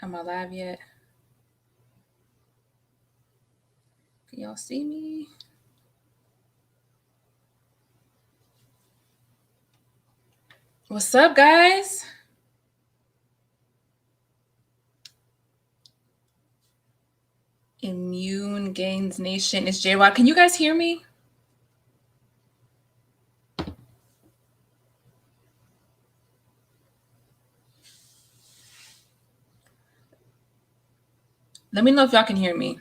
Am I live yet? Can y'all see me? What's up, guys? Immune Gains Nation. It's JY. Can you guys hear me? Let me know if y'all can hear me.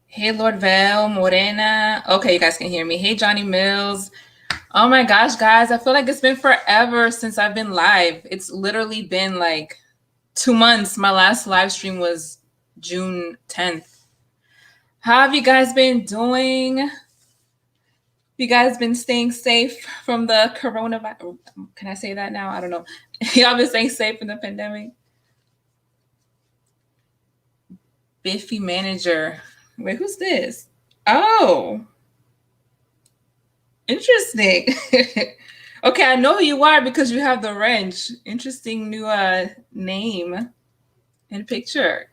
Hey, Lord Vel, Morena. Okay, you guys can hear me. Hey, Johnny Mills. Oh my gosh, guys. I feel like it's been forever since I've been live. It's literally been like 2 months. My last live stream was June 10th. How have you guys been doing? You guys been staying safe from the coronavirus? Can I say that now? I don't know. Y'all been staying safe from the pandemic? Biffy manager. Wait, who's this? Oh, interesting. Okay, I know who you are because you have the wrench. Interesting new name and picture.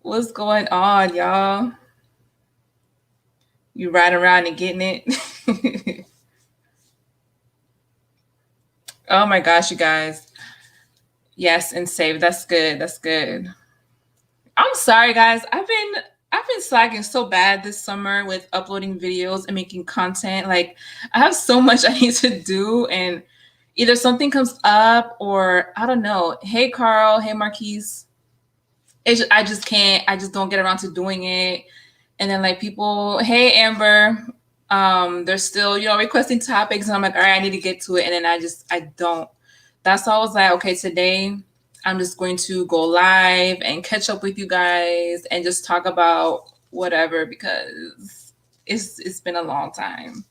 What's going on, y'all? You riding around and getting it? Oh my gosh, you guys. Yes, and save. That's good. That's good. I'm sorry, guys. I've been slacking so bad this summer with uploading videos and making content. Like, I have so much I need to do, and either something comes up or I don't know. Hey, Carl. Hey, Marquise. I just can't. I just don't get around to doing it. And then like people, hey, Amber. They're still requesting topics, and I'm like, all right, I need to get to it, and then I don't. That's why I was like, okay, today I'm just going to go live and catch up with you guys and just talk about whatever because it's been a long time.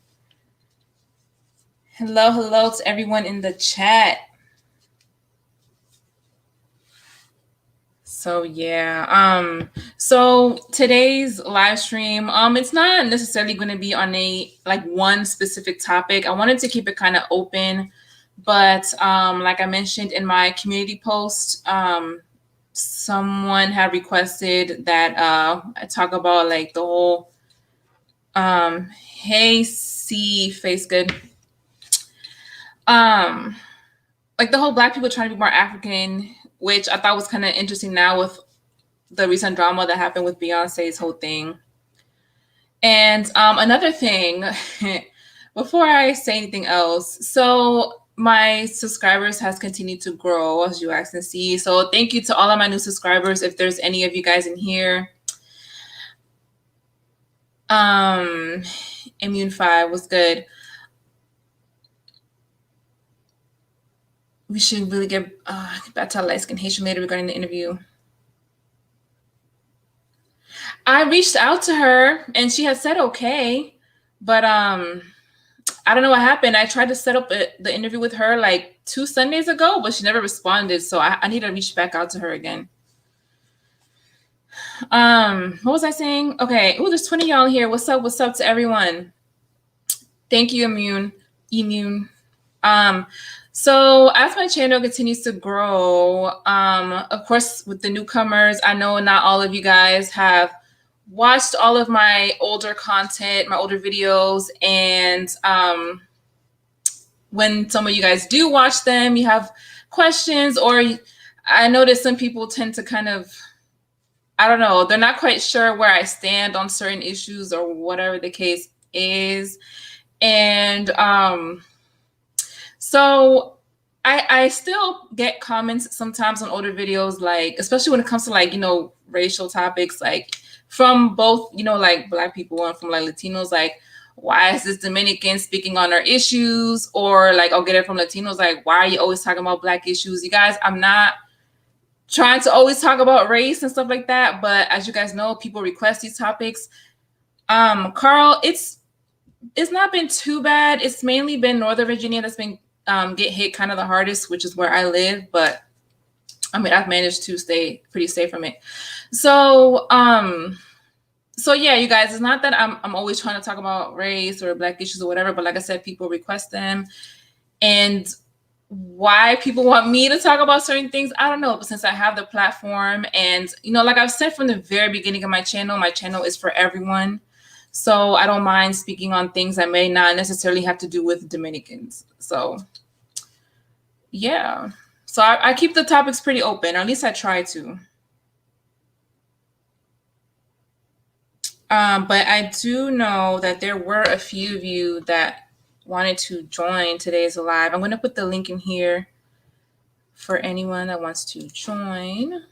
Hello to everyone in the chat. So yeah, so today's live stream, it's not necessarily going to be on a like one specific topic. I wanted to keep it kind of open, but like I mentioned in my community post, someone had requested that I talk about like the whole hey C face good, like the whole Black people trying to be more African, which I thought was kind of interesting now with the recent drama that happened with Beyonce's whole thing. And another thing, before I say anything else, so my subscribers has continued to grow, as you guys can see. So thank you to all of my new subscribers. If there's any of you guys in here, Immune 5 was good. We should really get back to light skin Haitian later regarding the interview. I reached out to her and she had said okay, but I don't know what happened. I tried to set up the interview with her like 2 Sundays ago, but she never responded. So I need to reach back out to her again. What was I saying? Okay. Oh, there's 20 y'all here. What's up? What's up to everyone? Thank you, Immune. So as my channel continues to grow, of course, with the newcomers, I know not all of you guys have watched all of my older content, my older videos, and when some of you guys do watch them, you have questions, or I notice some people tend to kind of, I don't know, they're not quite sure where I stand on certain issues or whatever the case is. And so I still get comments sometimes on older videos, like, especially when it comes to like, racial topics, like from both, like Black people and from like Latinos, like, why is this Dominican speaking on our issues? Or like, I'll get it from Latinos, like, why are you always talking about Black issues? You guys, I'm not trying to always talk about race and stuff like that. But as you guys know, people request these topics. Carl, it's It's not been too bad. It's mainly been Northern Virginia that's been get hit kind of the hardest, which is where I live. But I mean, I've managed to stay pretty safe from it. So, so yeah, you guys, it's not that I'm always trying to talk about race or Black issues or whatever, but like I said, people request them. And why people want me to talk about certain things, I don't know. But since I have the platform, and like I've said from the very beginning of my channel is for everyone. So I don't mind speaking on things that may not necessarily have to do with Dominicans. So yeah. So I keep the topics pretty open, or at least I try to. But I do know that there were a few of you that wanted to join today's live. I'm going to put the link in here for anyone that wants to join.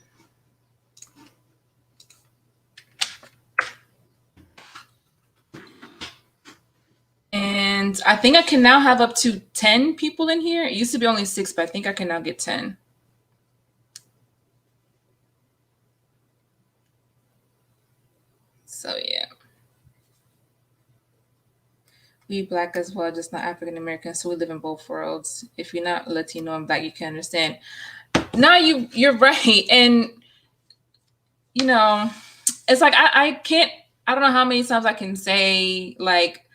And I think I can now have up to 10 people in here. It used to be only 6, but I think I can now get 10. So yeah. We Black as well, just not African American. So we live in both worlds. If you're not Latino and Black, you can understand. No, you're right. And it's like I can't, I don't know how many times I can say, like,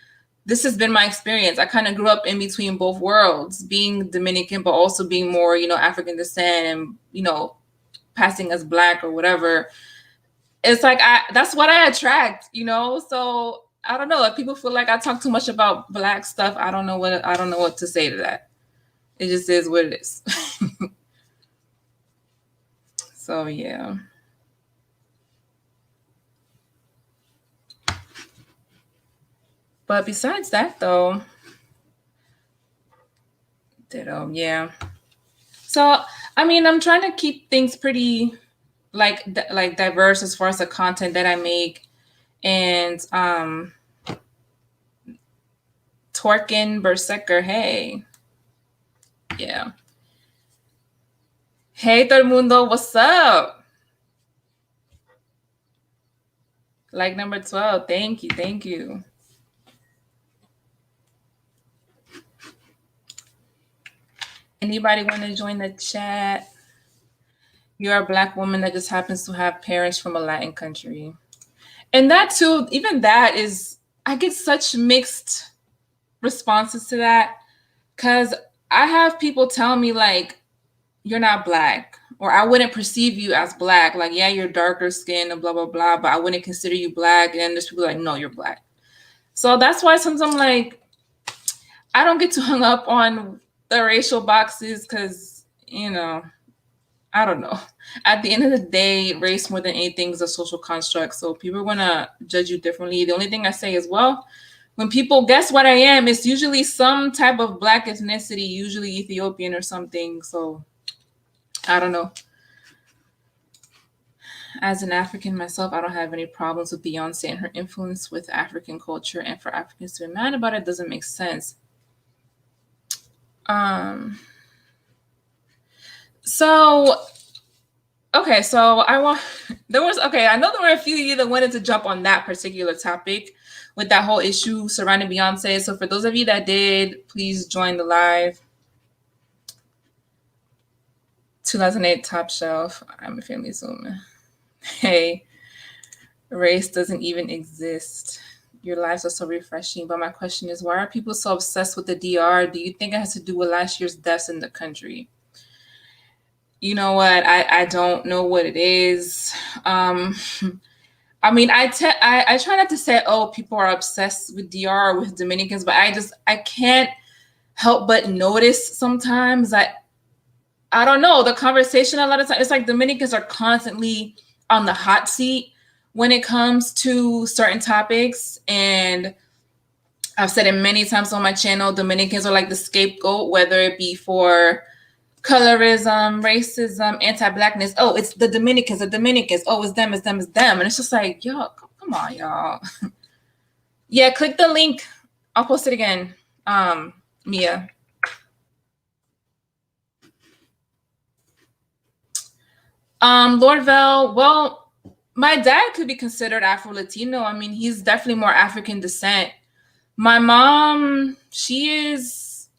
this has been my experience. I kind of grew up in between both worlds, being Dominican, but also being more, African descent and, passing as Black or whatever. It's like, that's what I attract, So I don't know if people feel like I talk too much about Black stuff. I don't know what to say to that. It just is what it is. So yeah. But besides that, though, yeah. So I mean, I'm trying to keep things pretty like diverse as far as the content that I make, and Twerkin Berserker, hey, yeah, hey todo el mundo, what's up? Like number 12, thank you. Anybody want to join the chat? You're a Black woman that just happens to have parents from a Latin country. And that too, even that is, I get such mixed responses to that, because I have people tell me, like, you're not Black, or I wouldn't perceive you as Black. Like, yeah, you're darker skinned and blah, blah, blah, but I wouldn't consider you Black. And there's people like, no, you're Black. So that's why sometimes I'm like, I don't get too hung up on the racial boxes, because, I don't know. At the end of the day, race more than anything is a social construct. So people want to judge you differently. The only thing I say is, well, when people guess what I am, it's usually some type of Black ethnicity, usually Ethiopian or something. So I don't know. As an African myself, I don't have any problems with Beyonce and her influence with African culture. And for Africans to be mad about it doesn't make sense. So, okay, so I know there were a few of you that wanted to jump on that particular topic with that whole issue surrounding Beyonce. So for those of you that did, please join the live. 2008 Top Shelf. I'm a family Zoom. Hey, race doesn't even exist. Your lives are so refreshing. But my question is, why are people so obsessed with the DR? Do you think it has to do with last year's deaths in the country? You know what? I don't know what it is. I mean, I try not to say, oh, people are obsessed with DR or with Dominicans, but I can't help but notice sometimes that, I don't know, the conversation a lot of times, it's like Dominicans are constantly on the hot seat when it comes to certain topics. And I've said it many times on my channel, Dominicans are like the scapegoat, whether it be for colorism, racism, anti-Blackness. Oh, it's the Dominicans. Oh, it's them. And it's just like, yo, come on, y'all. Yeah, click the link. I'll post it again, Mia. Lord Vel, well, my dad could be considered Afro-Latino. I mean, he's definitely more African descent. My mom, she's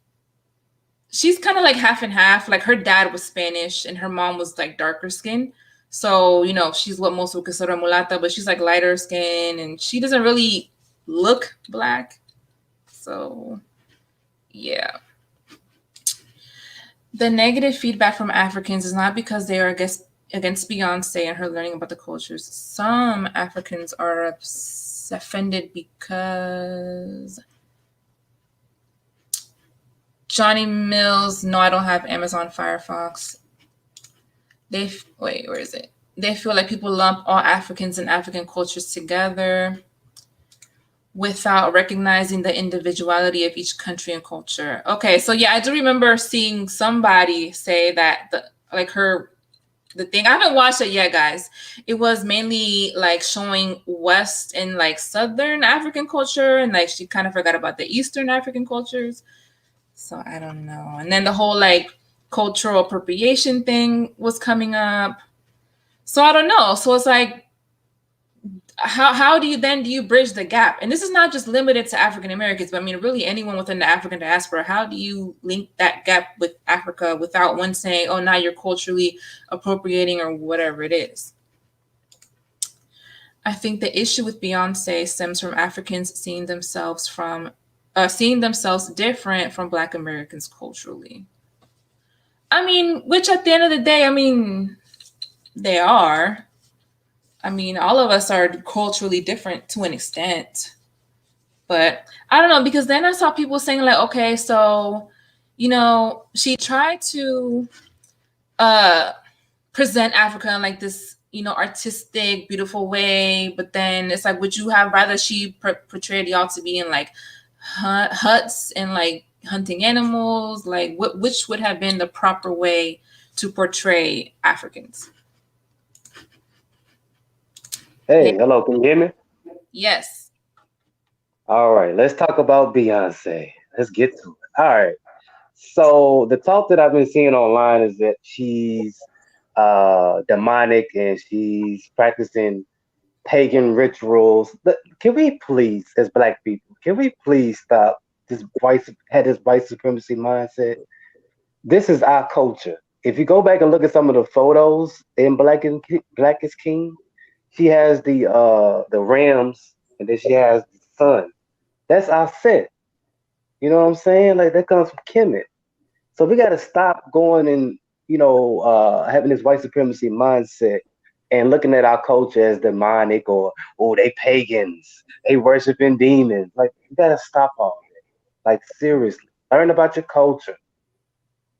kind of like half and half. Like her dad was Spanish and her mom was like darker skin. So, she's what most would consider mulata, but she's like lighter skin and she doesn't really look black. So, yeah. The negative feedback from Africans is not because they are against Beyonce and her learning about the cultures. Some Africans are offended because Johnny Mills. No, I don't have Amazon Firefox. Wait, where is it? They feel like people lump all Africans and African cultures together without recognizing the individuality of each country and culture. Okay, so yeah, I do remember seeing somebody say that the thing. I haven't watched it yet, guys. It was mainly like showing West and like Southern African culture, and like she kind of forgot about the Eastern African cultures. So I don't know. And then the whole like cultural appropriation thing was coming up. So I don't know. So it's like, how do you bridge the gap? And this is not just limited to African Americans, but I mean really anyone within the African diaspora. How do you link that gap with Africa without one saying, oh, now you're culturally appropriating or whatever it is? I think the issue with Beyonce stems from Africans seeing themselves different from Black Americans culturally. I mean, which at the end of the day, I mean, they are. I mean, all of us are culturally different to an extent. But I don't know, because then I saw people saying like, okay, so, she tried to present Africa in like this, artistic, beautiful way. But then it's like, would you have rather she portrayed y'all to be in like huts and like hunting animals? Like, which would have been the proper way to portray Africans? Hey, hello, can you hear me? Yes. All right, let's talk about Beyonce. Let's get to it. All right. So the talk that I've been seeing online is that she's demonic and she's practicing pagan rituals. Can we please, as black people, can we please stop this white supremacy mindset? This is our culture. If you go back and look at some of the photos in Black is King, she has the rams and then she has the sun. That's our set. You know what I'm saying? Like that comes from Kemet. So we got to stop going and having this white supremacy mindset and looking at our culture as demonic or they pagans, they worshiping demons. Like you got to stop all that. Like seriously, learn about your culture.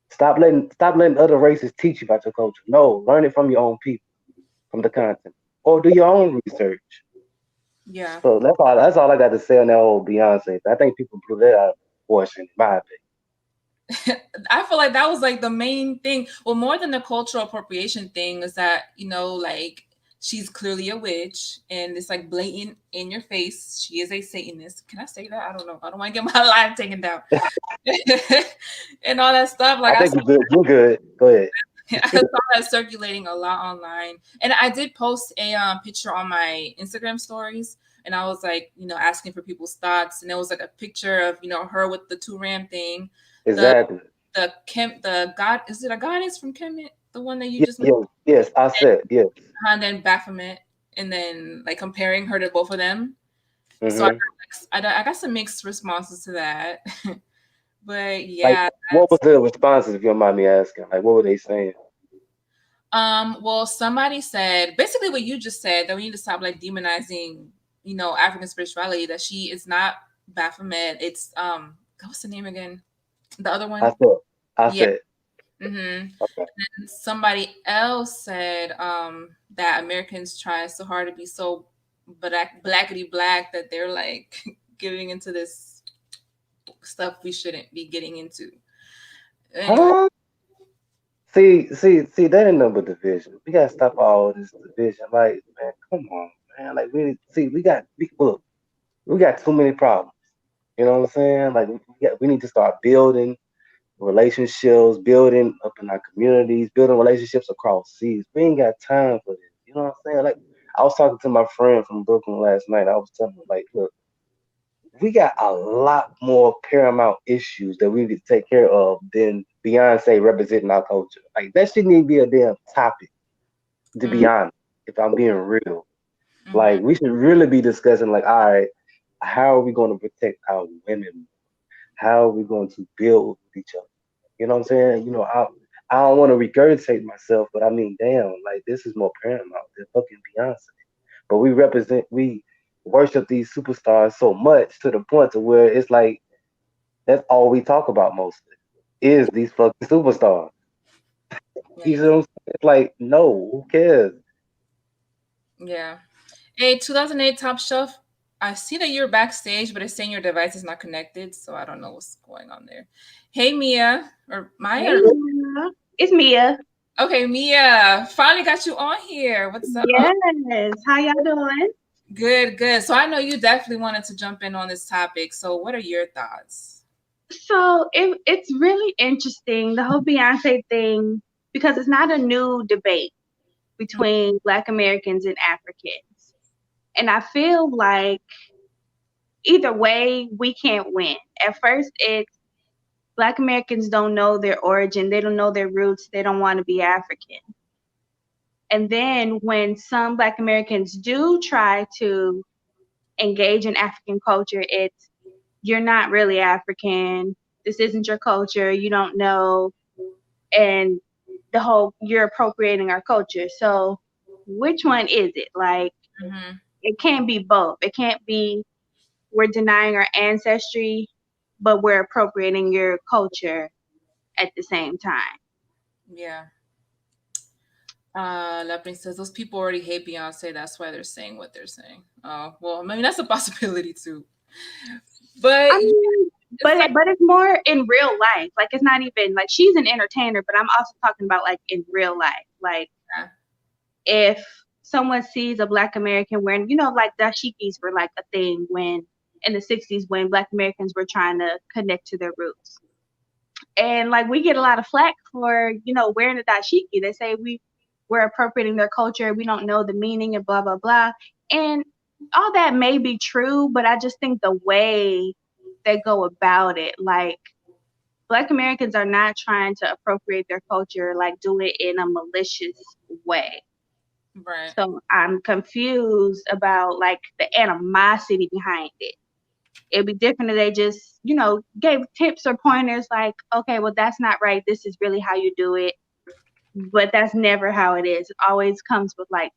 Stop letting other races teach you about your culture. No, learn it from your own people, from the content, or do your own research. Yeah. So that's all I got to say on that whole Beyonce. I think people blew that out of proportion, in my opinion. I feel like that was like the main thing. Well, more than the cultural appropriation thing is that, like she's clearly a witch and it's like blatant in your face. She is a Satanist. Can I say that? I don't know. I don't want to get my life taken down. And all that stuff. Like I I think saw, you're good. You're good. Go ahead. I saw that circulating a lot online. And I did post a picture on my Instagram stories. And I was like, asking for people's thoughts. And it was like a picture of, her with the two ram thing. The Exactly. the god, is it a goddess from Kemet? The one that you Yes, just yes, yes. I said yes. and then Baphomet, and then like comparing her to both of them. So Hmm. I got some mixed responses to that, but Like, yeah, what was that's the responses? If you don't mind me asking, like, what were they saying? well, somebody said basically what you just said, that we need to stop like demonizing, African spirituality. That she is not Baphomet. It's what's the name again? The other I one. said, I Yeah. said, Mm-hmm. okay. Somebody else said that Americans try so hard to be so blackety black that they're like giving into this stuff we shouldn't be getting into. Anyway, Huh? See, that ain't number division. We gotta stop all this division. Like, man, come on, man. Like, we got too many problems. You know what I'm saying? Like, we need to start building relationships, building up in our communities, building relationships across seas. We ain't got time for this. You know what I'm saying? Like I was talking to my friend from Brooklyn last night. I was telling him, like, look, we got a lot more paramount issues that we need to take care of than Beyonce representing our culture. Like that shouldn't even be a damn topic, to be Mm, honest, if I'm being real. mhm. Like we should really be discussing like, all right, how are we going to protect our women? How are we going to build with each other? You know what I'm saying? I don't want to regurgitate myself, but I mean, damn, like this is more paramount than fucking Beyonce. But we worship these superstars so much to the point to where it's like that's all we talk about mostly is these fucking superstars. Yeah. You know what I'm saying? It's like, no, who cares? Yeah. Hey, 2008 Top Shelf. I see that you're backstage, but it's saying your device is not connected, so I don't know what's going on there. Hey, Mia or Hey, Maya. Mia. It's Mia. Okay, Mia. Finally got you on here. What's up? Yes. How y'all doing? Good, good. So I know you definitely wanted to jump in on this topic. So what are your thoughts? So it's really interesting, the whole Beyonce thing, because it's not a new debate between Black Americans and Africans. And I feel like either way, we can't win. At first, it's Black Americans don't know their origin, they don't know their roots, they don't want to be African. And then when some Black Americans do try to engage in African culture, it's you're not really African. This isn't your culture. You don't know. And the whole you're appropriating our culture. So which one is it? Like Mm-hmm. it can't be both. It can't be we're denying our ancestry, but we're appropriating your culture at the same time. Yeah. Lapin says those people already hate Beyonce. That's why they're saying what they're saying. Oh, well, I mean that's a possibility too. But I mean, it's like, but it's more in real life. Like it's not even like she's an entertainer, but I'm also talking about like in real life. Like yeah. if someone sees a Black American wearing, like dashikis were like a thing when in the 60s when Black Americans were trying to connect to their roots. And like we get a lot of flack for, wearing a dashiki. They say we're appropriating their culture, we don't know the meaning and blah blah blah. And all that may be true, but I just think the way they go about it, like Black Americans are not trying to appropriate their culture, like do it in a malicious way. right. So I'm confused about like the animosity behind it. It'd be different if they just, gave tips or pointers like, okay, well, that's not right. This is really how you do it. But that's never how it is. It always comes with like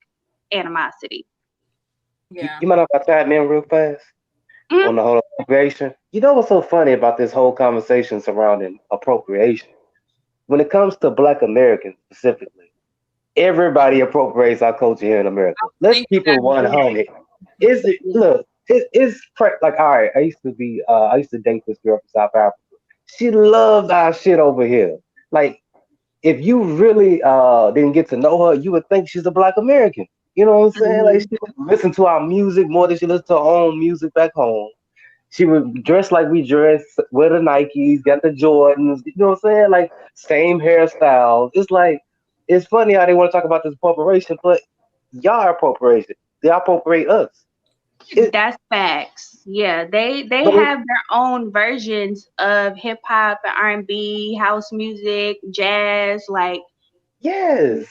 animosity. Yeah. You mind if I chime in real fast Mm-hmm. on the whole appropriation? You know what's so funny about this whole conversation surrounding appropriation? When it comes to Black Americans specifically, everybody appropriates our culture here in America. Let's Thank keep it that. 100. Is it look? Like all right. I used to date this girl from South Africa. She loved our shit over here. Like if you really didn't get to know her, you would think she's a Black American. You know what I'm saying? Like she would listen to our music more than she listens to her own music back home. She would dress like we dress, wear the Nikes, got the Jordans. You know what I'm saying? Like same hairstyles. It's like it's funny how they want to talk about this appropriation, but y'all are appropriation. They appropriate us. It, That's facts. Yeah, they but it, have their own versions of hip hop and R&B, house music, jazz, like yes.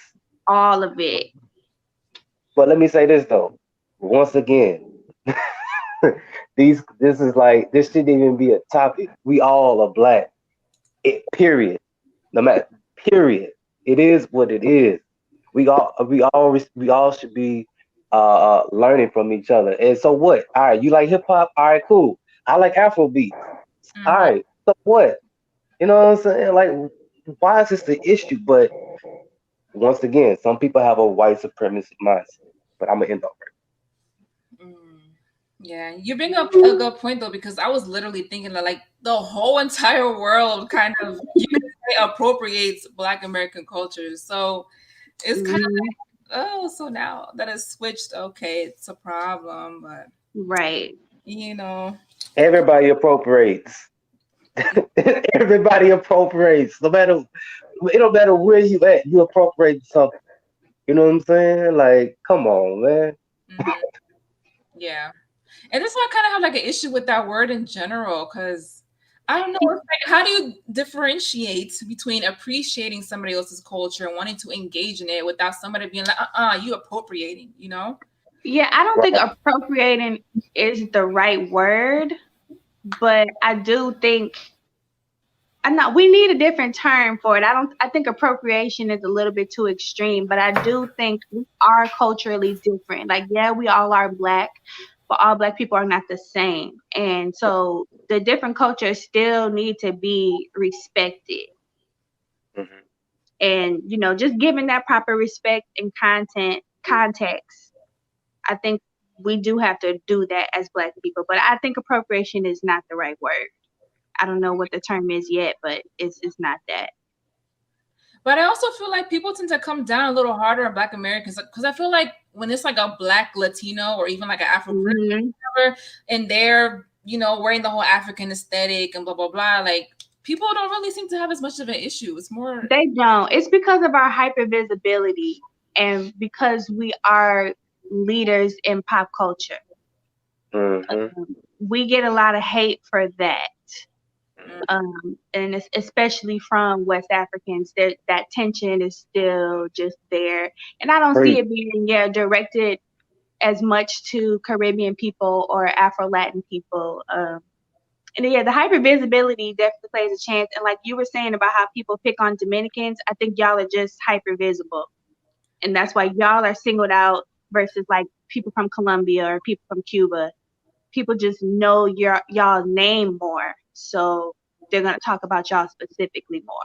all of it. But let me say this though. Once again, this shouldn't even be a topic. We all are black. Period. No matter period. It is what it is. We all should be learning from each other. And so what? All right, you like hip hop? All right, cool. I like Afrobeat. All Mm-hmm. right. So what? You know what I'm saying? Like why is this the issue? But once again, some people have a white supremacist mindset. But I'm gonna end up Mm. Yeah, you bring up a good point though, because I was literally thinking that like the whole entire world kind of you could say appropriates Black American culture. So it's kind of Mhm. oh, so now that it's switched, okay, it's a problem, but Right. you know, everybody appropriates. Everybody appropriates. No matter it don't matter where you at, you appropriate something. You know what I'm saying? Like, come on, man. mhm, yeah. And this is why I kind of have like an issue with that word in general, because I don't know, it's like, how do you differentiate between appreciating somebody else's culture and wanting to engage in it without somebody being like, you appropriating, you know? Yeah, I don't think appropriating is the right word, but I do think we need a different term for it. I think appropriation is a little bit too extreme, but I do think we are culturally different. Like, yeah, we all are Black, but all Black people are not the same. And so the different cultures still need to be respected. Mm-hmm. And, you know, just giving that proper respect and context, I think we do have to do that as Black people. But I think appropriation is not the right word. I don't know what the term is yet, but it's not that. But I also feel like people tend to come down a little harder on Black Americans, because I feel like when it's like a Black Latino or even like an Afro-Caribbean, and they're, you know, wearing the whole African aesthetic and blah, blah, blah, like people don't really seem to have as much of an issue. It's more... They don't. It's because of our hypervisibility and because we are leaders in pop culture. Mm-hmm. We get a lot of hate for that. And especially from West Africans, that tension is still just there. And I don't see it being directed as much to Caribbean people or Afro-Latin people. And yeah, the hypervisibility definitely plays a chance. And like you were saying about how people pick on Dominicans, I think y'all are just hypervisible. And that's why y'all are singled out versus like people from Colombia or people from Cuba. People just know y'all name more. So they're going to talk about y'all specifically more.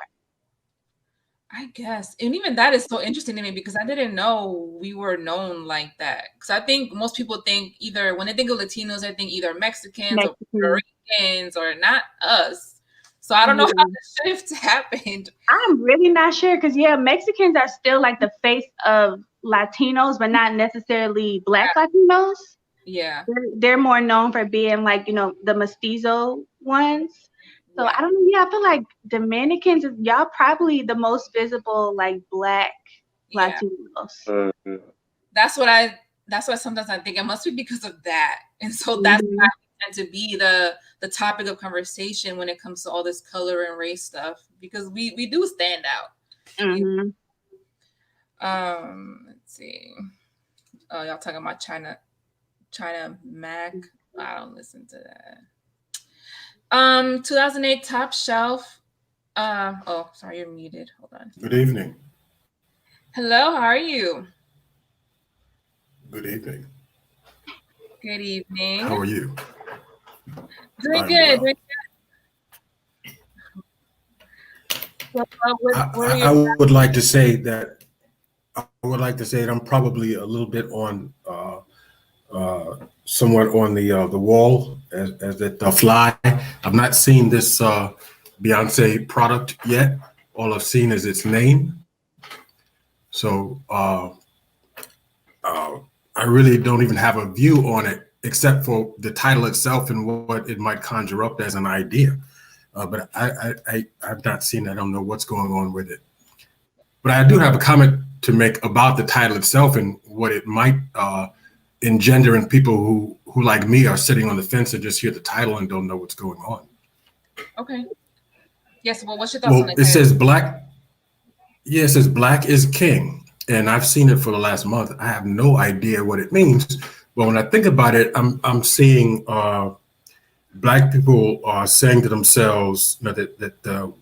I guess. And even that is so interesting to me, because I didn't know we were known like that. Because I think most people think either, when they think of Latinos, they think either Mexicans or Puerto Ricans or not us. So I don't know how the shift happened. I'm really not sure, because Mexicans are still like the face of Latinos, but not necessarily Black Latinos. Yeah. They're more known for being like, you know, the mestizo ones. So I don't know. Yeah, I feel like Dominicans, y'all probably the most visible like Black Latinos. Mm-hmm. That's what sometimes I think it must be because of that. And so that's why we tend to be the topic of conversation when it comes to all this color and race stuff, because we do stand out. Mm-hmm. Let's see. Oh, y'all talking about China Mac? I don't listen to that. 2008 Top Shelf. Oh, sorry, you're muted. Hold on. Good evening. Hello, how are you? Good evening. Good evening. How are you? Doing good. Well. Doing I would like to say that I'm probably a little bit on somewhat on the wall as it fly. I've not seen this Beyonce product yet. All I've seen is its name. So I really don't even have a view on it, except for the title itself and what it might conjure up as an idea. But I've not seen it. I don't know what's going on with it. But I do have a comment to make about the title itself and what it might engender in people who like me are sitting on the fence and just hear the title and don't know what's going on. Okay. Yes. Well, what's your thoughts on it? It says Black. Yeah, it says Black is King, and I've seen it for the last month. I have no idea what it means. But when I think about it, I'm seeing Black people are saying to themselves, you know, that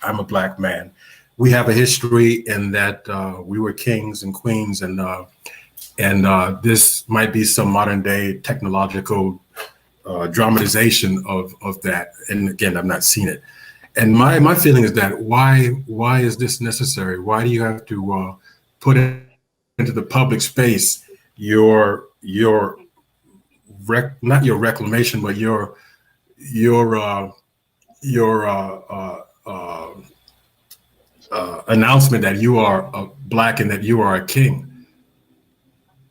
I'm a Black man. We have a history in that we were kings and queens, and this might be some modern day technological dramatization of that. And again, I've not seen it. And my feeling is that why is this necessary? Why do you have to put it into the public space not your reclamation, but your announcement that you are Black and that you are a king?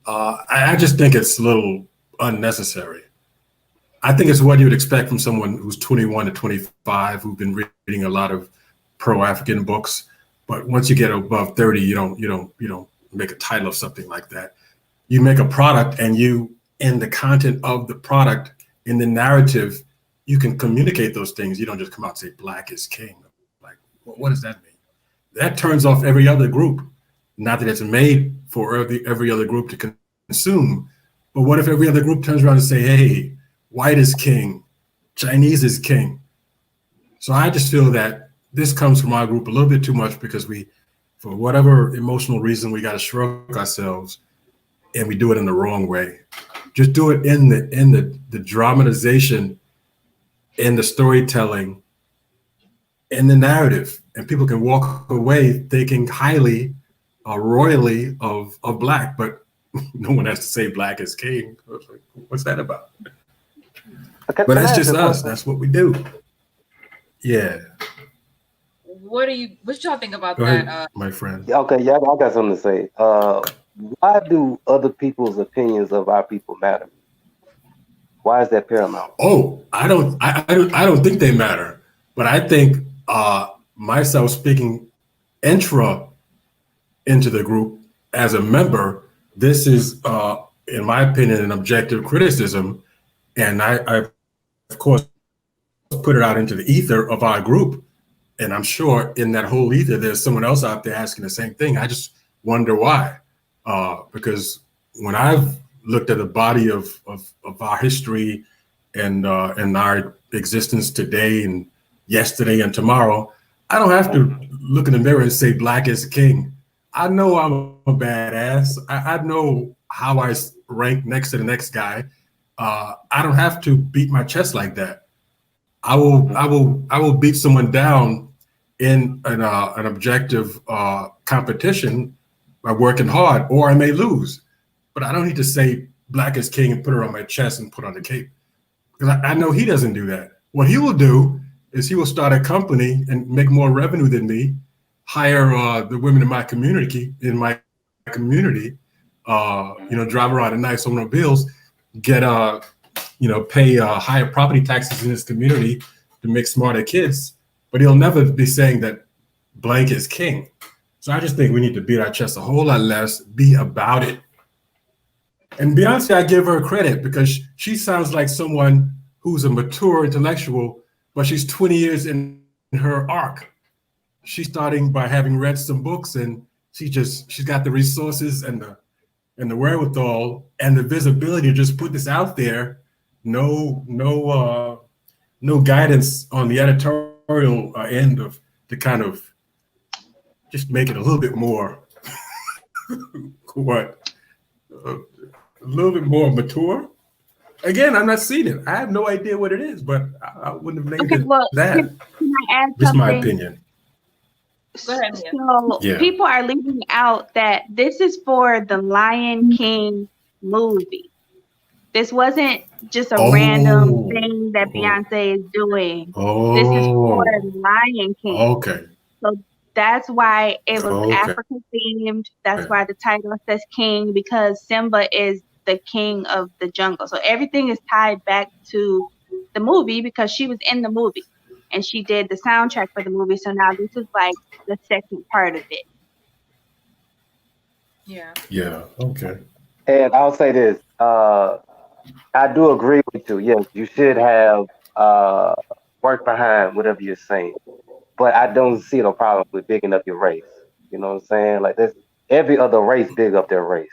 I just think it's a little unnecessary. I think it's what you would expect from someone who's 21 to 25, who've been reading a lot of pro-African books. But once you get above 30, you don't make a title of something like that. You make a product and you in the content of the product, in the narrative, you can communicate those things. You don't just come out and say Black is king. Like, what does that mean? That turns off every other group. Not that it's made for every other group to consume, but what if every other group turns around and say, hey, white is king, Chinese is king? So I just feel that this comes from our group a little bit too much because we, for whatever emotional reason, we got to shrug ourselves, and we do it in the wrong way. Just do it in the dramatization, in the storytelling, in the narrative, and people can walk away thinking highly, royally of Black, but no one has to say Black is king. What's that about? Okay, But that's just us. That's what we do. Yeah. What y'all think about Go that? ahead, my friend. Okay, yeah, I got something to say. Why do other people's opinions of our people matter? Why is that paramount? Oh, I don't think they matter, but I think myself speaking into the group as a member, this is, in my opinion, an objective criticism, and I of course put it out into the ether of our group, and I'm sure in that whole ether there's someone else out there asking the same thing. I just wonder why, because when I've looked at the body of our history and our existence today and yesterday and tomorrow, I don't have to look in the mirror and say Black is king. I know I'm a badass. I know how I rank next to the next guy. I don't have to beat my chest like that. I will beat someone down in an objective competition by working hard, or I may lose. But I don't need to say Black is king and put it on my chest and put on the cape, because I know he doesn't do that. What he will do is he will start a company and make more revenue than me, hire the women in my community, drive around in nice automobiles, get pay higher property taxes in his community to make smarter kids, but he'll never be saying that blank is king. So I just think we need to beat our chest a whole lot less, be about it. And Beyonce, I give her credit because she sounds like someone who's a mature intellectual, but she's 20 years in her arc. She's starting by having read some books, and she's got the resources and the wherewithal and the visibility to just put this out there. No guidance on the editorial end of to kind of just make it a little bit more a little bit more mature. Again, I'm not seeing it. I have no idea what it is, but I wouldn't have named it that. Can I add Just my something? opinion. Go ahead, Mia. So people are leaving out that this is for the Lion King movie. This wasn't just a random thing that Beyonce is doing. This is for Lion King. Okay. So that's why it was Africa themed. That's why the title says King, because Simba is the king of the jungle. So everything is tied back to the movie because she was in the movie and she did the soundtrack for the movie. So now this is like the second part of it. Yeah. Yeah. Okay. And I'll say this. I do agree with you. Yes, you should have work behind whatever you're saying. But I don't see no problem with bigging up your race. You know what I'm saying? Like this, every other race big up their race.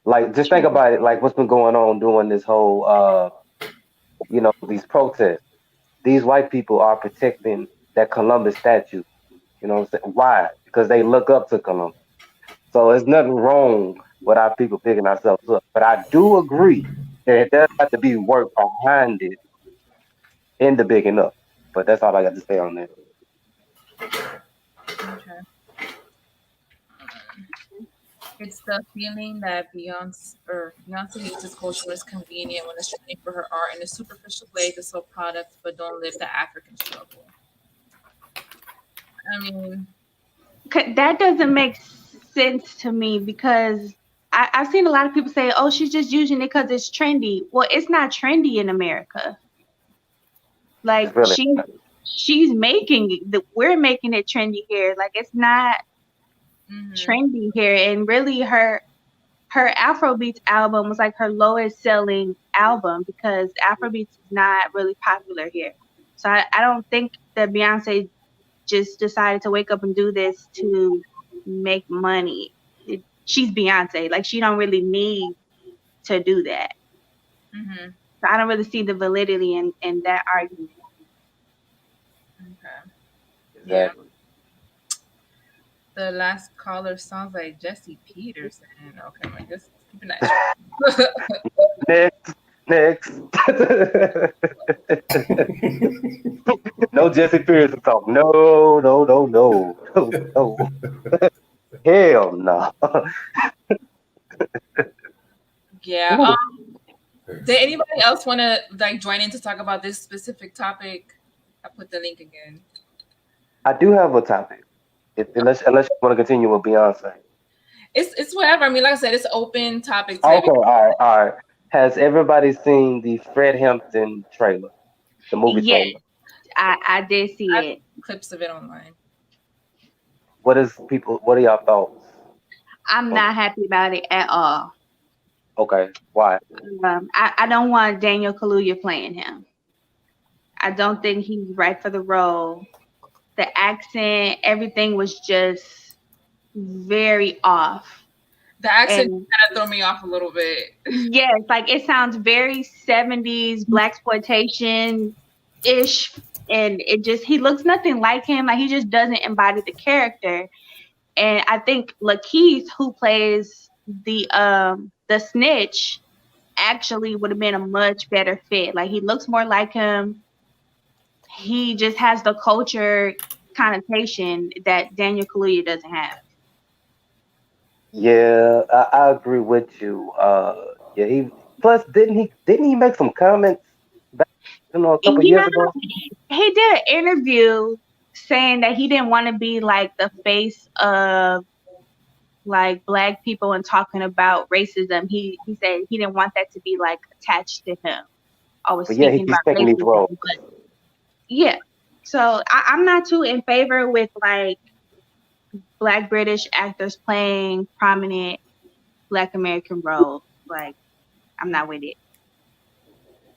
Like just think about it, like what's been going on during this whole these protests. These white people are protecting that Columbus statue. You know what I'm saying? Why? Because they look up to Columbus. So there's nothing wrong with our people picking ourselves up. But I do agree that there has to be work behind it in the bigging up. But that's all I got to say on that. Okay. It's the feeling that Beyonce uses culture as convenient when it's training for her art in a superficial way to sell products, but don't live the African struggle. I mean, that doesn't make sense to me because I've seen a lot of people say, "Oh, she's just using it because it's trendy." Well, it's not trendy in America. Like really? She's making it. We're making it trendy here. Like it's not trendy here, and really her her Afrobeats album was like her lowest selling album because Afrobeats is not really popular here. So I don't think that Beyonce just decided to wake up and do this to make money. She's Beyonce. Like, she don't really need to do that. Mm-hmm. So I don't really see the validity in that argument. Okay. Exactly. The last caller sounds like Jesse Peterson. Okay, my just keeping that. Next. No Jesse Pearson talk. No. Hell no. Yeah. Did anybody else want to like join in to talk about this specific topic? I put the link again. I do have a topic. Unless you want to continue with Beyonce. It's whatever. I mean, like I said, it's an open topic. Okay, all right. Has everybody seen the Fred Hampton trailer? The movie trailer? I did see it. Clips of it online. What are y'all thoughts? I'm not happy about it at all. Okay, why? I don't want Daniel Kaluuya playing him. I don't think he's right for the role. The accent, everything was just very off. The accent kind of threw me off a little bit. Yes, like it sounds very 70s blaxploitation-ish, and he looks nothing like him. Like, he just doesn't embody the character. And I think Lakeith, who plays the snitch, actually would have been a much better fit. Like, he looks more like him. He just has the culture connotation that Daniel Kaluuya doesn't have. Yeah, I agree with you. Yeah, didn't he make some comments back, a couple years ago? He did an interview saying that he didn't want to be like the face of like Black people and talking about racism. He said he didn't want that to be like attached to him. Always speaking about taking these roles. Yeah, so I'm not too in favor with like Black British actors playing prominent Black American roles. Like, I'm not with it.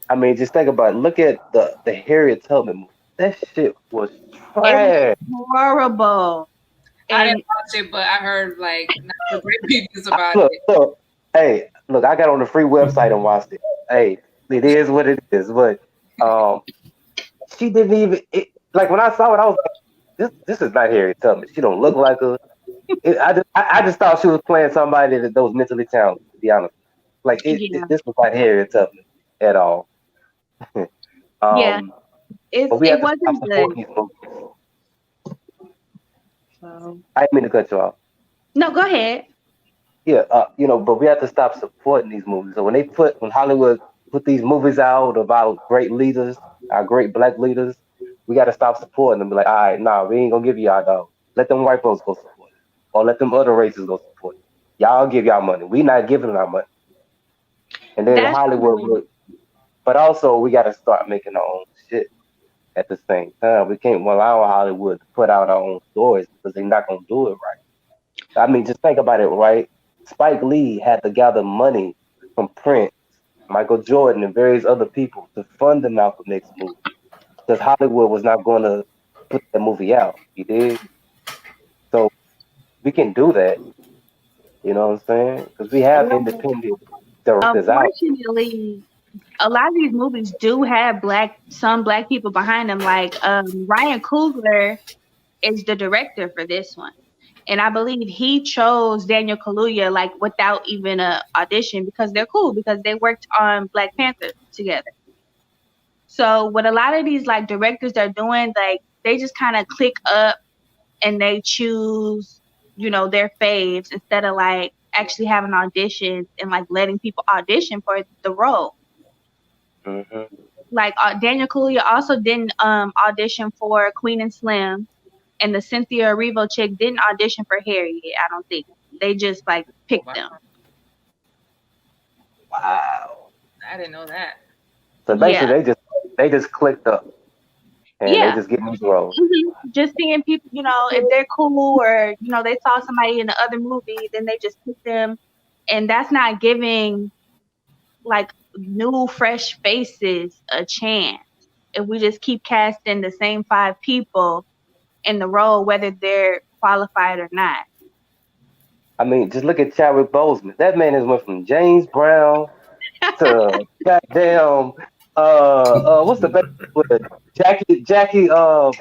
I mean, just think about it. Look at the Harriet Tubman movie. That shit was trash. It was horrible. I didn't watch it, but I heard like not the great reviews about it. Look, I got on the free website and watched it. Hey, it is what it is. But she didn't even like when I saw it. I was like, this is not Harriet Tubman. She don't look like her. I just thought she was playing somebody that was mentally challenged. To be honest, like this was not Harriet Tubman at all. It wasn't good. So. I didn't mean to cut you off. No, go ahead. Yeah, but we have to stop supporting these movies. So when Hollywood put these movies out about great leaders, our great Black leaders, we got to stop supporting them. Be like, all right, we ain't gonna give you our dog. Let them white folks go support it, or let them other races go support it. Y'all give y'all money. We not giving them our money. And then Hollywood would. But also, we got to start making our own shit at the same time. We can't allow Hollywood to put out our own stories because they're not going to do it right. I mean, just think about it, right? Spike Lee had to gather money from Prince, Michael Jordan, and various other people to fund the Malcolm X movie because Hollywood was not going to put the movie out. You did? So we can do that. You know what I'm saying? Because we have independent directors out. Unfortunately, a lot of these movies do have some black people behind them. Like Ryan Coogler is the director for this one, and I believe he chose Daniel Kaluuya like without even an audition because they're cool because they worked on Black Panther together. So what a lot of these like directors are doing, like they just kind of click up and they choose, their faves instead of like actually having auditions and like letting people audition for the role. Mm-hmm. Like Daniel Kaluuya also didn't audition for Queen and Slim, and the Cynthia Erivo chick didn't audition for Harriet. I don't think they just like picked them. Wow, I didn't know that. So basically, they just clicked up, and they just get these roles. Mm-hmm. Just seeing people, if they're cool or they saw somebody in the other movie, then they just pick them And that's not giving like new fresh faces a chance. If we just keep casting the same 5 people in the role, whether they're qualified or not. I mean, just look at Chadwick Boseman. That man has went from James Brown to goddamn what's the best with Jackie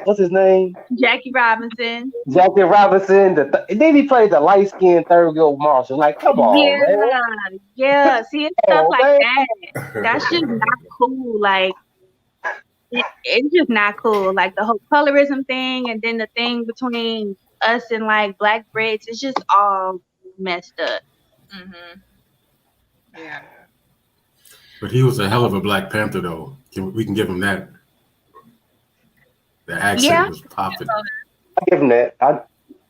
what's his name? Jackie Robinson. Jackie Robinson. And then he played the light skinned Thurgood Marshall. Like, come on, man. Yeah. See, it's Come stuff on, like man. that. That's just not cool. Like, it's just not cool. Like the whole colorism thing, and then the thing between us and like Black Brits, it's just all messed up. Mm-hmm. Yeah. But he was a hell of a Black Panther, though. We can give him that. The accent was popping. I give him that.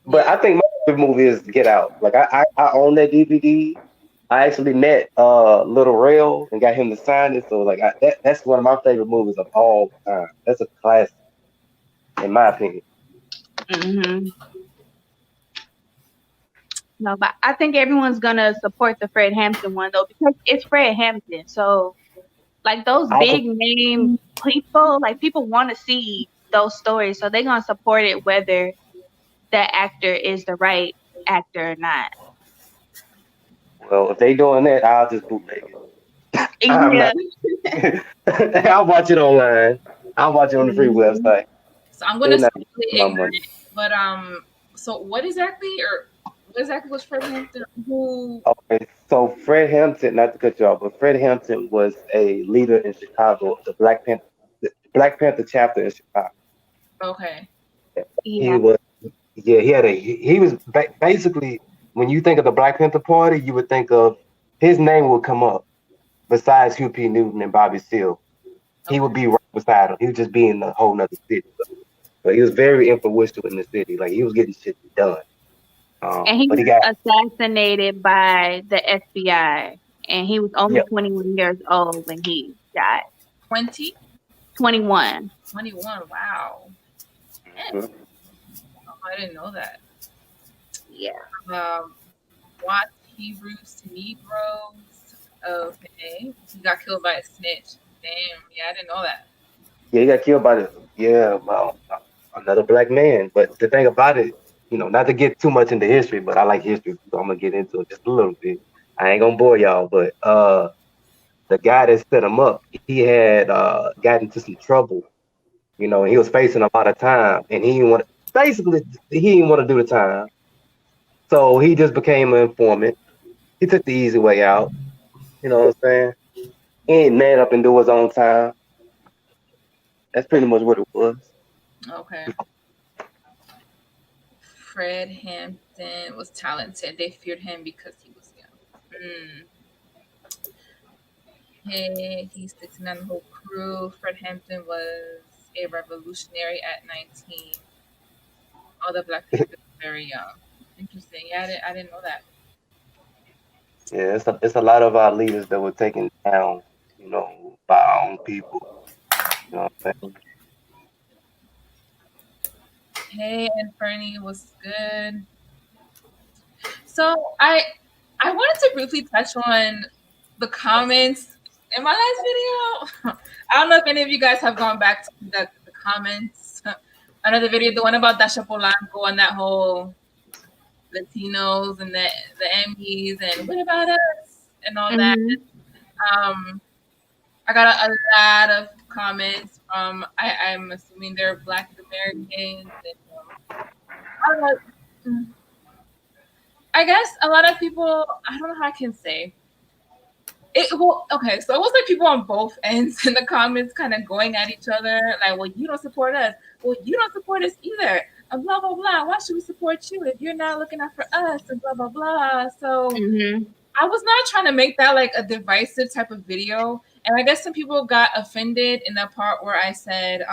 But I think my favorite movie is Get Out. Like I own that DVD. I actually met Little Rail and got him to sign it. So like that's one of my favorite movies of all time. That's a classic, in my opinion. Mm-hmm. No, but I think everyone's gonna support the Fred Hampton one though, because it's Fred Hampton. So like those big name people, like people want to see those stories, so they're gonna support it whether that actor is the right actor or not. Well, if they doing that, I'll just bootleg it. I'm Yeah. not. I'll watch it online. I'll watch it on the free website. So I'm gonna They're say not my ignorant, money. but so what exactly was Fred Hampton? Who? Okay, so Fred Hampton, not to cut you off, but Fred Hampton was a leader in Chicago, the Black Panther chapter in Chicago. Okay. He Yeah. was, yeah, he was basically, when you think of the Black Panther Party, you would think of his name would come up besides Hugh P. Newton and Bobby Seale. He would be right beside him. He would just be in a whole nother city. But he was very influential in the city. Like he was getting shit done. And he But he was got assassinated by the FBI, and he was only 21 years old when he died. 20? 21. 21. Wow. Mhm. Oh, I didn't know that. Yeah. Watch Hebrews to Negroes. Okay. He got killed by a snitch. Damn. Yeah, I didn't know that. Yeah, he got killed by another black man. But the thing about it, not to get too much into history, but I like history, so I'm gonna get into it just a little bit. I ain't gonna bore y'all, but the guy that set him up, he had got into some trouble. He was facing a lot of time, and he didn't want to do the time, so he just became an informant. He took the easy way out. You know what I'm saying? He ain't man up and do his own time. That's pretty much what it was. Okay. Fred Hampton was talented. They feared him because he was young. Hey, he's 69 the whole crew. Fred Hampton was a revolutionary at 19. All the Black Panthers were very young. Interesting. Yeah, I didn't know that. Yeah, it's a lot of our leaders that were taken down, by our own people. You know what I'm saying? Hey, and Fernie was good. So I wanted to briefly touch on the comments in my last video. I don't know if any of you guys have gone back to the comments. Another video, the one about Dasha Polanco and that whole Latinos and the Emmys and what about us and all that. I got a lot of comments from I'm assuming they're Black Americans. And, I guess a lot of people, I don't know how I can say it. Well, okay, so it was like people on both ends in the comments kind of going at each other. Like, well, you don't support us. Well, you don't support us either. And blah, blah, blah. Why should we support you if you're not looking out for us? And blah, blah, blah. So I was not trying to make that like a divisive type of video. And I guess some people got offended in that part where I said,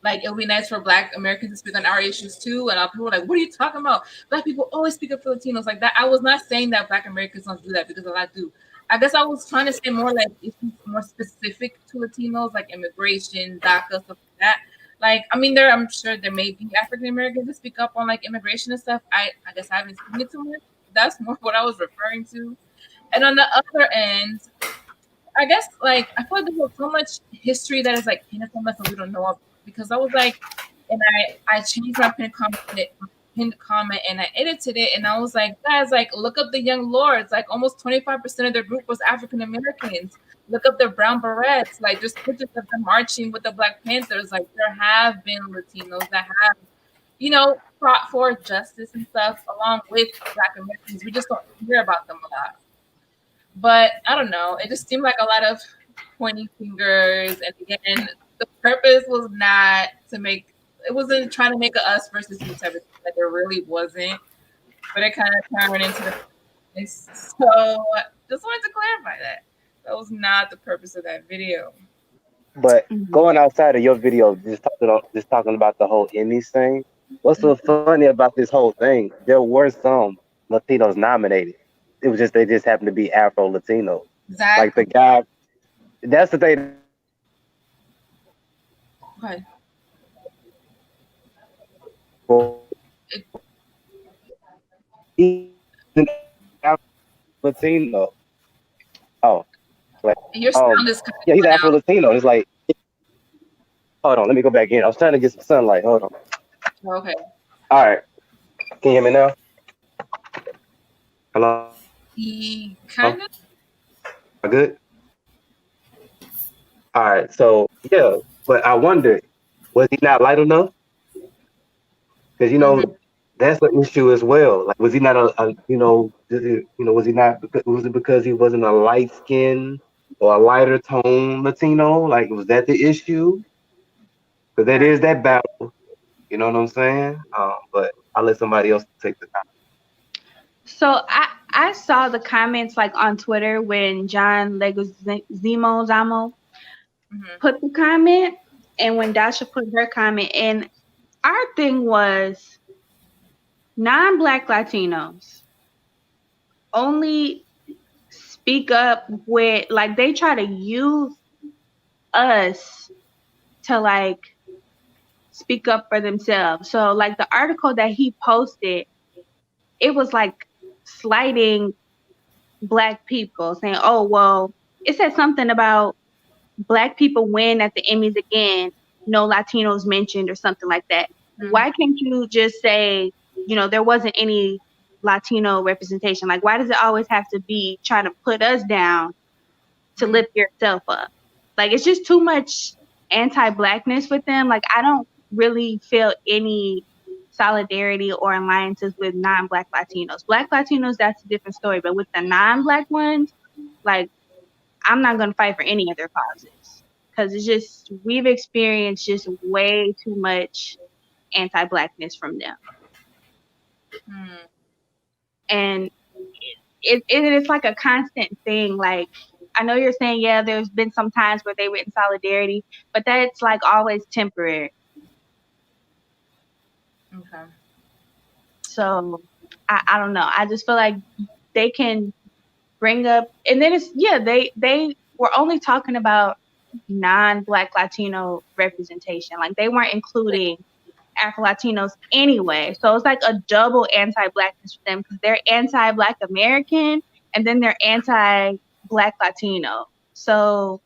like, it would be nice for Black Americans to speak on our issues too. And people were like, what are you talking about? Black people always speak up for Latinos like that. I was not saying that Black Americans don't do that because a lot do. I guess I was trying to say more like issues more specific to Latinos, like immigration, DACA, stuff like that. Like, I mean, I'm sure there may be African Americans that speak up on like immigration and stuff. I guess I haven't seen it too much, that's more what I was referring to. And on the other end, I guess like I feel like there's so much history that is like hidden from us and we don't know of, because I was like, and I changed my pinned comment and I edited it and I was like, guys, like look up the Young Lords, like almost 25% of their group was African Americans. Look up the Brown Berets, like just pictures of them marching with the Black Panthers. Like there have been Latinos that have, fought for justice and stuff along with Black Americans. We just don't hear about them a lot. But I don't know. It just seemed like a lot of pointing fingers. And again, the purpose was not to make, it wasn't trying to make a us versus you type of thing. Like it really wasn't. But it kind of turned into the. So just wanted to clarify that. That was not the purpose of that video. But going outside of your video, just talking about the whole Emmys thing. What's so funny about this whole thing? There were some Latinos nominated. It was just they just happened to be Afro Latino. Exactly. Like the guy. That's the thing. Okay. He's an Afro Latino. Oh, like, your sound is kind of yeah, he's Afro out. Latino. It's like, hold on, let me go back in. I was trying to get some sunlight. Hold on. Okay. All right. Can you hear me now? Hello? He kind of. Good? All right. So, yeah. But I wonder, was he not light enough? Because, that's an issue as well. Like, was he not was he not, was it because he wasn't a light skin or a lighter tone Latino? Like, was that the issue? Because that is that battle. You know what I'm saying? But I'll let somebody else take the time. So I saw the comments like on Twitter when John Zamo put the comment, and when Dasha put her comment, and our thing was non-Black Latinos only speak up with, like, they try to use us to like speak up for themselves. So like the article that he posted, it was like slighting Black people, saying, oh, well, it said something about Black people win at the Emmys again, no Latinos mentioned, or something like that. Why can't you just say, there wasn't any Latino representation? Like, why does it always have to be trying to put us down to lift yourself up? Like, it's just too much anti-Blackness with them. Like, I don't really feel any solidarity or alliances with non-Black Latinos. Black Latinos, that's a different story. But with the non-Black ones, like, I'm not going to fight for any of their causes, because it's just, we've experienced just way too much anti-Blackness from them. And it's like a constant thing. Like, I know you're saying, yeah, there's been some times where they went in solidarity, but that's like always temporary. Okay. So I don't know. I just feel like they can bring up, and then it's, yeah, they were only talking about non-Black Latino representation. Like, they weren't including Afro-Latinos anyway. So it's like a double anti-Blackness for them, because they're anti-Black American and then they're anti-Black Latino. So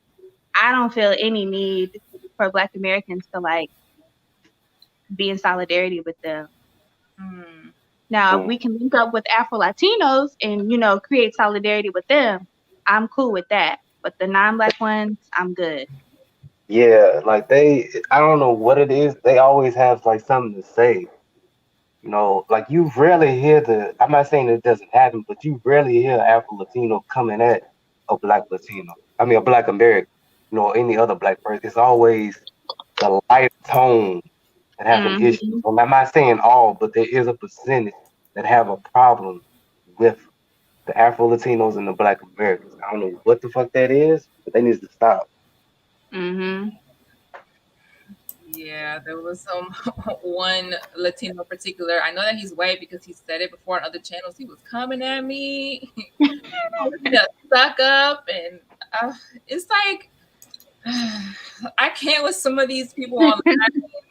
I don't feel any need for Black Americans to like be in solidarity with them. Now, if we can link up with Afro-Latinos and, create solidarity with them, I'm cool with that. But the non-Black ones, I'm good. Yeah, like I don't know what it is. They always have like something to say. Like you rarely hear I'm not saying it doesn't happen, but you rarely hear Afro-Latino coming at a Black Latino. I mean, a Black American, or any other Black person. It's always the light tone that have an issue. Well, I'm not saying all, but there is a percentage that have a problem with the Afro-Latinos and the Black Americans. I don't know what the fuck that is, but they need to stop. Yeah, there was one Latino in particular. I know that he's white because he said it before on other channels. He was coming at me. He got stuck up, and it's like I can't with some of these people online,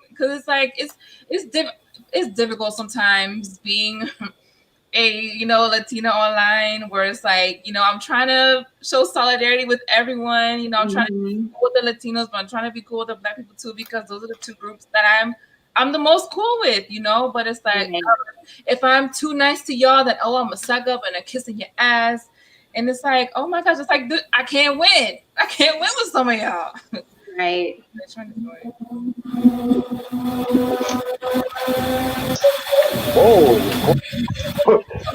because it's like it's difficult sometimes being a Latina online where it's like, I'm trying to show solidarity with everyone. I'm trying to be cool with the Latinos, but I'm trying to be cool with the Black people too, because those are the two groups that I'm the most cool with, But it's like, if I'm too nice to y'all, then I'm a suck up and a kissing your ass. And it's like, oh my gosh, it's like I can't win. I can't win with some of y'all. Right. Whoa.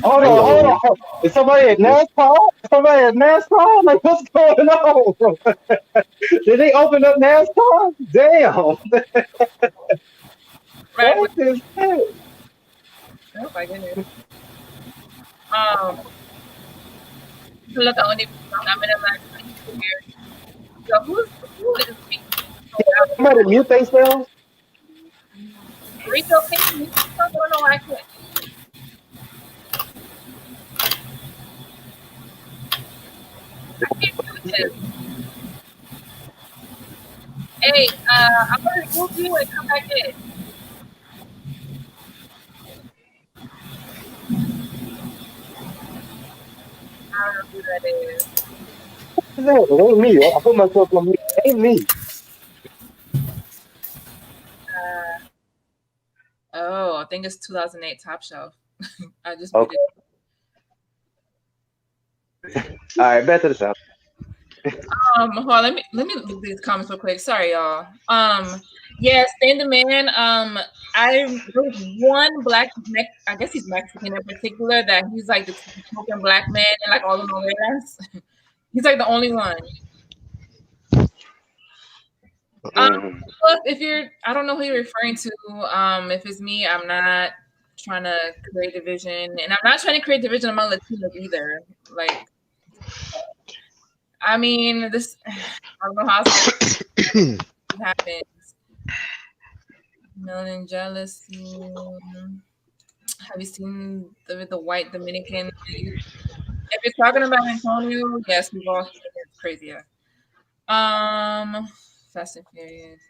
Hold on. Is somebody at NASCAR? Like, what's going on? Did they open up NASCAR? Damn. Right. What is that? Oh my goodness. Look, I only I'm in a last 22 years. So who is me? Somebody mute themselves? Rico, can you mute yourself? I don't know why I can't. I can't do this. Hey, I'm gonna remove you and come back in. I don't know who that is. It ain't me. I put myself on mute. It ain't me. I think it's 2008 Top Shelf. I just okay. All right, back to the top. Hold on, let me look these comments real quick. Sorry, y'all. Yeah, Stan the Man. There was one black, I guess he's Mexican in particular, that he's like the smoking black man and like all the novelas. He's like the only one. If I don't know who you're referring to. If it's me, I'm not trying to create division, and I'm not trying to create division among Latinos either. Like, I mean, this, I don't know how it happens. Melon jealousy. Have you seen the white Dominican? If you're talking about Antonio, yes, we've all seen it. It's crazy. Yeah. Fast and Furious.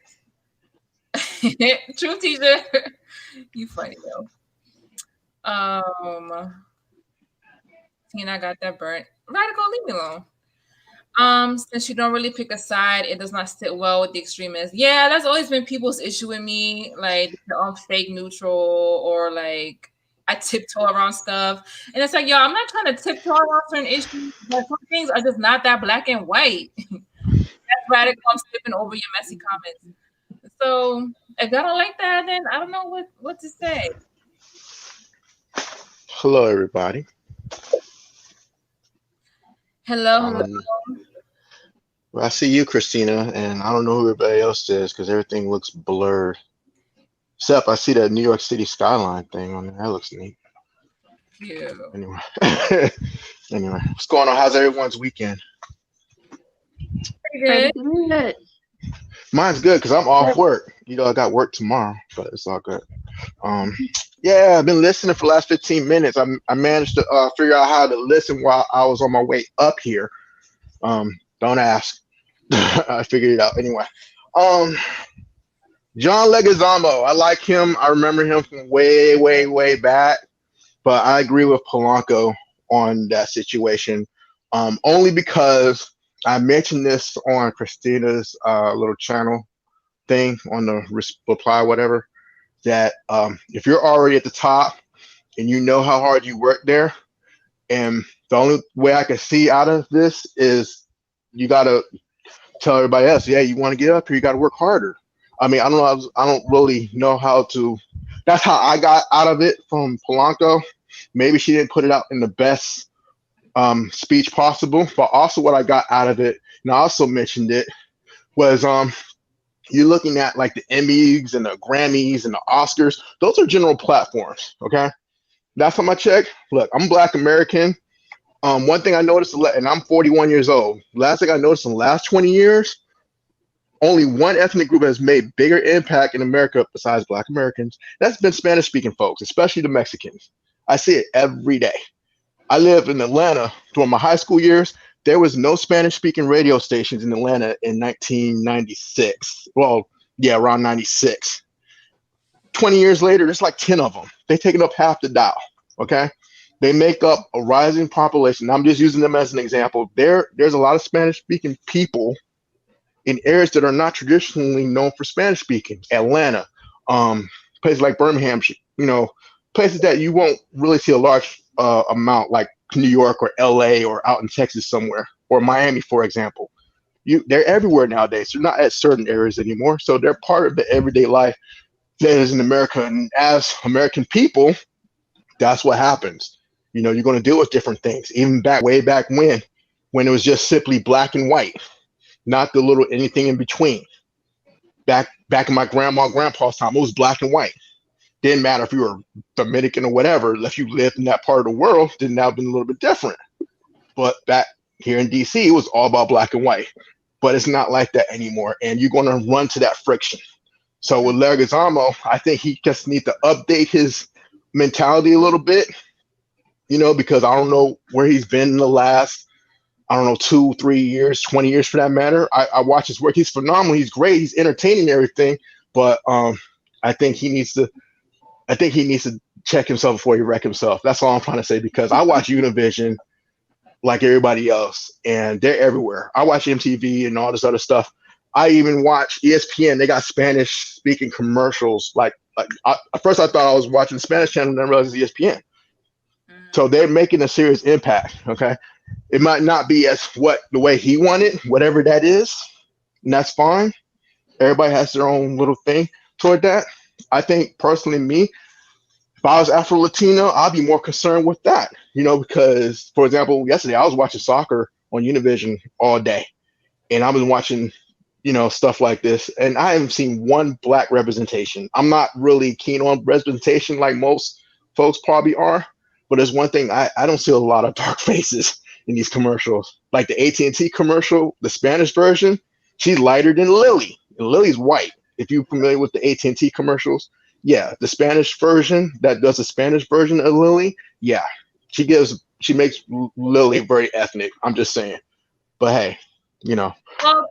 True teacher. You funny though. Tina got that burnt. Radical, leave me alone. Since you don't really pick a side, it does not sit well with the extremists. Yeah, that's always been people's issue with me. Like, I'm fake neutral, or like I tiptoe around stuff. And it's like, yo, I'm not trying to tiptoe around certain issues, but some things are just not that black and white. That's radical. I'm skipping over your messy comments. So if y'all don't like that, then I don't know what to say. Hello, everybody. Hello. Well, I see you, Christina, and I don't know who everybody else is because everything looks blurred. Except I see that New York City skyline thing on there. That looks neat. Yeah. Anyway, what's going on? How's everyone's weekend? Pretty good. Mine's good because I'm off work. I got work tomorrow, but it's all good. Yeah, I've been listening for the last 15 minutes. I managed to figure out how to listen while I was on my way up here. Don't ask. I figured it out anyway. John Leguizamo, I like him. I remember him from way, way, way back. But I agree with Polanco on that situation. Only because I mentioned this on Christina's little channel thing on the reply, whatever, that if you're already at the top and you know how hard you work there, and the only way I can see out of this is you got to tell everybody else, yeah, you want to get up here, you got to work harder. I mean, I don't know. I don't really know how to. That's how I got out of it from Polanco. Maybe she didn't put it out in the best speech possible, but also what I got out of it, and I also mentioned it, was you're looking at like the Emmys and the Grammys and the Oscars. Those are general platforms, okay? Last time I checked, look, I'm Black American. One thing I noticed, and I'm 41 years old. Last thing I noticed in the last 20 years, only one ethnic group has made bigger impact in America besides Black Americans. That's been Spanish-speaking folks, especially the Mexicans. I see it every day. I lived in Atlanta during my high school years. There was no Spanish-speaking radio stations in Atlanta in 1996. Well, yeah, around 96. 20 years later, there's like 10 of them. They've taken up half the dial, okay? They make up a rising population. I'm just using them as an example. There's a lot of Spanish-speaking people in areas that are not traditionally known for Spanish-speaking. Atlanta, places like Birmingham, places that you won't really see a large amount, like New York or LA or out in Texas somewhere, or Miami, for example. They're everywhere nowadays. They're not at certain areas anymore. So they're part of the everyday life that is in America. And as American people, that's what happens. You're going to deal with different things. Even way back when it was just simply black and white, not the little anything in between. Back in my grandpa's time, it was black and white. Didn't matter if you were Dominican or whatever. If you lived in that part of the world, then that would have been a little bit different. But back here in DC, it was all about black and white. But it's not like that anymore. And you're going to run to that friction. So with Leguizamo, I think he just needs to update his mentality a little bit, because I don't know where he's been in the last, 2, 3 years, 20 years for that matter. I watch his work. He's phenomenal. He's great. He's entertaining and everything. But I think he needs to check himself before he wreck himself. That's all I'm trying to say, because I watch Univision like everybody else, and they're everywhere. I watch MTV and all this other stuff. I even watch ESPN. They got Spanish-speaking commercials. At first I thought I was watching the Spanish channel, and then I realized it's ESPN. So they're making a serious impact, okay? It might not be the way he wanted, whatever that is, and that's fine. Everybody has their own little thing toward that. I think, personally, if I was Afro-Latino, I'd be more concerned with that, because, for example, yesterday I was watching soccer on Univision all day, and I was watching, stuff like this, and I haven't seen one black representation. I'm not really keen on representation like most folks probably are, but there's one thing, I don't see a lot of dark faces in these commercials. Like the AT&T commercial, the Spanish version, she's lighter than Lily, and Lily's white. If you're familiar with the AT&T commercials, yeah, the Spanish version that does the Spanish version of Lily, yeah, she makes Lily very ethnic. I'm just saying, but hey, Well,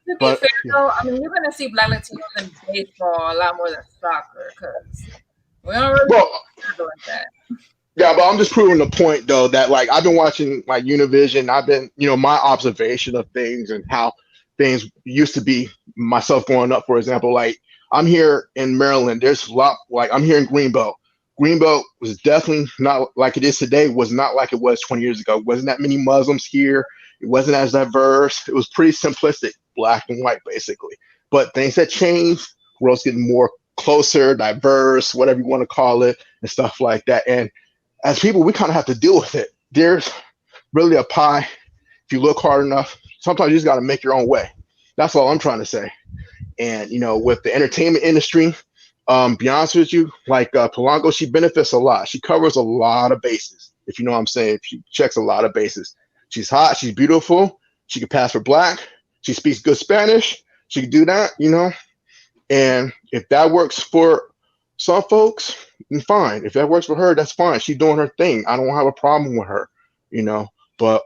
to be fair, though, you're going to see black Latinos in baseball a lot more than soccer, because we don't really like that. Yeah, but I'm just proving the point, though, that I've been watching Univision. I've been, my observation of things and how things used to be. Myself growing up, for example, I'm here in Maryland. There's a lot, I'm here in Greenbelt. Greenbelt was definitely not like it is today, was not like it was 20 years ago. It wasn't that many Muslims here. It wasn't as diverse. It was pretty simplistic, black and white, basically. But things have changed. World's getting more closer, diverse, whatever you want to call it, and stuff like that. And as people, we kind of have to deal with it. There's really a pie. If you look hard enough, sometimes you just got to make your own way. That's all I'm trying to say. And, with the entertainment industry, be honest with you, Polanco, she benefits a lot. She covers a lot of bases, if you know what I'm saying. She checks a lot of bases. She's hot. She's beautiful. She can pass for black. She speaks good Spanish. She can do that, And if that works for some folks, then fine. If that works for her, that's fine. She's doing her thing. I don't have a problem with her, But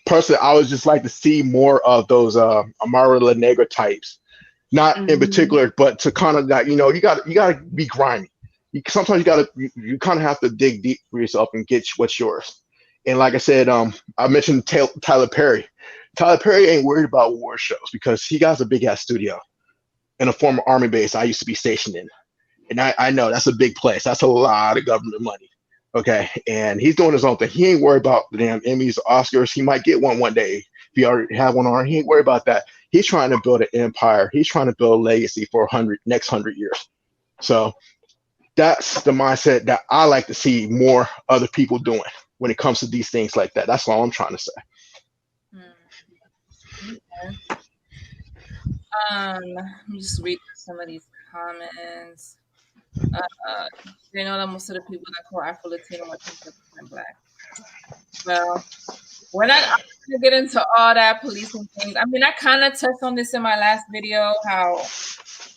personally, I would just like to see more of those Amara La Negra types. Not in particular, but to kind of that, you gotta be grimy. Sometimes you kind of have to dig deep for yourself and get what's yours. And like I said, I mentioned Tyler Perry. Tyler Perry ain't worried about war shows because he got a big ass studio in a former army base I used to be stationed in. And I know that's a big place. That's a lot of government money. Okay. And he's doing his own thing. He ain't worried about the damn Emmys, Oscars. He might get one day. If he already have one on, he ain't worried about that. He's trying to build an empire. He's trying to build a legacy for next 100 years. So that's the mindset that I like to see more other people doing when it comes to these things like that. That's all I'm trying to say. Okay. Let me just read some of these comments. They know that most of the people that call Afro-Latino are 10% black. Well, we're not going to get into all that policing things. I mean, I kind of touched on this in my last video, how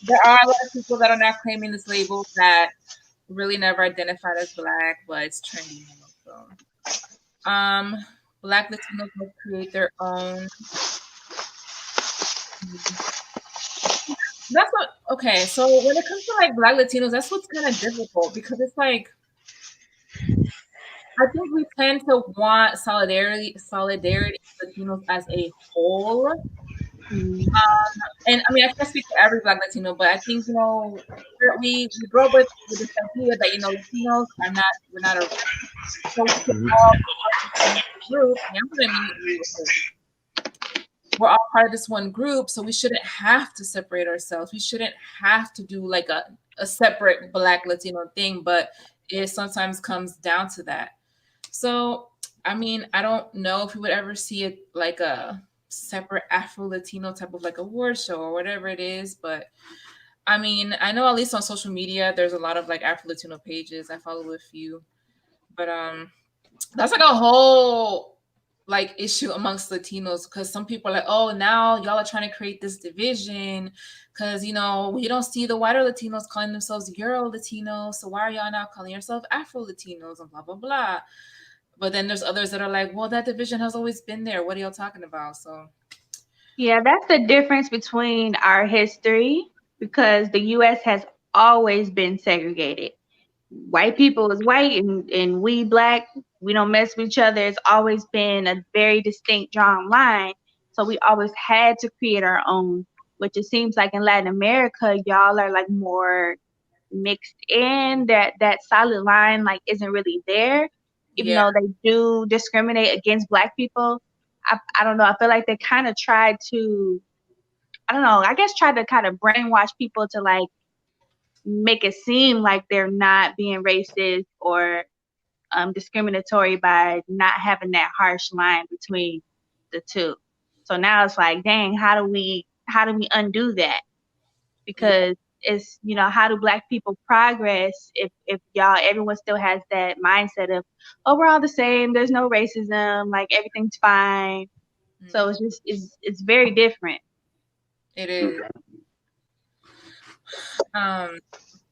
there are a lot of people that are now claiming this label that really never identified as black, but it's trendy now. So, black Latinos will create their own. That's what, okay, so when it comes to black Latinos, that's what's kind of difficult, because it's I think we tend to want solidarity with Latinos as a whole. Mm. And I mean, I can't speak for every Black Latino, but I think, we grow up with this idea that, Latinos are not, we're not a race. So we should all be part of this one group. And I'm going to immediately with this. We're all part of this one group, so we shouldn't have to separate ourselves. We shouldn't have to do like a separate Black Latino thing, but it sometimes comes down to that. So, I mean, I don't know if we would ever see it like a separate Afro-Latino type of like award show or whatever it is, but I mean, I know at least on social media, there's a lot of like Afro-Latino pages. I follow a few, but that's like a whole like issue amongst Latinos, because some people are like, oh, now y'all are trying to create this division because you don't see the whiter Latinos calling themselves Euro Latinos, so why are y'all now calling yourself Afro Latinos and blah blah blah. But then there's others that are like, well, that division has always been there. What are y'all talking about? So Yeah, that's the difference between our history, because the U.S. has always been segregated. White people is white and we Black, we don't mess with each other. It's always been a very distinct drawn line. So we always had to create our own, which it seems like in Latin America, y'all are like more mixed in. That solid line like isn't really there, even yeah, though they do discriminate against Black people. I don't know. I feel like they kind of tried to, I don't know, I guess tried to kind of brainwash people to like make it seem like they're not being racist or discriminatory by not having that harsh line between the two. So now it's like, dang, how do we undo that? yeah, Because it's, how do Black people progress if everyone still has that mindset of, oh, we're all the same, there's no racism, like everything's fine. So it's just it's very different. it is.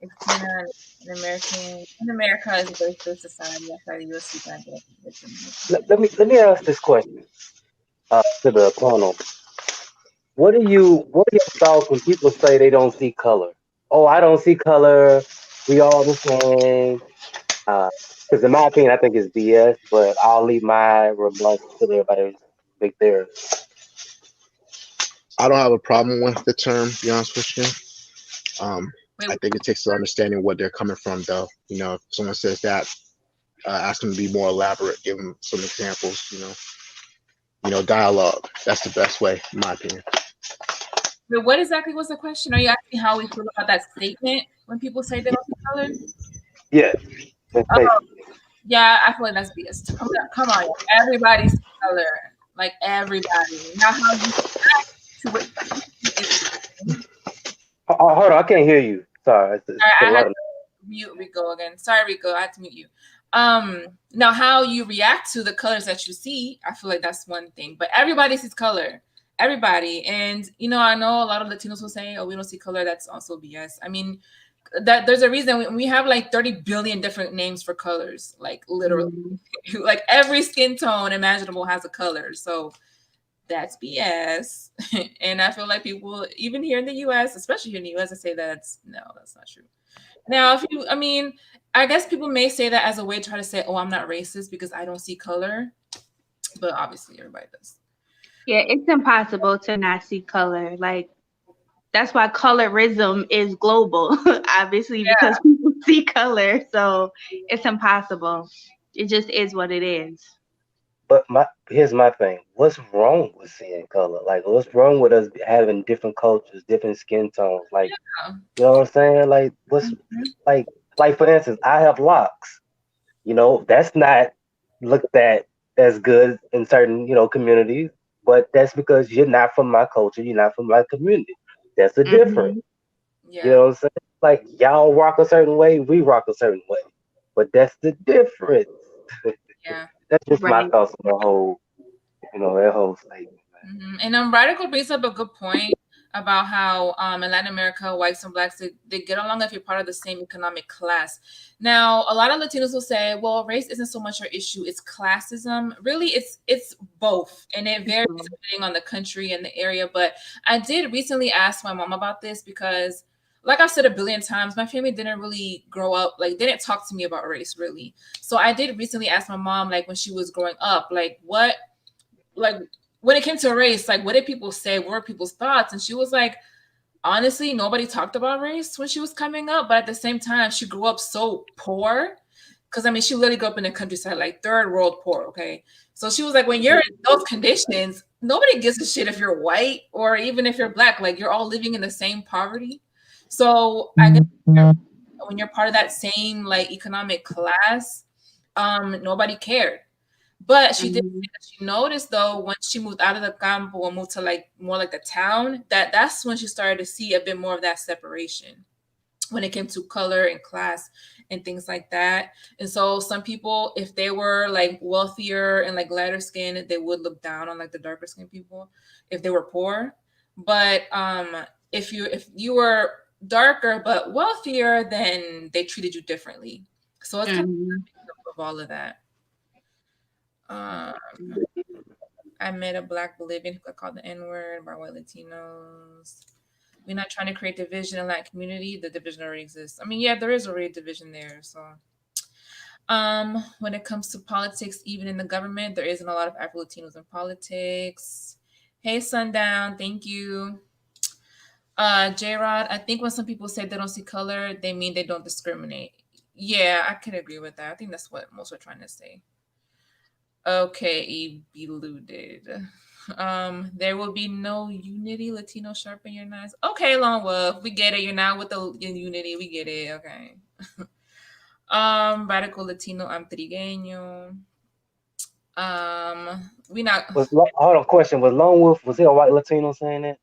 It's been in America is a racist society outside the US. Let me ask this question to the panel. What are your thoughts when people say they don't see color? Oh, I don't see color. We all the same. Because in my opinion, I think it's BS. But I'll leave my remarks to everybody make theirs. I don't have a problem with the term, to be honest with you. Wait, I think it takes understanding what they're coming from, though. If someone says that, ask them to be more elaborate, give them some examples. Dialogue. That's the best way, in my opinion. but what exactly was the question? Are you asking how we feel about that statement when people say they don't see color? Yes. Yeah, I feel like that's BS. Come on, everybody sees color, like everybody. Now, how you react to it? Hold on, I can't hear you. Sorry. I had to mute Rico again. Sorry, Rico, I had to mute you. Now how you react to the colors that you see, I feel like that's one thing. But everybody sees color. Everybody. And I know a lot of Latinos will say, oh, we don't see color. That's also BS. I mean, that there's a reason we have like 30 billion different names for colors, like literally. Mm-hmm. Like every skin tone imaginable has a color. So that's BS. And I feel like people, even here in the US, especially here in the US, I say that's not true. Now, I guess people may say that as a way to try to say, oh, I'm not racist because I don't see color. But obviously everybody does. Yeah, it's impossible to not see color. Like, that's why colorism is global, obviously, because people see color. So it's impossible. It just is what it is. But here's my thing. What's wrong with seeing color? Like, what's wrong with us having different cultures, different skin tones? Like, Yeah. you know what I'm saying? Like, what's like for instance, I have locks. That's not looked at as good in certain, communities, but that's because you're not from my culture, you're not from my community. That's the difference. Yeah. You know what I'm saying? Like y'all rock a certain way, we rock a certain way. But that's the difference. Yeah. That's just my Right. thoughts on the whole, that whole statement. And Radical brings up a good point about how in Latin America, whites and blacks, they get along if you're part of the same economic class. Now, a lot of Latinos will say, well, race isn't so much our issue, it's classism. Really, it's both. And it varies depending on the country and the area. But I did recently ask my mom about this because like I've said a billion times, my family didn't really grow up, like didn't talk to me about race really. So I did recently ask my mom, like when she was growing up, like what, like when it came to race, like what did people say? What were people's thoughts? And she was like, honestly, nobody talked about race when she was coming up, but at the same time, she grew up so poor. Because I mean, she literally grew up in the countryside, like third world poor. Okay, so she was like, when you're in those conditions, nobody gives a shit if you're white or even if you're black. Like you're all living in the same poverty. So I guess when you're part of that same like economic class, nobody cared. But she did say that she noticed though once she moved out of the campo and moved to like more like the town, that's when she started to see a bit more of that separation when it came to color and class and things like that. And so some people, if they were like wealthier and like lighter skin, they would look down on like the darker skinned people if they were poor. But if you were darker but wealthier, then they treated you differently. So it's kind of a mix of all of that. I met a black Bolivian who got called the N-word by white Latinos. We're not trying to create division in that community. The division already exists. I mean, yeah, there is already a division there. So when it comes to politics, even in the government, there isn't a lot of Afro-Latinos in politics. Hey, Sundown, thank you. J-Rod, I think when some people say they don't see color, they mean they don't discriminate. Yeah, I can agree with that. I think that's what most are trying to say. Okay, eluded. There will be no unity. Latino sharpen your knives. Okay, Lone Wolf, we get it. You're not with the unity. We get it. Okay. Radical Latino. I'm trigueño. We not. Hold on, question. Was Lone Wolf, was he a white Latino saying that?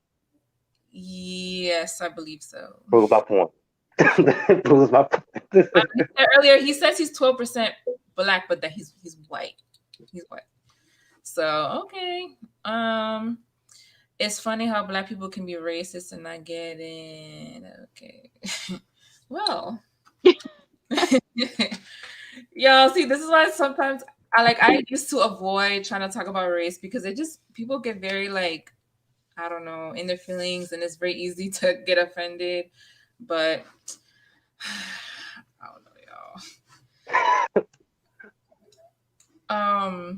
Yes, I believe so. Proves my point. Proves my point. Earlier, he says he's 12% black, but that he's white. He's white. So okay. It's funny how black people can be racist and not get it. Okay. Well. Yo, see, this is why sometimes I used to avoid trying to talk about race because people get very like, I don't know, in their feelings, and it's very easy to get offended. But I don't know, y'all.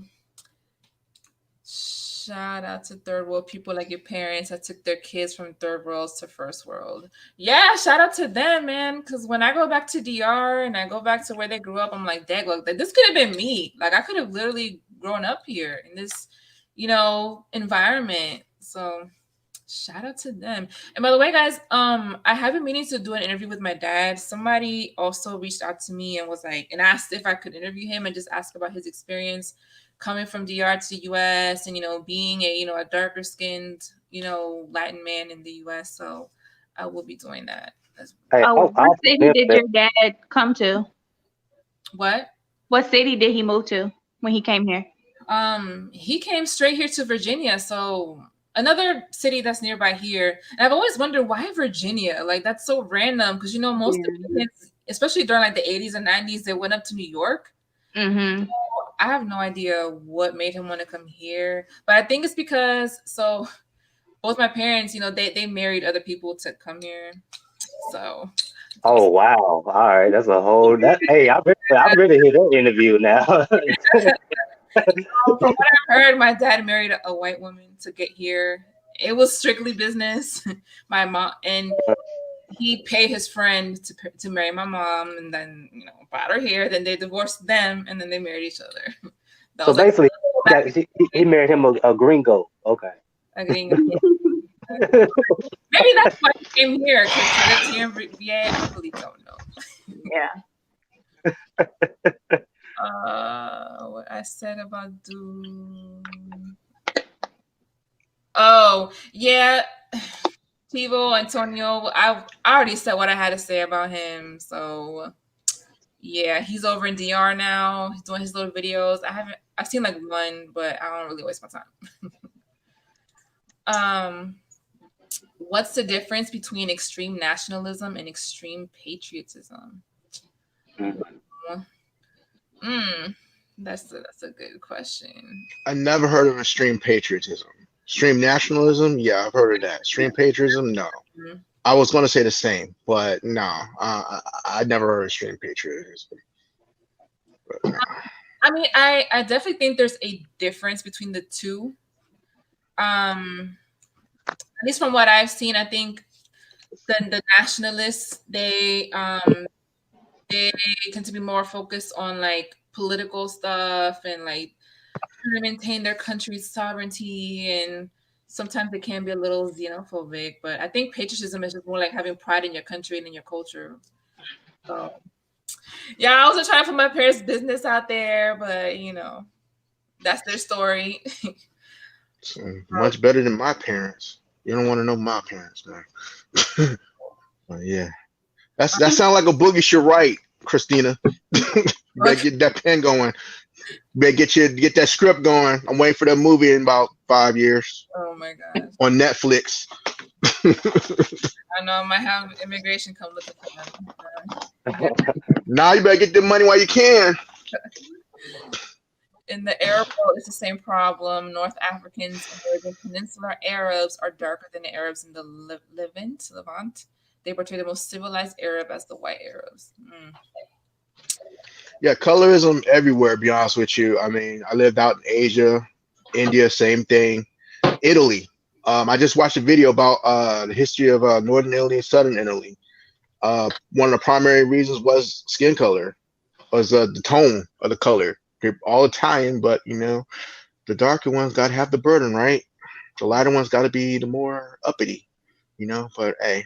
Shout out to third world people like your parents that took their kids from third world to first world. Yeah, shout out to them, man. Because when I go back to DR and I go back to where they grew up, I'm like, dang, look, this could have been me. Like I could have literally grown up here in this, environment. So shout out to them. And by the way, guys, I have been meaning to do an interview with my dad. Somebody also reached out to me and was like, and asked if I could interview him and just ask about his experience coming from DR to the US and, being a darker skinned, Latin man in the US. So I will be doing that. Hey, what city did your dad come to? What? What city did he move to when he came here? He came straight here to Virginia. So another city that's nearby here. And I've always wondered why Virginia? Like that's so random because most Americans, especially during like the 80s and 90s, they went up to New York. Mm-hmm. So I have no idea what made him want to come here, but I think it's because both my parents, they married other people to come here. So. Oh wow! All right, that's a whole. Hey, I'm ready to hear that interview now. From what I've heard, my dad married a white woman to get here. It was strictly business. My mom and he paid his friend to marry my mom, and then brought her here. Then they divorced them, and then they married each other. So basically, he married him a gringo. Okay. A gringo. Maybe that's why he came here. Yeah, I really don't know. Yeah. What I said about Doom. Oh yeah. Tivo, Antonio, I already said what I had to say about him. So yeah, he's over in DR now. He's doing his little videos. I've seen like one, but I don't really waste my time. What's the difference between extreme nationalism and extreme patriotism? That's a good question. I never heard of extreme patriotism. Extreme nationalism, yeah, I've heard of that. Extreme patriotism, no. I was going to say the same, but no, I never heard of extreme patriotism. But, no. I mean, I definitely think there's a difference between the two. At least from what I've seen, I think the nationalists, they tend to be more focused on like political stuff and like trying to maintain their country's sovereignty, and sometimes it can be a little xenophobic. But I think patriotism is just more like having pride in your country and in your culture. So yeah, I was trying to put my parents' business out there, but that's their story. So, much better than my parents. You don't want to know my parents, man. But yeah, that sounds like a boogie should write, Christina. You better get that pen going. You better get that script going. I'm waiting for that movie in about 5 years. Oh my gosh. On Netflix. I know I might have immigration come looking for them. Now you better get the money while you can. In the Arab world, it's the same problem. North Africans and Arabian Peninsular Arabs are darker than the Arabs in the Levant. They portray the most civilized Arab as the white Arabs. Yeah, colorism everywhere, to be honest with you. I mean, I lived out in Asia, India, same thing. Italy. I just watched a video about the history of Northern Italy and Southern Italy. One of the primary reasons was skin color, was the tone of the color. They're all Italian, but the darker ones got to have the burden, right? The lighter ones got to be the more uppity, But hey,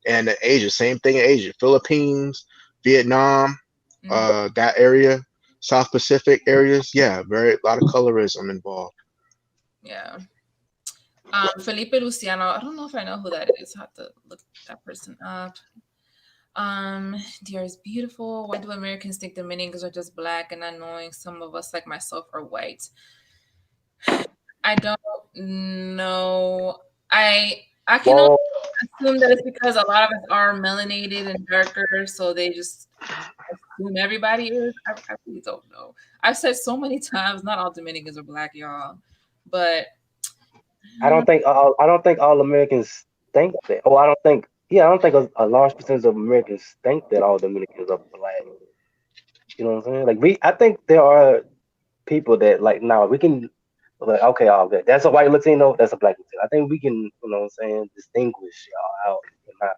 and Asia, same thing in Asia, Philippines, Vietnam, that area, South Pacific areas, yeah, a lot of colorism involved. Yeah. Felipe Luciano, I don't know if I know who that is. I have to look that person up. DR is beautiful. Why do Americans think Dominicans are just black and not knowing some of us like myself are white? I don't know. I can only assume that it's because a lot of us are melanated and darker, so they just assume everybody is. I really don't know. I've said so many times, not all Dominicans are black, y'all, but I don't think all Americans think that. I don't think a large percentage of Americans think that all Dominicans are black. You know what I'm saying? I think there are people that we can, okay, all good. That's a white Latino. That's a black Latino. I think we can, you know what I'm saying, distinguish y'all out and not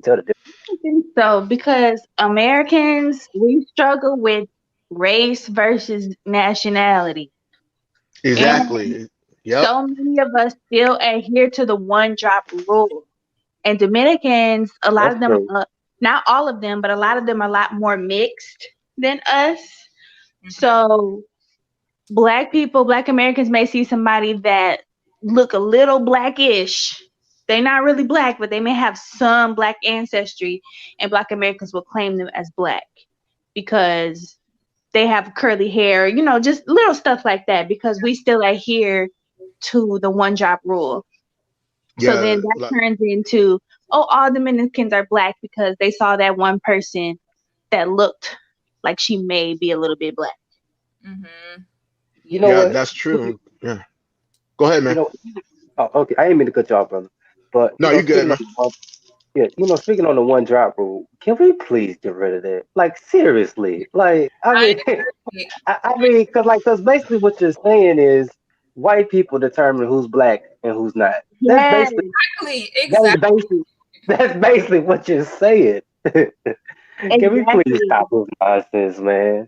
tell the difference. I think so, because Americans, we struggle with race versus nationality. Exactly. And yep. so many of us still adhere to the one drop rule. And Dominicans, a lot of them, not all of them, but a lot of them are a lot more mixed than us. Mm-hmm. So Black Americans may see somebody that look a little blackish. They're not really black, but they may have some black ancestry, and Black Americans will claim them as black because they have curly hair, just little stuff like that, because we still adhere to the one drop rule. Yeah, so then that turns into, all Dominicans are black because they saw that one person that looked like she may be a little bit black. Mm-hmm. You know what? That's true. Yeah. Go ahead, man. Okay. I didn't mean to cut you off, brother. But no, you're good, man. Speaking on the one drop rule, can we please get rid of that? Seriously. I mean, because basically what you're saying is white people determine who's black and who's not. Yes. That's basically what you're saying. Can we please stop this nonsense, man?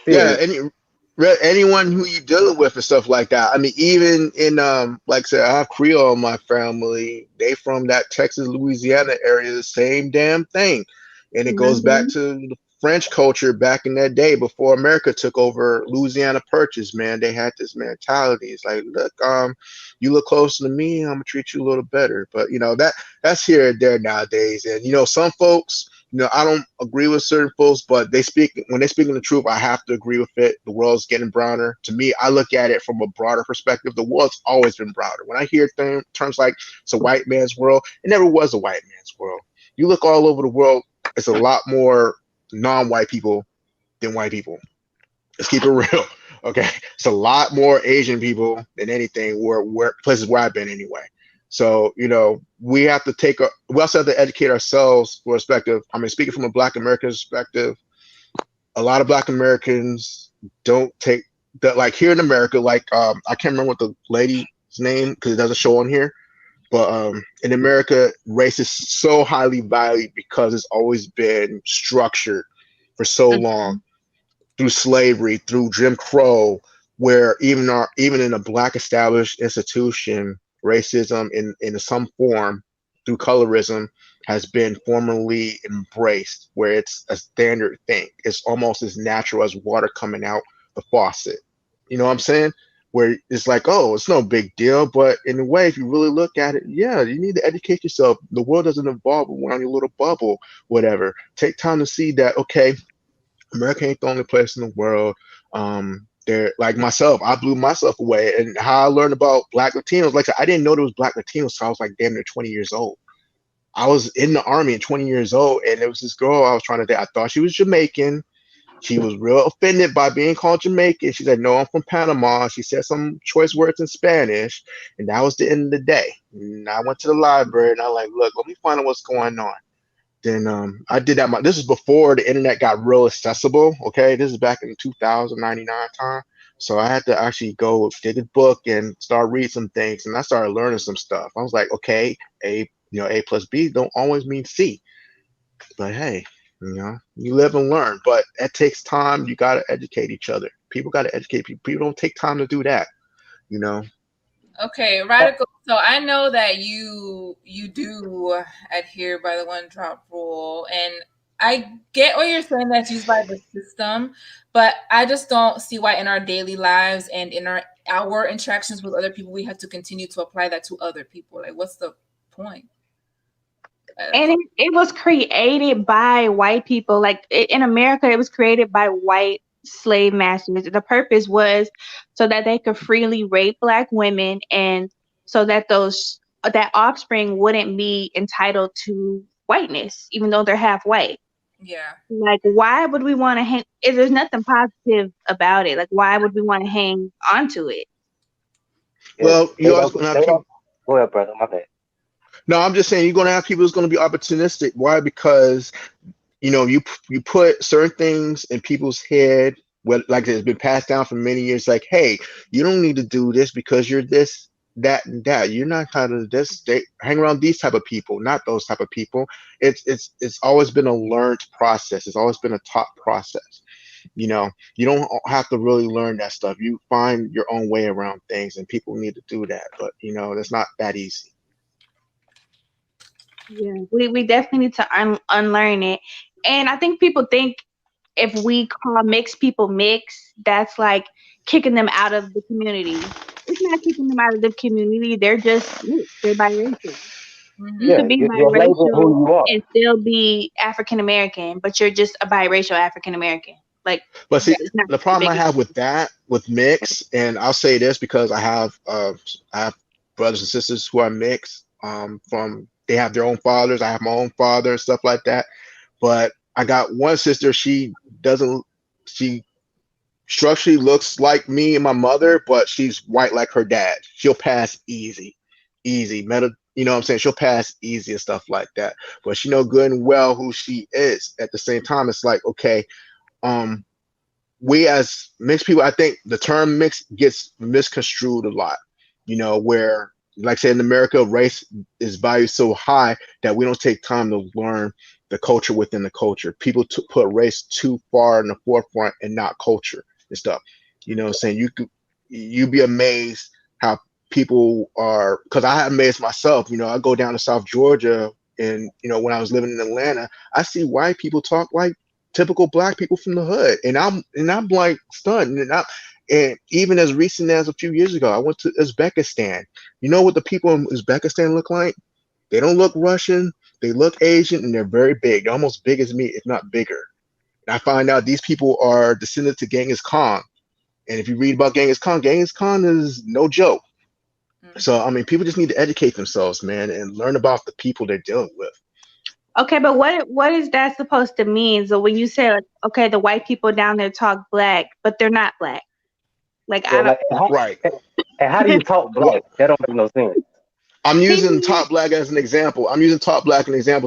Seriously. Yeah, anyone who you dealing with and stuff like that. I mean, even in like I said, I have Creole in my family. They from that Texas, Louisiana area, the same damn thing. And it goes back to the French culture back in that day before America took over Louisiana Purchase, man. They had this mentality. It's like, look, you look closer to me, I'm gonna treat you a little better. But that's here and there nowadays. And some folks, I don't agree with certain folks, but when they speak the truth, I have to agree with it. The world's getting browner. To me, I look at it from a broader perspective. The world's always been browner. When I hear terms like it's a white man's world, it never was a white man's world. You look all over the world, it's a lot more non-white people than white people. Let's keep it real. Okay. It's a lot more Asian people than anything where places where I've been anyway. So, we also have to educate ourselves for perspective. I mean, speaking from a Black American perspective, a lot of Black Americans don't take that, like here in America, like I can't remember what the lady's name because it doesn't show on here, but in America, race is so highly valued because it's always been structured for so long through slavery, through Jim Crow, where even in a Black established institution, racism in some form through colorism has been formally embraced, where it's a standard thing. It's almost as natural as water coming out the faucet. You know what I'm saying? Where it's like, oh, it's no big deal. But in a way, if you really look at it, yeah, you need to educate yourself. The world doesn't evolve around your little bubble, whatever. Take time to see that, okay, America ain't the only place in the world. They're like myself, I blew myself away. And how I learned about Black Latinos, like I didn't know there was Black Latinos, so I was like damn near 20 years old. I was in the army at 20 years old, and there was this girl I was trying to date. I thought she was Jamaican. She was real offended by being called Jamaican. She said, no, I'm from Panama. She said some choice words in Spanish, and that was the end of the day. And I went to the library, and I was like, look, let me find out what's going on. Then I did that. This is before the internet got real accessible. Okay, this is back in 2099 time. So I had to actually go get a book and start reading some things, and I started learning some stuff. I was like, okay, A plus B don't always mean C, but hey, you live and learn. But it takes time. You got to educate each other. People got to educate people. People don't take time to do that. Okay, Radical. So I know that you do adhere by the one drop rule, and I get what you're saying, that's used by the system, but I just don't see why in our daily lives and in our interactions with other people we have to continue to apply that to other people. Like, what's the point? And it was created by white people. Like in America, it was created by white slave masters. The purpose was so that they could freely rape Black women, and so that that offspring wouldn't be entitled to whiteness, even though they're half white. Yeah. Like, why would we want to hang? There's nothing positive about it. Like, why would we want to hang onto it? Well, you always gonna have people. Go ahead, brother. My bad. No, I'm just saying you're gonna have people who's gonna be opportunistic. Why? Because you put certain things in people's head, like it's been passed down for many years. Like, hey, you don't need to do this because you're this, that, and that. You're not kind of this. Hang around these type of people, not those type of people. It's always been a learned process. It's always been a taught process. You don't have to really learn that stuff. You find your own way around things, and people need to do that. But that's not that easy. Yeah, we definitely need to unlearn it. And I think people think if we call mixed people mixed, that's like kicking them out of the community. It's not kicking them out of the community. They're just mixed. They're biracial. You could be biracial and still be African American, but you're just a biracial African American. Like, but see, the problem I have with mix, and I'll say this because I have brothers and sisters who are mixed. They have their own fathers. I have my own father, stuff like that. But I got one sister. She structurally looks like me and my mother, but she's white like her dad. She'll pass easy. What I'm saying? She'll pass easy and stuff like that. But she know good and well who she is. At the same time, it's like, okay, we as mixed people, I think the term mixed gets misconstrued a lot. Where, like I said, in America, race is valued so high that we don't take time to learn the culture within the culture. People put race too far in the forefront and not culture and stuff. Saying you'd be amazed how people are, because I amazed myself. I go down to South Georgia, and when I was living in Atlanta, I see white people talk like typical Black people from the hood, and I'm like stunned. And even as recent as a few years ago, I went to Uzbekistan. You know what the people in Uzbekistan look like? They don't look Russian. They look Asian, and they're very big. They're almost big as me, if not bigger. And I find out these people are descendants to Genghis Khan. And if you read about Genghis Khan is no joke. So, I mean, people just need to educate themselves, man, and learn about the people they're dealing with. Okay, but what is that supposed to mean? So when you say, like, okay, the white people down there talk Black, but they're not Black. Like, right. And how do you talk Black? That don't make no sense. I'm using top black as an example.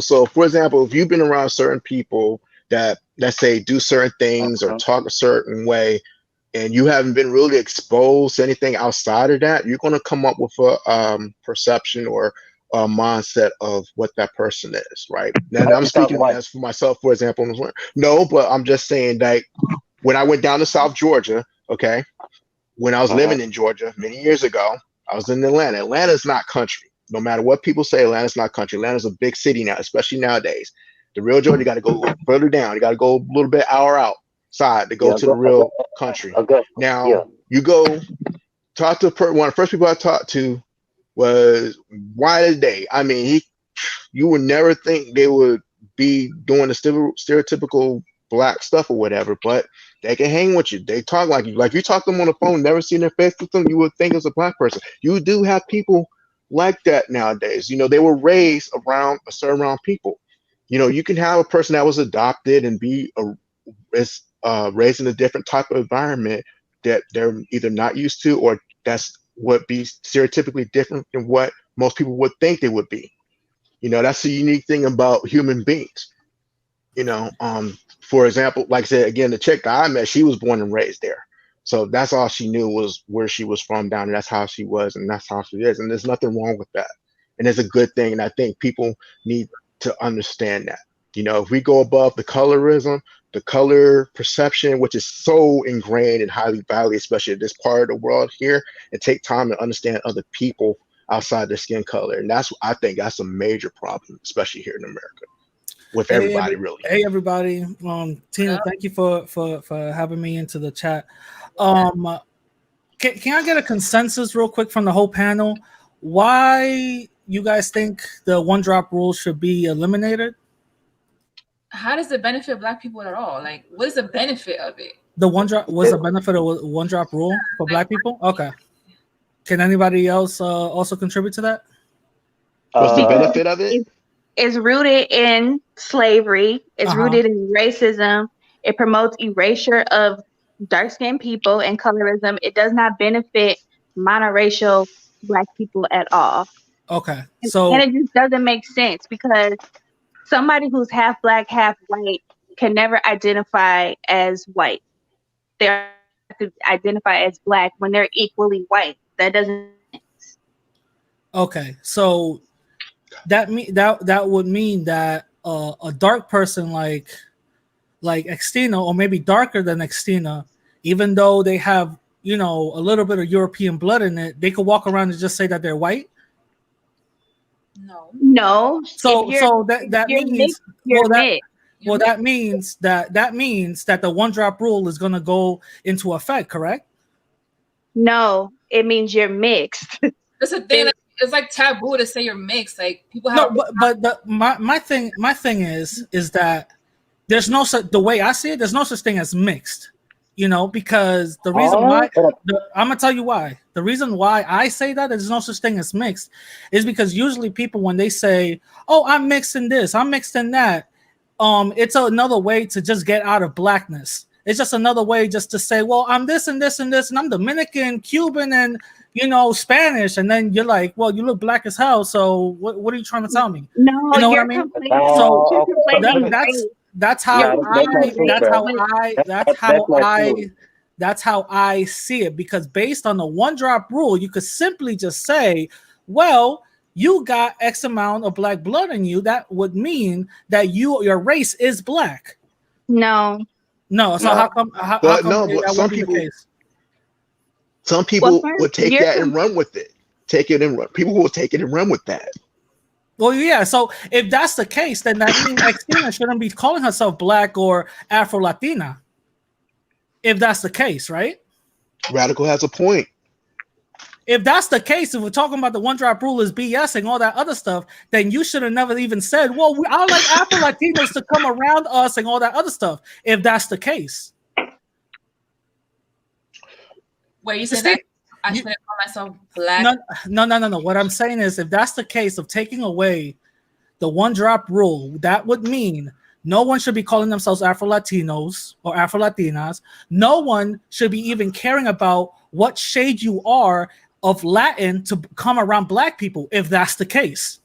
So, for example, if you've been around certain people that, let's say, do certain things or talk a certain way, and you haven't been really exposed to anything outside of that, you're going to come up with a perception or a mindset of what that person is, right? Now, I'm speaking as for myself, for example. No, but I'm just saying that when I went down to South Georgia, okay, when I was living in Georgia many years ago, I was in Atlanta. Atlanta's not country. No matter what people say, Atlanta's not country. Atlanta's a big city now, especially nowadays. The real Georgia, you got to go further down. You got to go a little bit hour outside to go to the real country. Now, you go talk to one of the first people I talked to was white as day. I mean, you would never think they would be doing the stereotypical black stuff or whatever, but they can hang with you. They talk like you. Like you talk to them on the phone, never seen their face with them, you would think it's a black person. You do have people like that nowadays. You know, they were raised around a certain amount of people. You know, you can have a person that was adopted and be raised in a different type of environment that they're either not used to, or that's would be stereotypically different than what most people would think they would be. You know, that's the unique thing about human beings. You know, for example, like I said, again, the chick that I met, she was born and raised there. So that's all she knew was where she was from down there. That's how she was, and that's how she is. And there's nothing wrong with that. And it's a good thing. And I think people need to understand that. You know, if we go above the colorism, the color perception, which is so ingrained and highly valued, especially in this part of the world here, and take time to understand other people outside their skin color. And I think that's a major problem, especially here in America, with everybody really. Hey everybody. Tina, thank you for having me into the chat. Can I get a consensus real quick from the whole panel? Why you guys think the one drop rule should be eliminated? How does it benefit Black people at all? Like, what is the benefit of it? The one drop was a benefit of one drop rule for Black people? Okay. Can anybody else also contribute to that? What's the benefit of it? It's rooted in slavery. It's rooted in racism. It promotes erasure of dark-skinned people and colorism. It does not benefit monoracial Black people at all. Okay. And it just doesn't make sense, because somebody who's half Black, half white can never identify as white. They have to identify as Black when they're equally white. That doesn't make sense. Okay. So that would mean that a dark person like Xtina, or maybe darker than Xtina, even though they have, you know, a little bit of European blood in it, they could walk around and just say that they're white? No. So that means that means that the one drop rule is going to go into effect, correct? No, it means you're mixed. That's a thing. It's like taboo to say you're mixed. Like people have. No, but my thing is that there's no such, the way I see it, there's no such thing as mixed. You know, because the reason why I'm gonna tell you why. The reason why I say that there's no such thing as mixed is because usually people, when they say, "Oh, I'm mixed in this, I'm mixed in that," it's another way to just get out of Blackness. It's just another way just to say, "Well, I'm this and this and this, and I'm Dominican, Cuban, and you know, Spanish," and then you're like, "Well, you look Black as hell, so what are you trying to tell me?" No, you know what I mean? So that's how I see it, because based on the one drop rule, you could simply just say, well, you got X amount of Black blood in you. That would mean that your race is Black. No. So how come that won't be the case? Some people would take that and run with it. People will take it and run with that. Well, yeah. So if that's the case, then that means Xtina shouldn't be calling herself Black or Afro-Latina. If that's the case, right? Radical has a point. If that's the case, if we're talking about the one drop rule is BS and all that other stuff, then you should have never even said, well, I like Afro-Latinos to come around us and all that other stuff. If that's the case. Wait, you said that I shouldn't call myself Black? No. What I'm saying is, if that's the case of taking away the one drop rule, that would mean no one should be calling themselves Afro-Latinos or Afro-Latinas. No one should be even caring about what shade you are of Latin to come around black people if that's the case.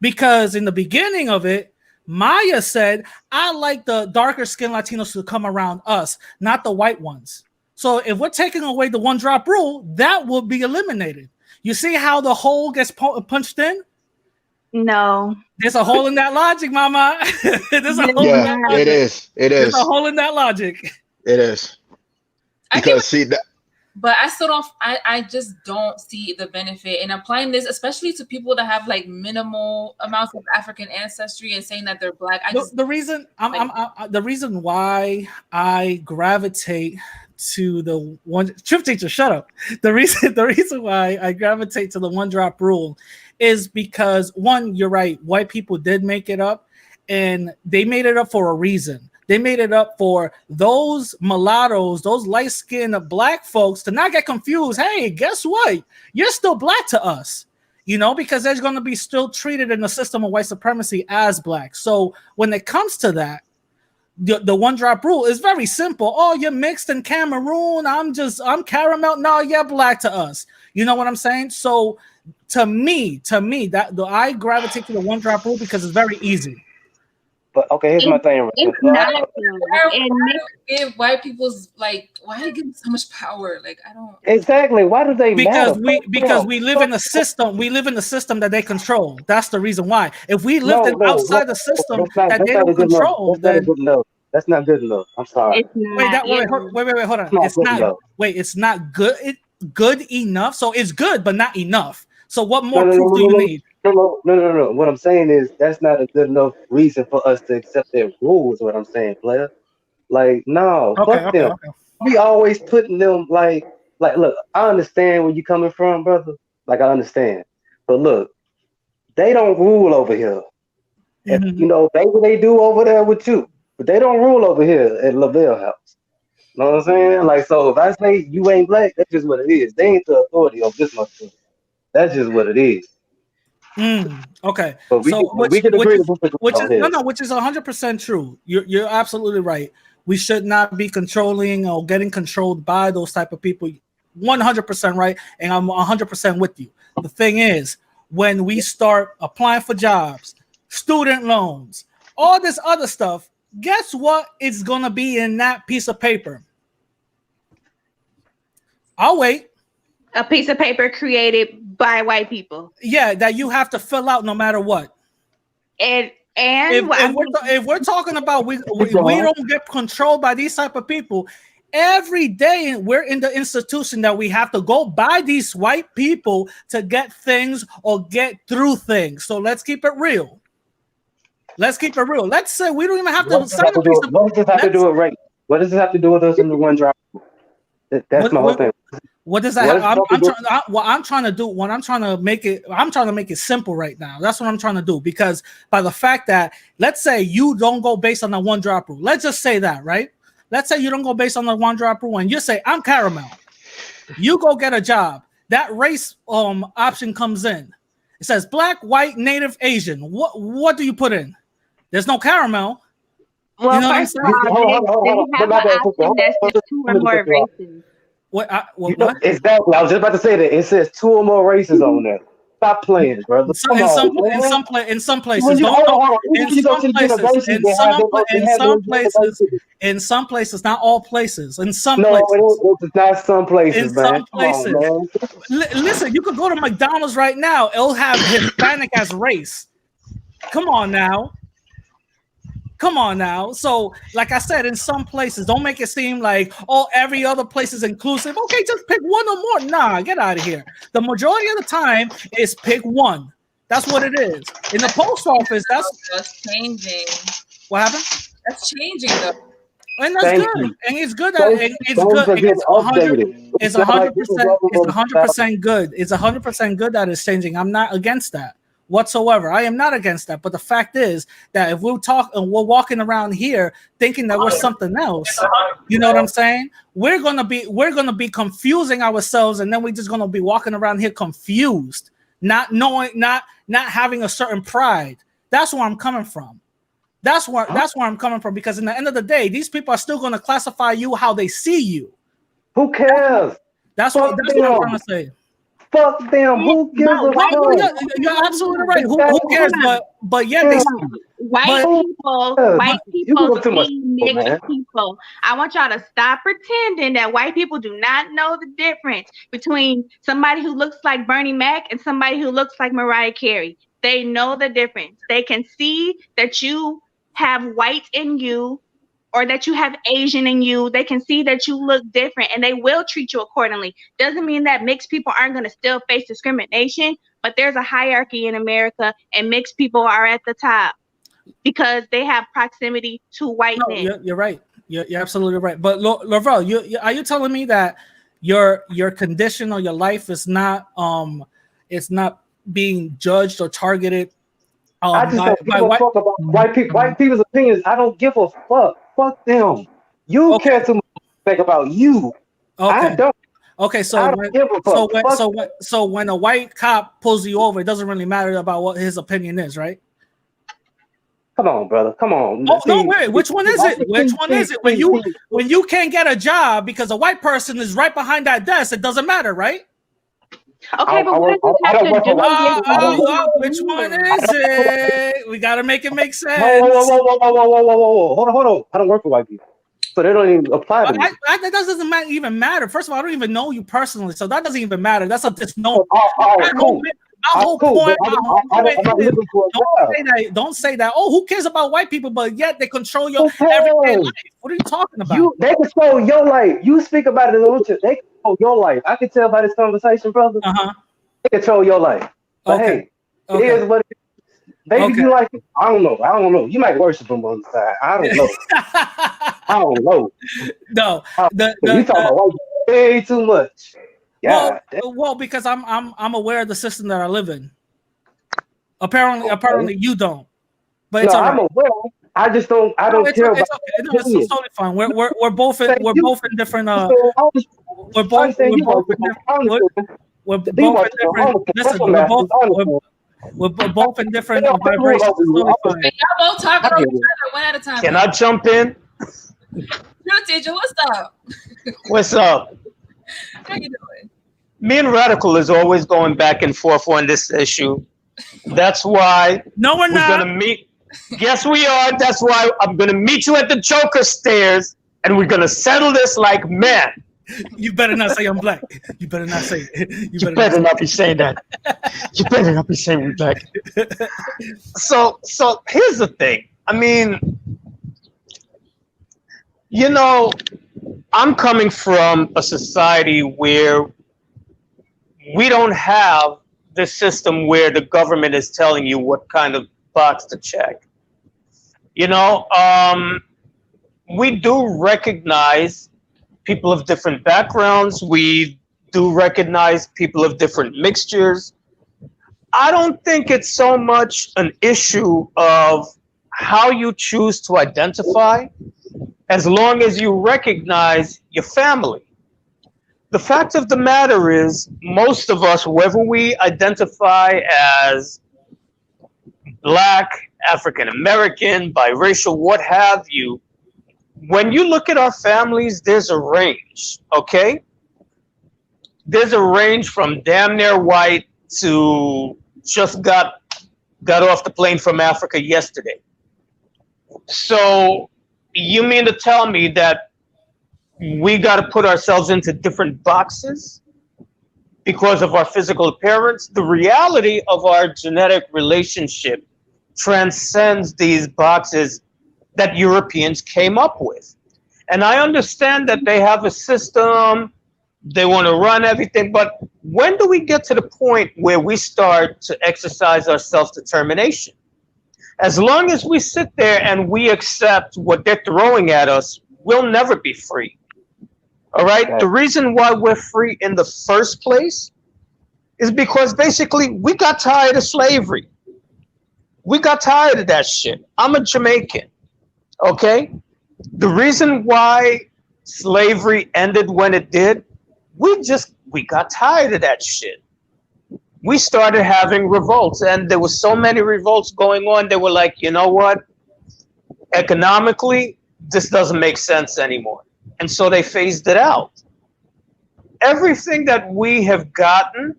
Because in the beginning of it, Maya said, I like the darker skinned Latinos to come around us, not the white ones. So if we're taking away the one drop rule, that will be eliminated. You see how the hole gets punched in? No. There's a hole in that logic, mama. There's a hole in that logic. It is. There's a hole in that logic. It is. Because see that. But I still don't. I just don't see the benefit in applying this, especially to people that have like minimal amounts of African ancestry and saying that they're black. The reason the reason why I gravitate to the one truth teacher, shut up. The reason why I gravitate to the one drop rule is because one, you're right. White people did make it up, and they made it up for a reason. They made it up for those mulattoes, those light-skinned black folks to not get confused. Hey, guess what? You're still black to us, because they're going to be still treated in the system of white supremacy as black. So when it comes to that, the one drop rule is very simple. Oh, you're mixed in Cameroon. I'm caramel. No, you're black to us. You know what I'm saying? So to me, that I gravitate to the one drop rule because it's very easy. But okay, here's my thing. It's not. Why give white people's why give them so much power? Like I don't exactly. Why do they because matter? we live in a system. We live in the system that they control. That's the reason why. If we lived outside the system that they don't control, then that's not good enough. I'm sorry. Wait, hold on. It's not. Wait, it's not good. Good enough. So it's good, but not enough. So what more proof do you need? No. What I'm saying is that's not a good enough reason for us to accept their rules. What I'm saying, player. Like, no, fuck them. Okay. We always putting them like, look, I understand where you coming from, brother. Like, I understand, but look, they don't rule over here. Mm-hmm. Maybe they do over there with you, but they don't rule over here at Lavelle House. You know what I'm saying? Like, so if I say you ain't black, that's just what it is. They ain't the authority of this much. That's just what it is. Okay. But we can agree which is 100% true. You're absolutely right. We should not be controlling or getting controlled by those type of people. 100% right, and I'm 100% with you. The thing is, when we start applying for jobs, student loans, all this other stuff, guess what? It's gonna be in that piece of paper. I'll wait. A piece of paper created by white people. Yeah, that you have to fill out no matter what. And if we're talking about we don't get controlled by these type of people, every day we're in the institution that we have to go by these white people to get things or get through things. So let's keep it real. Let's say we don't even have to sign a piece of. What does this have to do with race? What does this have to do with us in the one drop? That's my whole thing. What does that have? I'm trying to make it simple right now. That's what I'm trying to do, because by the fact that, let's say you don't go based on the one drop rule. Let's just say that, right? Let's say you don't go based on the one drop rule and you say, I'm caramel. You go get a job. That race option comes in. It says black, white, native, Asian. What do you put in? There's no caramel. Well, first of all, they have an option that says 2 or more races. What? Exactly. I was just about to say that. It says 2 or more races on there. Stop playing, brother. In some places, in some places, not all places. In some places, it's not some places, man. Some places. Listen, you could go to McDonald's right now. It'll have Hispanic as race. Come on now. So, like I said, in some places, don't make it seem like, every other place is inclusive. Okay, just pick one or more. Nah, get out of here. The majority of the time is pick one. That's what it is. In the post office, that's changing. What happened? That's changing though. And that's good. And it's good. It's 100% good. It's 100% good that it's changing. I'm not against that whatsoever. I am not against that. But the fact is that if we're walking around here thinking that we're something else, you know what I'm saying? We're gonna be confusing ourselves, and then we're just gonna be walking around here confused, not knowing, not having a certain pride. That's where I'm coming from. That's where I'm coming from, because in the end of the day, these people are still gonna classify you how they see you. Who cares? That's what I'm trying to say. Fuck them. Who gives a No, fuck? you're absolutely right. Who cares? But yeah, they. White You people go too much, see mixed man. people. I want y'all to stop pretending that white people do not know the difference between somebody who looks like Bernie Mac and somebody who looks like Mariah Carey. They know the difference. They can see that you have white in you or that you have Asian in you. They can see that you look different and they will treat you accordingly. Doesn't mean that mixed people aren't going to still face discrimination, but there's a hierarchy in America and mixed people are at the top because they have proximity to whiteness. No, you're right. You're absolutely right. But Lavrel, are you telling me that your condition or your life is not it's not being judged or targeted? I just don't give a fuck about white people. White people's opinions. I don't give a fuck. Fuck them. You care too much to think about you. Okay. I don't. Okay, so when a white cop pulls you over, it doesn't really matter about what his opinion is, right? Come on, brother. Come on. Oh, no, wait. Which one is it? Which one is it? When you can't get a job because a white person is right behind that desk, it doesn't matter, right? Okay, but what does this have to do with which one is it? We gotta make it make sense. Whoa. Hold on. I don't work for white people, so they don't even apply to me. That doesn't even matter. First of all, I don't even know you personally, so that doesn't even matter. That's just no. Cool. My whole point. Don't say that. Oh, who cares about white people? But yet they control your everyday life. What are you talking about? They control your life. You speak about it a little bit. They control your life. I can tell by this conversation, brother. They control your life. But hey, it is what it is. Maybe you like it. I don't know. You might worship them on the side. I don't know. No. You talking about white people way too much. Yeah. Well, because I'm aware of the system that I live in. Apparently you don't. But it's all right. I'm aware. I just don't. I don't care about. No, it's totally fine. We're both in different. We're both in different vibrations. Totally fine. Y'all both talking over each other one at a time. Can I jump in? No, teacher, what's up? What's up? How you doing? Me and Radical is always going back and forth on this issue. That's why we're not gonna meet. Yes, we are. That's why I'm gonna meet you at the Joker stairs, and we're gonna settle this like men. You better not say I'm black. You better not say it. You better not be saying that. You better not be saying we're black. So here's the thing. I mean, I'm coming from a society where we don't have the system where the government is telling you what kind of box to check. We do recognize people of different backgrounds. We do recognize people of different mixtures. I don't think it's so much an issue of how you choose to identify, as long as you recognize your family. The fact of the matter is, most of us, whether we identify as Black, African American, biracial, what have you, when you look at our families, there's a range, okay? There's a range from damn near white to just got off the plane from Africa yesterday. So you mean to tell me that we got to put ourselves into different boxes because of our physical appearance? The reality of our genetic relationship transcends these boxes that Europeans came up with. And I understand that they have a system, they want to run everything, but when do we get to the point where we start to exercise our self-determination? As long as we sit there and we accept what they're throwing at us, we'll never be free. All right? Okay. The reason why we're free in the first place is because basically we got tired of slavery. We got tired of that shit. I'm a Jamaican. Okay? The reason why slavery ended when it did, we got tired of that shit. We started having revolts, and there were so many revolts going on. They were like, you know what? Economically, this doesn't make sense anymore. And so they phased it out. Everything that we have gotten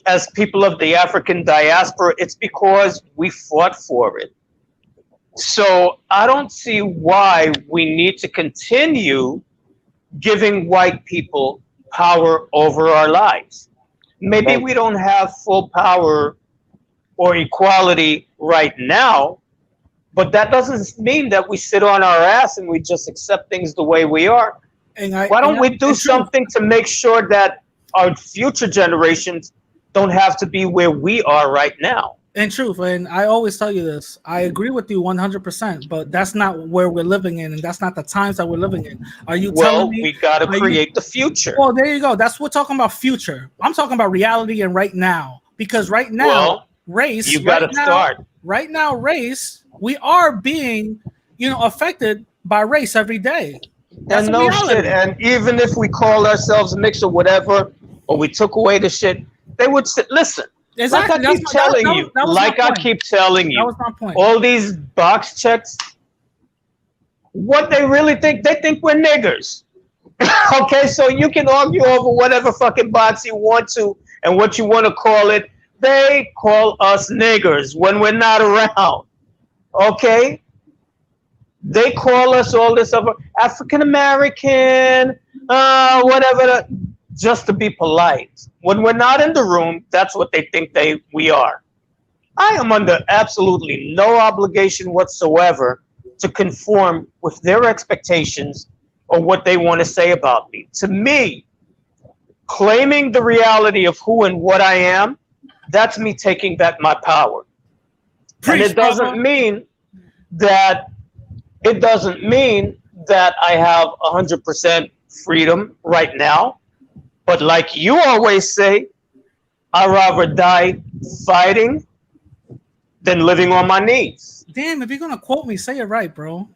as people of the African diaspora, it's because we fought for it. So I don't see why we need to continue giving white people power over our lives. Maybe we don't have full power or equality right now, but that doesn't mean that we sit on our ass and we just accept things the way we are. Why don't we do something to make sure that our future generations don't have to be where we are right now? In truth, and I always tell you this, I agree with you 100%, but that's not where we're living in, and that's not the times that we're living in. Are you telling me? Well, we got to create the future. Well, there you go. That's what we're talking about future. I'm talking about reality and right now. Because right now, race. You got to start. Right now, race, we are being, affected by race every day. That's and no shit. And even if we call ourselves mixed or whatever, or we took away the shit, they would listen. Exactly. Like I keep telling you, that was my point. All these box checks, what they really think, they think we're niggers. Okay, so you can argue over whatever fucking box you want to and what you want to call it. They call us niggers when we're not around. Okay? They call us all this other African American, whatever, just to be polite. When we're not in the room, that's what they think we are. I am under absolutely no obligation whatsoever to conform with their expectations or what they want to say about me. To me, claiming the reality of who and what I am, that's me taking back my power. And it doesn't mean that I have 100% freedom right now. But like you always say, I'd rather die fighting than living on my knees. Damn, if you're going to quote me, say it right, bro.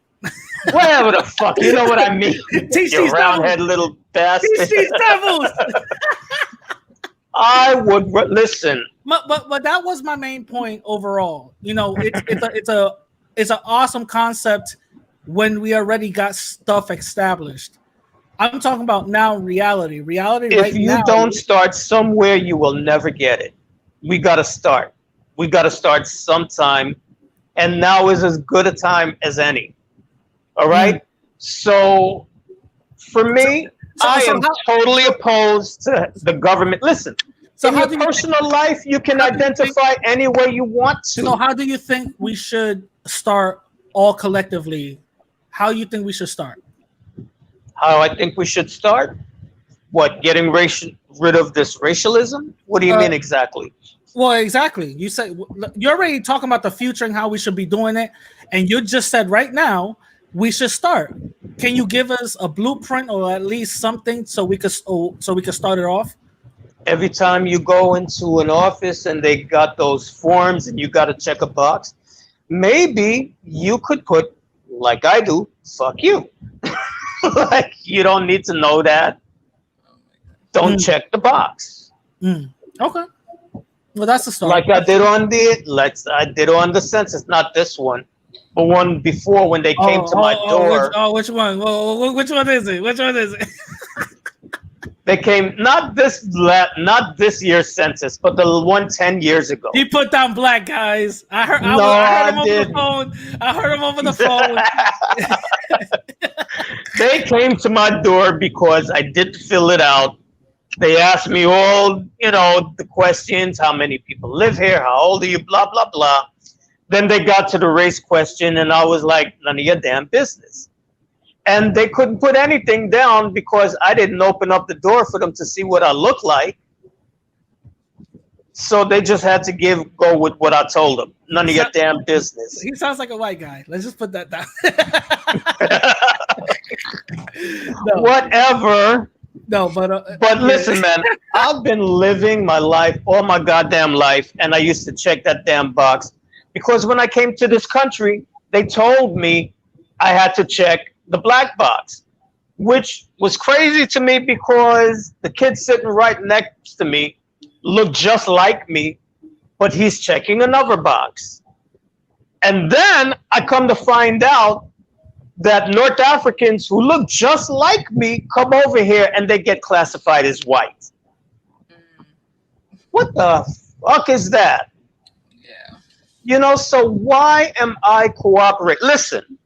Whatever the fuck, you know what I mean. You roundhead little bastard. Teach these devils. I would listen. But that was my main point overall. It's an awesome concept when we already got stuff established. I'm talking about now reality. Reality right now. If you don't start somewhere, you will never get it. We got to start. We got to start sometime. And now is as good a time as any. All right? So for me, I am totally opposed to the government. Listen, in your personal life, you can identify any way you want to. So how do you think we should start all collectively? How you think we should start? How I think we should start? What, getting rid of this racialism? What do you mean exactly? Well, exactly. You said you're already talking about the future and how we should be doing it, and you just said right now we should start. Can you give us a blueprint or at least something so we could start it off? Every time you go into an office and they got those forms and you got to check a box, maybe you could put, like I do, fuck you. Like, you don't need to know that. Don't check the box. Okay. Well, that's the start. Like I did on the census, not this one, but one before when they came to my door. Which one? Which one is it? Which one is it? They came not this year's census, but the one 10 years ago. He put down black, guys. I heard him over the phone. I heard him over the phone. They came to my door because I did fill it out. They asked me all, the questions, how many people live here, how old are you, blah, blah, blah. Then they got to the race question, and I was like, none of your damn business. And they couldn't put anything down because I didn't open up the door for them to see what I look like. So they just had to go with what I told them. None of your damn business. He sounds like a white guy. Let's just put that down. No. Whatever. No, but listen, man, I've been living my life, all my goddamn life, and I used to check that damn box because when I came to this country, they told me I had to check the black box, which was crazy to me because the kid sitting right next to me looked just like me, but he's checking another box. And then I come to find out that North Africans who look just like me come over here and they get classified as white. What the fuck is that? Yeah. So why am I cooperating? Listen,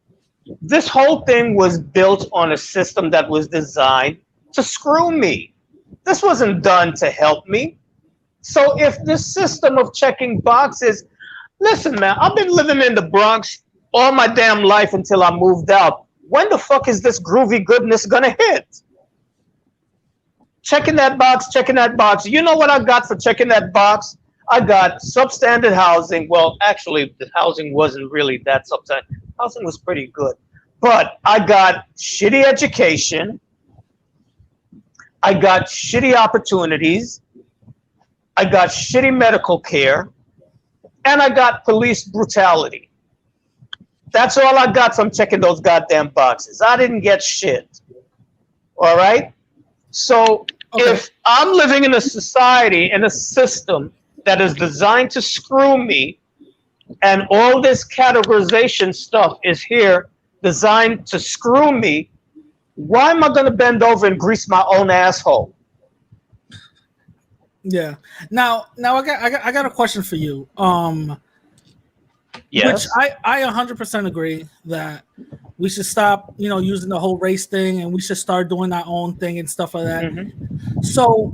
this whole thing was built on a system that was designed to screw me. This wasn't done to help me. So if this system of checking boxes, listen, man, I've been living in the Bronx all my damn life until I moved out. When the fuck is this groovy goodness gonna hit? Checking that box, checking that box. You know what I got for checking that box? I got substandard housing. Well, actually, the housing wasn't really that substandard. Housing was pretty good. But I got shitty education. I got shitty opportunities. I got shitty medical care. And I got police brutality. That's all I got from checking those goddamn boxes. I didn't get shit. All right? So if I'm living in a society, in a system that is designed to screw me, and all this categorization stuff is here designed to screw me, why am I going to bend over and grease my own asshole? Yeah. Now I got a question for you. Yes. Which I 100% agree that we should stop, using the whole race thing, and we should start doing our own thing and stuff like that. Mm-hmm. So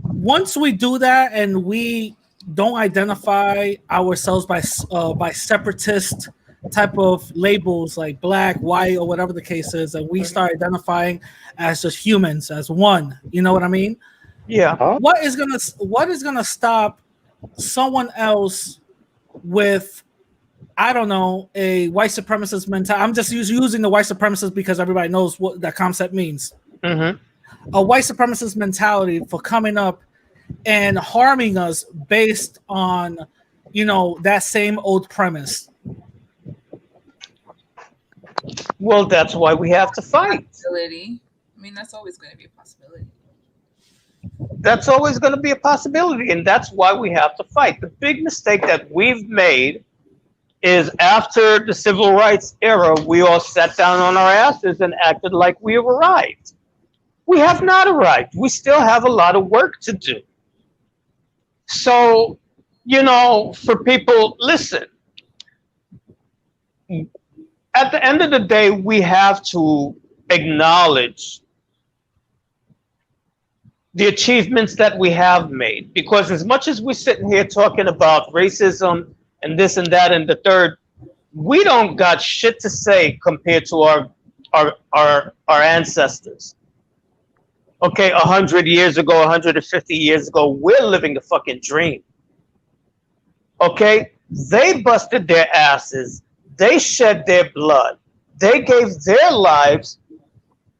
once we do that and we don't identify ourselves by separatist type of labels like black, white, or whatever the case is, and we start identifying as just humans, as one, you know what I mean? Yeah. What is gonna stop someone else with, I don't know, a white supremacist mentality? I'm just using the white supremacist because everybody knows what that concept means. Mm-hmm. A white supremacist mentality for coming up and harming us based on, that same old premise. Well, that's why we have to fight. Possibility. I mean, that's always going to be a possibility. That's always going to be a possibility, and that's why we have to fight. The big mistake that we've made is after the civil rights era, we all sat down on our asses and acted like we have arrived. We have not arrived. We still have a lot of work to do. So, for people, listen, at the end of the day, we have to acknowledge the achievements that we have made, because as much as we're sitting here talking about racism and this and that and the third, we don't got shit to say compared to our ancestors. Okay, 100 years ago, 150 years ago, we're living the fucking dream. Okay, they busted their asses, they shed their blood, they gave their lives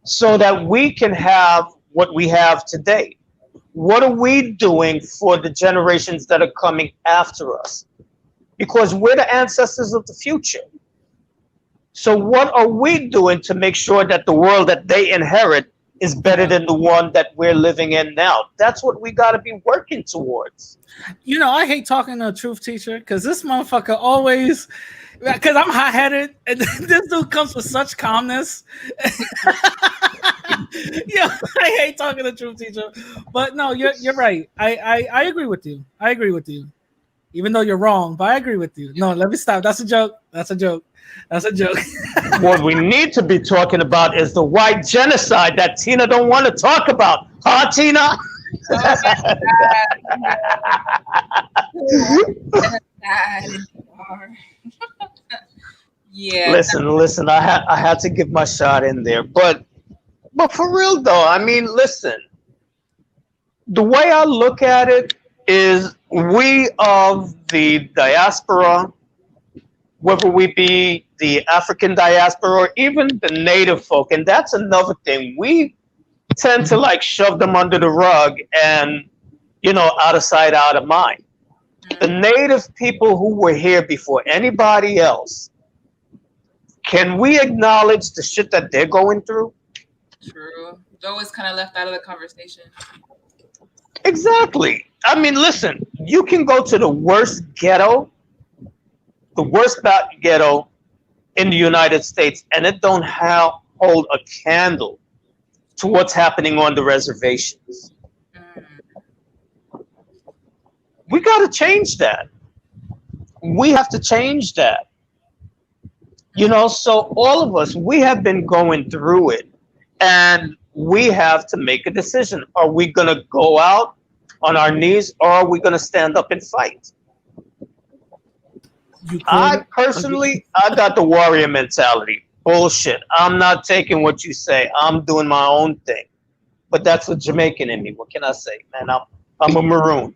so that we can have what we have today. What are we doing for the generations that are coming after us? Because we're the ancestors of the future. So what are we doing to make sure that the world that they inherit is better than the one that we're living in now? That's what we got to be working towards. I hate talking to a truth teacher because this motherfucker always, because I'm hot-headed, and this dude comes with such calmness. Yeah, I hate talking to truth teacher, but no, you're right. I agree with you. I agree with you, even though you're wrong. But I agree with you. No, let me stop. That's a joke. That's a joke. That's a joke. What we need to be talking about is the white genocide that Tina don't want to talk about. Huh, Tina? Yeah. Listen. I had to give my shot in there, but for real though, I mean, listen. The way I look at it is, we of the diaspora, whether we be the African diaspora or even the native folk, and that's another thing. We tend to like shove them under the rug and, out of sight, out of mind. The native people who were here before anybody else, can we acknowledge the shit that they're going through? True. It's always kind of left out of the conversation. Exactly. I mean, listen, you can go to the worst ghetto in the United States, and it don't hold a candle to what's happening on the reservations. We got to change that. We have to change that. So all of us, we have been going through it, and we have to make a decision. Are we going to go out on our knees, or are we going to stand up and fight? I personally, I got the warrior mentality. Bullshit. I'm not taking what you say. I'm doing my own thing. But that's what Jamaican in me. What can I say, man? I'm a maroon.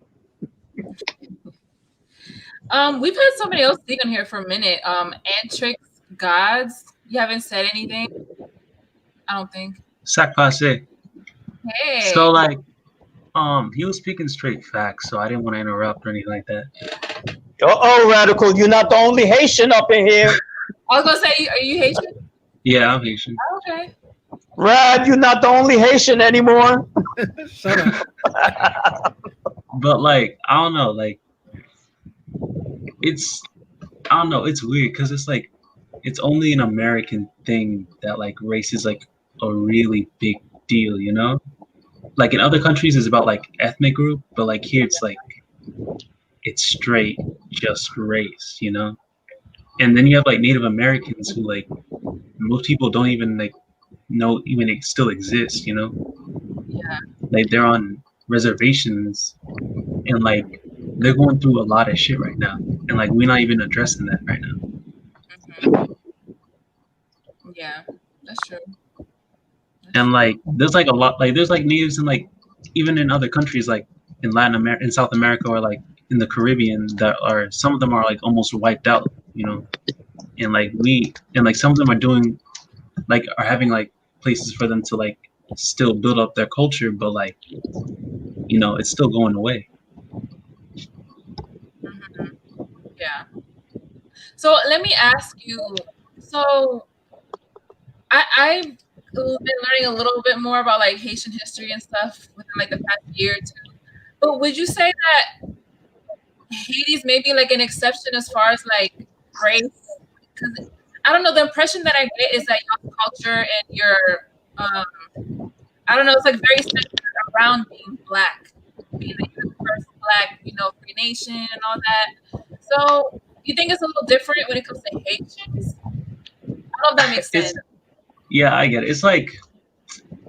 We've had somebody else speak on here for a minute. Antrix Gods. You haven't said anything? I don't think. Sac passe. Hey. So like, he was speaking straight facts, so I didn't want to interrupt or anything like that. Uh-oh, Radical, you're not the only Haitian up in here. I was gonna say, are you Haitian? Yeah, I'm Haitian. Oh, okay. Rad, you're not the only Haitian anymore. Shut up. But like, I don't know, like, it's weird because it's like, it's only an American thing that like race is like a really big deal, you know? Like in other countries, it's about like ethnic group, but like here it's like, it's straight just race, you know? And then you have like Native Americans who like, most people don't even like know even it still exists, you know? Yeah. Like they're on reservations and like they're going through a lot of shit right now. And like we're not even addressing that right now. Mm-hmm. Yeah, that's true. And like there's like a lot, like there's like natives in like even in other countries like in Latin America, in South America, or like in the Caribbean that are, some of them are like almost wiped out, you know? And like some of them are doing like, are having like places for them to like still build up their culture, but like, you know, it's still going away. Mm-hmm. Yeah. So let me ask you, so I've been learning a little bit more about like Haitian history and stuff within like the past year or two. But would you say that Haiti's maybe like an exception as far as like race? Because I don't know, the impression that I get is that your culture and your I don't know, it's like very centered around being Black, being like the first Black, you know, free nation and all that. So you think it's a little different when it comes to Haitians? I don't know if that makes sense. Yeah, I get it. It's like,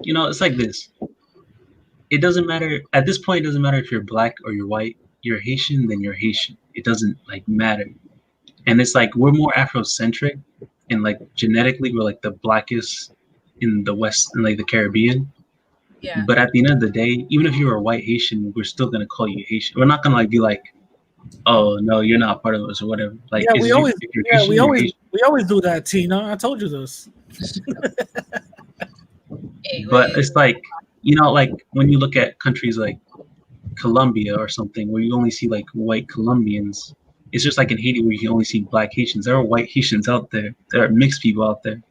you know, it's like this. It doesn't matter at this point. It doesn't matter if you're Black or you're white. You're Haitian, then you're Haitian. It doesn't like matter. And it's like we're more Afrocentric, and like genetically we're like the blackest in the West and like the Caribbean. Yeah. But at the end of the day, even if you're a white Haitian, we're still gonna call you Haitian. We're not gonna like be like, oh no, you're not part of us or whatever. Like yeah, we always do that, Tina. I told you this. But it's like, you know, like when you look at countries like Colombia or something where you only see like white Colombians, it's just like in Haiti where you can only see Black Haitians. There are white Haitians out there. There are mixed people out there.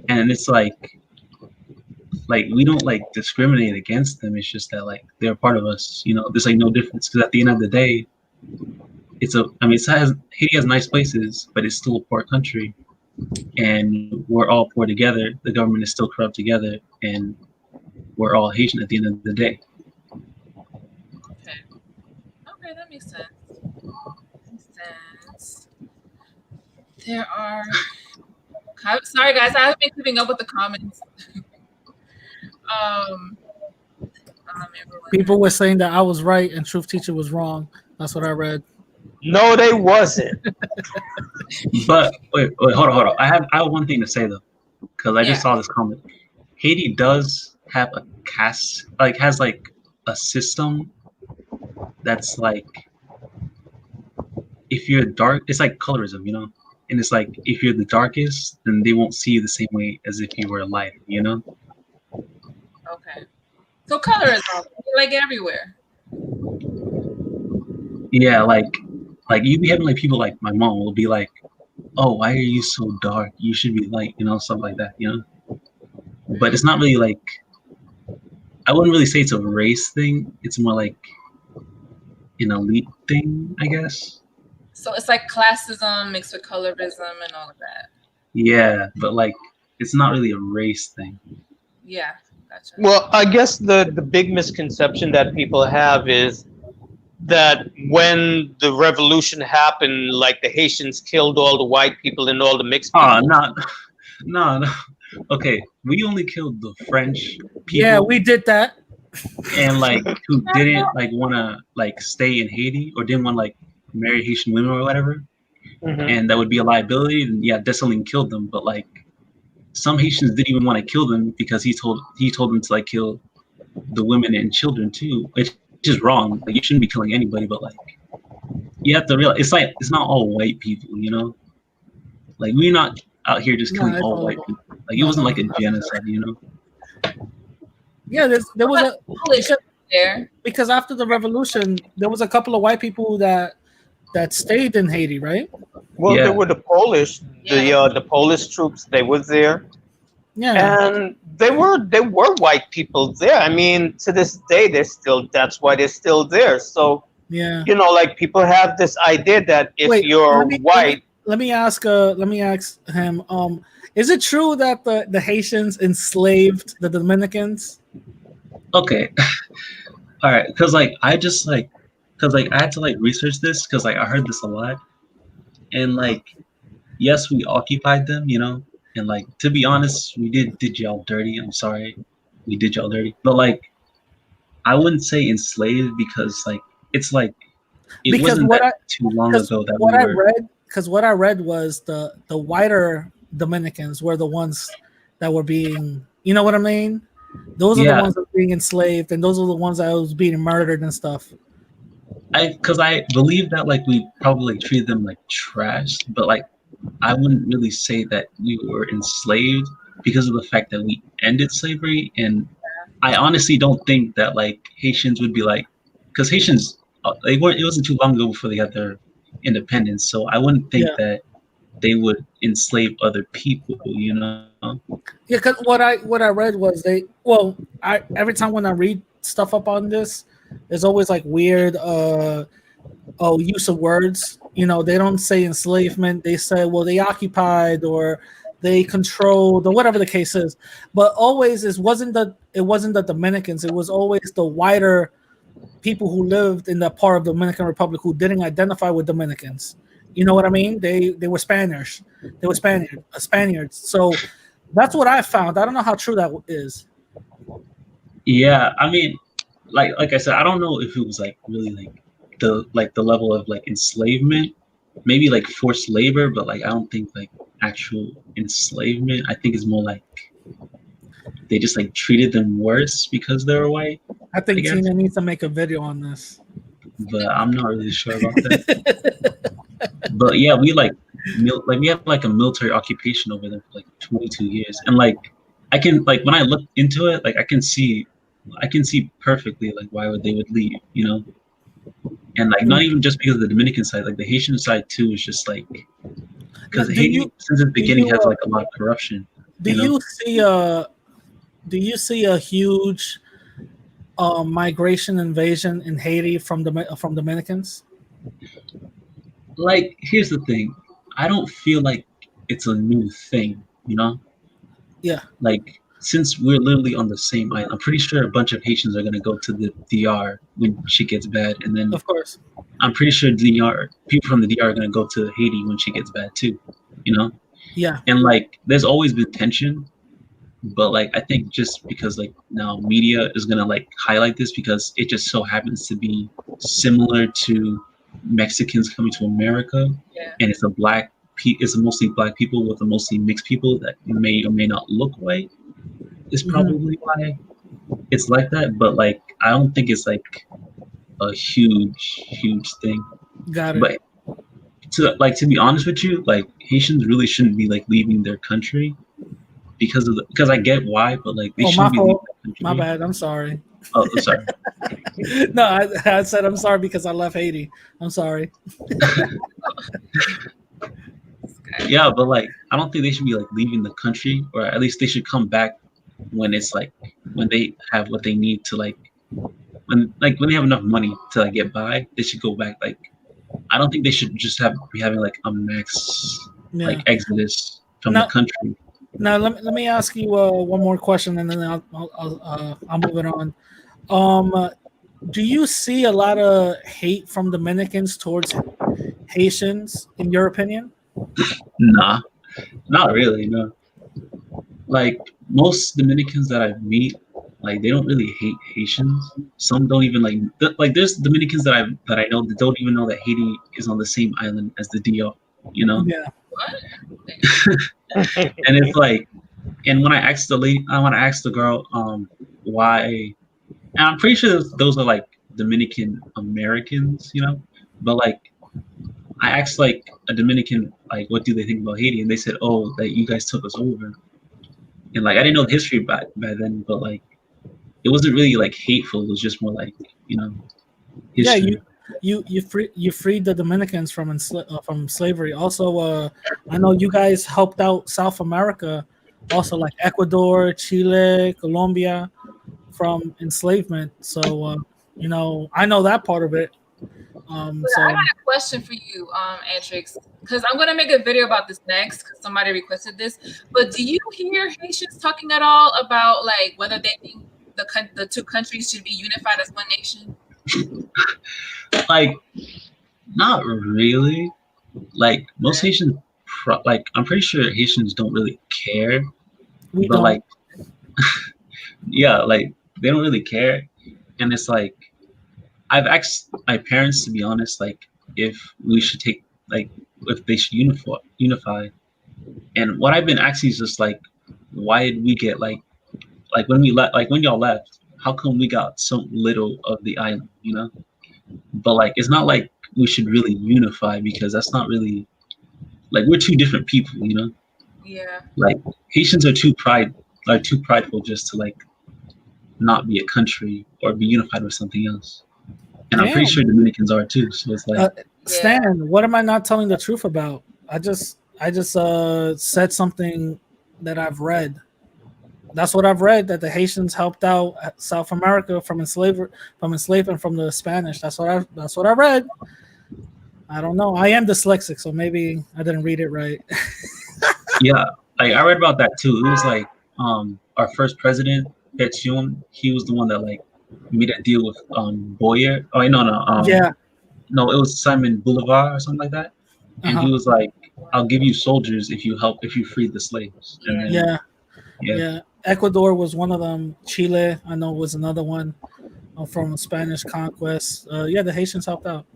And it's like we don't like discriminate against them. It's just that like they're part of us, you know. There's like no difference, because at the end of the day, Haiti has nice places, but it's still a poor country, and we're all poor together. The government is still corrupt together, and we're all Haitian at the end of the day. Okay, that makes sense. There are. Sorry, guys, I haven't been keeping up with the comments. People were saying that I was right and Truth Teacher was wrong. That's what I read. No, they wasn't. But wait, hold on. I have one thing to say though, because I just saw this comment. Haiti does have a caste, like has like a system that's like, if you're dark, it's like colorism, you know. And it's like, if you're the darkest, then they won't see you the same way as if you were light, you know? Okay. So colorism, like everywhere. Yeah, like you be having like people like my mom will be like, oh, why are you so dark? You should be light, you know, stuff like that, you know? But it's not really like, I wouldn't really say it's a race thing. It's more like an elite thing, I guess. So it's like classism mixed with colorism and all of that. Yeah, but like it's not really a race thing. Yeah, gotcha. Well, I guess the big misconception that people have is that when the revolution happened, like the Haitians killed all the white people and all the mixed people. No. Okay, we only killed the French people. Yeah, we did that. And like who didn't like want to like stay in Haiti or didn't want to like marry Haitian women or whatever, and that would be a liability. And yeah, definitely killed them. But like some Haitians didn't even want to kill them because he told them to like kill the women and children too, which is wrong. Like you shouldn't be killing anybody, but like you have to realize it's not all white people, you know. Like we're not out here just killing all white people. Like it wasn't like a genocide, you know. Yeah, there was a there because after the revolution, there was a couple of white people that stayed in Haiti, right? Well, Yeah. there were the Polish, the Polish troops. They were there, and they were white people there. I mean, to this day, that's why they're still there. So yeah, you know, like people have this idea that if you're white. Let me ask him. Is it true that the Haitians enslaved the Dominicans? Okay. All right, because I had to like research this because like I heard this a lot, and like yes, we occupied them, you know, and like to be honest, we did y'all dirty. I'm sorry, we did y'all dirty, but like I wouldn't say enslaved because like it's like it Because wasn't too long ago that what I read was the whiter Dominicans were the ones that were being, you know what I mean? Those are the ones that were being enslaved, and those are the ones that was being murdered and stuff. Because I believe that like we probably treated them like trash, but like I wouldn't really say that we were enslaved because of the fact that we ended slavery. And I honestly don't think that like Haitians would be like, because Haitians it wasn't too long ago before they got their independence, so I wouldn't think that they would enslave other people, you know. Yeah, because what I read was every time when I read stuff up on this, there's always like weird use of words. You know, they don't say enslavement, they say they occupied or they controlled or whatever the case is. But always it wasn't the Dominicans, it was always the whiter people who lived in that part of the Dominican Republic who didn't identify with Dominicans. You know what I mean? They were Spaniards. They were Spaniards. So that's what I found. I don't know how true that is. Yeah, I mean, like I said, I don't know if it was like really like the level of like enslavement, maybe like forced labor, but like I don't think like actual enslavement. I think it's more like they just like treated them worse because they were white. I think Tina needs to make a video on this. But I'm not really sure about that. But yeah, we had like a military occupation over there for like 22 years, and like I can like when I look into it, like I can see perfectly like why they would leave, you know. And like not even just because of the Dominican side, like the Haitian side too is just like because Haiti since the beginning has like a lot of corruption. Do you see a huge migration invasion in Haiti from Dominicans? Like here's the thing, I don't feel like it's a new thing, you know. Yeah. Like since we're literally on the same island, I'm pretty sure a bunch of Haitians are gonna go to the DR when shit gets bad, and then of course I'm pretty sure people from the DR are gonna go to Haiti when shit gets bad too, you know. Yeah. And like there's always been tension, but like I think just because like now media is gonna like highlight this because it just so happens to be similar to Mexicans coming to America, and it's a mostly black people with a mostly mixed people that may or may not look white. Is probably why it's like that, but like I don't think it's like a huge thing. Got it. But to be honest with you, like Haitians really shouldn't be like leaving their country because I get why, but like they shouldn't be leaving their country. My bad. I'm sorry. Oh, sorry. No, I said I'm sorry because I left Haiti. I'm sorry. Yeah, but like I don't think they should be like leaving the country, or at least they should come back when it's like when they have what they need to like when they have enough money to like get by. They should go back. Like I don't think they should just be having like a max like exodus from the country. Now let me ask you one more question, and then I'll move it on. do you see a lot of hate from Dominicans towards Haitians, in your opinion? Nah, not really. No. Like most Dominicans that I meet, like they don't really hate Haitians. Some don't even like. There's Dominicans that I know that don't even know that Haiti is on the same island as the DR. You know. Yeah. And it's like, and when I asked the girl, why, and I'm pretty sure those are like Dominican Americans, you know, but like I asked like a Dominican, like, what do they think about Haiti? And they said, oh, that you guys took us over. And like I didn't know the history back then, but like it wasn't really like hateful. It was just more like, you know, history. Yeah, you freed the Dominicans from slavery. Also, I know you guys helped out South America, also like Ecuador, Chile, Colombia, from enslavement. So you know, I know that part of it. So I got a question for you, Antrix, because I'm gonna make a video about this next because somebody requested this. But do you hear Haitians talking at all about like whether they think the two countries should be unified as one nation? Like, not really. Like most Haitians, like I'm pretty sure Haitians don't really care. we But don't. like, yeah, like they don't really care, and it's like I've asked my parents, to be honest, like if we should take like if they should unify, and what I've been asking is just like, why did we get like when we left, like when y'all left, how come we got so little of the island, you know? But like it's not like we should really unify because that's not really like we're two different people, you know? Yeah. Like Haitians are too prideful just to like not be a country or be unified with something else. And I'm pretty sure Dominicans are too. So it's like Stan, what am I not telling the truth about? I just said something that I've read. That's what I've read, that the Haitians helped out South America from enslavement from the Spanish. That's what I read. I don't know. I am dyslexic, so maybe I didn't read it right. Yeah, like I read about that too. It was like our first president, Petion, he was the one that like made a deal with Boyer. Oh no, no, it was Simon Bolivar or something like that. And he was like, "I'll give you soldiers if you free the slaves." And then, yeah. Ecuador was one of them. Chile, I know, was another one from Spanish conquest. The Haitians helped out.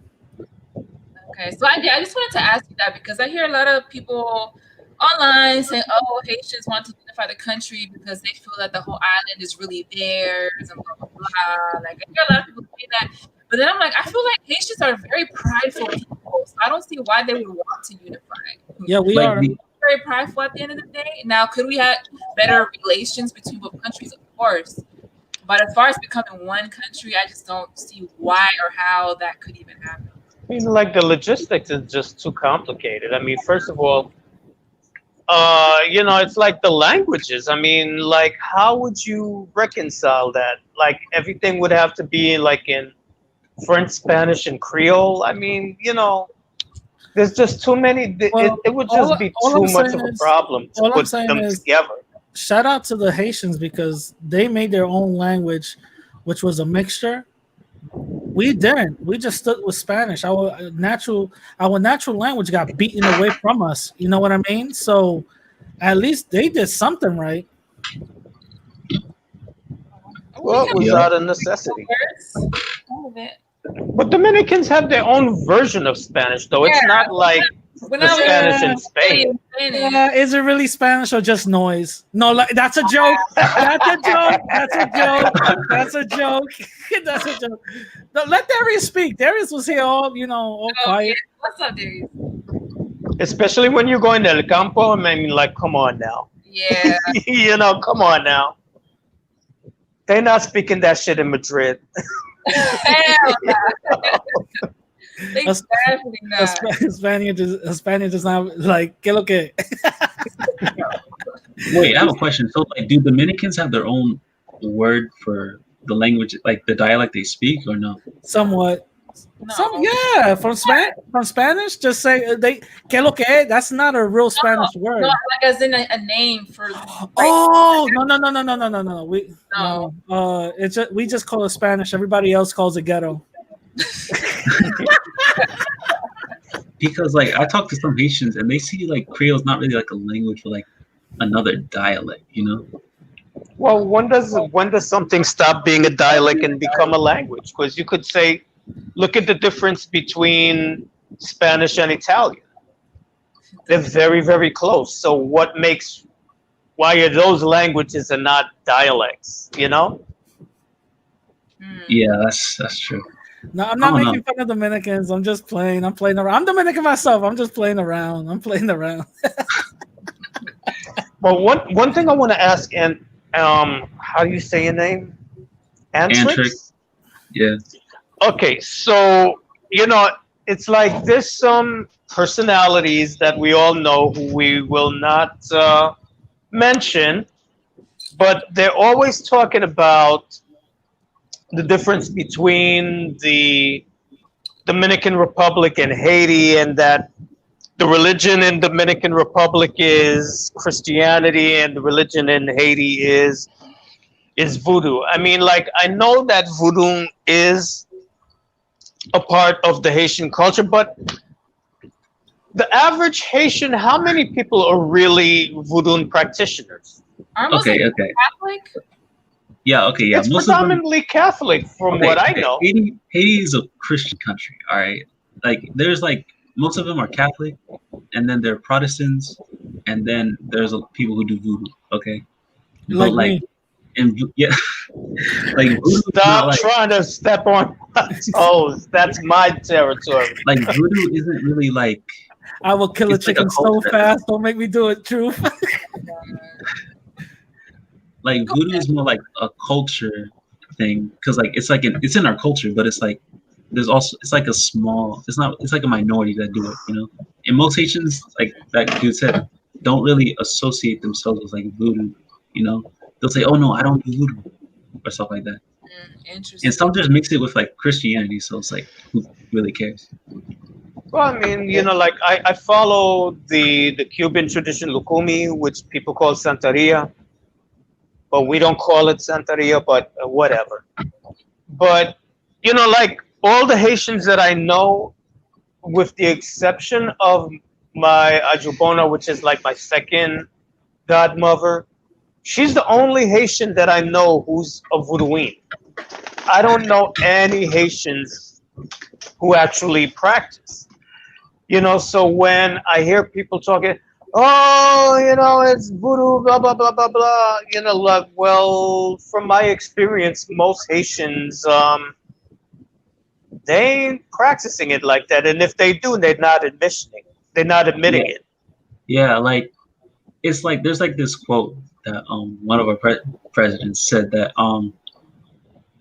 Okay, so I just wanted to ask you that because I hear a lot of people online saying, "Oh, Haitians want to unify the country because they feel that the whole island is really theirs," and blah blah blah. Like I hear a lot of people say that, but then I'm like, I feel like Haitians are very prideful people, so I don't see why they would want to unify. Yeah, we like, are very prideful at the end of the day. Now, could we have better relations between both countries? Of course, but as far as becoming one country, I just don't see why or how that could even happen. I mean, like the logistics is just too complicated. I mean, first of all, you know, it's like the languages. I mean, like, how would you reconcile that? Like, everything would have to be like in French, Spanish, and Creole. I mean, you know, there's just too many. It would just be too much of a problem to put them together. Shout out to the Haitians because they made their own language, which was a mixture. We didn't. We just stood with Spanish. Our natural language got beaten away from us. You know what I mean? So at least they did something right. Well, it was out of necessity. But Dominicans have their own version of Spanish, though. It's not like the Spanish in Spain. Is it really Spanish or just noise? No, like, that's a joke. That's a joke. That's a joke. That's a joke. That's a joke. No, let Darius speak. Darius was here all quiet. Yeah. What's up, Darius? Especially when you're going to El Campo, I mean, like, come on now. Yeah. You know, come on now. They're not speaking that shit in Madrid. Hell no. Definitely not. Spanish does not like que lo que. Wait, I have a question. So, like, do Dominicans have their own word for the language, like the dialect they speak, or no? Somewhat. Some from Spanish. Just say they que lo que es. That's not a real Spanish word. No, like as in a name for. Oh no. It's just, we just call it Spanish. Everybody else calls it ghetto. Because like I talk to some Haitians and they see like Creole is not really like a language for like another dialect, you know. Well, when does something stop being a dialect and become a language? Because you could say, look at the difference between Spanish and Italian. They're very, very close. So why are those languages and not dialects, you know? Yeah, that's true. No, I'm not making fun of Dominicans. I'm just playing. I'm playing around. I'm Dominican myself. I'm just playing around. Well, one thing I want to ask, and how do you say your name? Antrix? Yeah. Okay, so it's like there's some personalities that we all know who we will not mention, but they're always talking about the difference between the Dominican Republic and Haiti, and that the religion in Dominican Republic is Christianity and the religion in Haiti is voodoo. I mean, like, I know that voodoo is a part of the Haitian culture, but the average Haitian, how many people are really voodoo practitioners? Okay. Catholic? Yeah, okay, yeah. It's predominantly Catholic from what I know. Haiti is a Christian country, all right? Like, there's like, most of them are Catholic, and then there are Protestants, and then there's people who do voodoo, okay? Like but like, me. And yeah, like voodoo. Stop trying to step on my toes. That's my territory. Like voodoo isn't really like. I will kill a chicken so fast. Don't make me do it, Truth. Like voodoo is more like a culture thing, because like it's in our culture, but it's like there's also it's like a minority that do it, you know. And most Haitians, like that dude said, don't really associate themselves with like voodoo, you know. They'll say, "Oh no, I don't do voodoo," or stuff like that. Interesting. And some just mix it with like Christianity, so it's like, who really cares? Well, I mean, like I follow the Cuban tradition Lukumi, which people call Santeria, but we don't call it Santeria, but whatever. But like all the Haitians that I know, with the exception of my Ajubona, which is like my second godmother, she's the only Haitian that I know who's a voodooine. I don't know any Haitians who actually practice. So when I hear people talking, it's voodoo, blah, blah, blah, blah, blah, like, well, from my experience, most Haitians, they ain't practicing it like that. And if they do, they're not admitting it. Yeah, like, it's like, there's like this quote that one of our presidents said that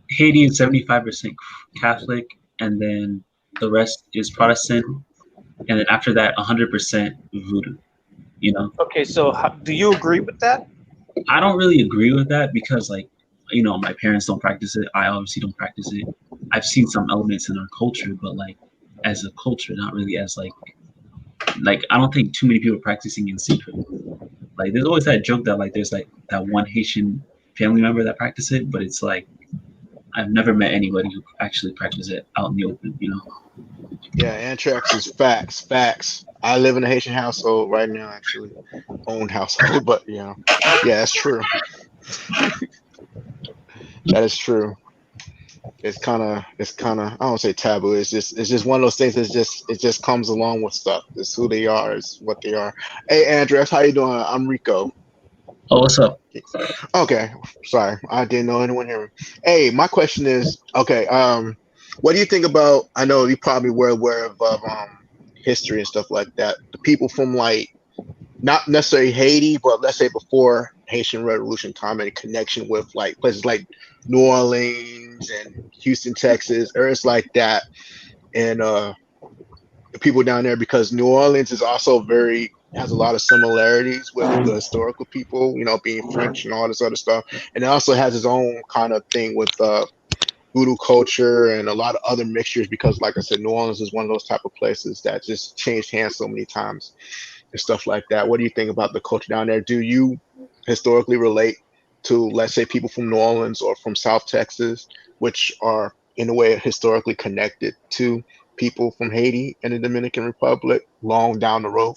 Haiti is 75% Catholic, and then the rest is Protestant, and then after that 100% voodoo. Okay, so do you agree with that? I don't really agree with that because, like, my parents don't practice it. I obviously don't practice it. I've seen some elements in our culture, but like as a culture, not really as like I don't think too many people are practicing in secret. Like, there's always that joke that like there's like that one Haitian family member that practice it, but it's like I've never met anybody who actually practices it out in the open, Yeah, Anthrax is facts. I live in a Haitian household right now, actually, own household, but yeah, that's true. That is true. It's kind of I don't say taboo. It's just one of those things. It just comes along with stuff. It's who they are. It's what they are. Hey, Andreas, how you doing? I'm Rico. Oh, what's up? Okay, sorry, I didn't know anyone here. Hey, my question is, okay, what do you think about? I know you probably were aware of history and stuff like that. The people from like not necessarily Haiti, but let's say before Haitian Revolution time, and connection with like places like New Orleans and Houston, Texas, areas like that, and the people down there, because New Orleans is also has a lot of similarities with the historical people, being French and all this other stuff, and it also has its own kind of thing with voodoo culture and a lot of other mixtures because, like I said, New Orleans is one of those type of places that just changed hands so many times and stuff like that. What do you think about the culture down there? Do you historically relate to, let's say, people from New Orleans or from South Texas, which are in a way historically connected to people from Haiti and the Dominican Republic long down the road?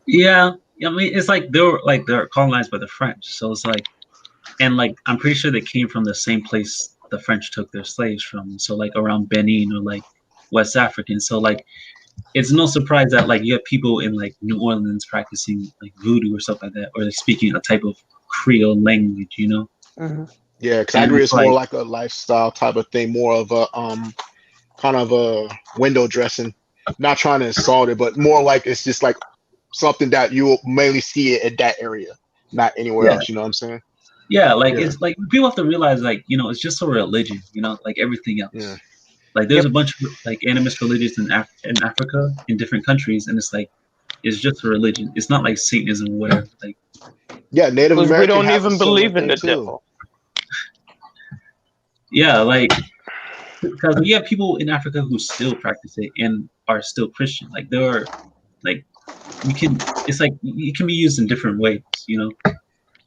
Yeah, I mean, it's like they're colonized by the French, so it's like, and like I'm pretty sure they came from the same place the French took their slaves from, so like around Benin or like West African. So like it's no surprise that like you have people in like New Orleans practicing like voodoo or stuff like that, or they're speaking a type of Creole language, you know? Mm-hmm. Yeah, because I And agree it's it's more like, like a lifestyle type of thing, more of a kind of a window dressing. Not trying to insult it, but more like it's just like something that you will mainly see it in that area, not anywhere yeah, else. You know what I'm saying? yeah, like Yeah, it's like people have to realize like, you know, it's just a religion, you know, like everything yeah, else. Like there's Yep. a bunch of like animist religions in Africa in different countries, and it's like it's just a religion. It's not like Satanism or whatever. Like yeah. Native Because we American don't have a even similar believe in thing the too. devil. yeah, like because you have people in Africa who still practice it and are still Christian. Like there are like you can it's like it can be used in different ways, you know?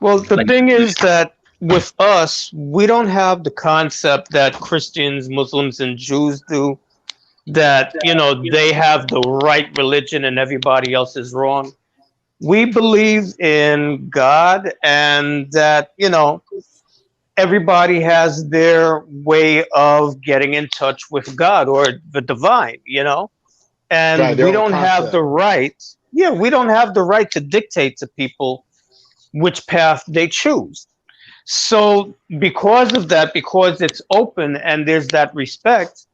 Well, the Like thing is that with us, we don't have the concept that Christians, Muslims, and Jews do, that, you know, they have the right religion and everybody else is wrong. We believe in God and that, you know, everybody has their way of getting in touch with God or the divine, you know? Right, And their we own don't have the concept. right, yeah, we don't have the right to dictate to people which path they choose. So, because of that, because it's open and there's that respect,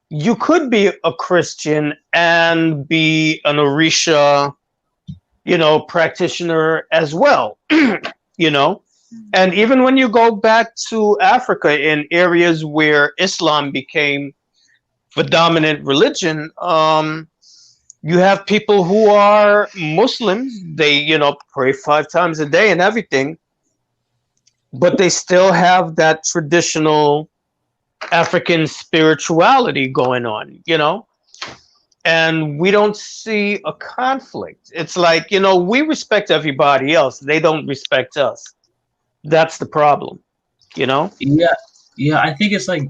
you could be a Christian and be an Orisha, you know, practitioner as well, you know. And even when you go back to Africa in areas where Islam became the dominant religion, you have people who are Muslims. They, you know, pray 5 times a day and everything, but they still have that traditional African spirituality going on, you know? And we don't see a conflict. It's like, you know, we respect everybody else. They don't respect us. That's the problem, you know? yeah, yeah, I think it's like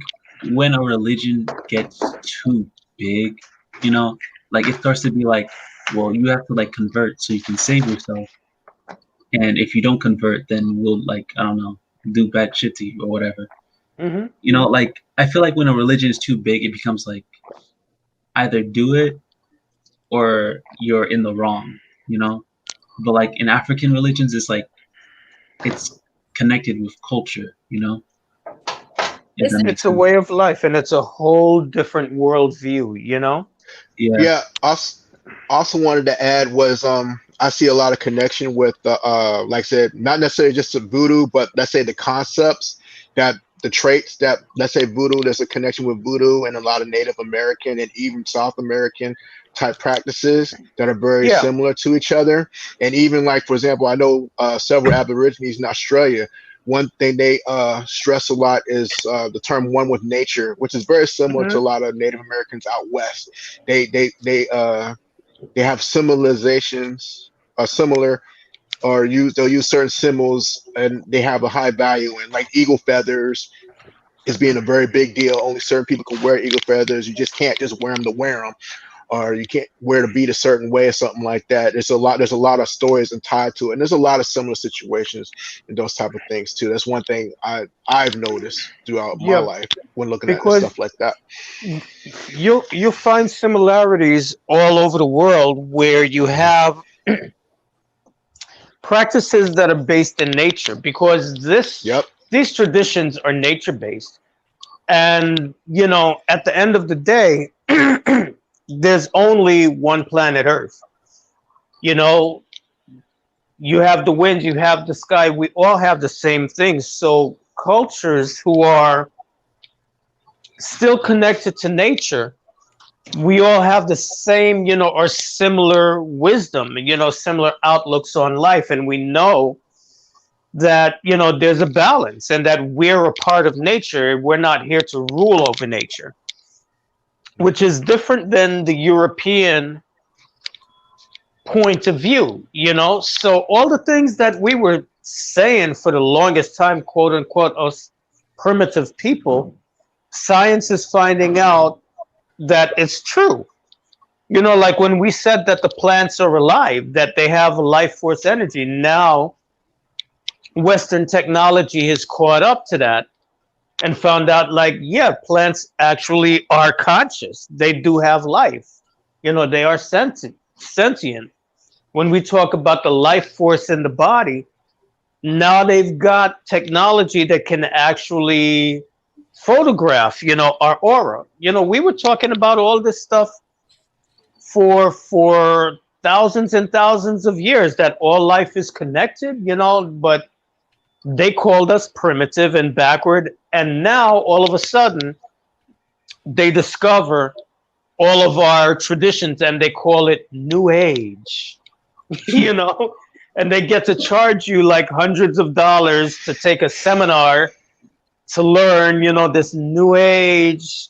when a religion gets too big, you know, like it starts to be like, well, you have to like convert so you can save yourself. And if you don't convert, then we'll like, I don't know, do bad shit to you or whatever. Mm-hmm. You know, like I feel like when a religion is too big, it becomes like either do it or you're in the wrong, you know? But like in African religions, it's like it's connected with culture, you know? If that makes It's a sense. way of life and it's a whole different worldview, you know? Yeah. Yeah. Also wanted to add was I see a lot of connection with the like I said, not necessarily just the voodoo, but let's say the concepts that the traits that, let's say, voodoo, there's a connection with voodoo and a lot of Native American and even South American type practices that are very Yeah. similar to each other. And even like, for example, I know several Aborigines in Australia. One thing they stress a lot is the term "one with nature," which is very similar to a Mm-hmm. lot of Native Americans out west. They have similizations, similar, or they'll use certain symbols, and they have a high value. And like eagle feathers is being a very big deal. Only certain people can wear eagle feathers. You just can't just wear them to wear them, or you can't wear the bead a certain way or something like that. There's a lot of stories and tied to it, and there's a lot of similar situations and those type of things too. That's one thing I've noticed throughout my Yeah. life when looking at Because stuff like that. you'll find similarities all over the world where you have practices that are based in nature because Yep. these traditions are nature based. And you know, at the end of the day, there's only one planet Earth. You know, you have the wind, you have the sky, we all have the same things. So cultures who are still connected to nature, we all have the same, you know, or similar wisdom, you know, similar outlooks on life. And we know that there's a balance and that we're a part of nature. We're not here to rule over nature, which is different than the European point of view. So all the things that we were saying for the longest time, quote unquote, us primitive people, science is finding out that it's true. Like when we said that the plants are alive, that they have life force energy. Now Western technology has caught up to that and found out, like, yeah, plants actually are conscious. They do have life. They are sentient. When we talk about the life force in the body, now they've got technology that can actually photograph, our aura. We were talking about all this stuff for thousands and thousands of years, that all life is connected, but they called us primitive and backward. And now all of a sudden they discover all of our traditions and they call it New Age, and they get to charge you like hundreds of dollars to take a seminar to learn, this New Age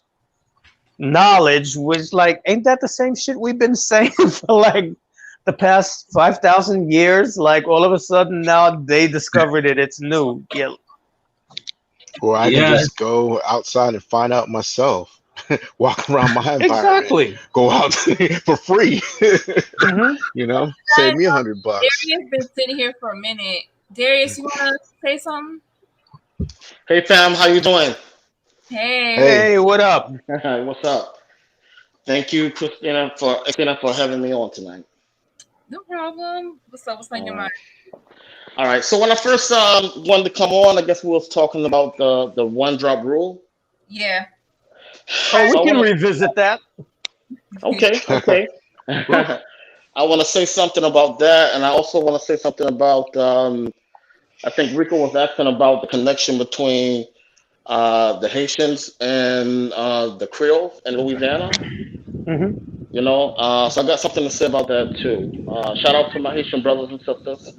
knowledge, which, like, ain't that the same shit we've been saying for like the past 5,000 years? Like, all of a sudden now they discovered it. It's new. Yeah. Or I can just go outside and find out myself. Walk around my environment. Exactly. Go out for free. Save me $100. Darius been sitting here for a minute. Darius, you want to say something? Hey fam, how you doing? Hey, what up? What's up? Thank you, Christina, for having me on tonight. No problem. What's up? What's on your mind? All right. So when I first wanted to come on, I guess we was talking about the one drop rule. Yeah. Oh, we can revisit that. Okay. I want to say something about that, and I also want to say something about. I think Rico was asking about the connection between the Haitians and the Creole in Louisiana. So I got something to say about that too. Shout out to my Haitian brothers and sisters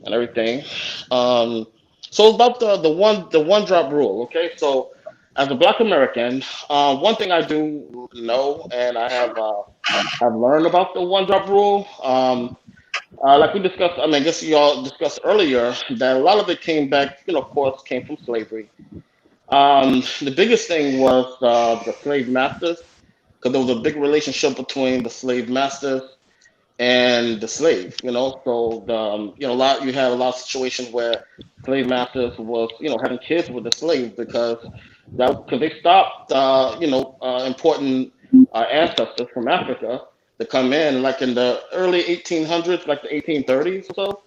and everything. So about the one drop rule. Okay, so as a Black American, one thing I do know, and I have learned about the one drop rule. Like we discussed, I mean, I guess you all discussed earlier that a lot of it came back, of course, came from slavery. The biggest thing was the slave masters, because there was a big relationship between the slave masters and the slave. So you had a lot of situations where slave masters was, having kids with the slave because they stopped, important ancestors from Africa to come in, like in the early 1800s, like the 1830s or so.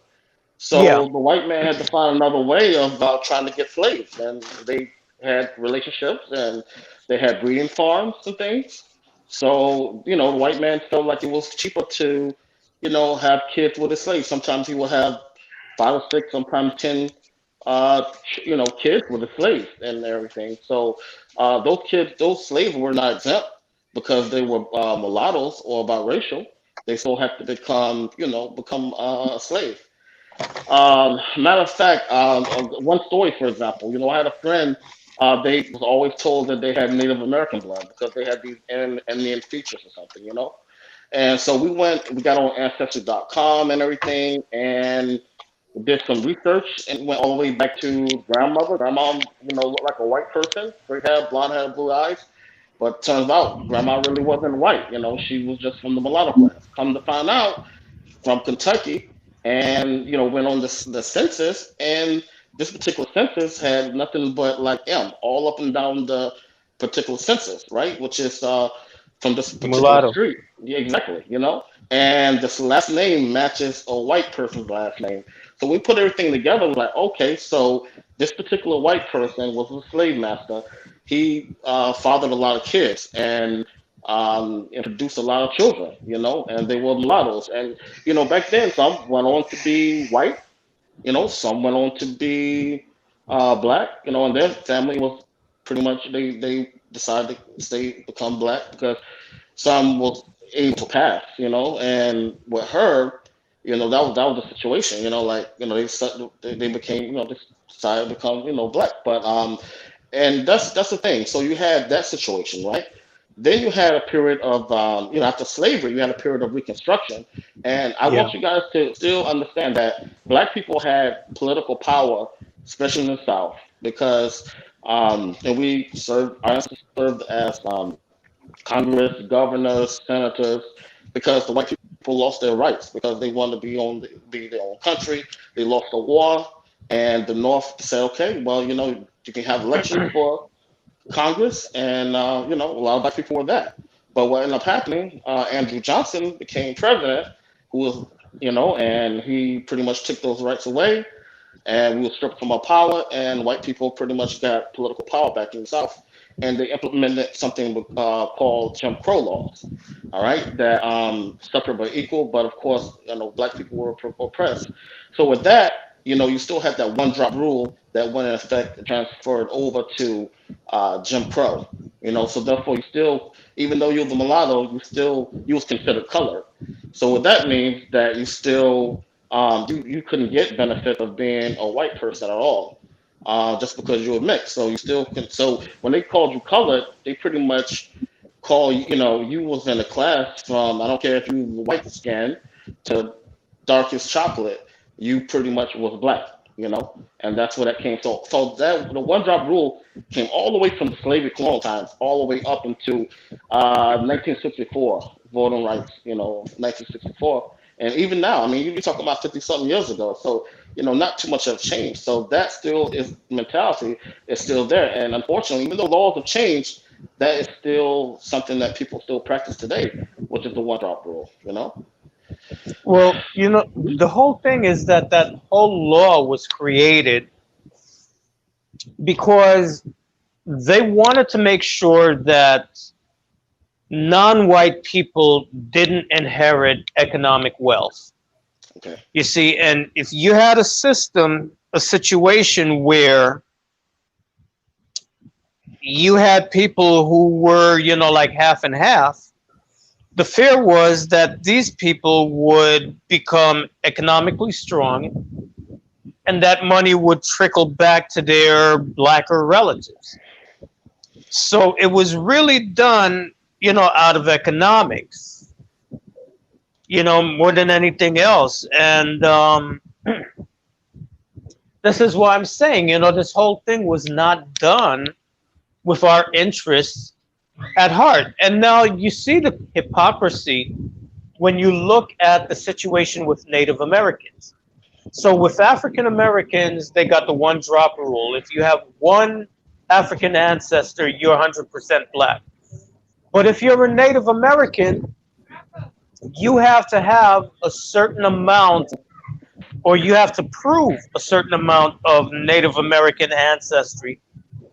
So the white man had to find another way of trying to get slaves, and they had relationships and they had breeding farms and things. So the white man felt like it was cheaper to, have kids with his slaves. Sometimes he would have 5 or 6, sometimes 10, kids with the slaves and everything. So those slaves were not exempt because they were mulattoes or biracial. They still have to become a slave. Matter of fact, one story, for example, I had a friend. They was always told that they had Native American blood because they had these Indian features or something. And so we got on Ancestry.com and everything, and did some research and went all the way back to grandmother. Grandma, looked like a white person, straight hair, blonde hair, blue eyes. But turns out grandma really wasn't white. She was just from the mulatto class. Come to find out, from Kentucky, and went on the census, and this particular census had nothing but like M all up and down the particular census, right? Which is from this particular Mulatto. street. Yeah, exactly. And this last name matches a white person's last name. So we put everything together. We're like, okay, so this particular white person was a slave master. He fathered a lot of kids and introduced a lot of children, and they were mulattoes. And back then, some went on to be white. Some went on to be black. And their family was pretty much they decided to become black because some was able to pass. And with her, that was the situation. They became, they decided to become, black. But and that's the thing. So you had that situation, right? Then you had a period of, after slavery, you had a period of Reconstruction, and I Yeah. want you guys to still understand that black people had political power, especially in the South, because and we served, our ancestors served as Congress, governors, senators, because the white people lost their rights because they wanted to be their own country. They lost the war, and the North said, okay, well, you can have elections for Congress, and a lot of black people were that. But what ended up happening, Andrew Johnson became president, who was, and he pretty much took those rights away, and we were stripped from our power, and white people pretty much got political power back in the South, and they implemented something called Jim Crow laws. All right, that separate but equal, but of course, black people were oppressed. So with that, you still had that one drop rule that went in effect and transferred over to Jim Crow. So therefore, you still, even though you're the mulatto, you was considered colored. So what that means that you still you couldn't get benefit of being a white person at all, just because you were mixed. So you still can. So when they called you colored, they pretty much call you. You was in a class from, I don't care if you were white skin to darkest chocolate. You pretty much was black. And that's where that came. So that the one drop rule came all the way from slavery colonial times, all the way up into 1964 voting rights. 1964. And even now, I mean, you're talking about 50 something years ago. So, not too much have changed. So that still is mentality is still there. And unfortunately, even though laws have changed, that is still something that people still practice today, which is the one drop rule. Well, the whole thing is that that whole law was created because they wanted to make sure that non-white people didn't inherit economic wealth. Okay. You see, and if you had a situation where you had people who were, like half and half, the fear was that these people would become economically strong and that money would trickle back to their blacker relatives. So it was really done, out of economics, more than anything else. And this is why I'm saying, this whole thing was not done with our interests at heart. And now you see the hypocrisy when you look at the situation with Native Americans. So with African Americans, they got the one drop rule. If you have one African ancestor, you're 100% black. But if you're a Native American, you have to have a certain amount, or you have to prove a certain amount of Native American ancestry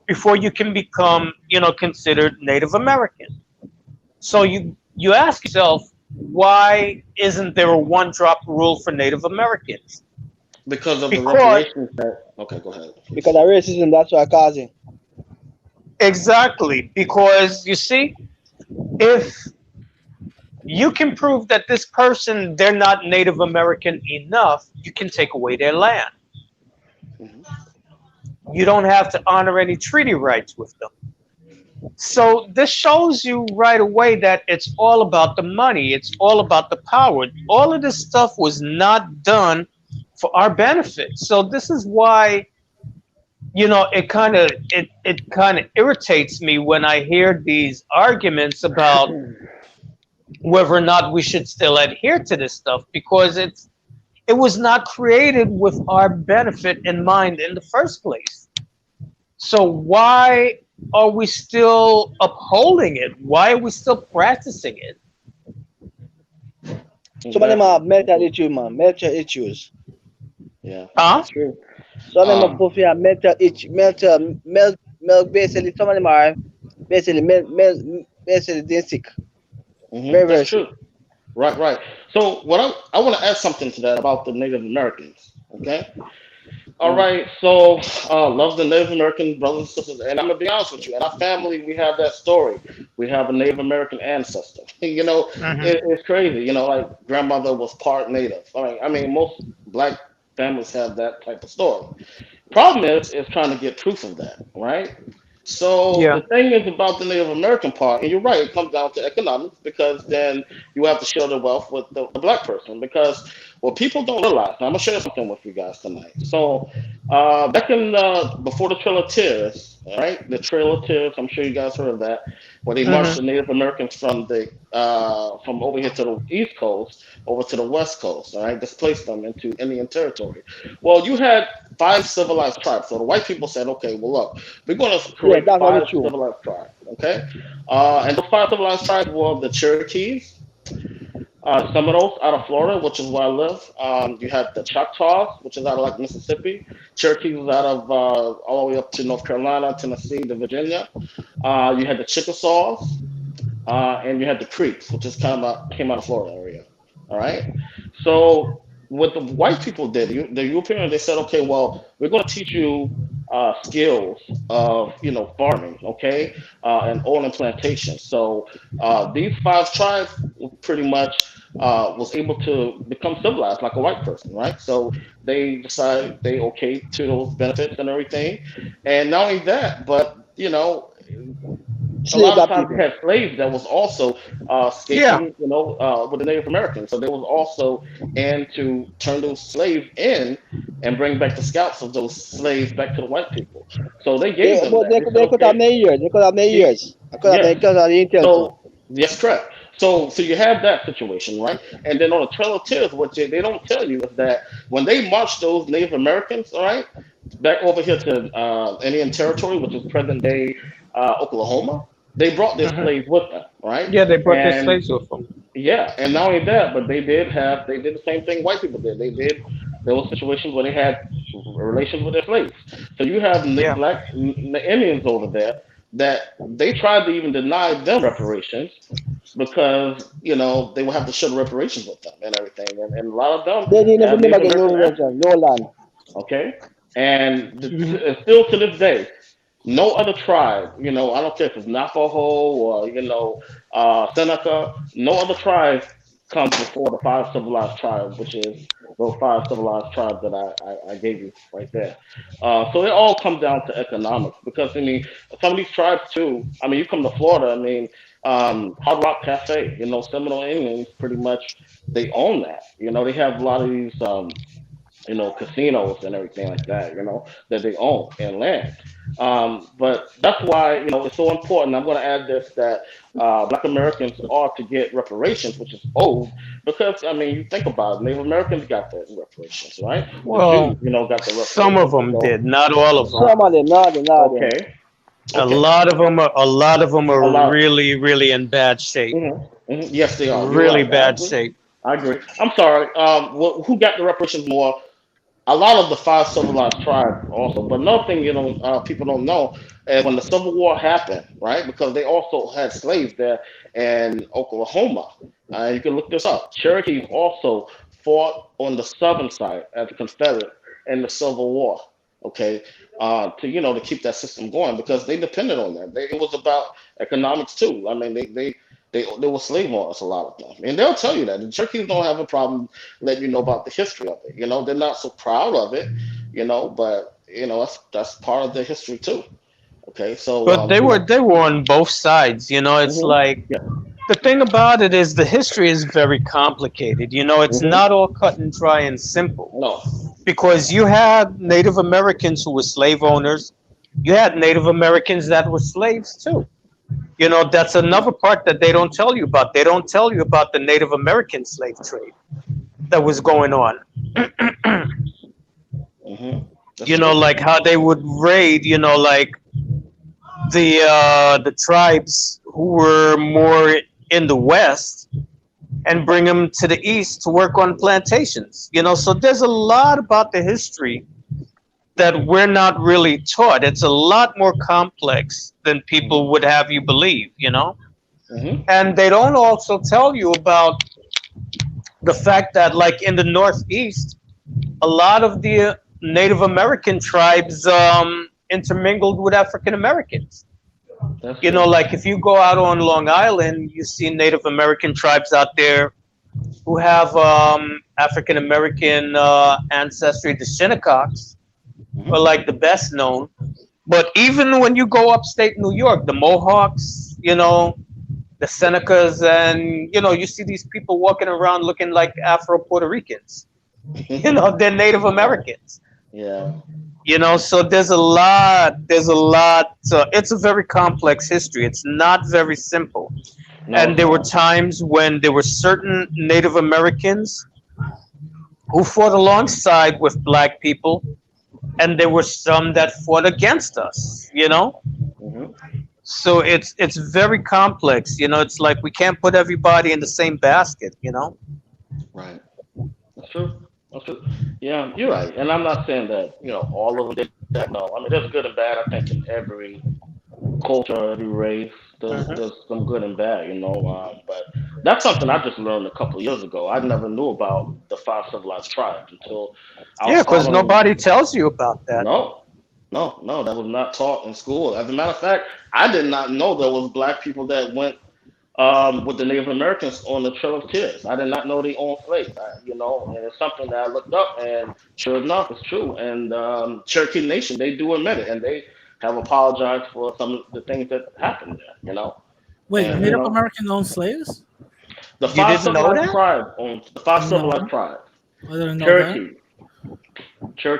before you can become, considered Native American. So you ask yourself, why isn't there a one drop rule for Native Americans? Because of the reparations that. Okay, go ahead. Because of racism, that's what causing. Exactly. Because you see, if you can prove that this person, they're not Native American enough, you can take away their land. Mm-hmm. You don't have to honor any treaty rights with them. So this shows you right away that it's all about the money. It's all about the power. All of this stuff was not done for our benefit. So this is why, it kind of irritates me when I hear these arguments about whether or not we should still adhere to this stuff, because it was not created with our benefit in mind in the first place. So why are we still upholding it? Why are we still practicing it? Some of them have mental issues, man. Mental issues. Yeah. Huh? True. Some of them have mental issues. Basically, some of them are basically they're sick. Mm-hmm. Very, very That's true. sick. Right. So what I want to add something to that about the Native Americans. Okay. All right, so love the Native American brothers and sisters, and I'm gonna be honest with you. In our family, we have that story. We have a Native American ancestor. It's crazy. Like grandmother was part Native. I mean, most black families have that type of story. Problem is trying to get proof of that, right? So Yeah. the thing is about the Native American part, and you're right, it comes down to economics because then you have to share the wealth with the black person. Because what people don't realize, and I'm gonna share something with you guys tonight. So back in before the Trail of Tears, right? The Trail of Tears, I'm sure you guys heard of that, where they marched the Native Americans from over here to the East Coast over to the West Coast, all right, displaced them into Indian territory. Well, you had five civilized tribes. So the white people said, okay, well, look, we're going to Yeah, create that's very five true. civilized tribes, okay? And the five civilized tribes were the Cherokees, Seminoles out of Florida, which is where I live. You had the Choctaws, which is out of like Mississippi. Cherokees was out of all the way up to North Carolina, Tennessee, to Virginia. You had the Chickasaws, and you had the Creeks, which is kind of came out of Florida area. All right. So what the white people did, the Europeans, they said, okay, well, we're going to teach you skills of farming, okay, and owning plantations. So these five tribes pretty much was able to become civilized like a white person, right? So they decided they okay to those benefits and everything, and not only that, but a Slave lot of that times they people. had slaves that was also Yeah. escaping, with the Native Americans. So they was also in to turn those slaves in and bring back the scalps of those slaves back to the white people. So they gave them But that. They said, they could have okay, many years. They could have many y- years. I could have many yes. because of the intel too. So yes, correct. So you have that situation, right? And then on the Trail of Tears, what they don't tell you is that when they marched those Native Americans, all right, back over here to Indian Territory, which is present day Oklahoma, they brought their hmm slaves with them, right? Yeah, they brought their And slaves with them. yeah, and not only that, but they did the same thing white people did. There were situations where they had relations with their slaves. So you have Yeah. the Indians over there that they tried to even deny them reparations because they would have to share the reparations with them and everything, and a lot of them They didn't have never Native get no American invention, ancestors. no land. Okay, and hmm still to this day, no other tribe, I don't care if it's Navajo or Seneca, no other tribe comes before the five civilized tribes, which is those five civilized tribes that I gave you right there. So it all comes down to economics because I mean some of these tribes too. I mean you come to Florida, I mean Hard Rock Cafe, Seminole Indians pretty much they own that. They have a lot of these casinos and everything like that, that they own and land. But that's why, it's so important. I'm going to add this that Black Americans are to get reparations, which is owed, because, I mean, you think about it, Native Americans got the reparations, right? The Jews, Well, got the some of reparations. them So, did, not all of them. Some of them, not them. okay, A okay. lot of them are. A lot of them A are lot. really, really in bad shape. Yes, they are. You're Really right. I bad agree. shape. I agree. I'm sorry. Who got the reparations more? A lot of the five civilized tribes also. But another thing, people don't know is when the Civil War happened, right? Because they also had slaves there in Oklahoma. You can look this up. Cherokees also fought on the southern side as a Confederate in the Civil War. Okay, to keep that system going because they depended on that. It was about economics too. I mean, they were slave owners, a lot of them, and they'll tell you that the Cherokees don't have a problem letting you know about the history of it. They're not so proud of it, but that's part of their history too. Okay, so But they were on both sides. It's like yeah, the thing about it is the history is very complicated. It's hmm not all cut and dry and simple no, because you had Native Americans who were slave owners. You had Native Americans that were slaves too. That's another part that they don't tell you about. They don't tell you about the Native American slave trade that was going on. hmm that's true. Like how they would raid, like the tribes who were more in the west and bring them to the east to work on plantations. So there's a lot about the history that we're not really taught. It's a lot more complex than hmm people would have you believe. hmm And they don't also tell you about the fact that, like in the Northeast, a lot of the Native American tribes intermingled with African Americans. You know, like if you go out on Long Island, you see Native American tribes out there who have African American ancestry. The Shinnecox are like the best known. But even when you go upstate New York, the Mohawks, you know, the Senecas, and you know, you see these people walking around looking like Afro Puerto Ricans. You know, they're Native Americans. Yeah. You know, so there's a lot. It's a very complex history. It's not very simple. No, And there were times when there were certain Native Americans who fought alongside with black people, and there were some that fought against us, you know? Mhm. So it's very complex, you know. It's like we can't put everybody in the same basket, you know. Right. That's true. That's true. Yeah, you're right. And I'm not saying that, all of them did that. No. I mean, there's good and bad, I think, in every culture, every race. There's some good and bad, But that's something I just learned a couple of years ago. I never knew about the five civilized tribes until I was Yeah, because following. nobody tells you about that. No, that was not taught in school. As a matter of fact, I did not know there was black people that went with the Native Americans on the Trail of Tears. I did not know they owned slaves, and it's something that I looked up, and sure enough, it's true. And Cherokee Nation, they do admit it, and they have apologized for some of the things that happened there. Wait, And Native American owned slaves? the You five didn't know civilized that? tribes owned the five No. civilized tribes. I didn't know Cherokee,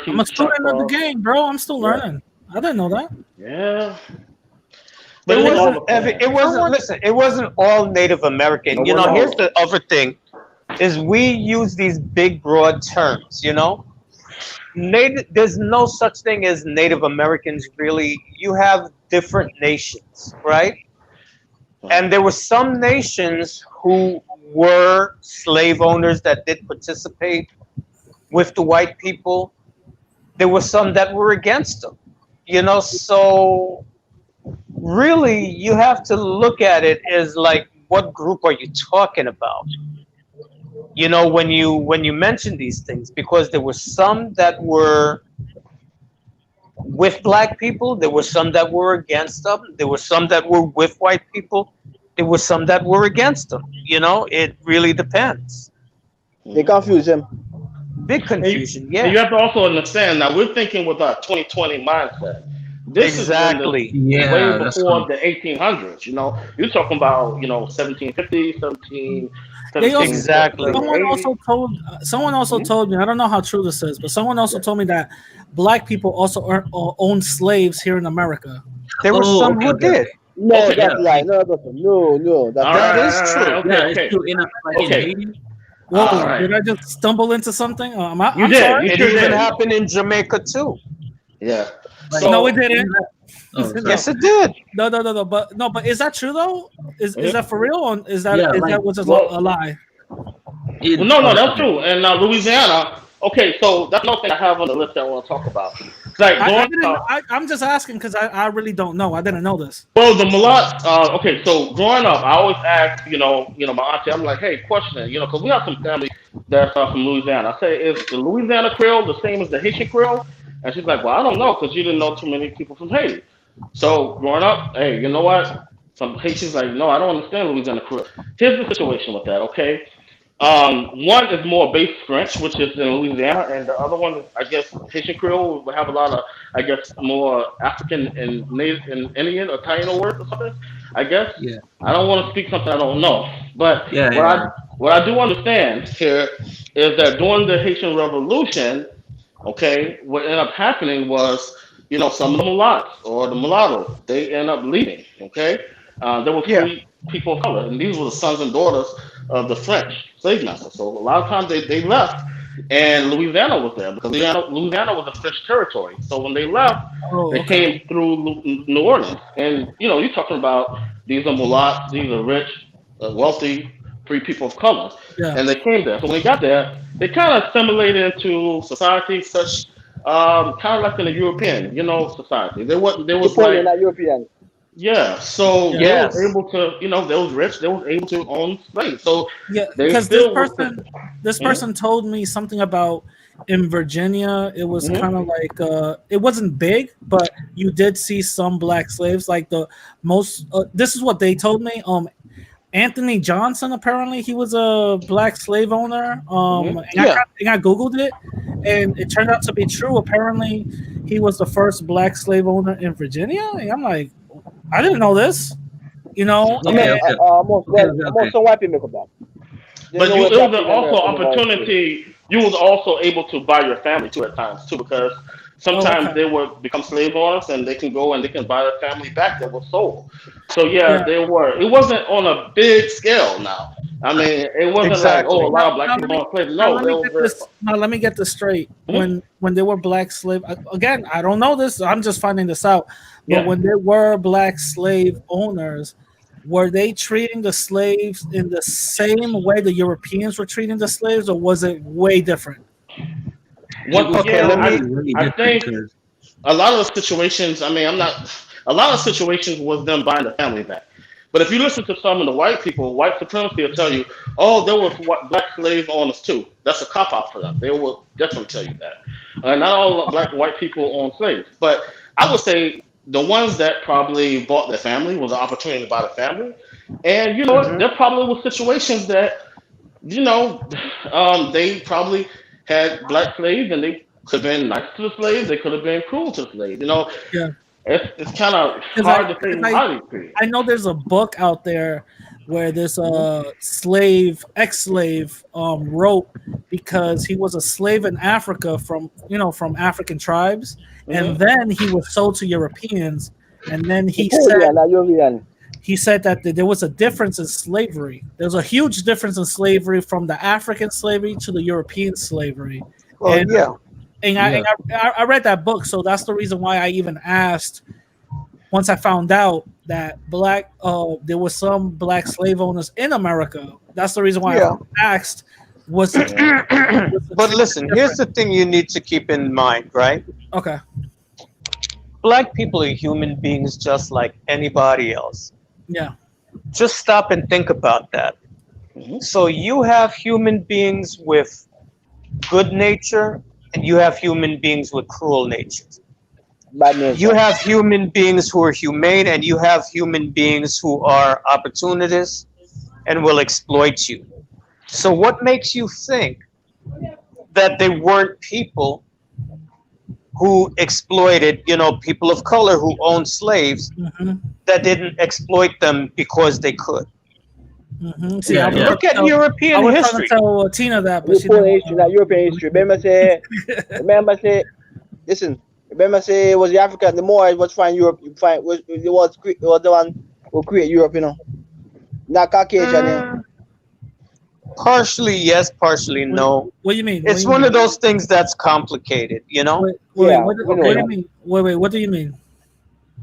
that. I'm a student of the game, bro. I'm still Yeah. learning. I didn't know that. Yeah. But They it was all wasn't. the same. It wasn't. Listen, it wasn't all Native American. No, You know, no. here's the other thing: is we use these big, broad terms. You know, there's no such thing as Native Americans. Really, you have different nations, right? And there were some nations who were slave owners that did participate with the white people. There were some that were against them. You know, so really you have to look at it as like, what group are you talking about, you know, when you mention these things, because there were some that were with black people, there were some that were against them, there were some that were with white people, there were some that were against them. You know, it really depends. They confuse him. Big confusion. And Yeah, you have to also understand now we're thinking with our 2020 mindset. This exactly. is when Yeah, way that's before cool. the 1800s. You're talking about 1750, 17, They also, Exactly. someone also told me, I don't know how true this is, but someone also told me that black people also own slaves here in America. There were some okay, who okay. did. No, Okay. that's lie. No, that's All That right, is true. Okay, Yeah, okay. it's true. In Okay. Haiti. Whoa, All right. did I just stumble into something? I'm You did. sorry. You It sure even did. happened in Jamaica too. Yeah. Like, So No, it didn't. Oh, sorry. Yes, it did. No. But is that true though? Is Yeah. that for real? Or is that Yeah, is like- that was just Well- a lie? in- no, that's true. And Louisiana. Okay, so that's another thing I have on the list that I want to talk about. Like I'm just asking because I really don't know. I didn't know this. well, the mulatto. Okay, so growing up, I always ask, my auntie. I'm like, hey, question, because we have some family that's from Louisiana. I say, is the Louisiana Creole the same as the Haitian Creole? And she's like, well, I don't know, because you didn't know too many people from Haiti. So growing up, hey, you know what? Some Haitians like, no, I don't understand Louisiana Creole. Here's the situation with that, okay? One is more base French, which is in Louisiana, and the other one is, I guess, Haitian Creole. We have a lot of, I guess, more African and Native and Indian or Taino words or something. I guess. Yeah. I don't want to speak something I don't know, but Yeah, what I do understand here is that during the Haitian Revolution, okay, what ended up happening was, some of the mulattoes or the mulattoes, they end up leaving. Okay, there were free people of color, and these were the sons and daughters of the French slave masters. So a lot of times they left, and Louisiana was there because Louisiana was a French territory. So when they left, they came through New Orleans, and you're talking about these are mulattoes, these are rich, wealthy, free people of color, and they came there. So when they got there, they kind of assimilated into society, such kind of like in a European, society. They was Napoleon, like not European. Yeah, so Yeah. they was Yes. able to, they was rich. They was able to own slaves. So Yeah, they because this still was. person told me something about in Virginia. It was Mhm. kind of like it wasn't big, but you did see some black slaves. Like the most. This is what they told me. Anthony Johnson, apparently he was a black slave owner. And Yeah. I googled it, and it turned out to be true. Apparently, he was the first black slave owner in Virginia. And I'm like, I didn't know this. You know, I mean, Okay, and okay, almost okay, well, okay, almost okay. some white people make up that. They But know you, where it was black people also in America. opportunity. You was also able to buy your family too at times too, because oh, sometimes okay, they would become slave owners and they can go and they can buy their family back that was sold. So yeah, yeah. they were. It wasn't on a big scale. Now, I mean, it wasn't like Exactly. a lot Now, of black now people owned slaves. No, it was very. let me get this straight. Mhm. When they were black slave, again, I don't know this. I'm just finding this out. But Yeah. when there were black slave owners, were they treating the slaves in the same way the Europeans were treating the slaves, or was it way different? It Once was Okay, again, let probably me. really I different think because a lot of the situations. I mean, I'm not. A lot of situations was them buying the family back. But if you listen to some of the white people, white supremacy will tell you, "Oh, there was black slave owners too." That's a cop out for them. They will definitely tell you that. Not all Okay. black white people own slaves, but I would say the ones that probably bought their family was an opportunity to buy the family. And you know what? Mhm. There probably was situations that you know, they probably had black slaves, and they could have been nice to the slaves. They could have been cruel to the slaves. Yeah, It's kind of because hard to say how they treated. I know there's a book out there where this ex-slave wrote because he was a slave in Africa from African tribes, and Hmm. then he was sold to Europeans, and then Napoleon, that European. he said that there was a difference in slavery. There's a huge difference in slavery from the African slavery to the European slavery, Well, and yeah. and I read that book, so that's the reason why I even asked once I found out that there was some black slave owners in America. That's the reason why Yeah. I asked, was the But treatment listen, here's different? the thing you need to keep in mind, right? Okay. Black people are human beings just like anybody else. Yeah. Just stop and think about that. Hmm. So you have human beings with good nature, and you have human beings with cruel natures. Bad You nature. have human beings who are humane, and you have human beings who are opportunists and will exploit you. So what makes you think that they weren't people who exploited, people of color who owned slaves Hmm. that didn't exploit them because they could? See, yeah, yeah. Look at European I was trying to history. tell Tina that, but she European didn't history, not European history. Remember say, listen. Remember say it was the African, the Moors was find Europe. You find was the one who create Europe. Not Caucasian. Mm, partially yes, partially no. What do you mean? It's one of those things that's complicated, Yeah, What we know do you that. mean? Wait. What do you mean?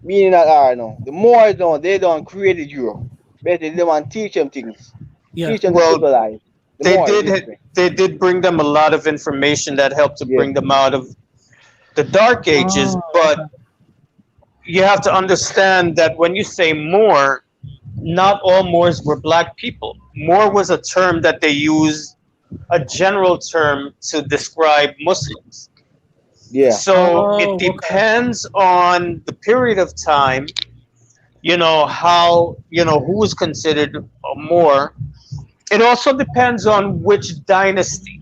Meaning that no, the Moors don't created Europe. Basically, they want to teach them things, Yeah. teach them to Well, civilize. The they Moors, did basically. they did bring them a lot of information that helped to Yeah. bring them out of the dark ages, Oh, but okay. you have to understand that when you say Moor, not all Moors were black people. Moor was a term that they used, a general term to describe Muslims. Yeah. So Oh, it okay. depends on the period of time, how, who was considered a Moor. It also depends on which dynasty.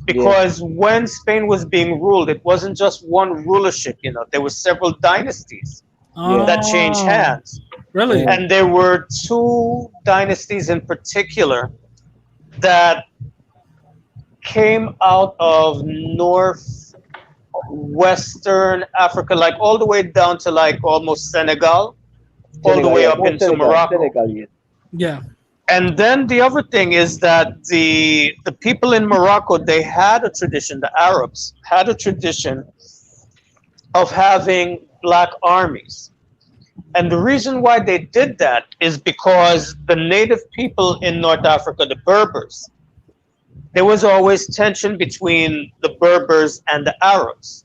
Because when Spain was being ruled, it wasn't just one rulership, there were several dynasties that changed Oh, hands. really? And there were two dynasties in particular that came out of northwestern Africa, like all the way down to like almost Senegal, all the way up into Morocco. Senegal, yeah. Yeah. And then the other thing is that the people in Morocco, they had a tradition, the Arabs had a tradition of having black armies. And the reason why they did that is because the native people in North Africa, the Berbers, there was always tension between the Berbers and the Arabs.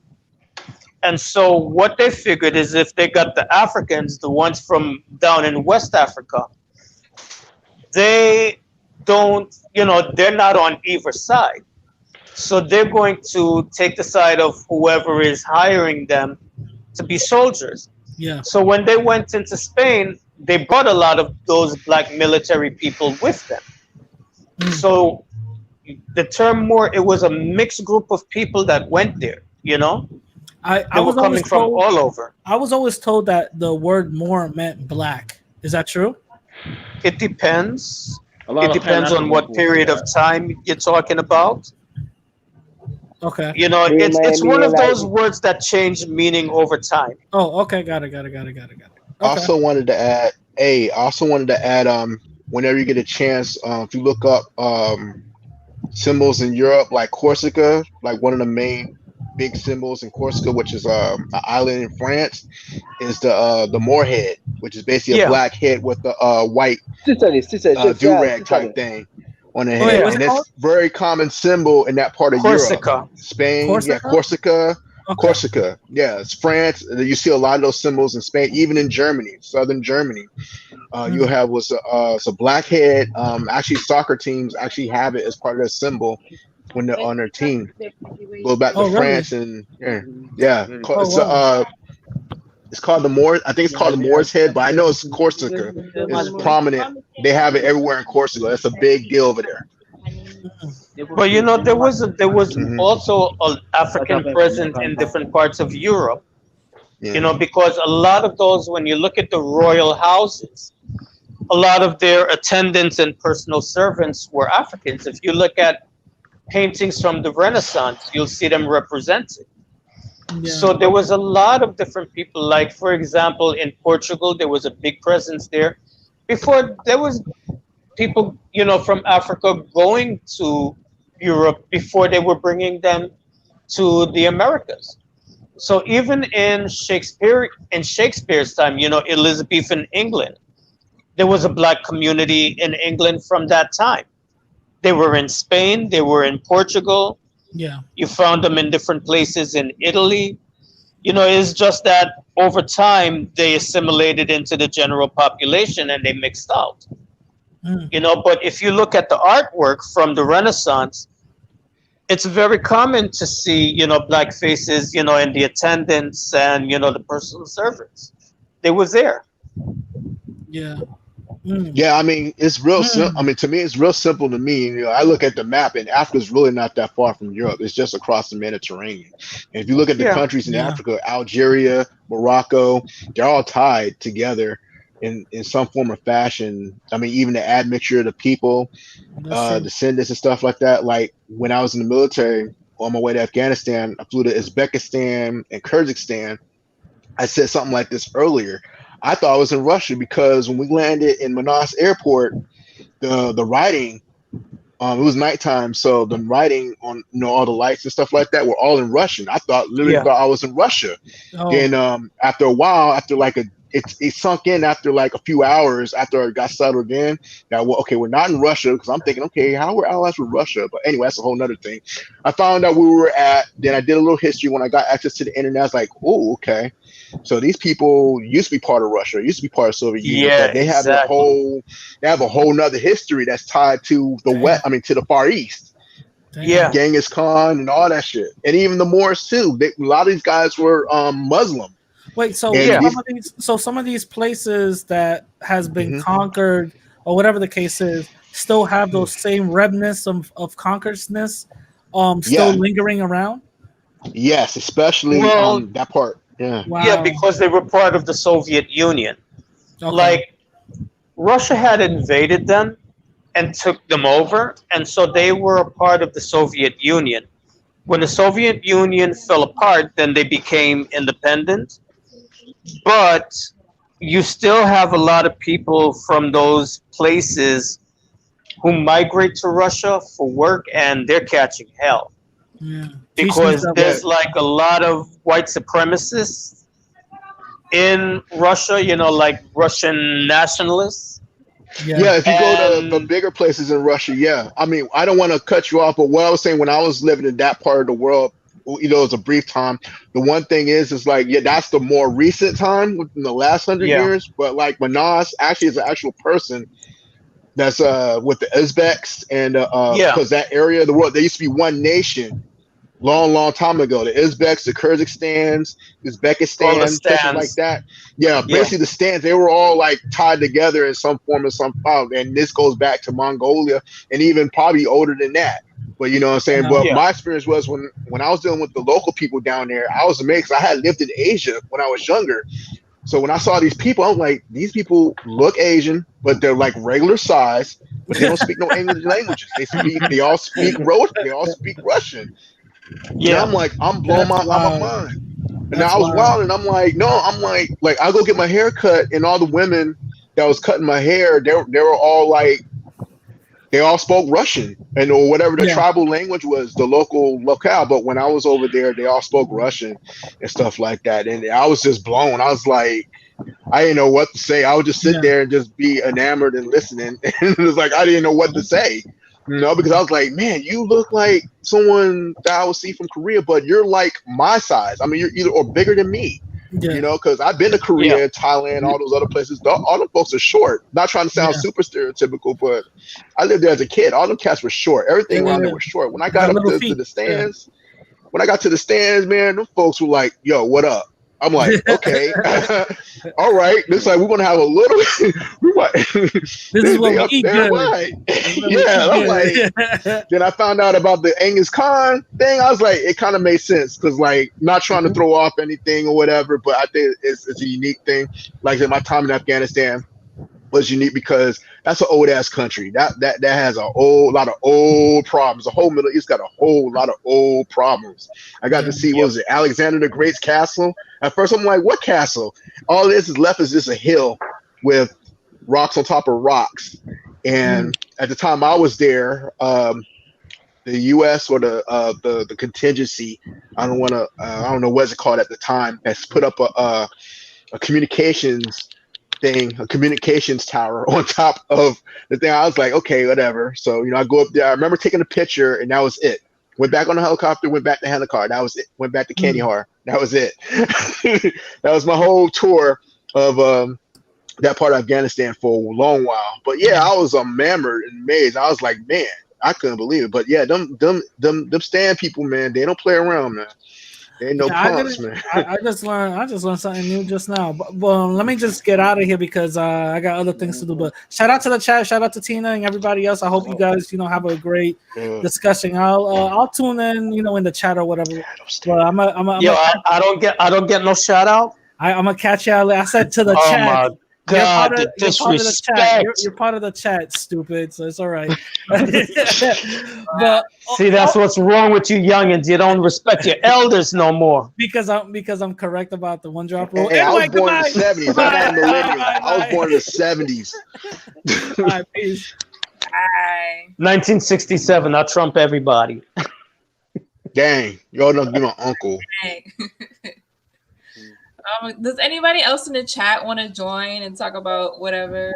And so what they figured is if they got the Africans, the ones from down in West Africa, they don't, they're not on either side. So they're going to take the side of whoever is hiring them to be soldiers. Yeah. So when they went into Spain, they brought a lot of those black military people with them. So the term Moor, it was a mixed group of people that went there, they were coming from all over. I was always told that the word Moor meant black. Is that true? It depends. It depends on what period of time you're talking about. Okay. It's one of those words that change meaning over time. Oh, okay. Got it. Okay. Also wanted to add, whenever you get a chance, if you look up symbols in Europe, like Corsica, like one of the main big symbols in Corsica, which is an island in France, is the Moor head, which is basically a black head with a white do-rag type thing on the head. And it's very common symbol in that part of Europe. Spain, Corsica. Okay. Corsica, it's France. You see a lot of those symbols in Spain, even in Germany, southern Germany. You have it's a black head. Actually, soccer teams actually have it as part of their symbol when they're on their team. Go back to France and it's called the Moor. I think it's called the Moor's head, but I know it's Corsica. It's prominent. They have it everywhere in Corsica. That's a big deal over there. But there was also an African presence in different parts of Europe. Because a lot of those, when you look at the royal houses, a lot of their attendants and personal servants were Africans. If you look at paintings from the Renaissance, you'll see them represented. Yeah. So there was a lot of different people. Like, for example, in Portugal, there was a big presence there. Before, there was people, from Africa going to Europe before they were bringing them to the Americas. So even in Shakespeare's time, Elizabethan England, there was a black community in England from that time. They were in Spain, they were in Portugal. Yeah. You found them in different places in Italy. It's just that over time they assimilated into the general population and they mixed out. But if you look at the artwork from the Renaissance, it's very common to see, black faces, in the attendants and, the personal servants. They was there. Yeah. Yeah, I mean, it's real simple. I mean, to me, it's real simple to me. I look at the map, and Africa's really not that far from Europe. It's just across the Mediterranean. And if you look at the countries in Africa, Algeria, Morocco, they're all tied together in some form or fashion. I mean, even the admixture of the people, descendants and stuff like that. Like when I was in the military on my way to Afghanistan, I flew to Uzbekistan and Kyrgyzstan. I said something like this earlier. I thought I was in Russia because when we landed in Manas Airport, the writing, it was nighttime, so the writing on all the lights and stuff like that were all in Russian. I thought I was in Russia. Then after a while, after like it sunk in after like a few hours after I got settled in. Now, we're not in Russia because I'm thinking, how we're allies with Russia? But anyway, that's a whole nother thing. I found out then I did a little history when I got access to the internet. I was like, oh, okay. So these people used to be part of Russia, used to be part of Soviet Union. Yeah, but they have a whole nother history that's tied to the West. I mean, to the Far East. Yeah, Genghis Khan and all that shit, and even the Moors too. A lot of these guys were Muslim. Wait, so some of these places that has been conquered or whatever the case is still have those same remnants of conqueredness still lingering around? Yes, especially that part. Yeah. Wow. Yeah, because they were part of the Soviet Union. Okay. Like Russia had invaded them and took them over, and so they were a part of the Soviet Union. When the Soviet Union fell apart, then they became independent. But you still have a lot of people from those places who migrate to Russia for work, and they're catching hell. Yeah. Because there's like a lot of white supremacists in Russia, like Russian nationalists. Yeah, if you go to the bigger places in Russia, I mean, I don't want to cut you off, but what I was saying when I was living in that part of the world, you know, it's a brief time. The one thing is like, yeah, that's the more recent time within the last 100 years. But like Manas actually is an actual person that's with the Uzbeks and because that area of the world, there used to be one nation long time ago. The Uzbeks, the Kyrgyzstans, Uzbekistan, places like that. Yeah, basically the stands, they were all like tied together in some form or some form. And this goes back to Mongolia and even probably older than that. But you know what I'm saying? But my experience was when I was dealing with the local people down there, I was amazed. I had lived in Asia when I was younger. So when I saw these people, I'm like, these people look Asian, but they're like regular size, but they don't speak no English languages. They all speak Russian. Yeah, and I'm like, I'm blowing my mind. And I was wild, and I'm like, I go get my hair cut, and all the women that was cutting my hair, they were all like, they all spoke Russian and or whatever the tribal language was, the locale. But when I was over there, they all spoke Russian and stuff like that. And I was just blown. I was like, I didn't know what to say. I would just sit there and just be enamored and listening. And it was like I didn't know what to say, you know, because I was like, man, you look like someone that I would see from Korea, but you're like my size. I mean, you're either or bigger than me. You know, because I've been to Korea, Thailand, all those other places. All the folks are short. Not trying to sound super stereotypical, but I lived there as a kid. All them cats were short. Everything around there was short. When I got up to the stands, man, them folks were like, "Yo, what up?" I'm like, okay, all right. Looks like we're gonna have a little. This is what we eat good. Right. Yeah, I'm like. Then I found out about the Genghis Khan thing. I was like, it kind of made sense because, like, not trying to throw off anything or whatever, but I think it's a unique thing. Like my time in Afghanistan was unique because that's an old ass country. That has a lot of old problems. The whole Middle East got a whole lot of old problems. I got to see what was it, Alexander the Great's castle. At first, I'm like, what castle? All this is left is just a hill with rocks on top of rocks. And at the time I was there, the U.S. or the contingency, I don't know what's it called at the time, has put up a communications thing, a communications tower on top of the thing. I was like, okay, whatever. So, you know, I go up there. I remember taking a picture, and that was it. Went back on the helicopter, went back to Handlecar. That was it. Went back to Kandahar. That was it. That was my whole tour of that part of Afghanistan for a long while. But yeah, I was enamored and amazed. I was like, man, I couldn't believe it. But yeah, them stand people, man, they don't play around, man. They ain't no punks, man. I just learned something new just now. But well, let me just get out of here because I got other things to do. But shout out to the chat, shout out to Tina and everybody else. I hope you guys, you know, have a great discussion. I'll tune in, you know, in the chat or whatever. But I don't get no shout out. I'm gonna catch y'all. I said to the chat. God, the disrespect. You're part of the chat, stupid. So it's all right. But see, that's what's wrong with you youngins. You don't respect your elders no more. Because I'm correct about the one drop rule. Hey, anyway, I was born in the 70s. I'm not a millennial. I was born in the 70s. All right, peace. Bye. 1967. I'll trump everybody. Dang, y'all don't be my uncle. Does anybody else in the chat want to join and talk about whatever?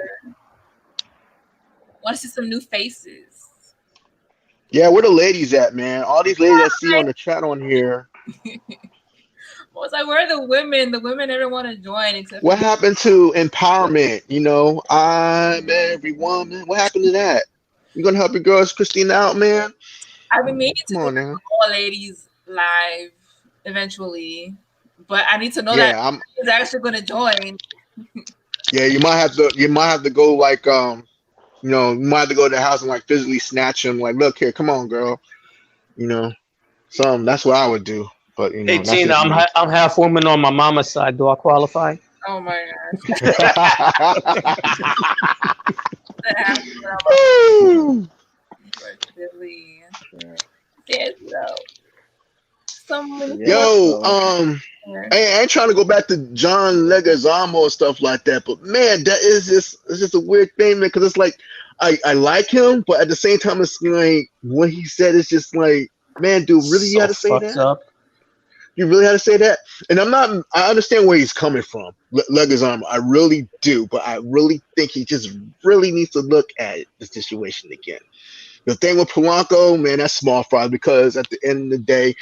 Want to see some new faces? Yeah, where the ladies at, man? All these ladies I see on the chat on here. Well, it's like, where are the women? The women never want to join. Except what happened to empowerment? You know, I'm every woman. What happened to that? You gonna help your girls, Christina, out, man? I've been meaning to do all ladies live eventually. But I need to know that he's actually going to join. Yeah, you might have to go like you know, you might have to go to the house and like physically snatch him. Like, look here, come on, girl. You know, that's what I would do. But you know, hey Tina, I'm half woman on my mama's side. Do I qualify? Oh my gosh. I ain't trying to go back to John Leguizamo or stuff like that, but man, it's just a weird thing, man, because it's like I like him, but at the same time, it's like what he said is just like, man, dude, really you had to say that? Up. You really had to say that? And I understand where he's coming from, Leguizamo. I really do, but I really think he just really needs to look at the situation again. The thing with Polanco, man, that's small fry, because at the end of the day,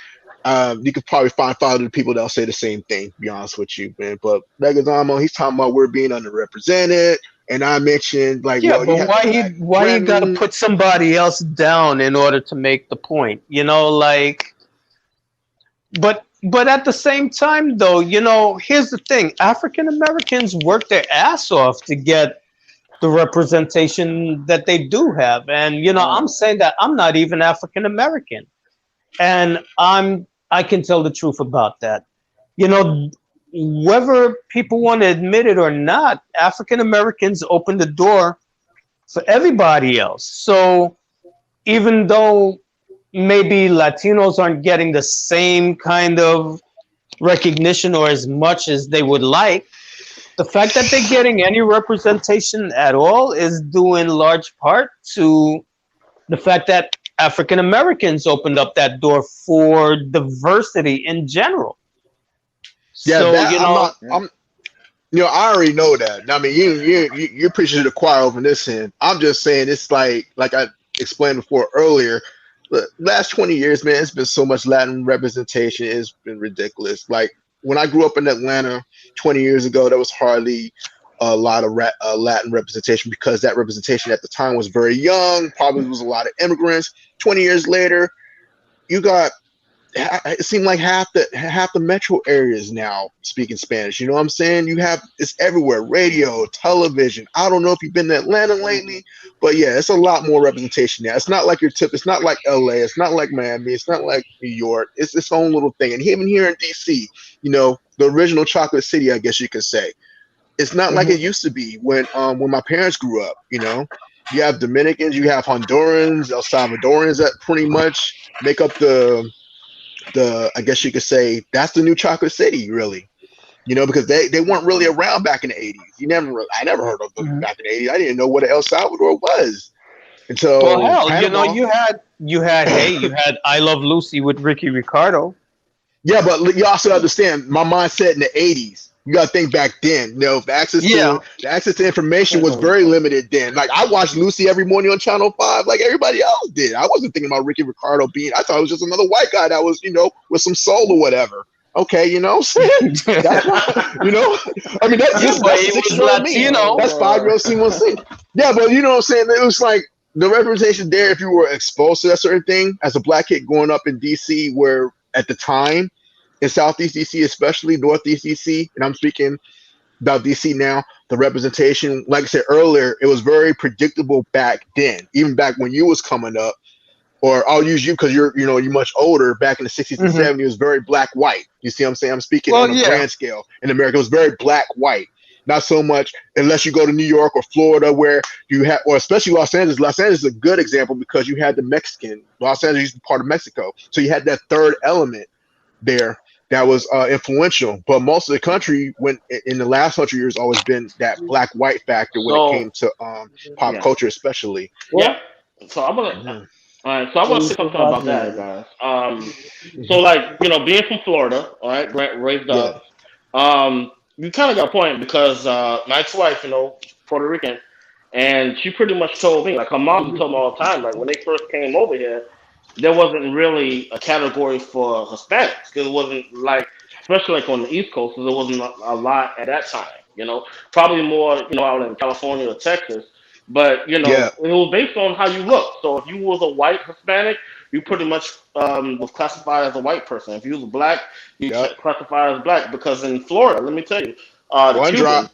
You could probably find 500 people that'll say the same thing, to be honest with you, man. But Leguizamo, he's talking about we're being underrepresented. And I mentioned, like, Yeah, well, you but have why you gotta Grammy. put somebody else down in order to make the point? You know, like, but at the same time, though, you know, here's the thing: African Americans work their ass off to get the representation that they do have, and you know, I'm saying that I'm not even African American, and I can tell the truth about that. You know, whether people want to admit it or not, African Americans open the door for everybody else. So even though maybe Latinos aren't getting the same kind of recognition or as much as they would like, the fact that they're getting any representation at all is due in large part to the fact that African Americans opened up that door for diversity in general. Yeah, So, that you know, I already know that. I mean, you're preaching to the choir over this end. I'm just saying it's like I explained before earlier. The last 20 years, man, it's been so much Latin representation. It's been ridiculous. Like when I grew up in Atlanta 20 years ago, there was hardly a lot of Latin representation because that representation at the time was very young. Probably was a lot of immigrants. 20 years later, you got it seemed like half the metro areas now speaking Spanish. You know what I'm saying? It's everywhere, radio, television. I don't know if you've been to Atlanta lately, but yeah, it's a lot more representation now. It's not like it's not like LA, it's not like Miami, it's not like New York. It's its own little thing. And even here in DC, you know, the original chocolate city, I guess you could say. It's not like it used to be when my parents grew up, you know. You have Dominicans, you have Hondurans, El Salvadorans that pretty much make up the I guess you could say that's the new chocolate city, really, you know, because they weren't really around back in the 80s. I never heard of them back in the 80s. I didn't know what El Salvador was until well, hell, Panama. you had I Love Lucy with Ricky Ricardo. Yeah, but you also understand my mindset in the 80s. You got to think back then. You know, the access to information was very limited then. Like I watched Lucy every morning on Channel 5, like everybody else did. I wasn't thinking about Ricky Ricardo I thought it was just another white guy that was, you know, with some soul or whatever. Okay, you know what I'm saying? That's why, you know, I mean, that's just Latino. That's 5-year-old C1C. Yeah, but you know what I'm saying? It was like the representation there, if you were exposed to that certain thing as a black kid growing up in DC, where at the time, in Southeast DC, especially Northeast DC, and I'm speaking about DC now, the representation, like I said earlier, it was very predictable back then, even back when you was coming up, or I'll use you because you're much older. Back in the 60s and 70s, it was very black-white. You see what I'm saying? I'm speaking on a grand scale. In America, it was very black-white. Not so much unless you go to New York or Florida where you have, or especially Los Angeles. Los Angeles is a good example because you had the Mexican. Los Angeles used to be part of Mexico. So you had that third element there that was influential. But most of the country, when in the last 100 years, always been that black-white factor when it came to pop culture, especially. Yeah. So I'm gonna. All right, so I want to say something about that, guys. So like, you know, being from Florida, all right, raised up, you kind of got a point because my ex-wife, you know, Puerto Rican, and she pretty much told me, like her mom told me all the time, like when they first came over here, there wasn't really a category for Hispanics because it wasn't like, especially like on the East Coast, because there wasn't a lot at that time. You know, probably more, you know, out in California or Texas. But you know, it was based on how you look. So if you was a white Hispanic, you pretty much was classified as a white person. If you was black, you classified as black. Because in Florida, let me tell you, the Cubans.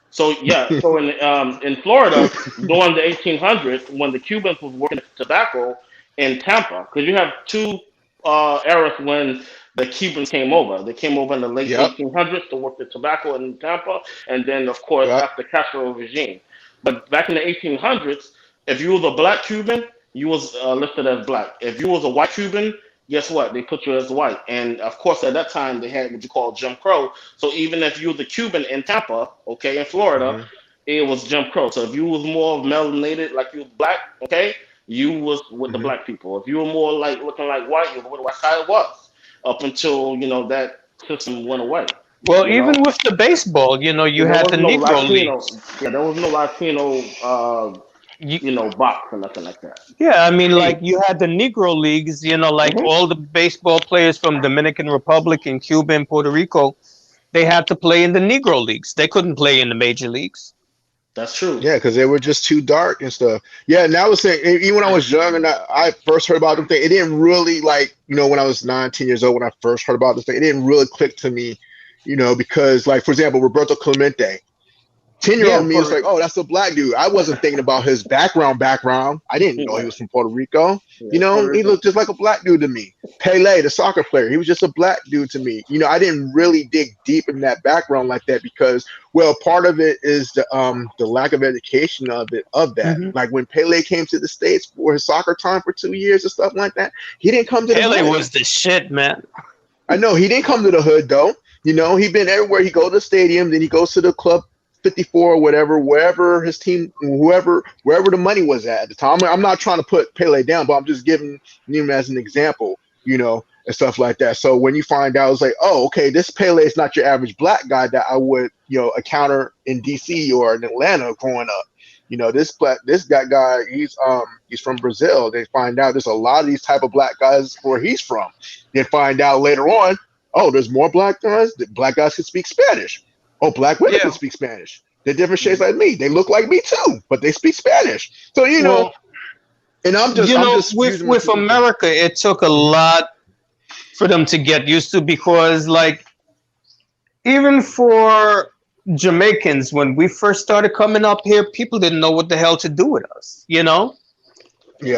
So yeah, so in Florida during the 1800s, when the Cubans was working tobacco in Tampa, because you have two eras when the Cubans came over. They came over in the late 1800s to work the tobacco in Tampa, and then of course after Castro regime. But back in the 1800s, if you was a black Cuban, you was listed as black. If you was a white Cuban, guess what? They put you as white. And of course, at that time, they had what you call Jim Crow. So even if you was a Cuban in Tampa, okay, in Florida, it was Jim Crow. So if you was more melanated, like you was black, okay, you was with the black people. If you were more like looking like white, you were that's how it was up until, you know, that system went away. Well, even with the baseball, you know, you had the Negro Leagues. Yeah, there was no Latino box or nothing like that. Yeah, I mean, like you had the Negro Leagues, like all the baseball players from Dominican Republic and Cuba and Puerto Rico, they had to play in the Negro Leagues. They couldn't play in the major leagues. That's true. Yeah, because they were just too dark and stuff. Yeah, and I was saying, even when I was young and I first heard about them thing, it didn't really when I was 9, 10 years old, when I first heard about this thing, it didn't really click to me, because like, for example, Roberto Clemente, 10-year-old me was like, oh, that's a black dude. I wasn't thinking about his background. I didn't know he was from Puerto Rico. He looked just like a black dude to me. Pele, the soccer player, he was just a black dude to me. I didn't really dig deep in that background like that because, well, part of it is the lack of education of that. Mm-hmm. Like when Pele came to the States for his soccer time for 2 years and stuff like that, he didn't come to the hood. Pele was the shit, man. I know, he didn't come to the hood though. He been everywhere. He goes to the stadium, then he goes to the club 54 or whatever, wherever his team, wherever the money was at the time. I'm not trying to put Pele down, but I'm just giving him as an example, and stuff like that. So when you find out, it's like, oh, okay, this Pele is not your average black guy that I would, encounter in DC or in Atlanta growing up. This guy, he's from Brazil. They find out there's a lot of these type of black guys where he's from. They find out later on, oh, there's more black guys. The black guys can speak Spanish. Oh, black women can speak Spanish. They're different shades like me. They look like me too, but they speak Spanish. So and I'm just with America, it took a lot for them to get used to because, like, even for Jamaicans, when we first started coming up here, people didn't know what the hell to do with us. Yeah.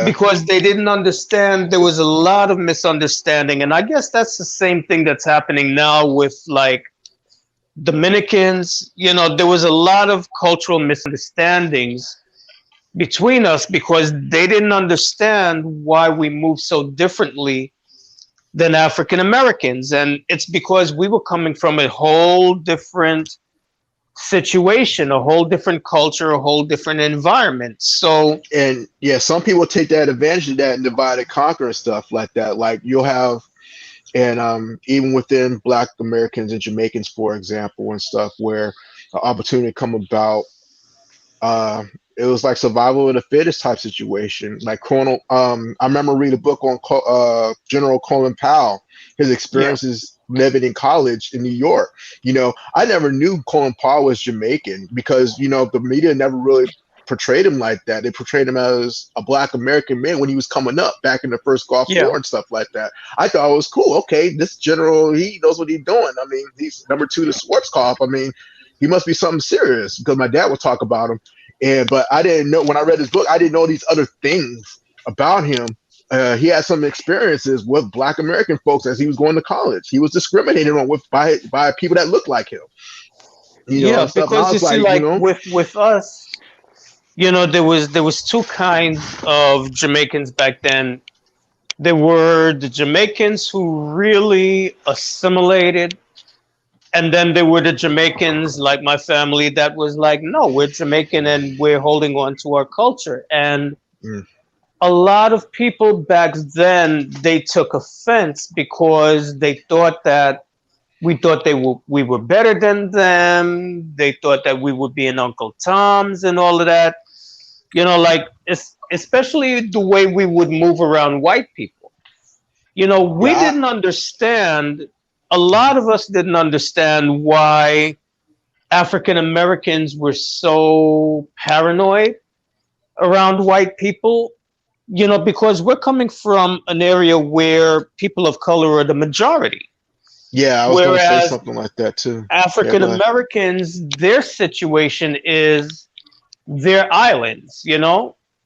Because they didn't understand. There was a lot of misunderstanding, and I guess that's the same thing that's happening now with like Dominicans. There was a lot of cultural misunderstandings between us because they didn't understand why we move so differently than African Americans. And it's because we were coming from a whole different situation, a whole different culture, a whole different environment. So, and yeah, some people take that advantage of that and divide and conquer and stuff like that. Like you'll have, and even within Black Americans and Jamaicans, for example, and stuff, where an opportunity come about, it was like survival of the fittest type situation. Like Colonel, I remember reading a book on General Colin Powell, his experiences living in college in New York. I never knew Colin Powell was Jamaican because the media never really portrayed him like that. They portrayed him as a Black American man when he was coming up back in the first Gulf War and stuff like that. I thought it was cool. Okay, this general, he knows what he's doing. I mean, he's number 2 to Schwarzkopf. I mean, he must be something serious because my dad would talk about him. But I didn't know, when I read his book, I didn't know these other things about him. He had some experiences with Black American folks as he was going to college. He was discriminated on by people that looked like him. Because you see, like with us, there was 2 kinds of Jamaicans back then. There were the Jamaicans who really assimilated. And then there were the Jamaicans, like my family, that was like, no, we're Jamaican and we're holding on to our culture. And a lot of people back then, they took offense because they thought that we were better than them. They thought that we would be in Uncle Tom's and all of that. Especially the way we would move around white people. We didn't understand. A lot of us didn't understand why African Americans were so paranoid around white people, because we're coming from an area where people of color are the majority. Yeah, I was going to say something like that too. African Americans, their situation is they're islands,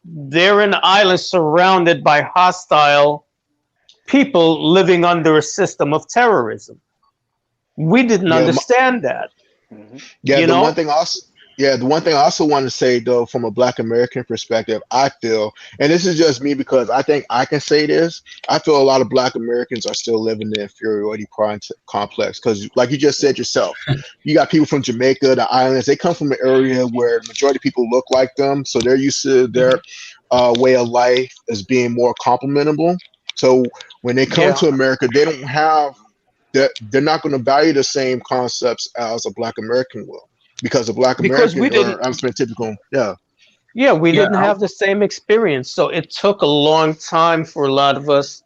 They're an island surrounded by hostile people living under a system of terrorism. We didn't understand that. Yeah, the one thing I also want to say though, from a Black American perspective, I feel, and this is just me because I think I can say this, I feel a lot of Black Americans are still living the inferiority complex because, like you just said yourself, you got people from Jamaica, the islands, they come from an area where the majority of people look like them, so they're used to their way of life as being more complimentable. So when they come to America, they don't have that. They're not going to value the same concepts as a Black American will, because a Black American, I'm typical. Yeah. Yeah, we Yeah. didn't have the same experience, so it took a long time for a lot of us.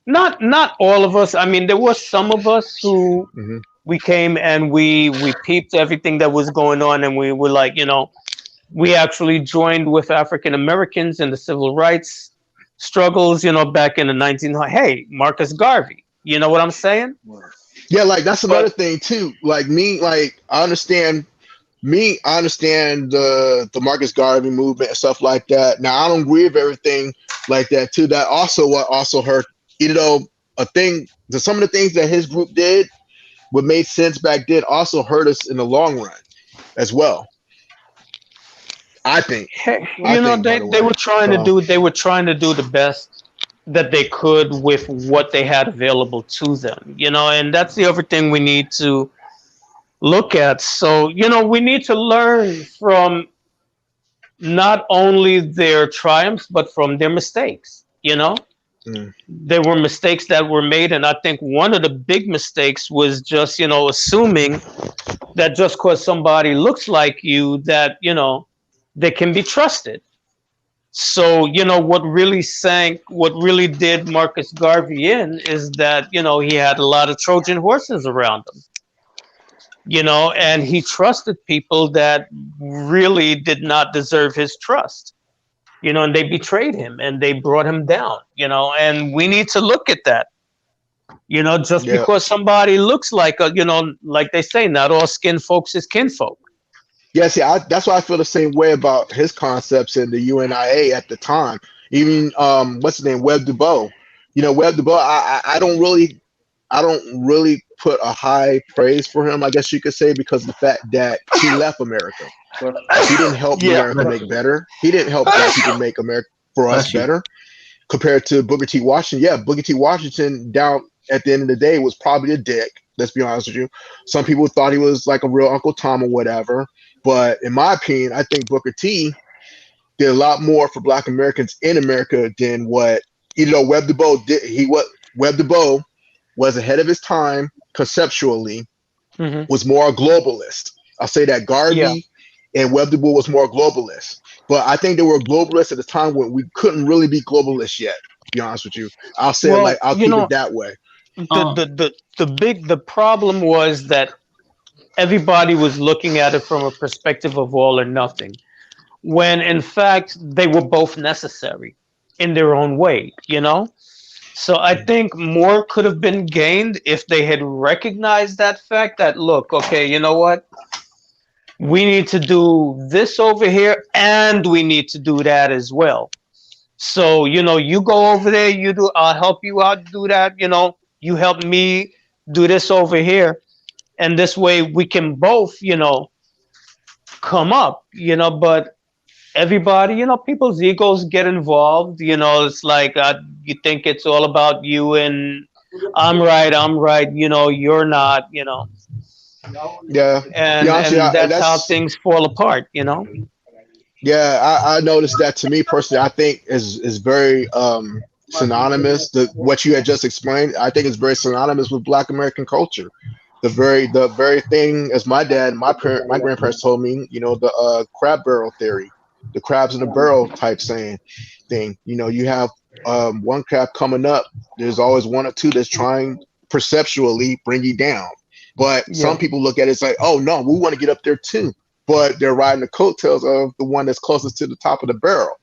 Not all of us. I mean, there was some of us who Hmm. we came and we peeped everything that was going on, and we were like, we actually joined with African Americans in the civil rights struggles, back in the 1900s. Hey, Marcus Garvey, you know what I'm saying? Yeah, like that's another But thing too. Like me, like I understand the Marcus Garvey movement and stuff like that. Now I don't agree with everything like that too. That also what also hurt, some of the things that his group did, what made sense back then, also hurt us in the long run as well. I think. hey, I think, by they the they way. were trying to So do they were trying to do the best that they could with what they had available to them, and that's the other thing we need to look at. So, we need to learn from not only their triumphs but from their mistakes. mm, There were mistakes that were made, and I think one of the big mistakes was just assuming that just because somebody looks like you, that they can be trusted. So what really did Marcus Garvey in is that he had a lot of Trojan horses around him, and he trusted people that really did not deserve his trust, and they betrayed him and they brought him down, and we need to look at that. Just yeah. because somebody looks like like they say, not all skin folks is kinfolk. Yeah, see, that's why I feel the same way about his concepts in the UNIA at the time. Even what's his name, Webb Du Bois. Webb Du Bois. I don't really put a high praise for him, I guess you could say, because of the fact that he left America. He didn't help Yeah. America make better. He didn't help black people make America for us Bless you. better compared to Booker T. Washington. Yeah, Booker T. Washington down at the end of the day was probably a dick. Let's be honest with you. Some people thought he was like a real Uncle Tom or whatever. But in my opinion, I think Booker T did a lot more for Black Americans in America than what Webb Du Bois did. Webb Du Bois was ahead of his time conceptually, Hmm. was more a globalist. I'll say that Yeah. Garvey and Webb Du Bois was more globalist. But I think they were globalists at the time when we couldn't really be globalists yet, to be honest with you. I'll say it like Well, I'll keep it that way. the problem was that everybody was looking at it from a perspective of all or nothing, when in fact they were both necessary in their own way. So I think more could have been gained if they had recognized that fact, that look, okay, you know what, we need to do this over here and we need to do that as well. So you go over there, you do, I'll help you out, do that. You help me do this over here, and this way we can both come up. But everybody, people's egos get involved. It's like, you think it's all about you, and I'm right, you're not. Yeah. and Yeah, honestly, and that's how that's things fall apart. yeah, I noticed that. To me personally, I think is very synonymous. What you had just explained, I think is very synonymous with Black American culture. The very thing, as my grandparents told me, the crab barrel theory, the crabs in the barrel type saying thing. You have one crab coming up, there's always one or two that's trying perceptually bring you down. But some Yeah. people look at it as like, oh no, we want to get up there too. But they're riding the coattails of the one that's closest to the top of the barrel.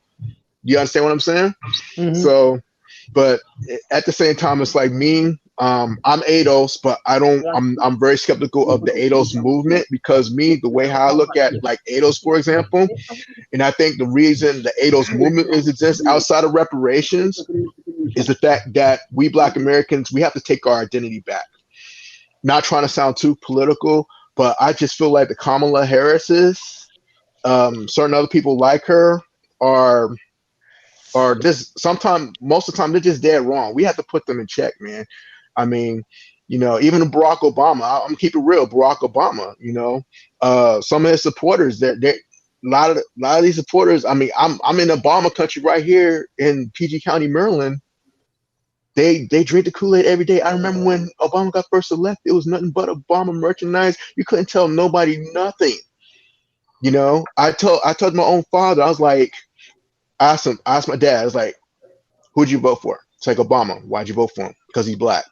You understand what I'm saying? Hmm. So, but at the same time, it's like me. I'm ADOS, but I'm very skeptical of the ADOS movement, because the way how I look at like ADOS, for example, and I think the reason the ADOS movement exists outside of reparations is the fact that we Black Americans, we have to take our identity back. Not trying to sound too political, but I just feel like the Kamala Harris's, certain other people like her are just sometimes, most of the time, they're just dead wrong. We have to put them in check, man. I mean, even Barack Obama, I'm keep it real, Barack Obama, some of his supporters, a lot of these supporters, I mean, I'm in Obama country right here in PG County, Maryland. They drink the Kool-Aid every day. I remember when Obama got first elected, it was nothing but Obama merchandise. You couldn't tell nobody nothing. You know, I told my own father, I was like, I asked my dad, I was like, who'd you vote for? It's like Obama. Why'd you vote for him? Because he's black.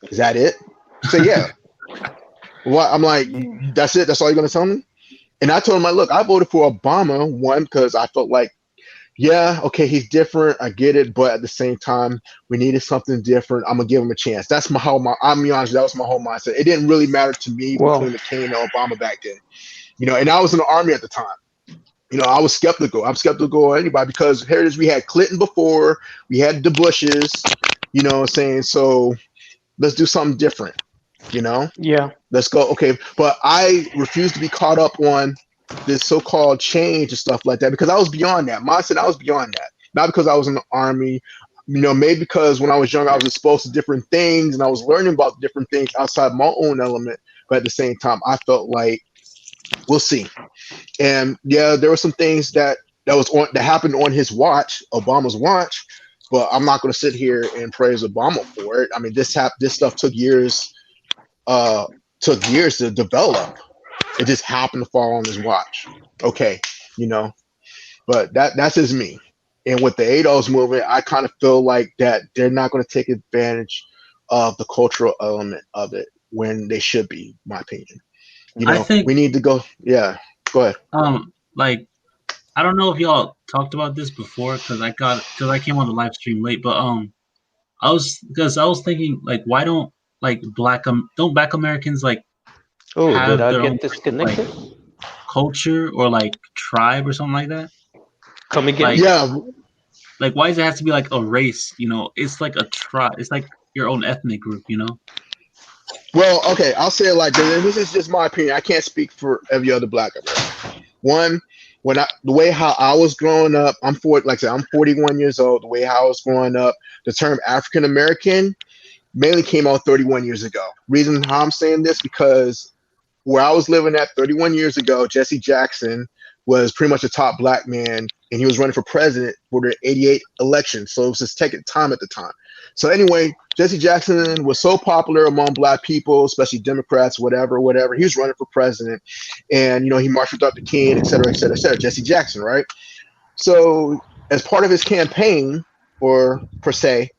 Is that it? So yeah. What I'm like, that's it. That's all you're gonna tell me? And I told him, like, look, I voted for Obama one because I felt like, yeah, okay, he's different. I get it, but at the same time, we needed something different. I'm gonna give him a chance. That's my whole. I'm be honest, that was my whole mindset. It didn't really matter to me between McCain and Obama back then. You know, and I was in the army at the time. You know, I was skeptical. I'm skeptical of anybody because here it is. We had Clinton before, we had the Bushes. You know what I'm saying? So let's do something different. You know? Yeah. Let's go. Okay. But I refuse to be caught up on this so-called change and stuff like that because I was beyond that. Mindset, I was beyond that. Not because I was in the army, you know, maybe because when I was young, I was exposed to different things and I was learning about different things outside my own element. But at the same time, I felt like we'll see. And yeah, there were some things that happened on his watch, Obama's watch. But I'm not going to sit here and praise Obama for it. I mean, this stuff took years to develop. It just happened to fall on his watch. Okay, you know, but that's just me. And with the ADOS movement, I kind of feel like that they're not going to take advantage of the cultural element of it when they should be, in my opinion. You know, I think we need to go. Yeah, go ahead. Like I don't know if y'all talked about this before because I came on the live stream late, but I was thinking like why don't like black Americans like Oh, did have I their own get disconnected? like culture or like tribe or something like that? Come again? Like, Yeah. Like why does it have to be like a race? You know, it's like a tribe. It's like your own ethnic group. You know. Well, okay, I'll say it like this. This is just my opinion. I can't speak for every other black American. One, the way how I was growing up, I'm 41 years old. The way how I was growing up, the term African American mainly came out 31 years ago. Reason how I'm saying this because where I was living at 31 years ago, Jesse Jackson was pretty much a top black man, and he was running for president for the '88 election. So it was his second time at the time. So anyway, Jesse Jackson was so popular among black people, especially Democrats, whatever. He was running for president, and you know he marched with Dr. King, et cetera, et cetera, et cetera. Jesse Jackson, right? So as part of his campaign, or per se,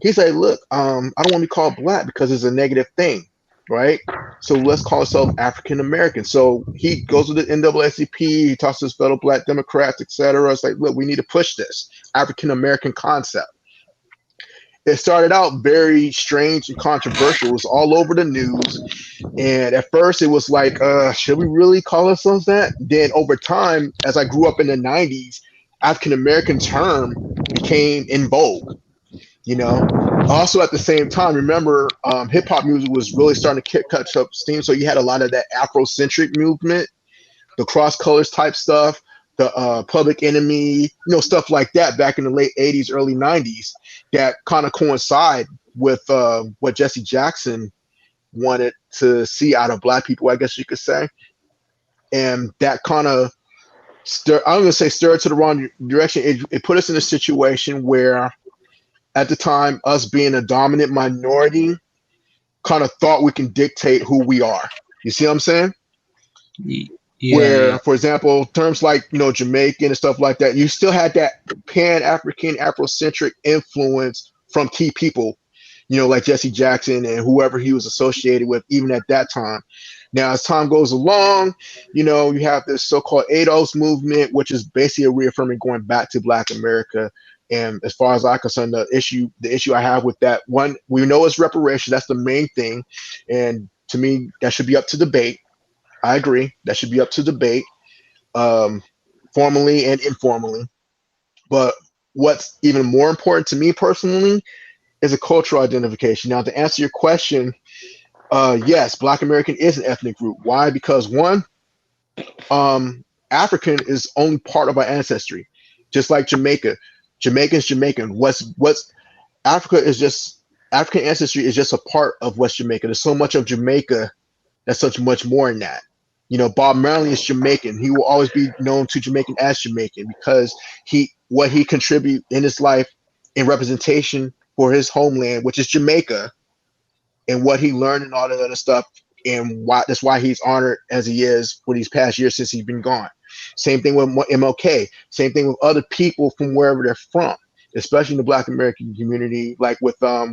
he's like, look, I don't want to be called black because it's a negative thing, right? So let's call ourselves African American. So he goes with the NAACP, he talks to his fellow black Democrats, etc. It's like, look, we need to push this African American concept. It started out very strange and controversial. It was all over the news. And at first it was like, should we really call ourselves that? Then over time, as I grew up in the 90s, African American term became in vogue. You know, also at the same time, remember, hip hop music was really starting to catch up steam. So you had a lot of that Afrocentric movement, the cross colors type stuff, the Public Enemy, you know, stuff like that back in the late 80s, early 90s that kind of coincide with what Jesse Jackson wanted to see out of black people, I guess you could say. And that kind of I'm going to say stir to the wrong direction. It put us in a situation where at the time, us being a dominant minority kind of thought we can dictate who we are. You see what I'm saying? Yeah, where, for example, terms like, you know, Jamaican and stuff like that, you still had that Pan-African, Afrocentric influence from key people, you know, like Jesse Jackson and whoever he was associated with, even at that time. Now, as time goes along, you know, you have this so-called ADOS movement, which is basically a reaffirming going back to Black America. And as far as I'm concerned, the issue I have with that, one, we know it's reparations. That's the main thing. And to me, that should be up to debate. I agree. That should be up to debate, formally and informally. But what's even more important to me personally is a cultural identification. Now, to answer your question, yes, Black American is an ethnic group. Why? Because one, African is only part of our ancestry, just like Jamaica. Jamaican's Jamaican. What's Africa is just African ancestry is just a part of West Jamaica. There's so much of Jamaica that's such much more in that. You know, Bob Marley is Jamaican. He will always be known to Jamaican as Jamaican because what he contributed in his life in representation for his homeland, which is Jamaica, and what he learned and all that other stuff and that's why he's honored as he is for these past years since he's been gone. Same thing with MLK. Same thing with other people from wherever they're from, especially in the Black American community. Like with I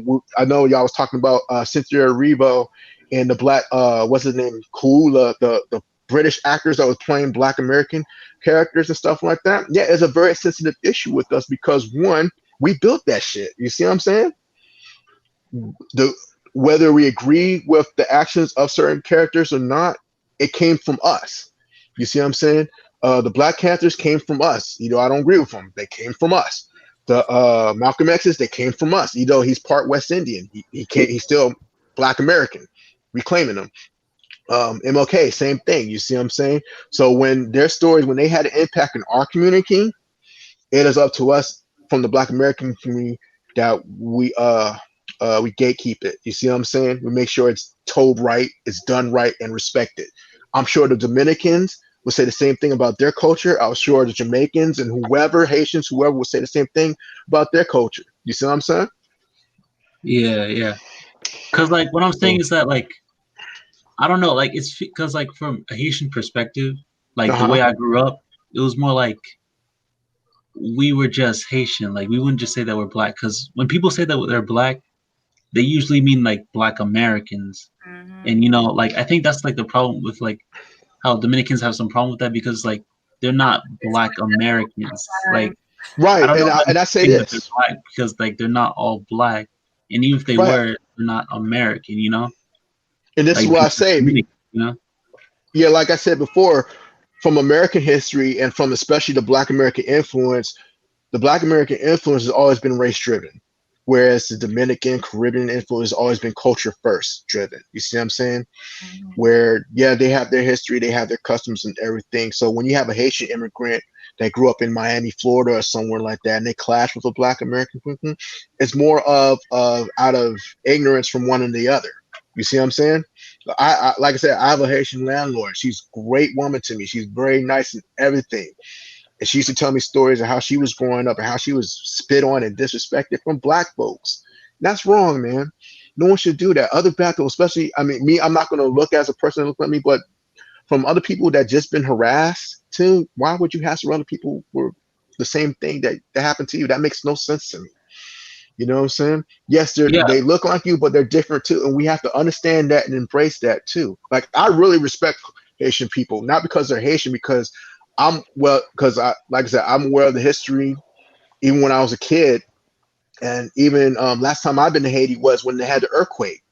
know y'all was talking about Cynthia Erivo and the Black what's his name, Kula, the British actors that was playing Black American characters and stuff like that. Yeah, it's a very sensitive issue with us because one, we built that shit. You see what I'm saying? Whether we agree with the actions of certain characters or not, it came from us. You see what I'm saying? The Black Panthers came from us. You know, I don't agree with them. They came from us. The Malcolm X's, they came from us. You know, he's part West Indian. He's still Black American. Reclaiming them. MLK, same thing. You see what I'm saying? So when their stories, when they had an impact in our community, it is up to us from the Black American community that we gatekeep it. You see what I'm saying? We make sure it's told right, it's done right, and respected. I'm sure the Dominicans would say the same thing about their culture. I'm sure the Jamaicans and whoever, Haitians, whoever would say the same thing about their culture. You see what I'm saying? Yeah. Because like what I'm saying is that like I don't know, like it's because like from a Haitian perspective, like the way I grew up, it was more like we were just Haitian. Like we wouldn't just say that we're Black, because when people say that they're Black, they usually mean like Black Americans. And you know, like I think that's like the problem with like how Dominicans have some problem with that, because like they're not Black Americans. Like right, and I say this they're Black because like they're not all Black, and even if they were, they're not American. You know. And this like, is what I say. You know. Yeah, like I said before, from American history and from especially the Black American influence, the Black American influence has always been race driven, whereas the Dominican, Caribbean influence has always been culture first driven. You see what I'm saying? Where, yeah, they have their history, they have their customs and everything. So when you have a Haitian immigrant that grew up in Miami, Florida or somewhere like that, and they clash with a Black American person, it's more of out of ignorance from one and the other. You see what I'm saying? I like I said, I have a Haitian landlord. She's a great woman to me. She's very nice and everything. And she used to tell me stories of how she was growing up and how she was spit on and disrespected from Black folks. That's wrong, man. No one should do that. Other Black people, especially, I mean, me, I'm not going to look as a person that look at me, but from other people that just been harassed too, why would you hassle other people for the same thing that happened to you? That makes no sense to me. You know what I'm saying? Yes, they look like you, but they're different too. And we have to understand that and embrace that too. Like, I really respect Haitian people, not because they're Haitian, because because like I said, I'm aware of the history, even when I was a kid. And even last time I've been to Haiti was when they had the earthquake.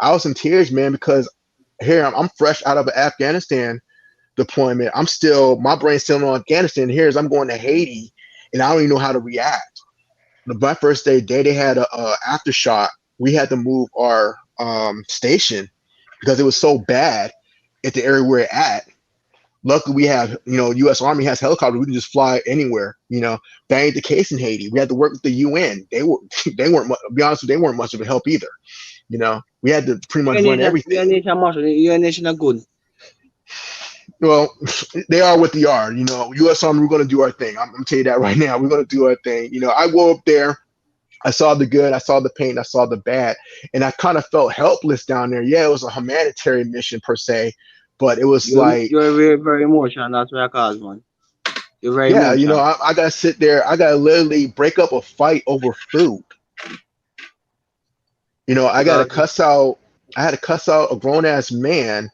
I was in tears, man, because here I'm fresh out of an Afghanistan deployment. My brain's still in Afghanistan. Here's I'm going to Haiti, and I don't even know how to react. My first day, they had a aftershock. We had to move our station because it was so bad at the area we're at. Luckily, we have, U.S. Army has helicopters. We can just fly anywhere. That ain't the case in Haiti. We had to work with the UN. They weren't. To be honest with you, they weren't much of a help either. We had to pretty much run everything. UN are good. Well, they are what they are. U.S. Army, we're going to do our thing. I'm going to tell you that right now. We're going to do our thing. I go up there. I saw the good. I saw the pain. I saw the bad. And I kind of felt helpless down there. Yeah, it was a humanitarian mission per se, but it was You're very, very emotional. That's what I call one. You're very emotional. I got to sit there. I got to literally break up a fight over food. I got to cuss out. I had to cuss out a grown-ass man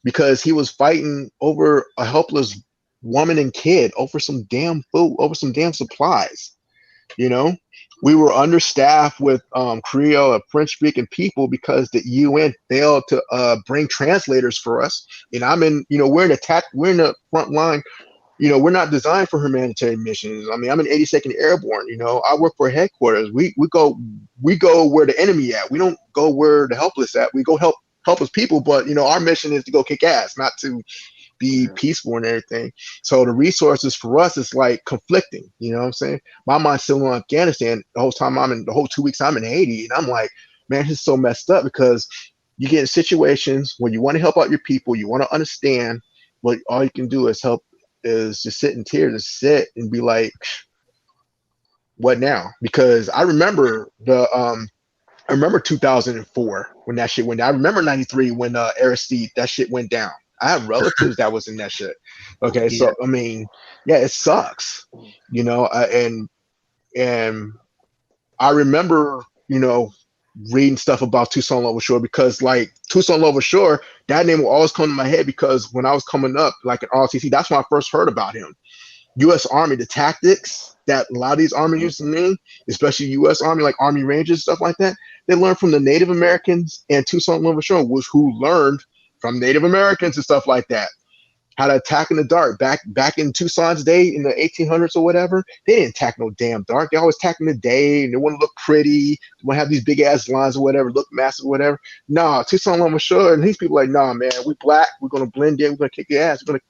because he was fighting over a helpless woman and kid over some damn food, over some damn supplies. We were understaffed with Creole and French-speaking people because the UN failed to bring translators for us. And we're in the front line. We're not designed for humanitarian missions. I mean, I'm in 82nd Airborne. I work for headquarters. We go where the enemy at. We don't go where the helpless at. We go help helpless people, but our mission is to go kick ass, not to be peaceful and everything. So the resources for us is like conflicting. You know what I'm saying? My mind's still in Afghanistan the whole 2 weeks I'm in Haiti, and I'm like, man, it's so messed up because you get in situations where you want to help out your people, you want to understand, but all you can do is just sit in tears and sit and be like, what now? Because I remember I remember 2004 when that shit went down. I remember 93 when Aristide, that shit went down. I have relatives that was in that shit. Okay, Yeah. so I mean, yeah, it sucks, you know. And I remember, you know, reading stuff about Toussaint Louverture because, like, Toussaint Louverture, that name will always come to my head because when I was coming up, like in ROTC, that's when I first heard about him. U.S. Army, the tactics that a lot of these army used to mean, especially U.S. Army, like Army Rangers, stuff like that, they learned from the Native Americans, and Toussaint Louverture was who learned from Native Americans and stuff like that. How to attack in the dark. Back in Toussaint's day in the 1800s or whatever, they didn't attack no damn dark. They always attack in the day, and they want to look pretty. They want to have these big ass lines or whatever, look massive or whatever. Nah, Toussaint Louverture, and these people like, nah, man, we black. We're gonna blend in. We're gonna kick your ass. We're gonna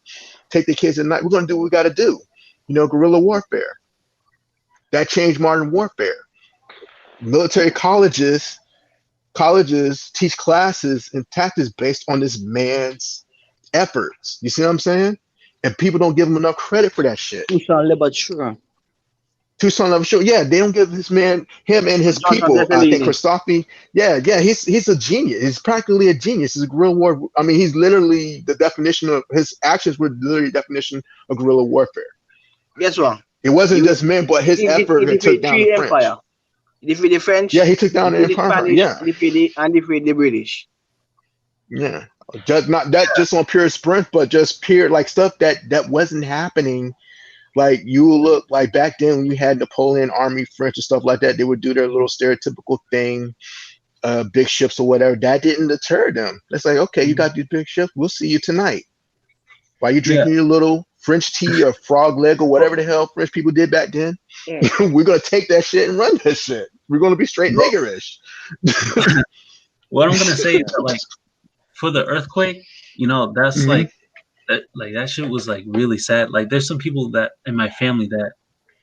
take the kids at night. We're gonna do what we got to do. You know, guerrilla warfare. That changed modern warfare. Military colleges teach classes and tactics based on this man's efforts. You see what I'm saying? And people don't give him enough credit for that shit. Toussaint Louverture. Toussaint Louverture, yeah, they don't give this man, him and his people. I think Christophe, yeah, he's a genius. He's practically a genius. He's a guerrilla war. I mean, he's literally the definition of his actions were literally the definition of guerrilla warfare. Guess what? It wasn't just men, but his effort that took down the French. Empire. He defeated the French. Yeah, he took down the empire. Spanish, Yeah, defeated the British. Yeah, just not that just on pure sprint, but just pure like stuff that wasn't happening. Like you look like back then when you had Napoleon army, French and stuff like that, they would do their little stereotypical thing, big ships or whatever. That didn't deter them. It's like, okay, you got these big ships. We'll see you tonight. While you drinking your little French tea or frog leg or whatever the hell French people did back then, we're gonna take that shit and run that shit. We're gonna be straight niggerish. What I'm gonna say is that, like, for the earthquake, you know, that's like that shit was like really sad. Like, there's some people that in my family that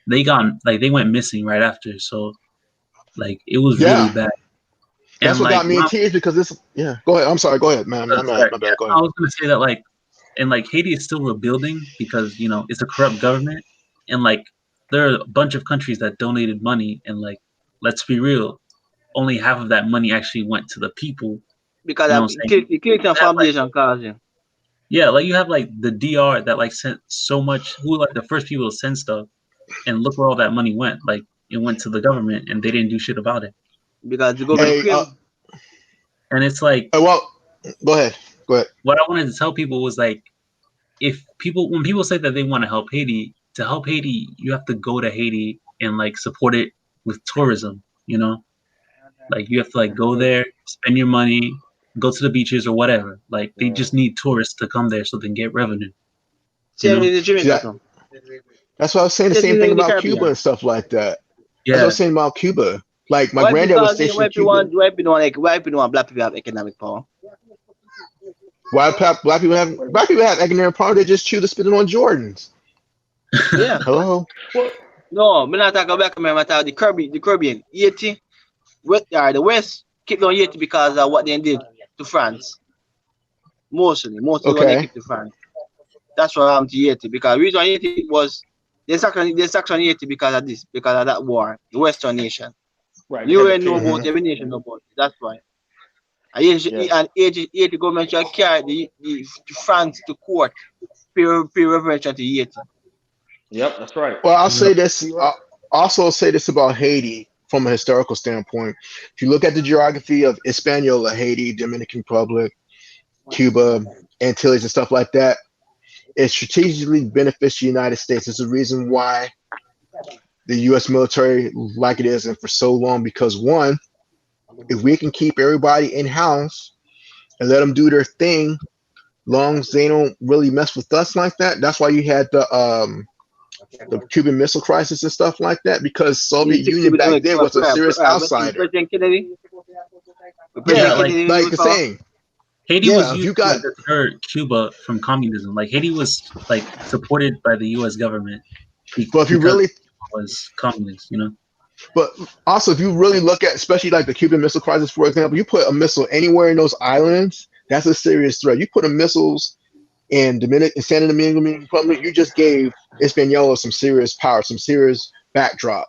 they went missing right after. So, like, it was really bad. That's and, what got me in tears because this. Yeah, go ahead. I'm sorry. Go ahead, man. My bad. Go ahead. I was gonna say that, like, and like Haiti is still rebuilding because, you know, it's a corrupt government, and like there are a bunch of countries that donated money, and like, let's be real, only half of that money actually went to the people. Because the Clinton Foundation caused it. Yeah, like you have like the DR that like sent so much, who like the first people to send stuff, and look where all that money went. Like, it went to the government, and they didn't do shit about it. Because the government. And it's like, well, go ahead. What I wanted to tell people was, like, when people say that they want to help Haiti, you have to go to Haiti and like support it with tourism, you know? Like, you have to like go there, spend your money, go to the beaches or whatever. Like, they just need tourists to come there so they can get revenue. That's what I was saying. The same thing about Cuba and stuff like that. Yeah. That's what I was saying about Cuba. Like, my granddad was stationed in Cuba. Why people want black people have economic power? Why black people have economic power? They just chew the spitting on Jordans. Yeah. Hello. Well, no, I'm not talking about black America. I'm talking the Caribbean. Haiti, the West keep on Haiti because of what they did to France. Mostly what they keep to France. That's what happened to Haiti, because the reason Haiti was they sanctioned Haiti because of this, because of that war, the Western nation. Right. You ain't know about every nation know about it. That's why. And Haiti government should carry the France to court, pay reparation to Haiti. Yep, that's right. Well, I'll say this. I'll also say this about Haiti from a historical standpoint. If you look at the geography of Hispaniola, Haiti, Dominican Republic, Cuba, Antilles, and stuff like that, it strategically benefits the United States. It's the reason why the U.S. military like it is, and for so long, because one, if we can keep everybody in-house and let them do their thing, long as they don't really mess with us like that. That's why you had the Cuban Missile Crisis and stuff like that, because Soviet Union back then was a serious outsider. Yeah, like the same. Haiti was used to deter Cuba from communism. Like, Haiti was like supported by the U.S. government. But if you really was communist, you know. But also, if you really look at, especially like the Cuban Missile Crisis, for example, you put a missile anywhere in those islands, that's a serious threat. You put a missiles in San Dominican Republic, you just gave Hispaniola some serious power, some serious backdrop.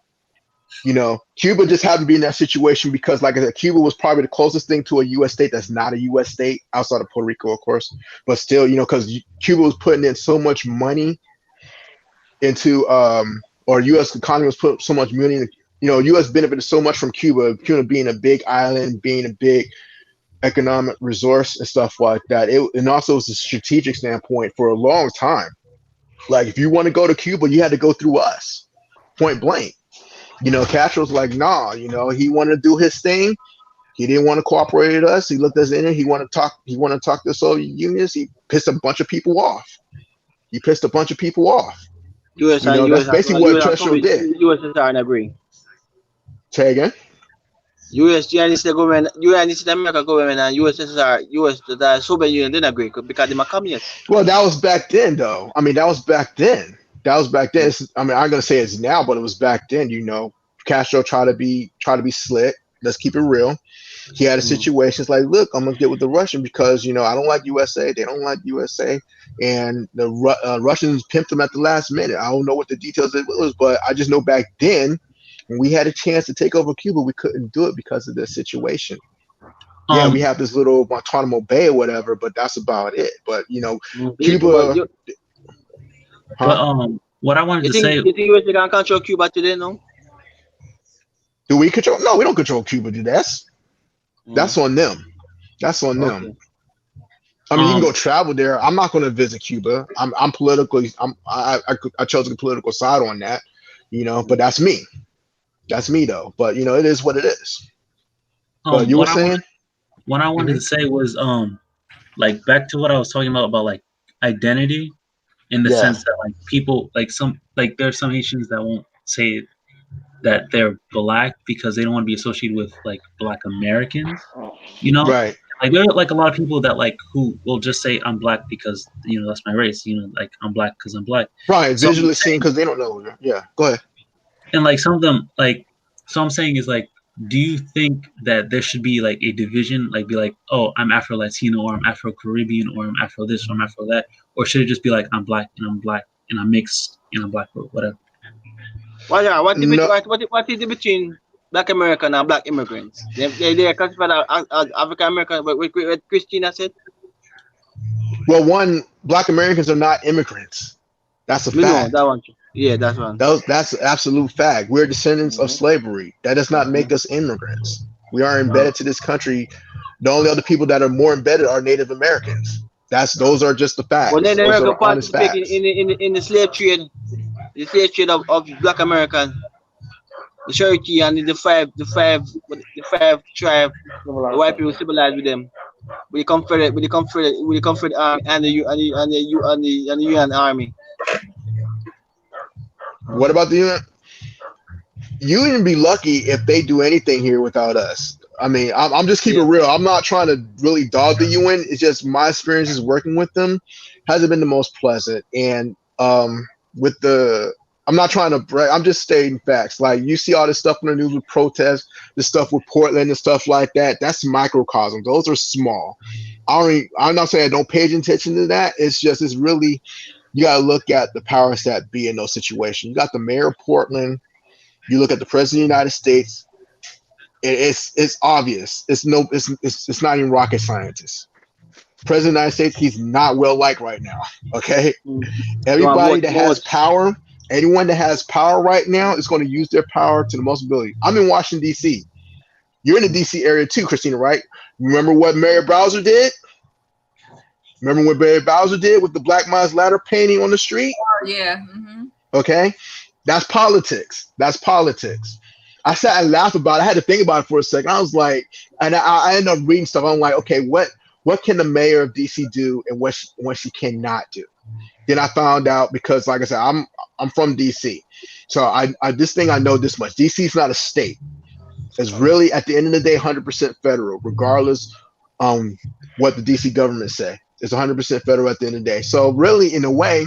You know, Cuba just happened to be in that situation because, like I said, Cuba was probably the closest thing to a U.S. state that's not a U.S. state outside of Puerto Rico, of course. But still, you know, because Cuba was putting in so much money into, or U.S. economy was putting so much money in, you know, U.S. benefited so much from Cuba being a big island, being a big economic resource and stuff like that. And also was a strategic standpoint for a long time. Like, if you want to go to Cuba, you had to go through us, point blank. You know, Castro's like, nah, you know, he wanted to do his thing. He didn't want to cooperate with us. He looked us in it. He wanted to talk to the Soviet Unions. He pissed a bunch of people off. US you know, that's basically what Castro did. USSR and agree. Say again? United government, United American government and USSR, the Soviet Union didn't agree because they were communists. Well, that was back then, though. I mean, that was back then. I mean, I'm gonna say it's now, but it was back then. You know, Castro tried to be slick. Let's keep it real. He had a situation. It's like, look, I'm gonna get with the Russian because, you know, I don't like USA. They don't like USA, and the Russians pimped them at the last minute. I don't know what the details it was, but I just know back then when we had a chance to take over Cuba, we couldn't do it because of this situation. Yeah, we have this little Guantanamo Bay or whatever, but that's about it. But, you know, Cuba. But what I wanted to say. You think USA can control Cuba today, no? Do we control? No, we don't control Cuba. That's on them. That's on them. I mean, you can go travel there. I'm not going to visit Cuba. I'm politically. I chose a political side on that, you know. But that's me. That's me, though. But you know, it is what it is. But you were saying. What I wanted to say was, like back to what I was talking about like identity, in the sense that like people, like there are some Haitians that won't say that they're Black because they don't want to be associated with like Black Americans, you know? Right. Like there are like a lot of people that like who will just say I'm Black because, you know, that's my race, you know, like I'm Black because I'm Black. Right. Visually seen because they don't know. Yeah. Go ahead. And like some of them, like, so I'm saying is like, do you think that there should be like a division, like be like, oh, I'm Afro-Latino or I'm Afro-Caribbean or I'm Afro this or I'm Afro that? Or should it just be like I'm Black and I'm mixed and I'm Black or whatever? Well, yeah, what is the between Black American and Black immigrants? They are classified as African American, what Christina said? Well, one, Black Americans are not immigrants. That's a fact. No, that one. Yeah, that's one. That's an absolute fact. We're descendants of slavery. That does not make us immigrants. We are embedded to this country. The only other people that are more embedded are Native Americans. Those are just the facts. Well, Native American participated in the slave trade, of Black Americans, the Cherokee and the five tribe, the white people civilized with them, with the Confederate army and the UN army. What about the UN? You wouldn't be lucky if they do anything here without us. I mean, I'm just keeping it real. I'm not trying to really dog the UN. It's just my experiences working with them hasn't been the most pleasant. And I'm not trying to brag. I'm just stating facts. Like, you see all this stuff in the news with protests, the stuff with Portland and stuff like that. That's microcosm. Those are small. I'm not saying I don't pay attention to that. It's really, you got to look at the powers that be in those situations. You got the mayor of Portland. You look at the president of the United States. It's obvious. It's not even rocket scientists. President of the United States, he's not well liked right now. Okay, everybody that has power, anyone that has power right now is going to use their power to the most ability. I'm in Washington D.C. You're in the D.C. area too, Christina, right? Remember what Mayor Bowser did? Remember what Barry Bowser did with the Black Lives Ladder painting on the street? Oh, yeah. Mm-hmm. Okay. That's politics. I sat and laughed about it. I had to think about it for a second. I was like, and I ended up reading stuff. I'm like, okay, what can the mayor of DC do and what she cannot do? Then I found out, because like I said, I'm from DC. So I know this much. DC is not a state. It's really, at the end of the day, 100% federal, regardless what the DC government say. It's 100% federal at the end of the day. So really, in a way,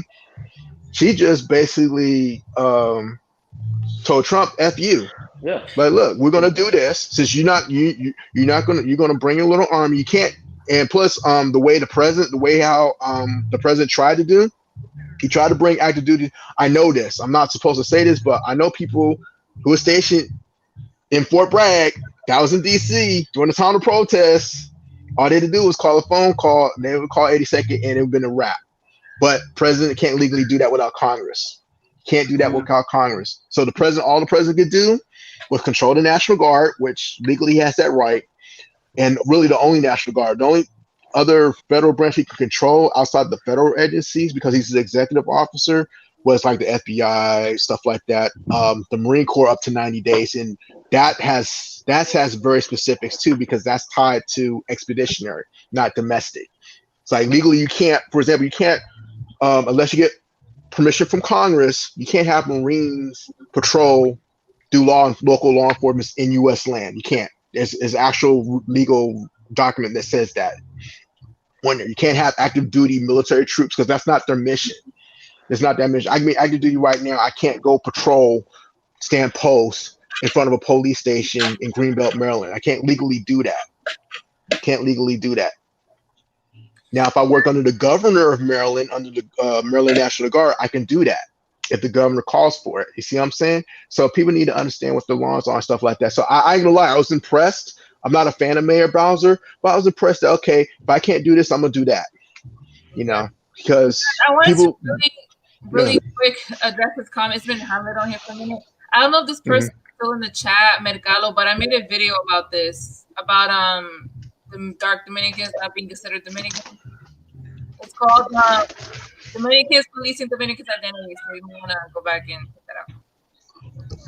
she just basically told Trump, "F you." Yeah. But look, we're gonna do this since you're gonna bring a little army. You can't. And plus, the way the president tried to do, he tried to bring active duty. I know this. I'm not supposed to say this, but I know people who was stationed in Fort Bragg, that was in D.C. during the time of protests. All they had to do was call a phone call. They would call 82nd, and it would have been a wrap. But president can't legally do that without Congress. Can't do that without Congress. So all the president could do was control the National Guard, which legally he has that right, and really the only National Guard. The only other federal branch he could control outside the federal agencies, because he's the executive officer, was like the FBI, stuff like that. The Marine Corps up to 90 days, and that has very specifics too, because that's tied to expeditionary, not domestic. It's like legally you can't, for example, you can't unless you get permission from Congress, you can't have Marines patrol, do local law enforcement in U.S. land. You can't. There's actual legal document that says that. You can't have active duty military troops because that's not their mission. It's not that mission. I mean, active duty right now, I can't go patrol, stand post in front of a police station in Greenbelt, Maryland. I can't legally do that. Now, if I work under the governor of Maryland, under the Maryland National Guard, I can do that if the governor calls for it. You see what I'm saying? So people need to understand what the laws are and stuff like that. So I ain't gonna lie, I was impressed. I'm not a fan of Mayor Bowser, but I was impressed that, okay, if I can't do this, I'm gonna do that. Because I wanted people to really quick address this comment. It's been hammered on here for a minute. I don't know if this person is still in the chat, Mercado, but I made a video about this, about the dark Dominicans not being considered Dominicans. It's called Dominicans Policing Dominicans' Identity. So you want to go back and check that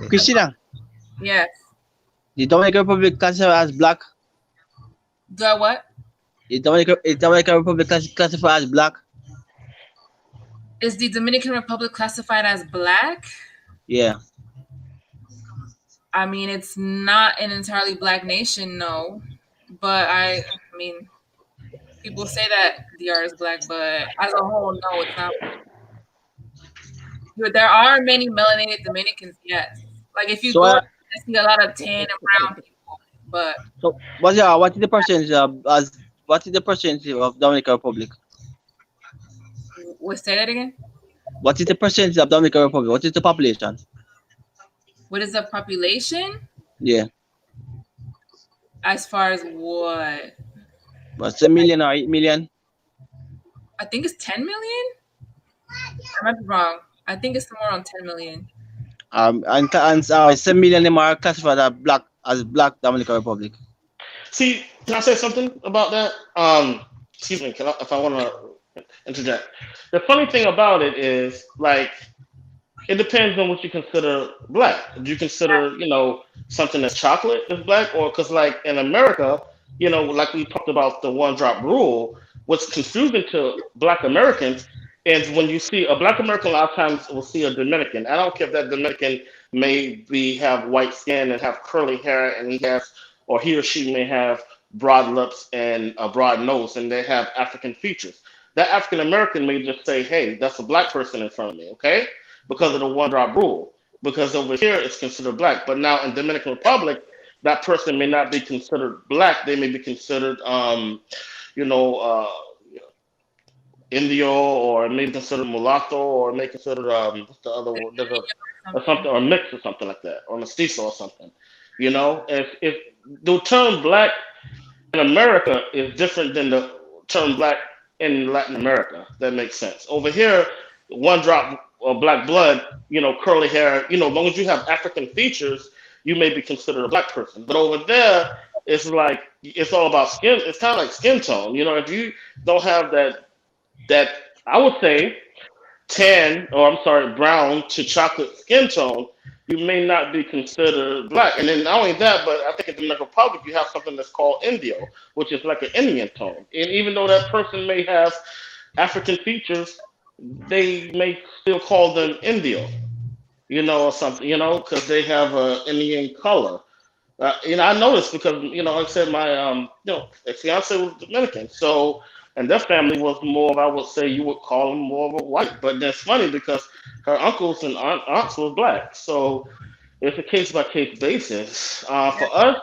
out. Christina. Yes. The Dominican Republic classified as black. The what? Is Dominican Republic classified as black? Is the Dominican Republic classified as black? Yeah. I mean, it's not an entirely black nation, no. But I mean, people say that DR is black, but as a whole, no, it's not. There are many melanated Dominicans, yes. Like if you go, I see a lot of tan and brown people. But so what is the percentage of Dominican Republic? Say that again. What is the percentage of Dominican Republic? What is the population? What is the population? Yeah. As far as what? What's 1 million or 8 million? I think it's 10 million. I might be wrong. I think it's somewhere around 10 million. And 7 million of them are classified as black Dominican Republic. See, can I say something about that? Excuse me, if I want to interject. The funny thing about it is, like, it depends on what you consider black. Do you consider, something that's chocolate is black? Or because, like, in America, like we talked about the one-drop rule, what's confusing to black Americans is when you see a black American, a lot of times will see a Dominican. I don't care if that Dominican have white skin and have curly hair, and he or she may have broad lips and a broad nose, and they have African features. That African American may just say, hey, that's a black person in front of me, okay? Because of the one-drop rule. Because over here, it's considered black. But now in Dominican Republic, that person may not be considered black. They may be considered, Indio, or maybe considered mulatto, or may consider what's the other one? There's something, or mix or something like that, or mestizo or something. If the term black in America is different than the term black in Latin America, that makes sense. Over here, one drop of black blood, curly hair, as long as you have African features, you may be considered a black person. But over there, it's like, it's all about skin. It's kind of like skin tone. If you don't have that I would say brown to chocolate skin tone, you may not be considered black. And then not only that, but I think in the Dominican Republic, you have something that's called Indio, which is like an Indian tone. And even though that person may have African features, they may still call them Indio, or something, because they have an Indian color. I noticed because, like I said, my, fiance was Dominican. So, and their family was more, I would say you would call them more of a white. But that's funny because her uncles and aunts were black. So it's a case-by-case basis. For us,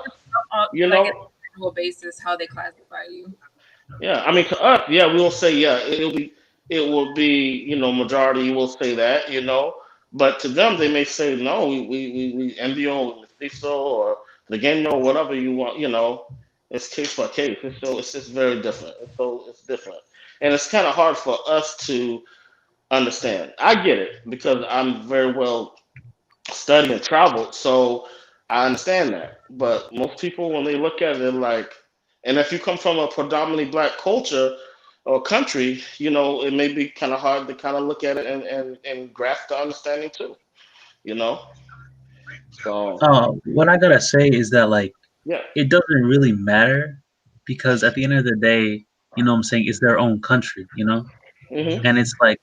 basis how they classify you. Yeah, I mean, to us, we will say, it will be, majority will say that, But to them, they may say, no, we envio, mestizo, or legueño, or whatever you want. It's case by case. It's just very different. It's different, and it's kind of hard for us to understand. I get it because I'm very well studied and traveled, so I understand that. But most people, when they look at it, they're like, and if you come from a predominantly black culture or country, it may be kind of hard to kind of look at it and grasp the understanding too. You know, so What I gotta say is that like yeah. it doesn't really matter because at the end of the day, you know what I'm saying, it's their own country, Hmm. and it's like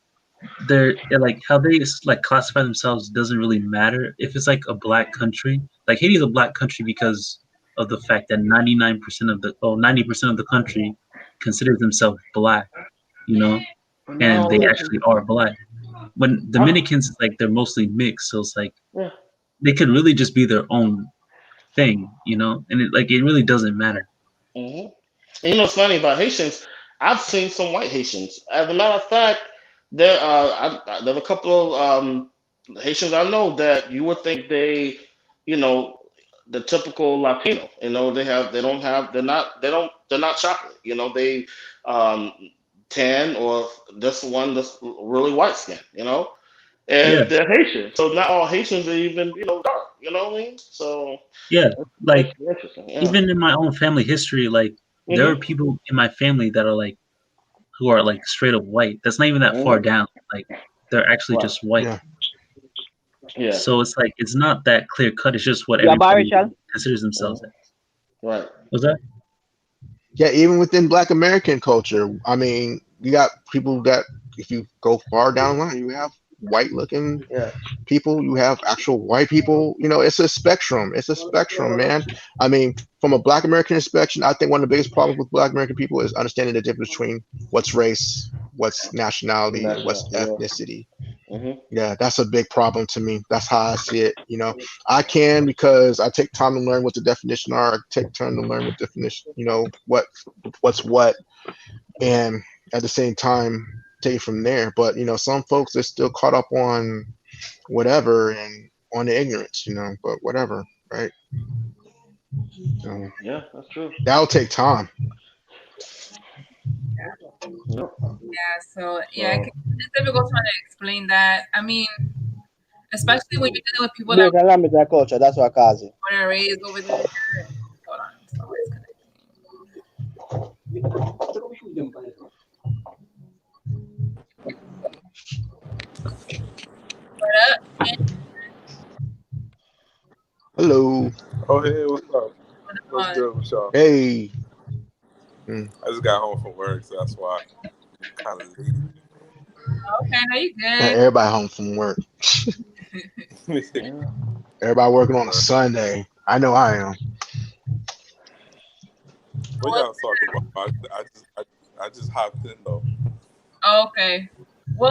they're like how they like classify themselves doesn't really matter if it's like a black country. Like Haiti's a black country because of the fact that 90% of the country considers themselves black, and No, they listen. actually are black. When Dominicans is like they're mostly mixed, so it's like Yeah. they could really just be their own thing, and it really doesn't matter. Hmm. And what's funny about Haitians? I've seen some white Haitians. As a matter of fact, there's a couple of Haitians I know that you would think you know, the typical Latino. They're not chocolate. They um, tan or this one that's really white skin. Yeah, And they're Haitian. So not all Haitians are even dark. You know what I mean? So yeah. that's Like interesting. Yeah. even in my own family history, like there are Hmm. people in my family that are like who are like straight up white. That's not even that far Hmm. down. Like they're actually Right. just white. Yeah. Yeah. So it's like it's not that clear cut. It's just what You are everybody biracial? considers Hmm. themselves as. Right. Was that? Yeah, even within Black American culture, I mean, you got people that if you go far down the line, you have white looking Yeah. people, you have actual white people. It's a spectrum. It's a spectrum, man. I mean, from a Black American inspection, I think one of the biggest problems with Black American people is understanding the difference between what's race, what's nationality, and what's National. Yeah. ethnicity. Hmm. Yeah, that's a big problem to me. That's how I see it. I can because I take time to learn what the definition are. I take time to learn what definition, what's what, and at the same time take it from there. But some folks are still caught up on whatever and on the ignorance. But whatever, right? So Yeah, that's true. that'll take time. Yep. Yeah, so yeah, So it's difficult trying to explain that. I mean, especially when you're dealing with people that Jamaican language and culture, that's what I call it. were raised over there. Hold on, it's always connected. Hello. Oh, hey, what's up? What's But good with y'all? Hey. I just got home from work, so that's why I'm kind of late. okay, no, you And good. everybody home from work. Everybody working on a Sunday. I know I am. What y'all talking about? I just hopped in though. Okay. Well,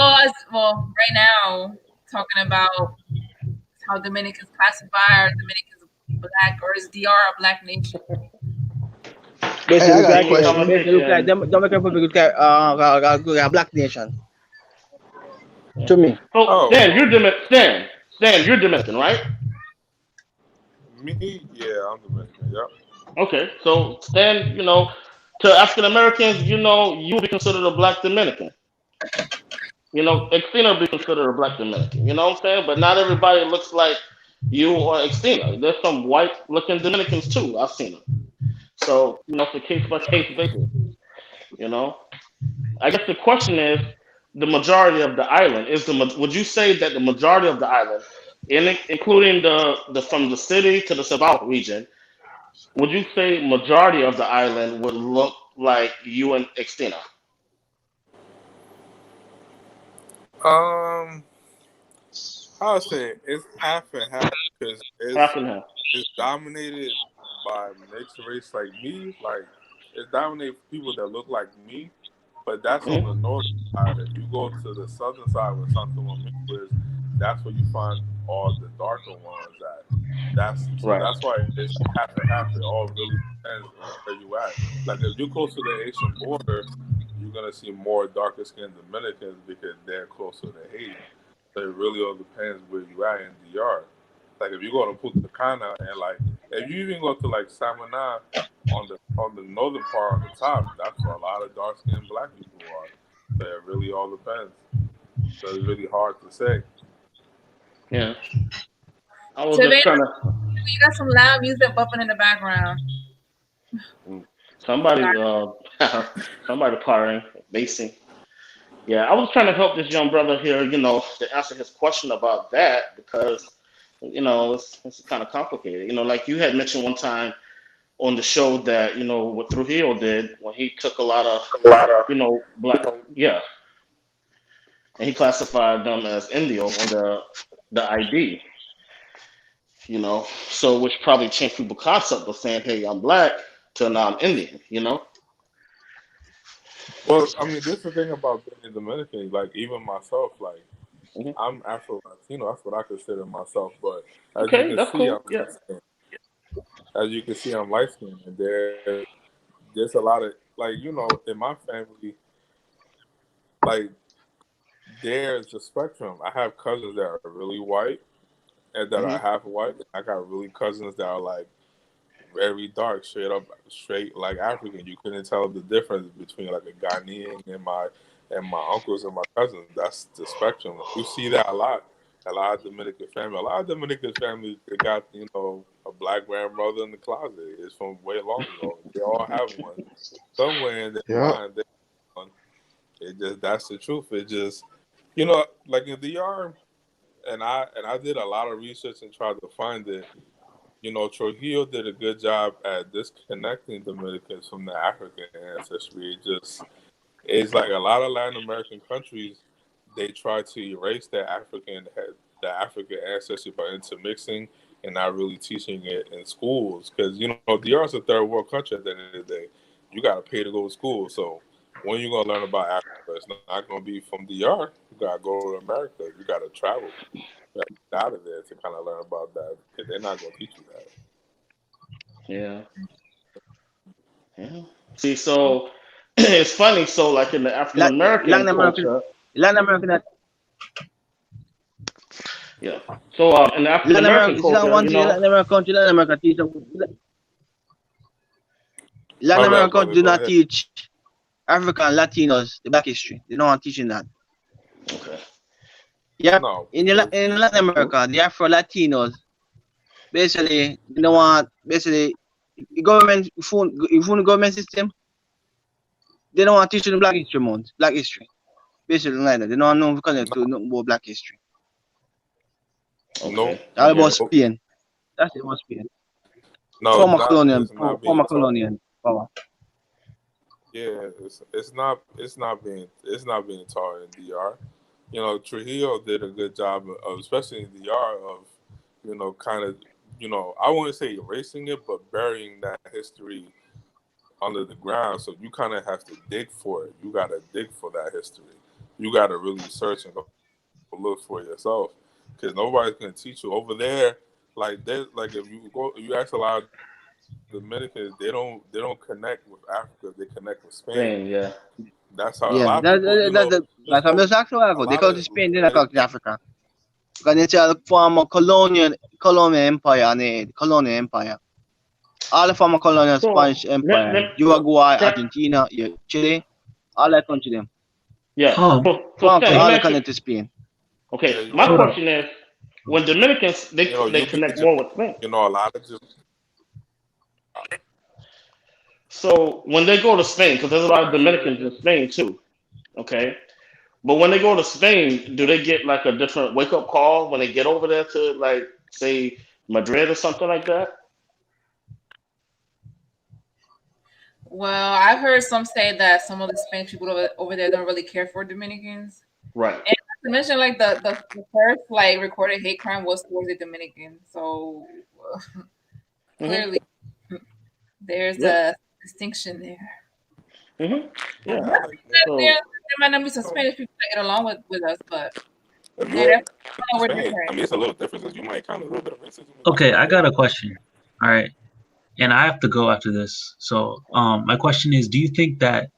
right now talking about how Dominicans classify or Dominicans black or is DR a black nation? Hey, I got a Basically, question. basically look like them Dominican Republic look like a black nation. To me. So Oh, Stan, you're Dominican, right? me? Yeah, I'm Dominican. Yep. Okay. So Stan, to African Americans, you will be considered a black Dominican. Xena will be considered a black Dominican. You know what I'm saying? But not everybody looks like you or Xena. There's some white looking Dominicans too. I've seen them. So, it's a case by case basis. I guess the question is the majority of the island would you say that the majority of the island, including the from the city to the Sabah region, would you say majority of the island would look like you and Xena? Um, I would say it's half and half because Half and half. it's dominated by mixed race like me. Like it's dominated people that look like me, but that's on the north side. If you go to the southern side where Santo Domingo is, that's where you find all the darker ones at. Right. That's why it's half and half. It all really depends on where you at. Like if you're close to the Asian border, you're gonna see more darker skinned Dominicans because they're closer to Haiti. So it really all depends where you at in DR. Like if you go to Punta Cana and like if you even go to like Samaná on the northern part on the top, that's where a lot of dark skinned black people are. So it really all depends. So it's really hard to say. Yeah. I was So just then trying to. you got some loud music bumping in the background. Somebody, somebody partying, basing. Yeah, I was trying to help this young brother here, to answer his question about that because, it's kind of complicated. Like you had mentioned one time on the show that, what Trujillo did when he took a lot of, black, yeah, and he classified them as Indio on the ID, so which probably changed people's concept of saying, hey, I'm black to now I'm Indian, Well, I mean, this is the thing about being Dominican. Like even myself, like Mhm. I'm Afro Latino. That's what I consider myself. But as you Okay, can that's see, cool. I'm light skinned. As you can see, I'm light skinned, and there's a lot of like in my family, like there's a spectrum. I have cousins that are really white and that are Mhm. half white. I got really cousins that are like very dark, straight like African. You couldn't tell the difference between like a Ghanaian and my uncles and my cousins. That's the spectrum. You see that a lot. A lot of Dominican family. A lot of Dominican families they got a black grandmother in the closet. It's from way long ago. They all have one somewhere in their Yeah. mind. It just that's the truth. It just like in DR, and I did a lot of research and tried to find it. Trujillo did a good job at disconnecting Dominicans from the African ancestry. It's like a lot of Latin American countries, they try to erase the African ancestry by intermixing and not really teaching it in schools. Because DR is a third world country at the end of the day. You got to pay to go to school. So when you gonna learn about Africa, it's not gonna be from DR. You gotta go to America. You gotta travel. You gotta get out of there to kind of learn about that. Because they're not gonna teach you that. Yeah. Yeah. See, so it's funny. So, like in the African American culture, Latin American, yeah. So in the African Latin American American, see that culture, one thing Latin American country, Latin American teach. Latin My bad, American brother. country do Go not ahead. teach African Latinos the Black history. They don't want teaching that. okay. Yeah, No, in Latin America, the Afro Latinos basically they don't want the government phone the government system. They don't want teaching the Black History Month, Black history. Basically, like that. They don't know connect to nothing about Black history. no, Okay. I All get about it. Spain. That's it about Spain. no. Former colonial, It's not being former taught. colonial power. Yeah, it's not being taught in DR. Trujillo did a good job of, especially in DR, of kind of I wouldn't say erasing it, but burying that history under the ground. So you kind of have to dig for it. You got to dig for that history. You got to really search and go look for it yourself, because nobody's gonna teach you over there. Like if you ask a lot of Dominicans, they don't connect with Africa. They connect with Spain. Spain, yeah. That's how a Yeah, lot of people, that's I'm just asking a about. They lot come of to Spain, they not come to Africa. Because it's a former colonial empire and a colonial empire. All the former colonial So Spanish empire, let Uruguay, Frank, Argentina, Chile, all that country them. yeah. Um, So Sam, let All me the ask you. connect to Spain. Okay, you my hold gotta, on. question is, when Dominicans they you be connect just, more with Spain. a lot of just So when they go to Spain, because there's a lot of Dominicans in Spain too. Okay, but when they go to Spain, do they get like a different wake up call when they get over there to like say Madrid or something like that? Well, I've heard some say that some of the Spanish people over there don't really care for Dominicans. Right. And not to mention, like the first like recorded hate crime was towards the Dominicans. So clearly, there's Yeah. a distinction there. Yeah. So There might not be some Spanish people that get along with us, but Spain. that's not where they're I mean, it's a little different because you might count a little bit of racism. Okay, I got a question. All right, and I have to go after this. So, my question is: do you think that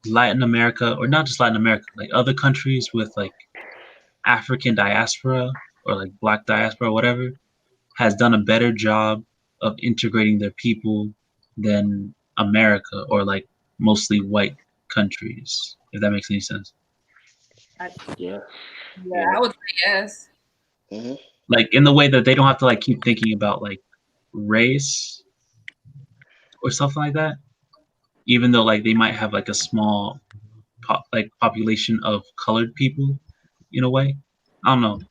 Latin America, or not just Latin America, like other countries with like African diaspora or like Black diaspora, or whatever, has done a better job of integrating their people than America or like mostly white countries, if that makes any sense. Yeah. Yeah, I would say yes. Mm-hmm. Like in the way that they don't have to like keep thinking about like race or something like that, even though like they might have like a small population of colored people in a way. I don't know.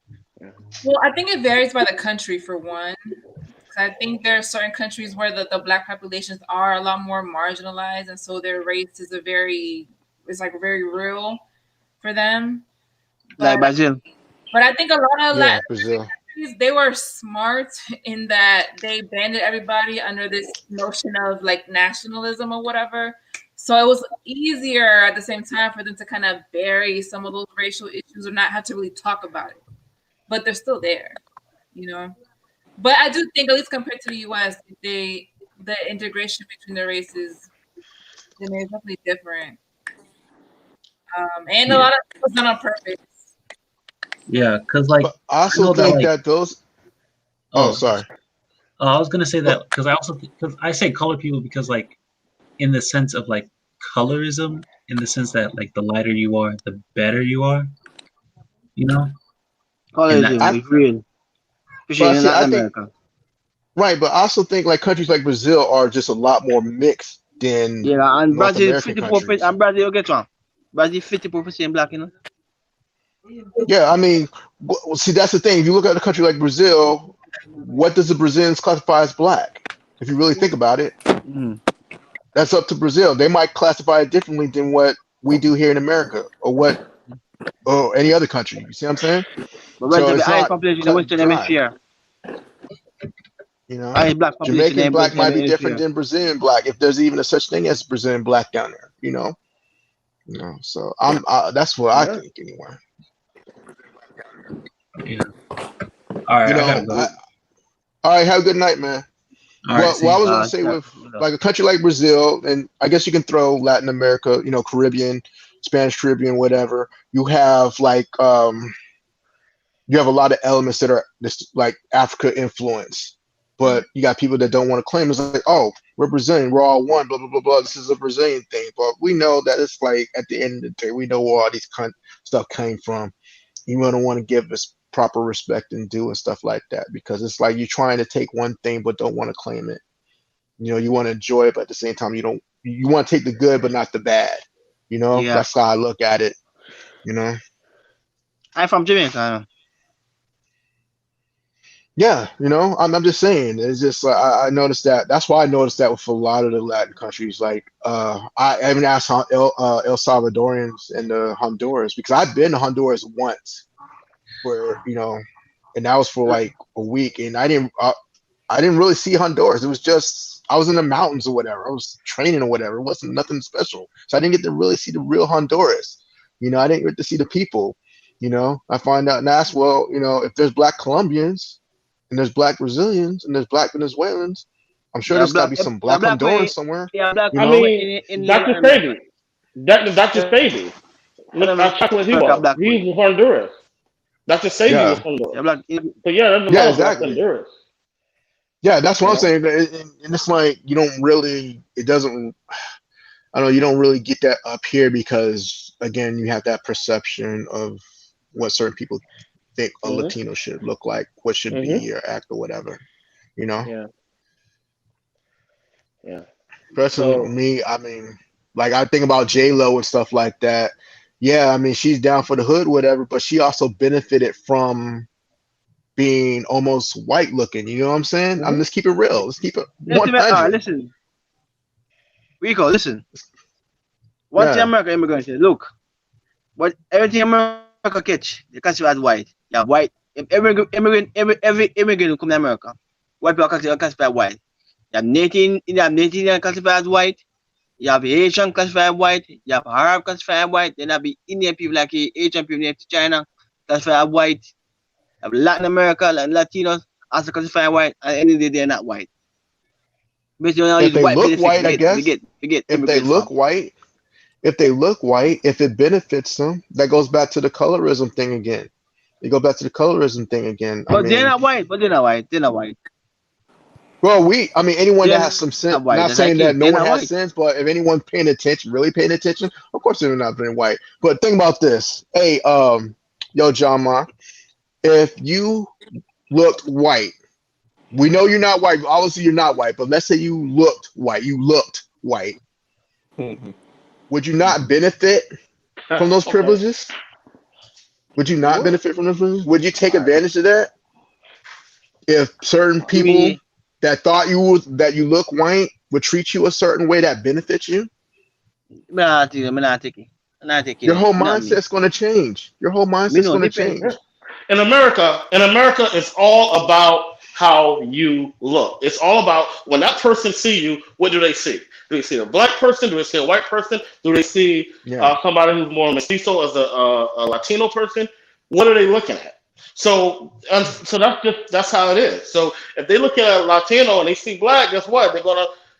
Well, I think it varies by the country for one. I think there are certain countries where the Black populations are a lot more marginalized, and so their race is very real for them. Like Brazil. But I think a lot of Latin Brazil. countries, they were smart in that they banded everybody under this notion of like nationalism or whatever. So it was easier at the same time for them to kind of bury some of those racial issues or not have to really talk about it. But they're still there, you know. But I do think, at least compared to the U.S., the integration between the races is definitely different, and a lot of it was done on purpose. Yeah, because like but I also think that those. Oh, sorry. I was gonna say that because I say colored people because like in the sense of like colorism, in the sense that like the lighter you are, the better you are. You know. Colorism is real. Especially in Latin America. Right, but I also think like countries like Brazil are just a lot more mixed than and North Brazil American 54%, and Brazil get one. Brazil 50% black, you know. Yeah, I mean, see, that's the thing. If you look at a country like Brazil, what does the Brazilians classify as black? If you really think about it, that's up to Brazil. They might classify it differently than what we do here in America, or any other country. You see what I'm saying? But so it's not population in the Western Hemisphere. You know, black Jamaican black might be different than Brazilian black, if there's even a such thing as Brazilian black down there. You know. So that's what I think anyway. Yeah. All right. All right. Have a good night, man. All right, what I was gonna say with like a country like Brazil, and I guess you can throw Latin America, Caribbean, Spanish Caribbean, whatever. You have like you have a lot of elements that are just like Africa influence, but you got people that don't want to claim. It's like, oh, we're Brazilian, we're all one, blah blah blah blah. This is a Brazilian thing, but we know that it's like at the end of the day, we know where all these stuff came from. You don't want to give us proper respect and due and stuff like that, because it's like you're trying to take one thing but don't want to claim it. You want to enjoy it, but at the same time you want to take the good but not the bad. That's how I look at it. I'm from Jamaica. Yeah, I'm just saying, it's just I noticed that. That's why I noticed that with a lot of the Latin countries. Like I even asked El Salvadorians and Honduras, because I've been to Honduras once, where and that was for like a week, and I didn't really see Honduras. It was just I was in the mountains or whatever. I was training or whatever. It wasn't nothing special, so I didn't get to really see the real Honduras. I didn't get to see the people. I find out and ask, well, if there's Black Colombians and there's Black Brazilians and there's Black Venezuelans, I'm sure there's got to be some Black Hondurans somewhere. Yeah, I mean, Dr. Spady. Dr. Spady. Not chocolate he was. He was from Honduras. Dr. Spady was from Honduras. So yeah, there's a lot of Black Honduras. Yeah, that's what I'm saying. And it's like you don't really get that up here, because again, you have that perception of what certain people think a Latino should look like, what should be or act or whatever, Yeah. Personally, me, I mean, like I think about J-Lo and stuff like that. Yeah, I mean, she's down for the hood, whatever, but she also benefited from being almost white looking. You know what I'm saying? Let's keep it real. Let's keep it 100. Listen, Rico, listen. What the American immigrants say? Look, what everything America catch, they consider as white. Yeah, white. Every immigrant who come to America, white people classified as white. You have Native Indian classified as white. You have Asian classified as white. You have Arab classified as white. Then you have Indian people like Asian people native to China classified as white. You have Latin America and Latinos also classified as white. At the end of the day, they're not white. If they look white, I guess. If they look white, if it benefits them, that goes back to the colorism thing again. You go back to the colorism thing again. But they're not white. But they're not white. They're not white. Well, anyone They're that has some sense, not white. not That's saying like that it. no They're one not has white. sense, but if anyone's paying attention, really paying attention, of course they're not being white. But think about this. Hey, yo, John Ma, if you looked white, we know you're not white. Obviously, you're not white, but let's say you looked white. You looked white. Would you not benefit from those Okay. privileges? Would you not What? benefit from those privileges? Would you take advantage of that? If certain people Me, that thought that you look white would treat you a certain way that benefits you, me not take it. Me not take it. Me not take your it. whole Not me. mindset's going to change. Your whole Me mindset's no going to depend. change. In America, it's all about how you look. It's all about when that person see you, what do they see? Do they see a black person? Do they see a white person? Do they see Yeah. somebody who's more mestizo as a Latino person? What are they looking at? So that's how it is. So if they look at a Latino and they see black, guess what?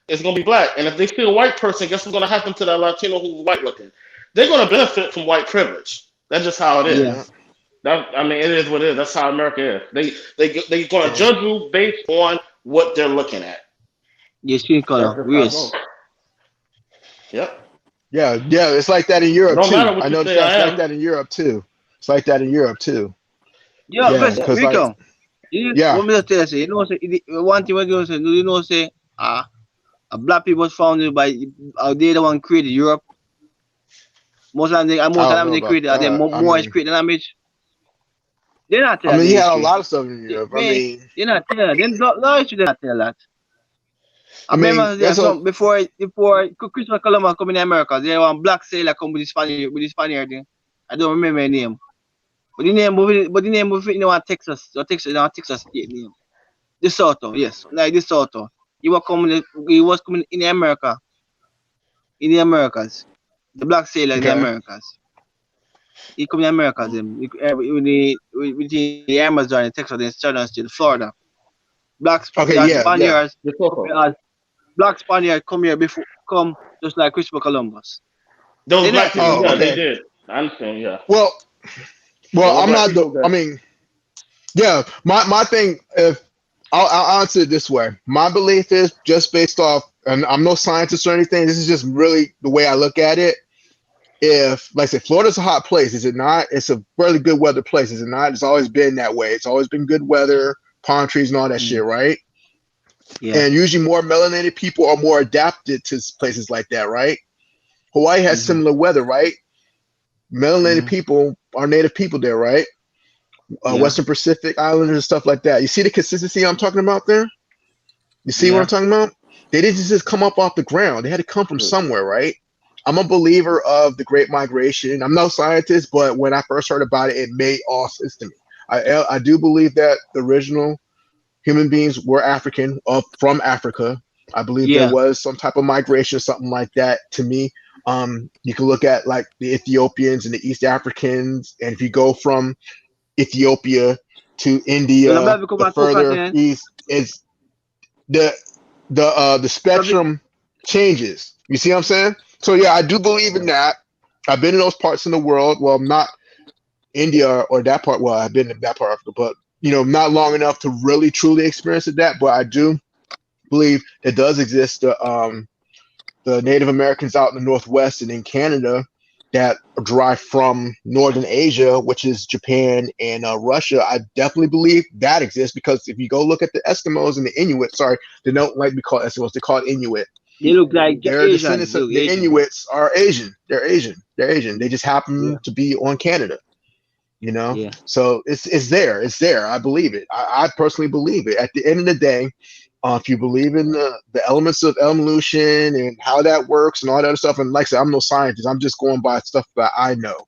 It's gonna be black. And if they see a white person, guess what's gonna happen to that Latino who's white looking? They're gonna benefit from white privilege. That's just how it is. Yeah. It is what it is. That's how America is. They gonna Yeah. judge you based on what they're looking at. Your skin That's color, just how it race. goes. Yep. Yeah, it's like that in Europe No matter too. what I you noticed say, I that's like am. that in Europe too. It's like that in Europe too. Yeah, Yeah, but because Rico, like yeah, what me just tell you, say, one thing what you say, say, a black people was founded by, they the one created Europe. Most of them, I don't know they about created, that. more is created the language. They're not I tell mean, the you had a history. lot of stuff in Europe. They're not tell. They no history. They're not tell that. I remember There's a before Christopher Columbus come in America, there was one black sailor come with the Spaniard thing. I don't remember his name. But the name was in one Texas state name. DeSoto, yes. Like DeSoto. He was coming in America. In the Americas. The black sailor in the okay. Americas. He come in Americas with the Amazon in Texas, in Southern State, Florida. Okay, yeah. Black Spaniards come here come just like Christopher Columbus. Those They black not tell people, you. yeah, they Okay. did. I understand, yeah. Well, Those I'm black not people I mean, yeah. My thing, if I'll answer it this way. My belief is just based off, and I'm no scientist or anything. This is just really the way I look at it. If, like I said, Florida's a hot place, is it not? It's a really good weather place, is it not? It's always been that way. It's always been good weather, palm trees, and all that shit, right? Yeah. And usually more melanated people are more adapted to places like that, right? Hawaii has similar weather, right? Melanated people are native people there, right? Western Pacific Islanders and stuff like that. You see the consistency I'm talking about there? You see what I'm talking about? They didn't just come up off the ground. They had to come from somewhere, right? I'm a believer of the Great Migration. I'm no scientist, but when I first heard about it, it made all sense to me. I do believe that the original human beings were African, from Africa. I believe there was some type of migration or something like that. To me, you can look at like the Ethiopians and the East Africans, and if you go from Ethiopia to India, the further east is the spectrum changes. You see what I'm saying? So yeah, I do believe in that. I've been in those parts in the world. Well, not India or that part. Well, I've been in that part of Africa, but not long enough to really truly experience that. But I do believe it does exist. The Native Americans out in the Northwest and in Canada that derive from Northern Asia, which is Japan and Russia. I definitely believe that exists, because if you go look at the Eskimos and the Inuit, they don't like to be called Eskimos, they're called Inuit. They look like Their Asian. descendants of the Inuits are Asian. They're Asian. They just happen to be on Canada. So it's there. I believe it. I personally believe it. At the end of the day, if you believe in the elements of evolution and how that works and all that other stuff, and like I said, I'm no scientist. I'm just going by stuff that I know.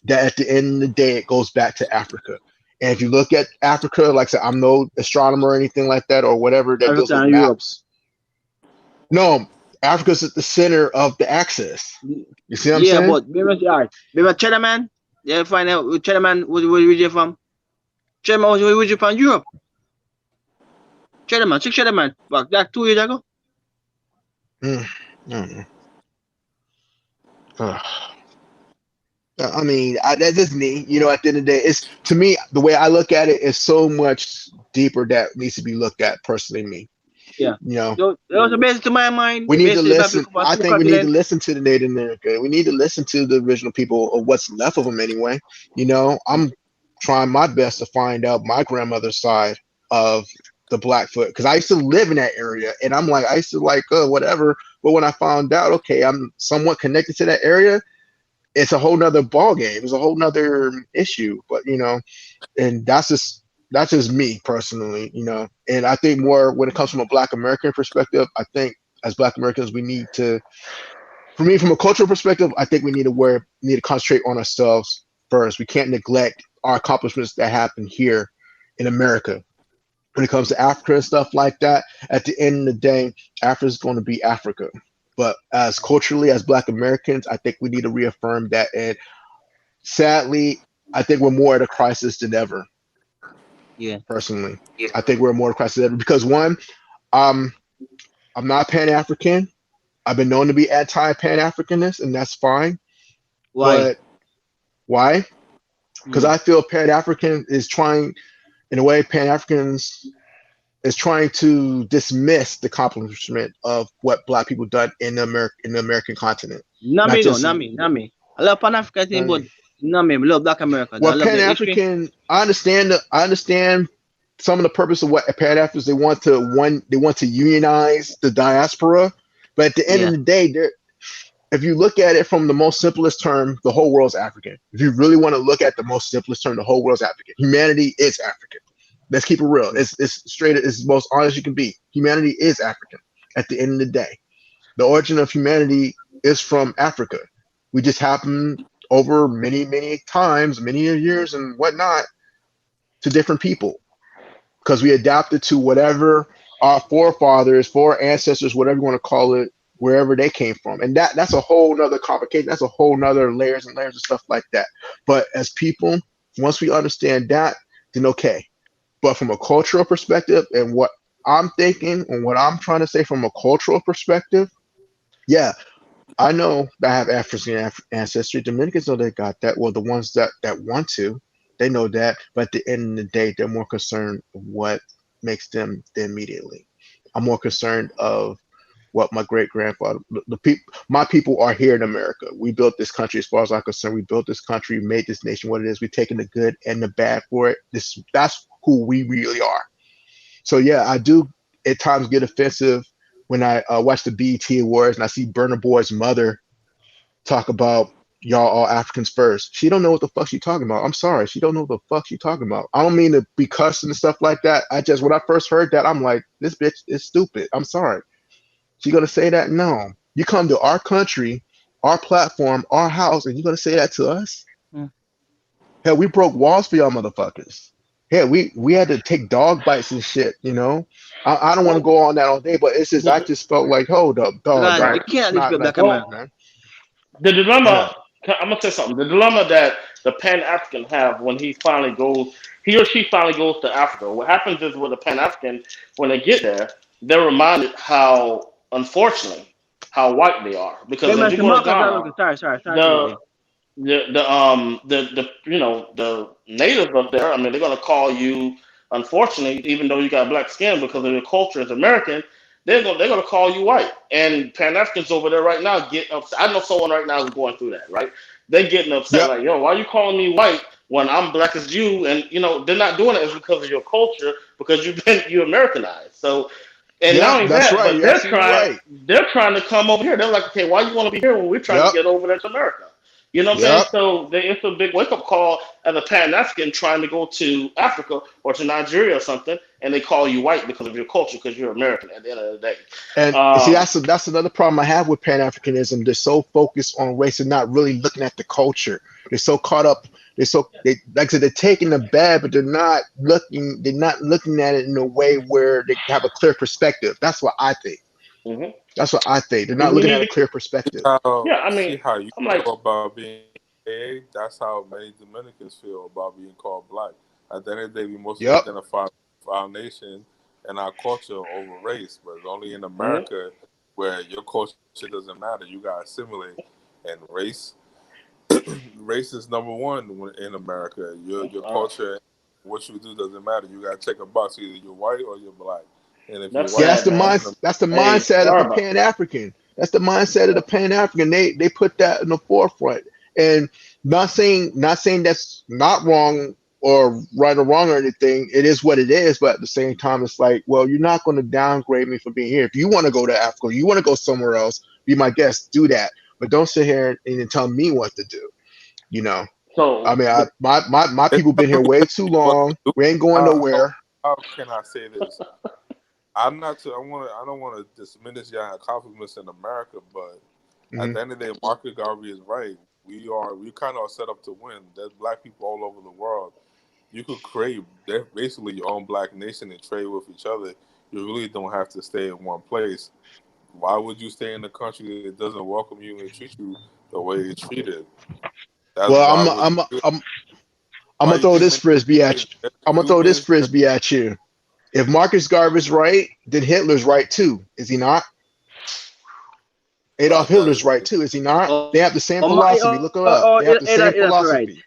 That at the end of the day, it goes back to Africa. And if you look at Africa, like I said, I'm no astronomer or anything like that or whatever that deals with maps. No, Africa's at the center of the axis. You see what I'm saying? Yeah, but remember Cheddar Man? Yeah, find out Cheddar Man, where you from? Cheddar Man, where you from? Europe. Cheddar Man. Back that 2 years ago. I mean, that's just me. You know, at the end of the day, it's to me the way I look at it is so much deeper that needs to be looked at. Personally, me. Yeah. You know, So basically, to my mind, we need to basically, black listen. people from I two think we need to continents. listen to the Native American. We need to listen to the original people, or what's left of them anyway. You know, I'm trying my best to find out my grandmother's side of the Blackfoot because I used to live in that area, and I'm like, I used to like whatever. But when I found out, okay, I'm somewhat connected to that area, it's a whole nother ball game. It's a whole nother issue. But you know, and that's just me personally, you know. And I think more when it comes from a Black American perspective, I think as Black Americans we need to, for me, from a cultural perspective, I think we need to concentrate on ourselves first. We can't neglect our accomplishments that happen here in America. When it comes to Africa and stuff like that, at the end of the day, Africa is going to be Africa. But as culturally, as Black Americans, I think we need to reaffirm that. And sadly, I think we're more at a crisis than ever. Yeah. Personally, I think we're more at a crisis than ever because one, um, I'm not Pan African. I've been known to be anti Pan Africanist, and that's fine. Why? But why? Because I feel Pan African is trying, in a way, Pan Africans is trying to dismiss the accomplishment of what Black people done in the American continent. Not Not me, no, just not me, not me. I love Pan Africanism, but um, not me. I love Black Americans. I well, love Pan the history. African. I understand some of the purpose of what Pan Africans they want to unionize the diaspora, but at the end of Yeah. the day, if you look at it from the most simplest term, the whole world's African. If you really want to look at the most simplest term, the whole world's African. Humanity is African. Let's keep it real. It's straight. It's the most honest you can be. Humanity is African. At the end of the day, the origin of humanity is from Africa. We just happen over many times, many years and whatnot, to different people because we adapted to whatever our forefathers, ancestors, whatever you want to call it, wherever they came from. And that's a whole nother complication. That's a whole nother layers and layers of stuff like that. But as people, once we understand that, then okay. But from a cultural perspective and what I'm thinking and what I'm trying to say from a cultural perspective, yeah, I know that I have African ancestry. Dominicans know they got that. Well, the ones that want to, they know that. But at the end of the day, they're more concerned of what makes them immediately. I'm more concerned of what my great grandfather, the people, my people are here in America. We built this country. As far as I'm concerned, we built this country, made this nation what it is. We've taken the good and the bad for it. That's who we really are. So yeah, I do at times get offensive when I watch the BET Awards and I see Burna Boy's mother talk about y'all all Africans first. She don't know what the fuck she talking about. I'm sorry, she don't know what the fuck she talking about. I don't mean to be cussing and stuff like that. I just when I first heard that, I'm like, this bitch is stupid. I'm sorry. She gonna say that? No. You come to our country, our platform, our house, and you gonna say that to us? Mm. Hell, we broke walls for y'all motherfuckers. Yeah, we had to take dog bites and shit, you know. I don't want to go on that all day, but it's just I just felt like, hold up, dog, Because like you can't it's not disrespect like Black that, Well, America. man. the Yeah, dilemma, I'm gonna say something. The dilemma that the Pan African have when he or she finally goes to Africa. What happens is with the Pan African, when they get there, they're reminded how, unfortunately, how white they are. Because Let me if you say, go to Marcus, Ghana, sorry to the you. the the natives up there, I mean, they're gonna call you, unfortunately, even though you got black skin because of your culture as American, they're gonna call you white. And Pan Africans over there right now get upset. I know someone right now who's going through that, right? They're getting upset, yep, like, yo, why are you calling me white when I'm black as you? And they're not doing it as because of your culture, because you Americanized. So, and not yep. only That's that, right. but You're absolutely right. they're trying to come over here. They're like, okay, why you want to be here when we're trying to Yep, get over there to America? You know what I'm saying? yep. So it's a big wake up call as a Pan African trying to go to Africa or to Nigeria or something, and they call you white because of your culture, because you're American at the end of the day. And see, Um, that's another problem I have with Pan Africanism. They're so focused on race and not really looking at the culture. They're so caught up. They like I said, they're taking the bad, but they're not looking. They're not looking at it in a way where they have a clear perspective. That's what I think. mhm. That's what I think. They're not We looking need at a to, clear perspective. yeah. I mean, See how you I'm like, feel about being gay. That's how many Dominicans feel about being called black. At the end of the day, we mostly Yep. identify with our nation and our culture over race, but it's only in mhm. America where your culture doesn't matter. You gotta assimilate, and race race is number one in America. Your culture, what you do doesn't matter. You gotta check a box. Either you're white or you're black. And if you're white, That's the mindset of the Pan-African. That's the mindset of the Pan-African. They put that in the forefront. And not saying that's not wrong or right or wrong or anything. It is what it is. But at the same time, it's like, well, you're not going to downgrade me for being here. If you want to go to Africa, you want to go somewhere else, be my guest, do that. But don't sit here and tell me what to do. You know. So I mean, my people been here way too long. We ain't going nowhere. How can I say this? I don't want to diminish y'all accomplishments in America, but at the end of the day, Marcus Garvey is right. We kind of are set up to win. There's black people all over the world. You could create basically your own black nation and trade with each other. You really don't have to stay in one place. Why would you stay in a country that doesn't welcome you and treat you the way they treated? I'm gonna throw this frisbee at you. I'm gonna throw this frisbee at you. If Marcus Garvey's right, then Hitler's right too. Is he not? Adolf Hitler's right too. Is he not? They have the same philosophy. Look it up. They have the same philosophy.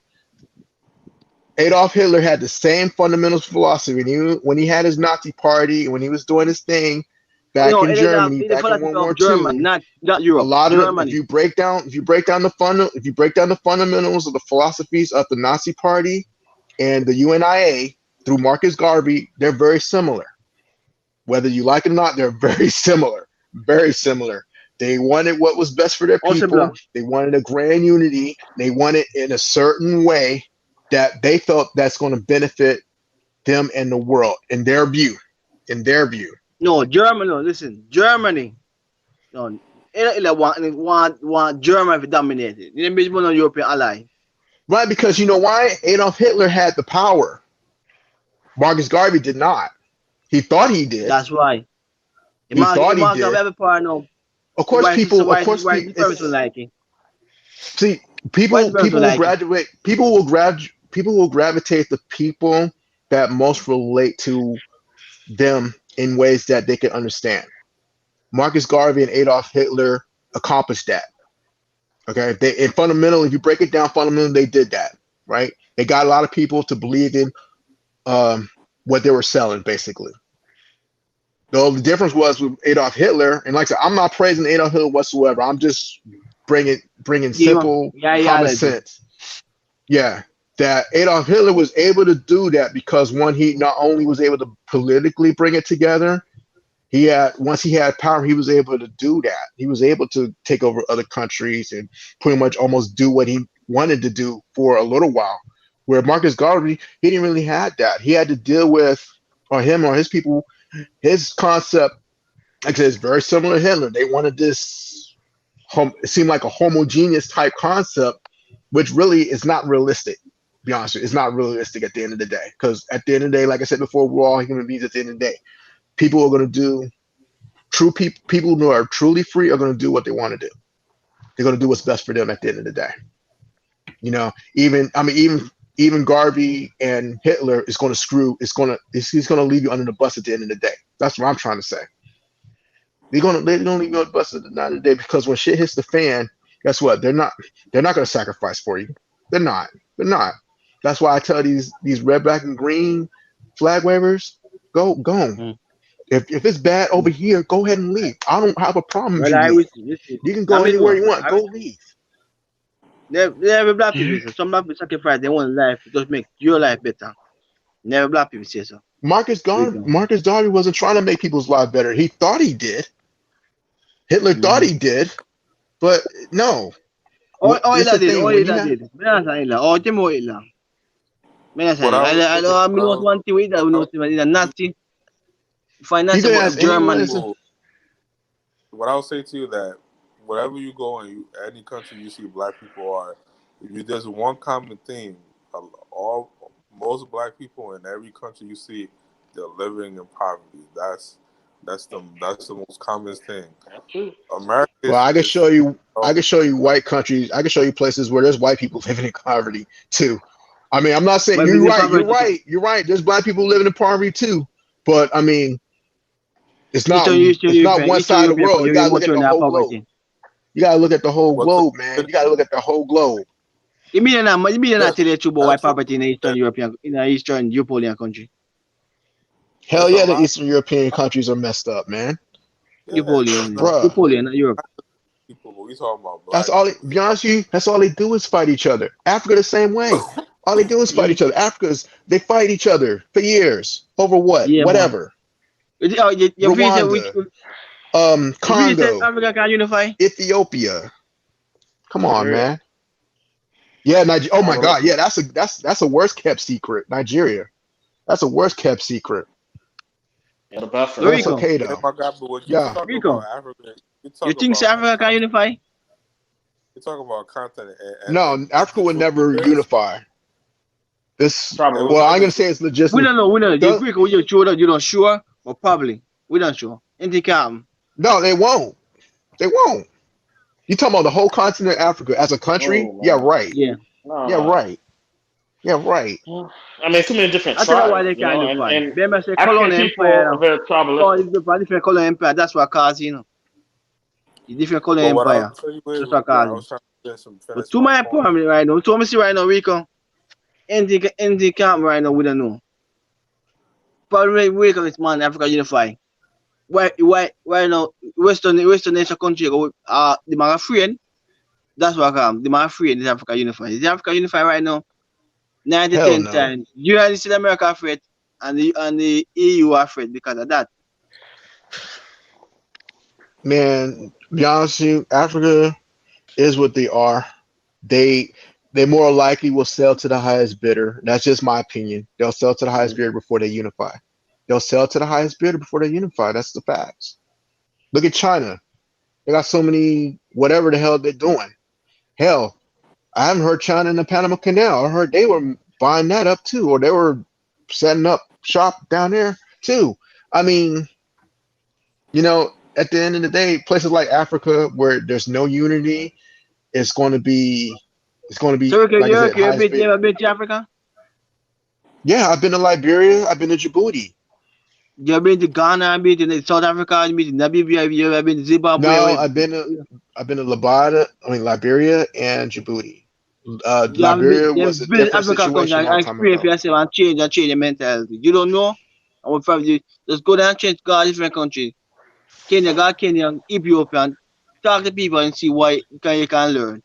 Adolf Hitler had the same fundamental philosophy. When he had his Nazi party, when he was doing his thing back in Germany, back in World War II, not Europe. A lot of Germany. if you break down the fundamentals of the philosophies of the Nazi Party and the UNIA through Marcus Garvey, they're very similar. Whether you like it or not, they're very similar. Very similar. They wanted what was best for their people. They wanted a grand unity. They wanted it in a certain way that they felt that's going to benefit them and the world in their view. No, Germany. No, listen, Germany. No, want Germany to dominate it. They didn't want a European ally. Right, because you know why? Adolf Hitler had the power. Marcus Garvey did not. He thought he did. That's why. He thought he did. Of course, people will gravitate to people that most relate to them in ways that they can understand. Marcus Garvey and Adolf Hitler accomplished that. Okay, if you break it down, fundamentally, they did that. Right? They got a lot of people to believe in what they were selling, basically. Though the difference was with Adolf Hitler, and like I said, I'm not praising Adolf Hitler whatsoever. I'm just bringing simple common sense. Yeah, that Adolf Hitler was able to do that because he not only was able to politically bring it together, once he had power, he was able to do that. He was able to take over other countries and pretty much almost do what he wanted to do for a little while. Where Marcus Garvey, he didn't really have that. He had to deal with, or him or his people, his concept, like I said, is very similar to Hitler. They wanted this, it seemed like a homogeneous type concept, which really is not realistic. To be honest with you, it's not realistic at the end of the day. Because at the end of the day, like I said before, we're all human beings at the end of the day. People are going to do, people who are truly free are going to do what they want to do. They're going to do what's best for them at the end of the day. You know, even Garvey and Hitler is going to he's going to leave you under the bus at the end of the day. That's what I'm trying to say. They're going to leave you under the bus at the end of the day because when shit hits the fan, guess what? They're not going to sacrifice for you. They're not. That's why I tell these red, black, and green flag wavers, go. Mm-hmm. If it's bad over here, go ahead and leave. I don't have a problem with you. You can go anywhere you want. Go leave. Never black people. Some black people sacrifice their own life to just make your life better. Never black people say so. Marcus Garvey wasn't trying to make people's lives better. He thought he did. Hitler thought he did, but no. What I'll say to you that wherever you go in any country you see black people are, there's one common theme. Most black people in every country you see, they're living in poverty. That's the most common thing. America. Well, I can show you white countries. I can show you places where there's white people living in poverty too. I mean, I'm not saying you're right. There's black people living in poverty too. But I mean, it's not one side of the world. You gotta look at the whole globe. You gotta look at the whole globe, man. You gotta look at the whole globe. You mean not Yes, tell the truth about white absolutely. property in Eastern European country? Hell There's a yeah, the lot. Eastern European countries are messed up, man. Yeah, there's a lot Bruh. Napoleon, not Europe. of people, but we talking about That's black all people. be honest with you, that's all they do is fight each other. Africa the same way. All they do is fight each other. Africa's they fight each other for years. Over what? Yeah, man. Whatever. You feel say Rwanda, you feel say Congo, Africa can unify? Ethiopia. Come on, Nigeria. man. Yeah, oh my don't God. know. Yeah, that's a worst kept secret. Nigeria. That's a worst kept secret. Yeah, the best But it's Rico. okay Yeah, though. my God, but when you Yeah. talk Rico. about Africa, you You talk think about South Africa can unify? you talk about continent No, and Africa would the never truth is, unify. This Probably it would. was well, I'm never gonna say it's We logistic. don't know. We don't know. Don't- Rico, you sure that you don't sure, but probably we don't sure. Anything can. No, they won't. They won't. You talking about the whole continent of Africa as a country? Oh Yeah, man. right. Yeah. Yeah, No. right. Yeah, right. I mean, too many different I tell you why tribes, they you can't know, unify. and Remember say African colonial empire people are now. very So tribalistic. it's different colonial empire. That's what cause The different colonial But what I empire. was tell you is, That's what yeah, I cause was trying to But finish to my my point. point right now, to me see right now, Rico, anything camp right now, we don't know. Probably Rico is man, Africa unify. Why now, Western nation country, the man afraid, that's what come. The man afraid is Africa unify. Is Africa unify right now? 90 Hell 10 no. times. United States of America afraid, and the EU afraid because of that. Man, be honest with you, Africa is what they are. They more likely will sell to the highest bidder. That's just my opinion. They'll sell to the highest bidder before they unify. They'll sell to the highest bidder before they unify. That's the facts. Look at China. They got so many whatever the hell they're doing. Hell, I haven't heard China in the Panama Canal. I heard they were buying that up too, or they were setting up shop down there too. I mean, you know, at the end of the day, places like Africa where there's no unity, it's going to be So like I said, highest you ever bidder. been to Africa? Yeah, I've been to Liberia. I've been to Djibouti. You ever been to Ghana? Been to South Africa? Been to Namibia? You ever been to Zimbabwe? No, I've been to Liberia and Djibouti. Liberia You have was a been to different Africa country situation a long and time experience for ago. yourself and change your mentality. You don't know? I would probably just go down and change to a different country. Kenya, Ethiopia, talk to people and see why you can learn.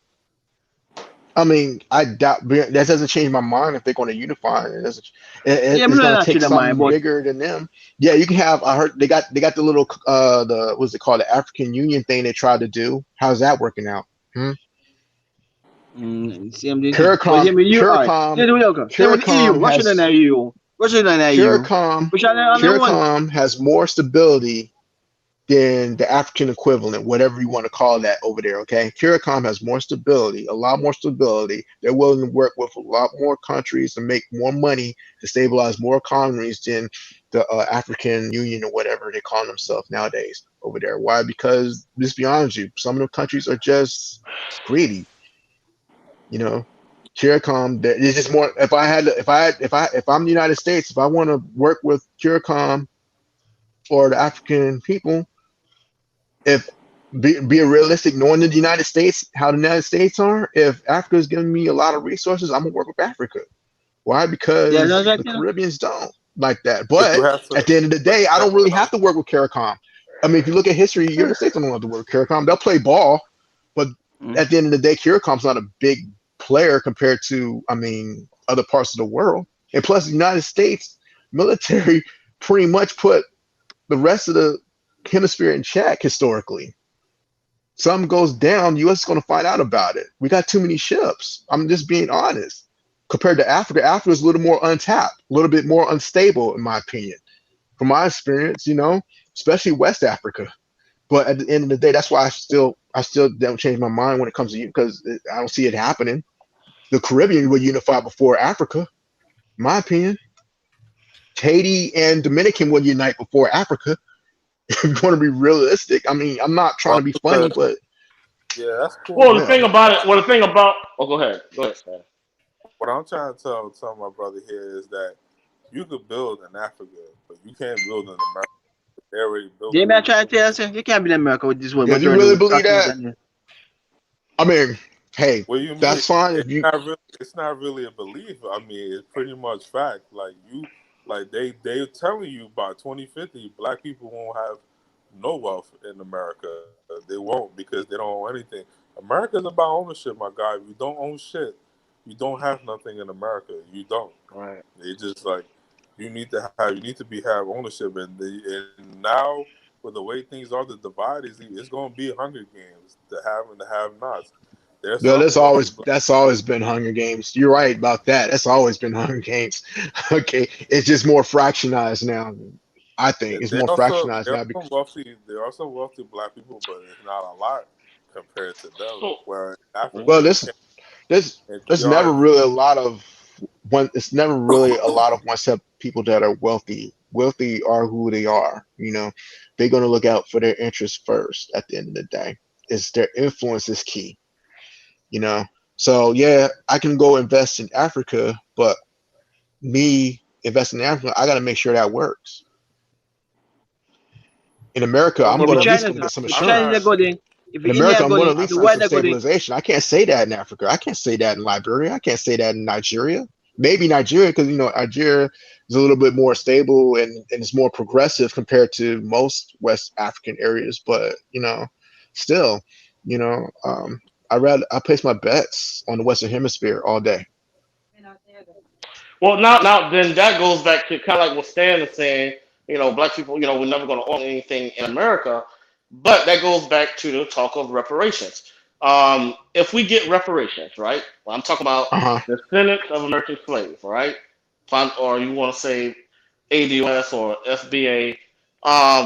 I mean, I doubt that doesn't change my mind if they're going to unify. Yeah, It's going to not take change mind, something but bigger than them. Yeah, you can have. I heard they got the little the what's it called, the African Union thing they tried to do. How's that working out? same thing. CARICOM, Same with you, alright. CARICOM, Same with EU. Russia has than EU. Russia than EU. CARICOM, Which are the one. CARICOM has more stability than the African equivalent, whatever you want to call that over there. Okay, CARICOM has more stability, a lot more stability. They're willing to work with a lot more countries and make more money to stabilize more economies than the African Union or whatever they call themselves nowadays over there. Why? Because let's be honest with you, some of the countries are just greedy. You know, CARICOM. It's just more. If I'm the United States, if I want to work with CARICOM or the African people, if being realistic, knowing the United States, how the United States are, if Africa is giving me a lot of resources, I'm gonna work with Africa. Why? Because the Caribbeans don't like that. But at the end of the day, I don't really have to work with CARICOM. I mean, if you look at history, the United States don't have to work with CARICOM. They'll play ball, but at the end of the day, CARICOM's not a big player compared to, I mean, other parts of the world. And plus, the United States military pretty much put the rest of the hemisphere in check historically. Something goes down, the U.S. is going to find out about it. We got too many ships. I'm just being honest. Compared to Africa, Africa is a little more untapped, a little bit more unstable, in my opinion. From my experience, you know, especially West Africa. But at the end of the day, that's why I still don't change my mind when it comes to you, because I don't see it happening. The Caribbean will unify before Africa, in my opinion. Haiti and Dominican will unite before Africa. If you want to be realistic, I mean, I'm not trying to be funny, but yeah, that's cool. Well, the thing about it. Well, the thing about. Oh, go ahead. Go ahead, man. What I'm trying to tell my brother here is that you could build in Africa, but you can't build in America. They already built. They may try to tell us you can't be in America with this one. Yeah, do you really believe that? I mean, Hey, What do you mean? that's fine. If you It's not really a belief. I mean, it's pretty much fact. Like they telling you by 2050, black people won't have no wealth in America. They won't because they don't own anything. America's about ownership, my guy. If you don't own shit, you don't have nothing in America. You don't. Right. They just like you need to have ownership, and now with the way things are, the divide it's going to be Hunger Games, the have and the have-nots. There's No, some wealthy black that's always been Hunger Games. You're right about that. That's always been Hunger Games. Okay, it's just more fractionized now. I think it's more fractionized now. There are some wealthy black people, but it's not a lot compared to them. So, Where in Africa, Well, you there's never can't. really a lot of one. It's never really a lot of one-step people that are wealthy. Wealthy are who they are. You know, they're gonna look out for their interests first. At the end of the day, is their influence is key. You know, so yeah, I can go invest in Africa, but me investing in Africa, I got to make sure that works. In America, No, I'm but going to at If least brother, going to China, get some if I'm China not. is assurance. good thing, if In India America, is I'm good going to thing, at if least the get some world is good thing, stabilization. I can't say that in Africa. I can't say that in Liberia. I can't say that in Nigeria. Maybe Nigeria, because Nigeria is a little bit more stable and it's more progressive compared to most West African areas. But still, you know, um, I place my bets on the Western Hemisphere all day. well, now then that goes back to kind of like what Stan is saying. Black people, we're never going to own anything in America, but that goes back to the talk of reparations. If we get reparations, right? Well, I'm talking about Uh-huh. descendants of American slaves, right? Or you want to say ADOS or FBA?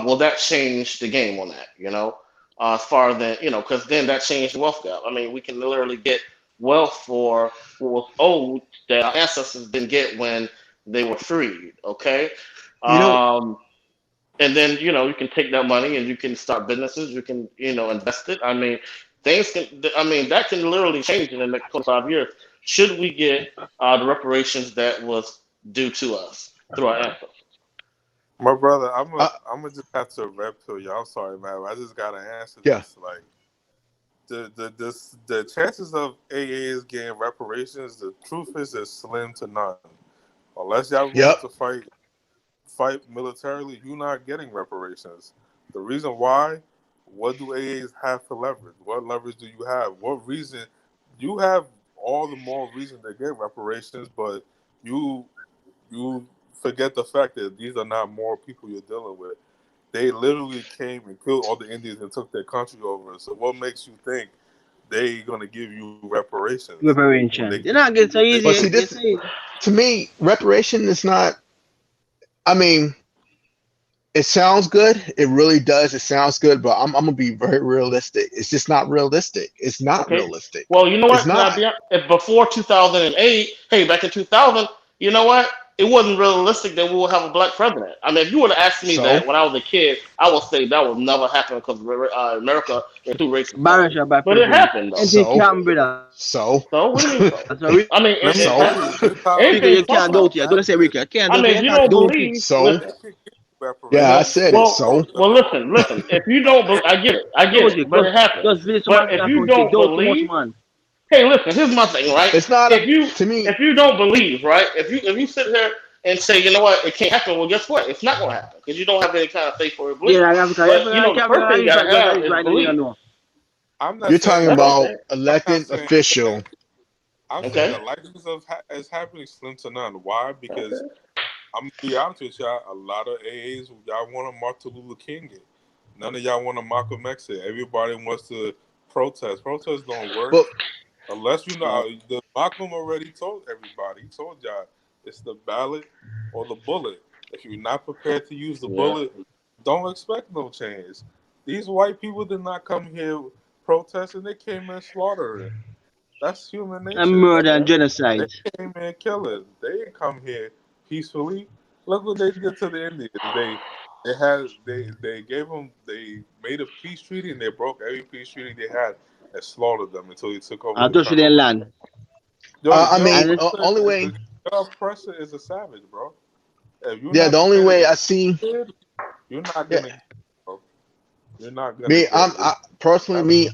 Will that change the game on that? As far as because then that changed the wealth gap. I mean, we can literally get wealth for what was owed that our ancestors didn't get when they were freed. Okay, You know, um, and then you can take that money and you can start businesses. You can invest it. I mean, things can. I mean, that can literally change in the next 25 years. Should we get the reparations that was due to us through our ancestors? My brother, I'm uh, gonna just have to rep to you. I'm sorry, man. I just gotta answer yeah, this. Like the chances of AAs getting reparations, the truth is slim to none. Unless y'all willing yep. to fight militarily, you're not getting reparations. The reason why, what do AAs have for leverage? What leverage do you have? What reason you have all the more reason to get reparations, but you you forget the fact that these are not more people you're dealing with. They literally came and killed all the Indians and took their country over. So what makes you think they gonna give you reparations when they reparation. You're give not getting so they But easy. see, give You this see, to me, reparation is not. I mean, it sounds good. It really does. It sounds good, but I'm gonna be very realistic. It's just not realistic. It's not Okay. realistic. Well, you know It's what? Can I not. be if before 2008? Hey, back in 2000, you know what? It wasn't realistic that we would have a black president. I mean, if you would have asked me So that when I was a kid, I would say that would never happen because America is too racist Barrash country. are by But it president. happened though. Anything so can, brother. so So what do you mean so? That's a real I mean, let me it so tell happened. you this how Rico, Anything's you this can't how doubt possible. it. bad Don't say it is. Rico. You can't I doubt it. mean, if You you can't don't doubt it. believe, so They listen. can give you yeah, I reparations. said it. So Well, listen. If you don't, I get it. I get Doubt it. it. But it happened. Just visit some But if African you country. don't Doubt too much, believe, man. hey, listen. Here's my thing, right? it's not a If you to me. if you don't believe, right? If you sit here and say, you know what, it can't happen. Well, guess what? It's not gonna happen because you don't have any kind of faith or belief. Yeah, like Africa. But I the can't first thing you gotta because have that is is right now. You don't belief. know. I'm not You're talking saying That's what that. I'm about saying. I'm not elected saying official. that. I'm saying Okay. the likelihood of is happening slim to none. Why? Okay. Because I'm gonna be honest with y'all. A lot of AAs y'all want to Martin Luther King it. None of y'all want to Malcolm X it. Everybody wants to protest. Protests don't work But unless you Uh, know. The Malcolm already told everybody. He told y'all it's the ballot or the bullet. If you're not prepared to use the Yeah. bullet, don't expect no change. These white people did not come here protesting. They came in slaughtering. That's human and nature. murder and Okay. They genocide. came in killing. They didn't come here peacefully. Look what they did to the Indians. They gave them they made a peace treaty and they broke every peace treaty they had and slaughtered them until he took over I the touch with country. their land. Yo, I your mean, And oppressor only is way. your oppressor is a savage, bro. If you're Yeah, not the only prepared way to I see. kid, you're not Yeah, gonna get it, bro. You're not gonna me. get it. It's Personally savage. me.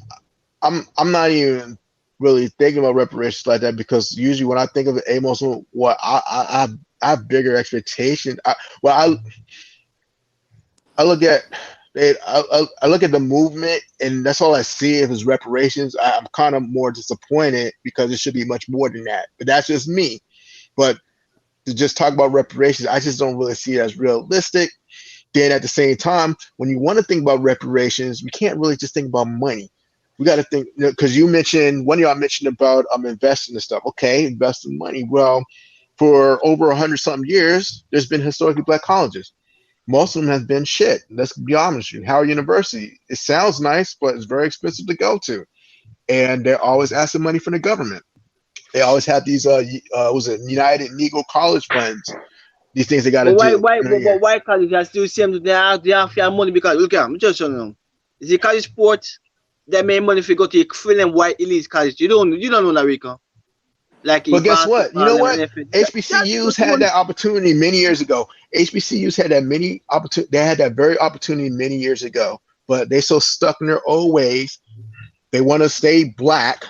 I'm not even. really thinking about reparations like that, because usually when I think of Amos, what I have bigger expectations. I look at it. I look at the movement, and that's all I see. If it's reparations, I'm kind of more disappointed because it should be much more than that. But that's just me. But to just talk about reparations, I just don't really see it as realistic. Then at the same time, when you want to think about reparations, we can't really just think about money. We got to think, because you mentioned, one of y'all mentioned about investing and stuff. Okay, investing money. Well, for over 100-something years, there's been historically black colleges. Most of them have been shit. Let's be honest with you. Howard University, it sounds nice, but it's very expensive to go to. And they're always asking money from the government. They always have these, was it United Negro College funds? These things they got to do. But why college are still same? They have fair money because, look at them, just show them. Is it college sports that make money if you go to a free and white elite college? You don't know that, Rico. But guess what? You know what? HBCUs had that opportunity many years ago. HBCUs had that many opportunity. They had that very opportunity many years ago, but they so stuck in their old ways. They want to stay black.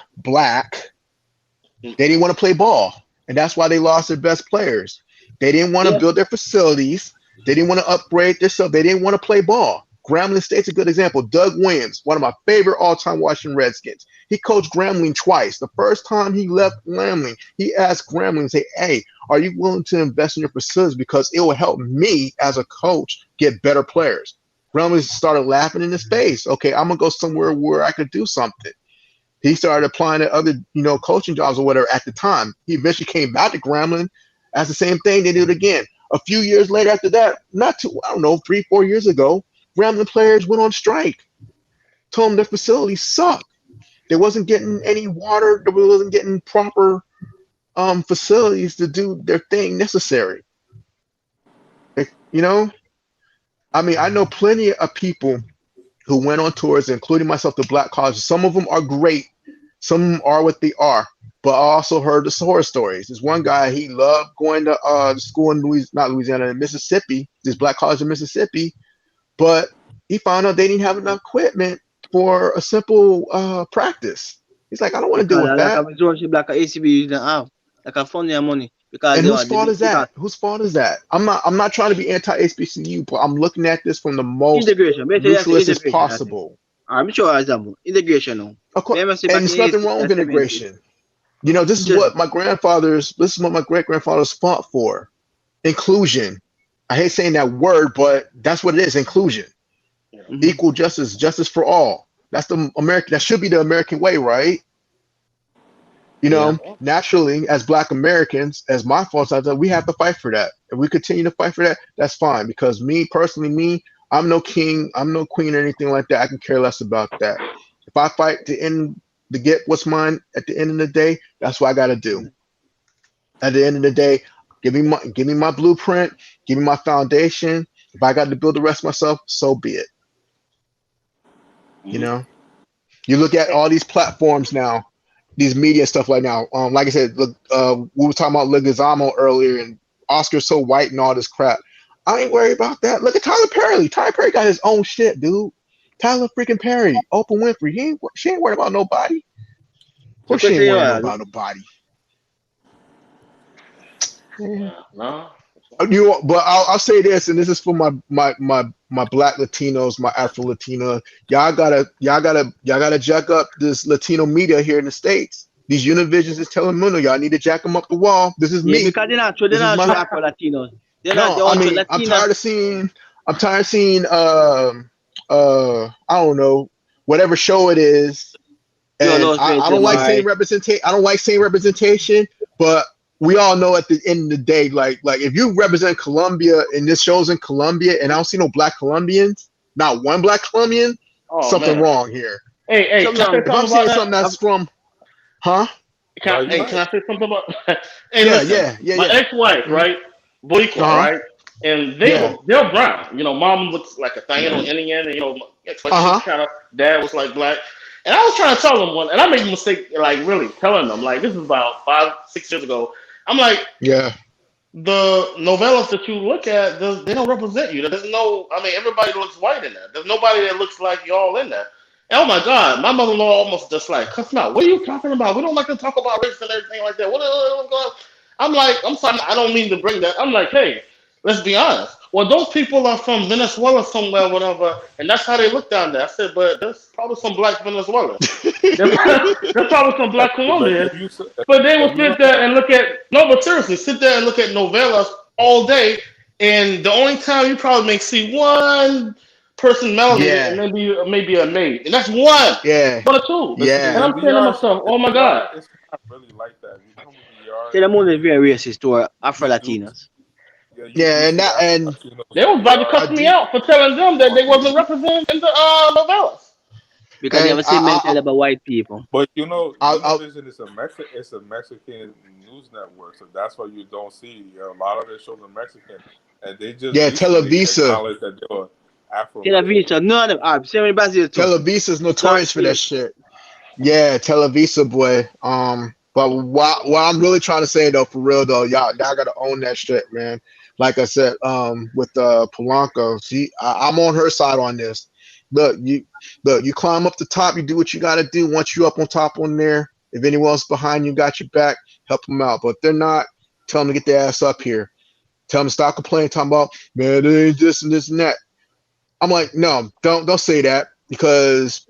They didn't want to play ball, and that's why they lost their best players. They didn't want to build their facilities. They didn't want to upgrade themselves. They didn't want to play ball. Grambling State's a good example. Doug Williams, one of my favorite all-time Washington Redskins. He coached Grambling twice. The first time he left Grambling, he asked Grambling, say, hey, are you willing to invest in your facilities because it will help me as a coach get better players? Grambling started laughing in his face. Okay, I'm going to go somewhere where I could do something. He started applying to other, coaching jobs or whatever at the time. He eventually came back to Grambling. That's the same thing. They did it again. A few years later after that, 3-4 years ago, Grambling players went on strike. Told them their facilities sucked. They wasn't getting any water. They wasn't getting proper facilities to do their thing necessary. I know plenty of people who went on tours, including myself, to black colleges. Some of them are great. Some of them are what they are. But I also heard the horror stories. There's one guy, he loved going to school in Mississippi, this black college in Mississippi, but he found out they didn't have enough equipment for a simple practice. He's like, I don't want to deal with that. And whose fault is that? Whose fault is that? I'm not trying to be anti-HBCU, but I'm looking at this from the most neutralist as possible. I'm sure integration. Of course, and there's nothing wrong with integration. This is what my great-grandfathers fought for. Inclusion. I hate saying that word, but that's what it is, inclusion. Mm-hmm. Equal justice for all. That's that should be the American way, right? Naturally, as Black Americans, as my fault, we have to fight for that. If we continue to fight for that, that's fine. Because me, personally, I'm no king, I'm no queen or anything like that. I can care less about that. If I fight to get what's mine at the end of the day, that's what I got to do. At the end of the day, give me my blueprint, give me my foundation. If I got to build the rest myself, so be it. You look at all these platforms now, these media stuff like now. Like I said, look, we were talking about Leguizamo earlier, and Oscar's so white and all this crap. I ain't worried about that. Look at Tyler Perry. Tyler Perry got his own shit, dude. Tyler freaking Perry, Oprah Winfrey. She ain't worried about nobody. Of course she ain't worried about nobody. Yeah. No. But I'll say this, and this is for my Black Latinos, my Afro Latina. Y'all gotta jack up this Latino media here in the States. These Univisions is telling me, y'all need to jack them up the wall. This is me. Because they're not Afro Latinos. I'm tired of seeing. I don't know, whatever show it is. And I don't like saying representation. I don't like saying representation, but we all know at the end of the day, like if you represent Colombia and this show's in Colombia and I don't see no Black Colombians, not one Black Colombian, something wrong here. Hey, if I'm saying something that's from, huh? Can I say something about? Yeah. My ex-wife, right? Boyko, right? And they're brown. Mom looks like a Taino Indian, and ex-wife kind of, dad was like Black. And I was trying to tell them one, and I made a mistake, like really telling them, like this is about 5-6 years ago. I'm like, the novellas that you look at, they don't represent you. There's no, everybody looks white in there. There's nobody that looks like y'all in there. Oh my God, my mother-in-law almost just like cussed me out. What are you talking about? We don't like to talk about race and everything like that. What's going on? I'm like, I'm sorry, I don't mean to bring that. I'm like, hey, let's be honest. Well, those people are from Venezuela somewhere, whatever, and that's how they look down there. I said, but there's probably some black Venezuelans. There's probably some black But Colombians. if you But they will if you sit there and look at no, but seriously, sit there and look at novellas all day, and the only time you probably may see one person melanated and Yeah, maybe a maid, and that's one, yeah, one or two. but see And yeah. in I'm saying to VR, myself, oh my God, it's not really like that. You come to VR, See, the movie is very racist to you do Afro-Latinos. yeah, you do Yeah, and see that Afro and Latinos they in was about to VR I cuss me do out for telling them that on they wasn't TV. represented in the novellas. Because they and have the same mentality about white people. But I Univision is it's a Mexican news network, so that's why you don't see a lot of their shows are Mexican, and they just yeah, recently Televisa. acknowledged that they were Afro Mexican. Televisa, none of them are. Same with Brazil too. Televisa's It's not notorious for that here. shit. Yeah, Televisa boy. But what I'm really trying to say though, for real though, y'all gotta own that shit, man. Like I said, with Polanco, see, I'm on her side on this. Look, you climb up the top, you do what you gotta do. Once you up on top on there, if anyone else behind you got your back, help them out. But if they're not, tell them to get their ass up here. Tell them to stop complaining, talking about man, they ain't this and this and that. I'm like, no, don't say that because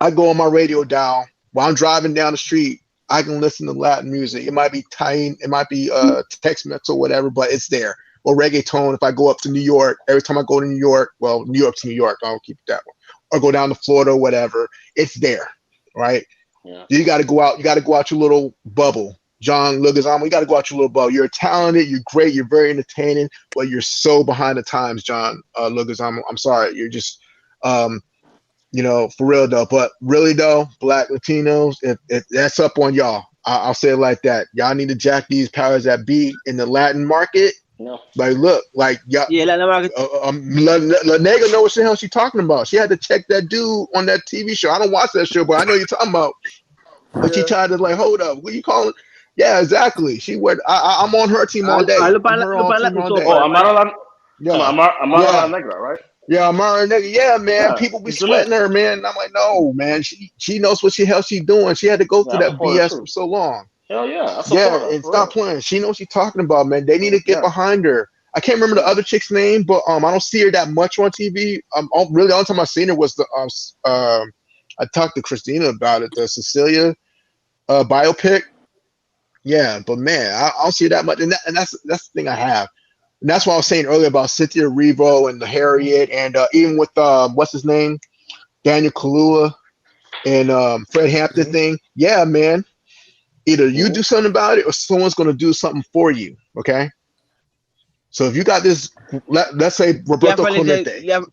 I go on my radio dial while I'm driving down the street. I can listen to Latin music. It might be Italian, it might be Tex-Mex or whatever, but it's there. Or reggaeton if I go up to New York. Every time I go to New York, well, New York to New York, I'll keep it that one. Or go down to Florida or whatever, it's there, right? Yeah. You got to go out. You got to go out your little bubble. John Leguizamo, you got to go out your little bubble. You're talented. You're great. You're very entertaining, but you're so behind the times, John Leguizamo. I'm sorry. You're just um, for real though. But really though, Black Latinos, if that's up on y'all. I'll say it like that. Y'all need to jack these powers that be in the Latin market. No. Like, look, like y'all. Yeah, Latin market. La Negra know what the hell she's talking about. She had to check that dude on that TV show. I don't watch that show, but I know you're talking about. But she tried to like, hold up, what you calling? Yeah, exactly. She would. I'm on her team all day. I'm her on team all day. Oh, Amara Yeah. La Negra, right? Yeah, Amara nigga. Yeah, man. Yeah, People be she's sweating her, man. And I'm like, no, man. She knows what the hell she's doing. She had to go through I that support her BS too. for so long. Hell yeah, I support Yeah, her. and For stop real. playing. She knows what she's talking about, man. They need to get behind her. I can't remember the other chick's name, but I don't see her that much on TV. Really, the only time I seen her was I talked to Christina about it, the Cecilia biopic. Yeah, but man, I don't see that much, and that's the thing I have, and that's what I was saying earlier about Cynthia Erivo and the Harriet, and even with what's his name, Daniel Kaluuya and Fred Hampton thing. Yeah, man, either you do something about it or someone's gonna do something for you. Okay, so if you got this, let's say Roberto Clemente. Hold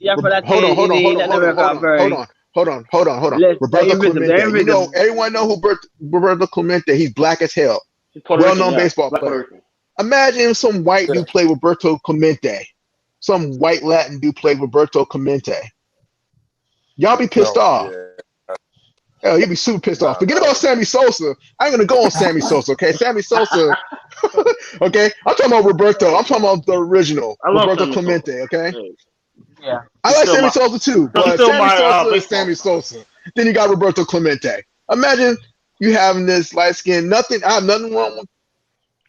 on. Roberto Clemente. Everyone know who Roberto Clemente. He's black as hell. Well-known baseball player. Imagine some white dude play Roberto Clemente. Some white Latin dude play Roberto Clemente. Y'all be pissed off. Yeah. Hell, you'd be super pissed off. Forget about Sammy Sosa. I ain't gonna go on Sammy Sosa, okay? Sammy Sosa. Okay? I'm talking about Roberto. I'm talking about the original. Roberto Clemente, okay? Yeah. I like Sammy Sosa too, but Sammy Sosa is Sammy Sosa. Then you got Roberto Clemente. Imagine you having this light skin. I have nothing wrong with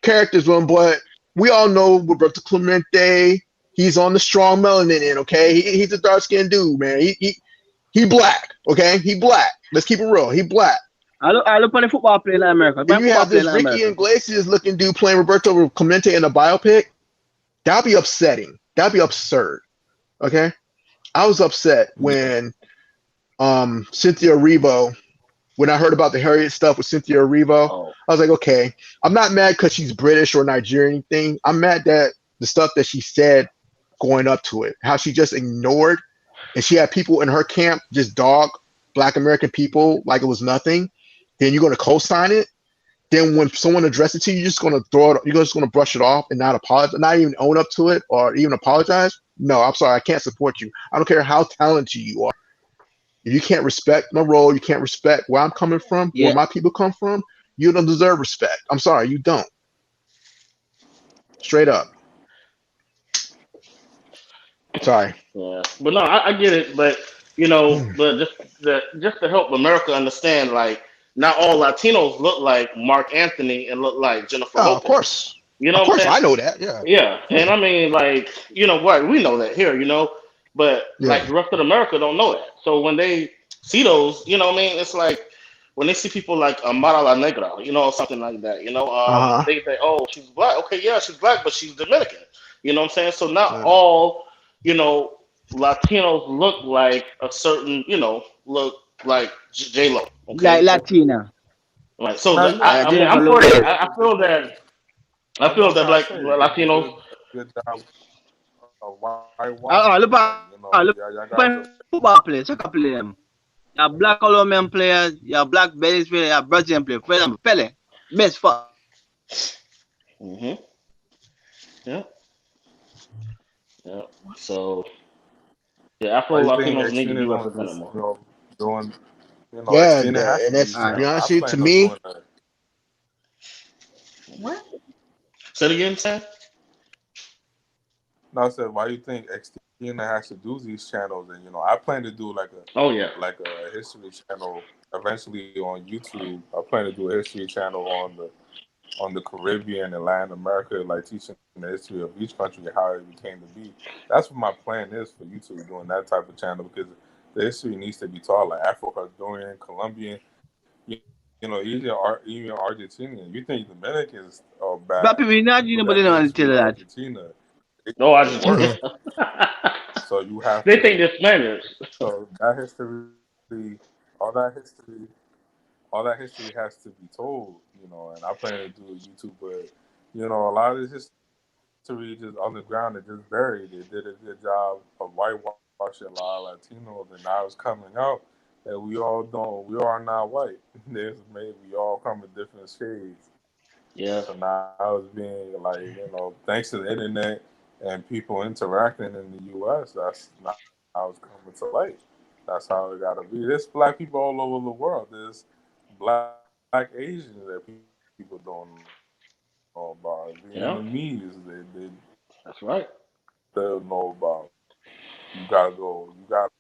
characters, but we all know Roberto Clemente. He's on the strong melanin end, okay? He's a dark skinned dude, man. He black, okay? He black. Let's keep it real. He black. I look on the football player in America. If you have this Ricky Iglesias looking dude playing Roberto Clemente in a biopic, that'd be upsetting. That'd be absurd. Okay? I was upset when Cynthia Erivo, when I heard about the Harriet stuff with Cynthia Erivo, I was like, okay, I'm not mad because she's British or Nigerian thing. I'm mad that the stuff that she said going up to it, how she just ignored, and she had people in her camp just dog Black American people like it was nothing. Then you're going to co-sign it. Then when someone addresses it to you, you're just going to throw it. You're just going to brush it off and not apologize, not even own up to it or even apologize. No, I'm sorry, I can't support you. I don't care how talented you are. If you can't respect my role, you can't respect where I'm coming from, where my people come from, you don't deserve respect. I'm sorry, you don't. Straight up. Sorry. Yeah, but no, I get it. But but just to help America understand, like not all Latinos look like Mark Anthony and look like Jennifer Oh, Lopez. You know of what I'm course, saying? I know that. Yeah, Yeah, and I mean, like, what, we know that here, but like yeah. the rest of America don't know that. So when they see those, what I mean, it's like when they see people like Amara La Negra, something like that, Uh huh. they say, oh, she's black. Okay, yeah, she's black, but she's Dominican. You know what I'm saying? So not Yeah. all, Latinos look like a certain, look like J Lo. Like Okay, so Latina. right. So Not I mean, Jennifer I'm for that. Lopez. I That's what feel I'm that trying to like say. They did Latinos. a good job of whitewashing Look them. Like, at y'all guys are football players. Soccer player them. You have black Colombian players, you have black Belgian players, you have Brazilian players. For example, Pele, best for. Hmm. Yeah, yeah. So yeah, why Afro do you think Latinos need to be Xfinity don't represented just, more. doing, Yeah, Xfinity has and to that's release All to right. be channels. I honest with you, to plan on doing me, that. What? Say it again, Sam. No, I said, why do you think Xtina has to do these channels? And I plan to do Oh yeah. like a history channel eventually on YouTube. I plan to do a history channel on the Caribbean and Latin America, like teaching the history of each country and how it became to be. That's what my plan is for YouTube, doing that type of channel, because the history needs to be taught, like Afro-Honduran, Colombian, even Argentinian. You think Dominicans are But bad, people not look nobody at the don't want to history tell of that. Argentina. No, It's worse. Argentina. So you have They think to. they're Spaniards. So that history, all that history, all that history has to be told. And I plan to do a YouTube, but a lot of this history just on the ground, it just buried. They did a good job of whitewashing a lot of Latinos, and now it's coming out that we are not white. We all come in different shades. Yeah. So now it's being like, thanks to the internet and people interacting in the U.S., that's not how it's coming to light. That's how it got to be. There's black people all over the world. There's black Asians that people don't know about. Yeah. Vietnamese, they That's right. don't know about. You gotta go. You gotta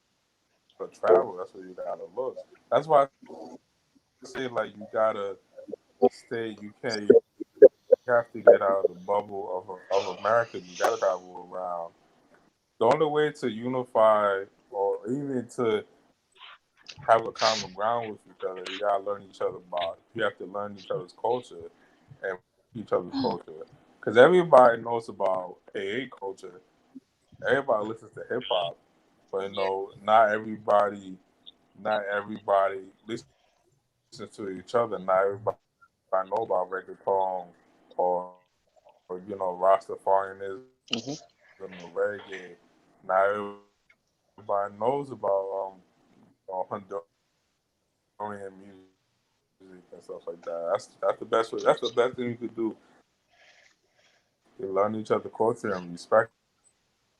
travel. That's where you gotta look. That's why I say, like, you gotta stay. You can't. You have to get out of the bubble of America. You gotta travel around. The only way to unify or even to have a common ground with each other, you gotta learn each other about. You have to learn each other's culture and each other's culture. Because everybody knows about AA culture. Everybody listens to hip hop, but not everybody listens to each other. Not everybody know about reggaeton or Rastafarianism Hmm. or reggae. Not everybody knows about Honduran music and stuff like that. That's the best way. That's the best thing you could do. You learn each other's culture and respect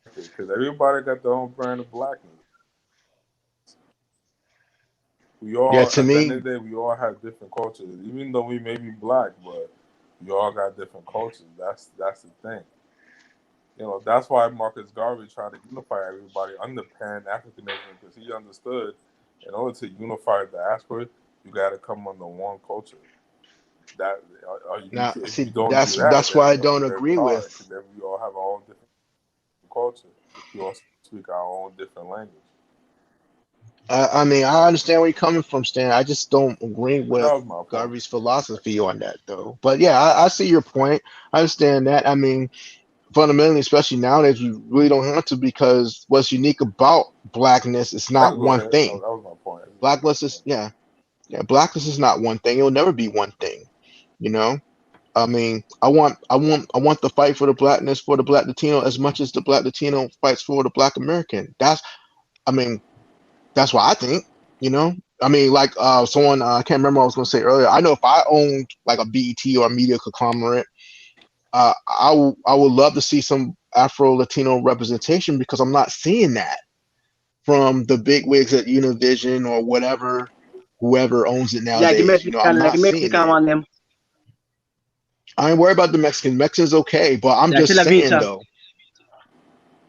it, because everybody got their own brand of blackness. We yeah, all, to at the end me, of the day, we all have different cultures. Even though we may be black, but we all got different cultures. That's the thing. That's why Marcus Garvey tried to unify everybody under Pan-Africanism, because he understood in order to unify the diaspora, you got to come under one culture. That now if you see don't do that, that's then why it's I going to don't be very agree hard, with. because then we all have our own different culture. We all speak our own different language. I mean, I understand where you're coming from, Stan. I just don't agree But that with was my point. Garvey's philosophy on that, though. But yeah, I see your point. I understand that. I mean, fundamentally, especially nowadays, you really don't have to, because what's unique about blackness is Y'all not go one ahead. That thing. was my point. Blackness is blackness is not one thing. It'll never be one thing. You know. I mean, I want the fight for the blackness for the black Latino as much as the black Latino fights for the black American. I mean, that's what I think. You know, I mean, like someone I can't remember what I was going to say earlier. I know if I owned like a BET or a media conglomerate, I would love to see some Afro Latino representation, because I'm not seeing that from the big wigs at Univision or whoever owns it Like the nowadays. I'm Mexican, not seeing it. one them. I ain't worried about the Mexicans. Mexicans okay, but I'm Like just saying Telavita. though.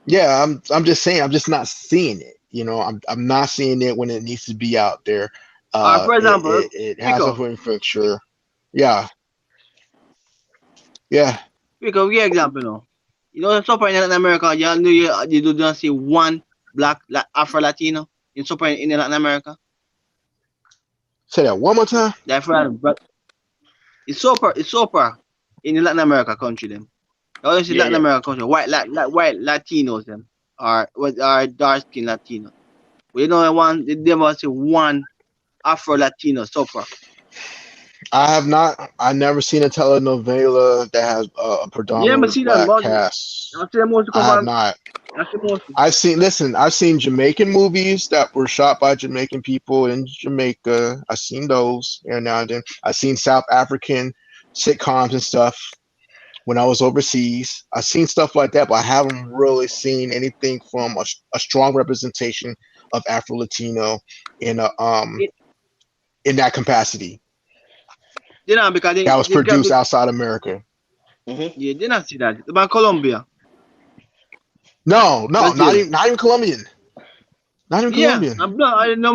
Yeah, I'm just saying, I'm just not seeing it. I'm not seeing it when it needs to be out there. For example, It has a Rico, fixture. Yeah, yeah. Rico, give example now. So in Latin America, you don't see one black Afro Latino in Latin America. Say that one more time. It's super in Latin America country them. You always see Latin America country, white Latinos them, or dark skin Latino. We they never see one Afro Latino super. I never seen a telenovela that has a predominantly black cast. I have not. I've seen Jamaican movies that were shot by Jamaican people in Jamaica. I've seen those every now and then. I've seen South African sitcoms and stuff when I was overseas. I've seen stuff like that, but I haven't really seen anything from a strong representation of Afro Latino in that capacity. Because that was produced outside America. Mm-hmm. Yeah, did not see that. About Colombia. No, not even Colombian. Not even Colombian. I'm black. I know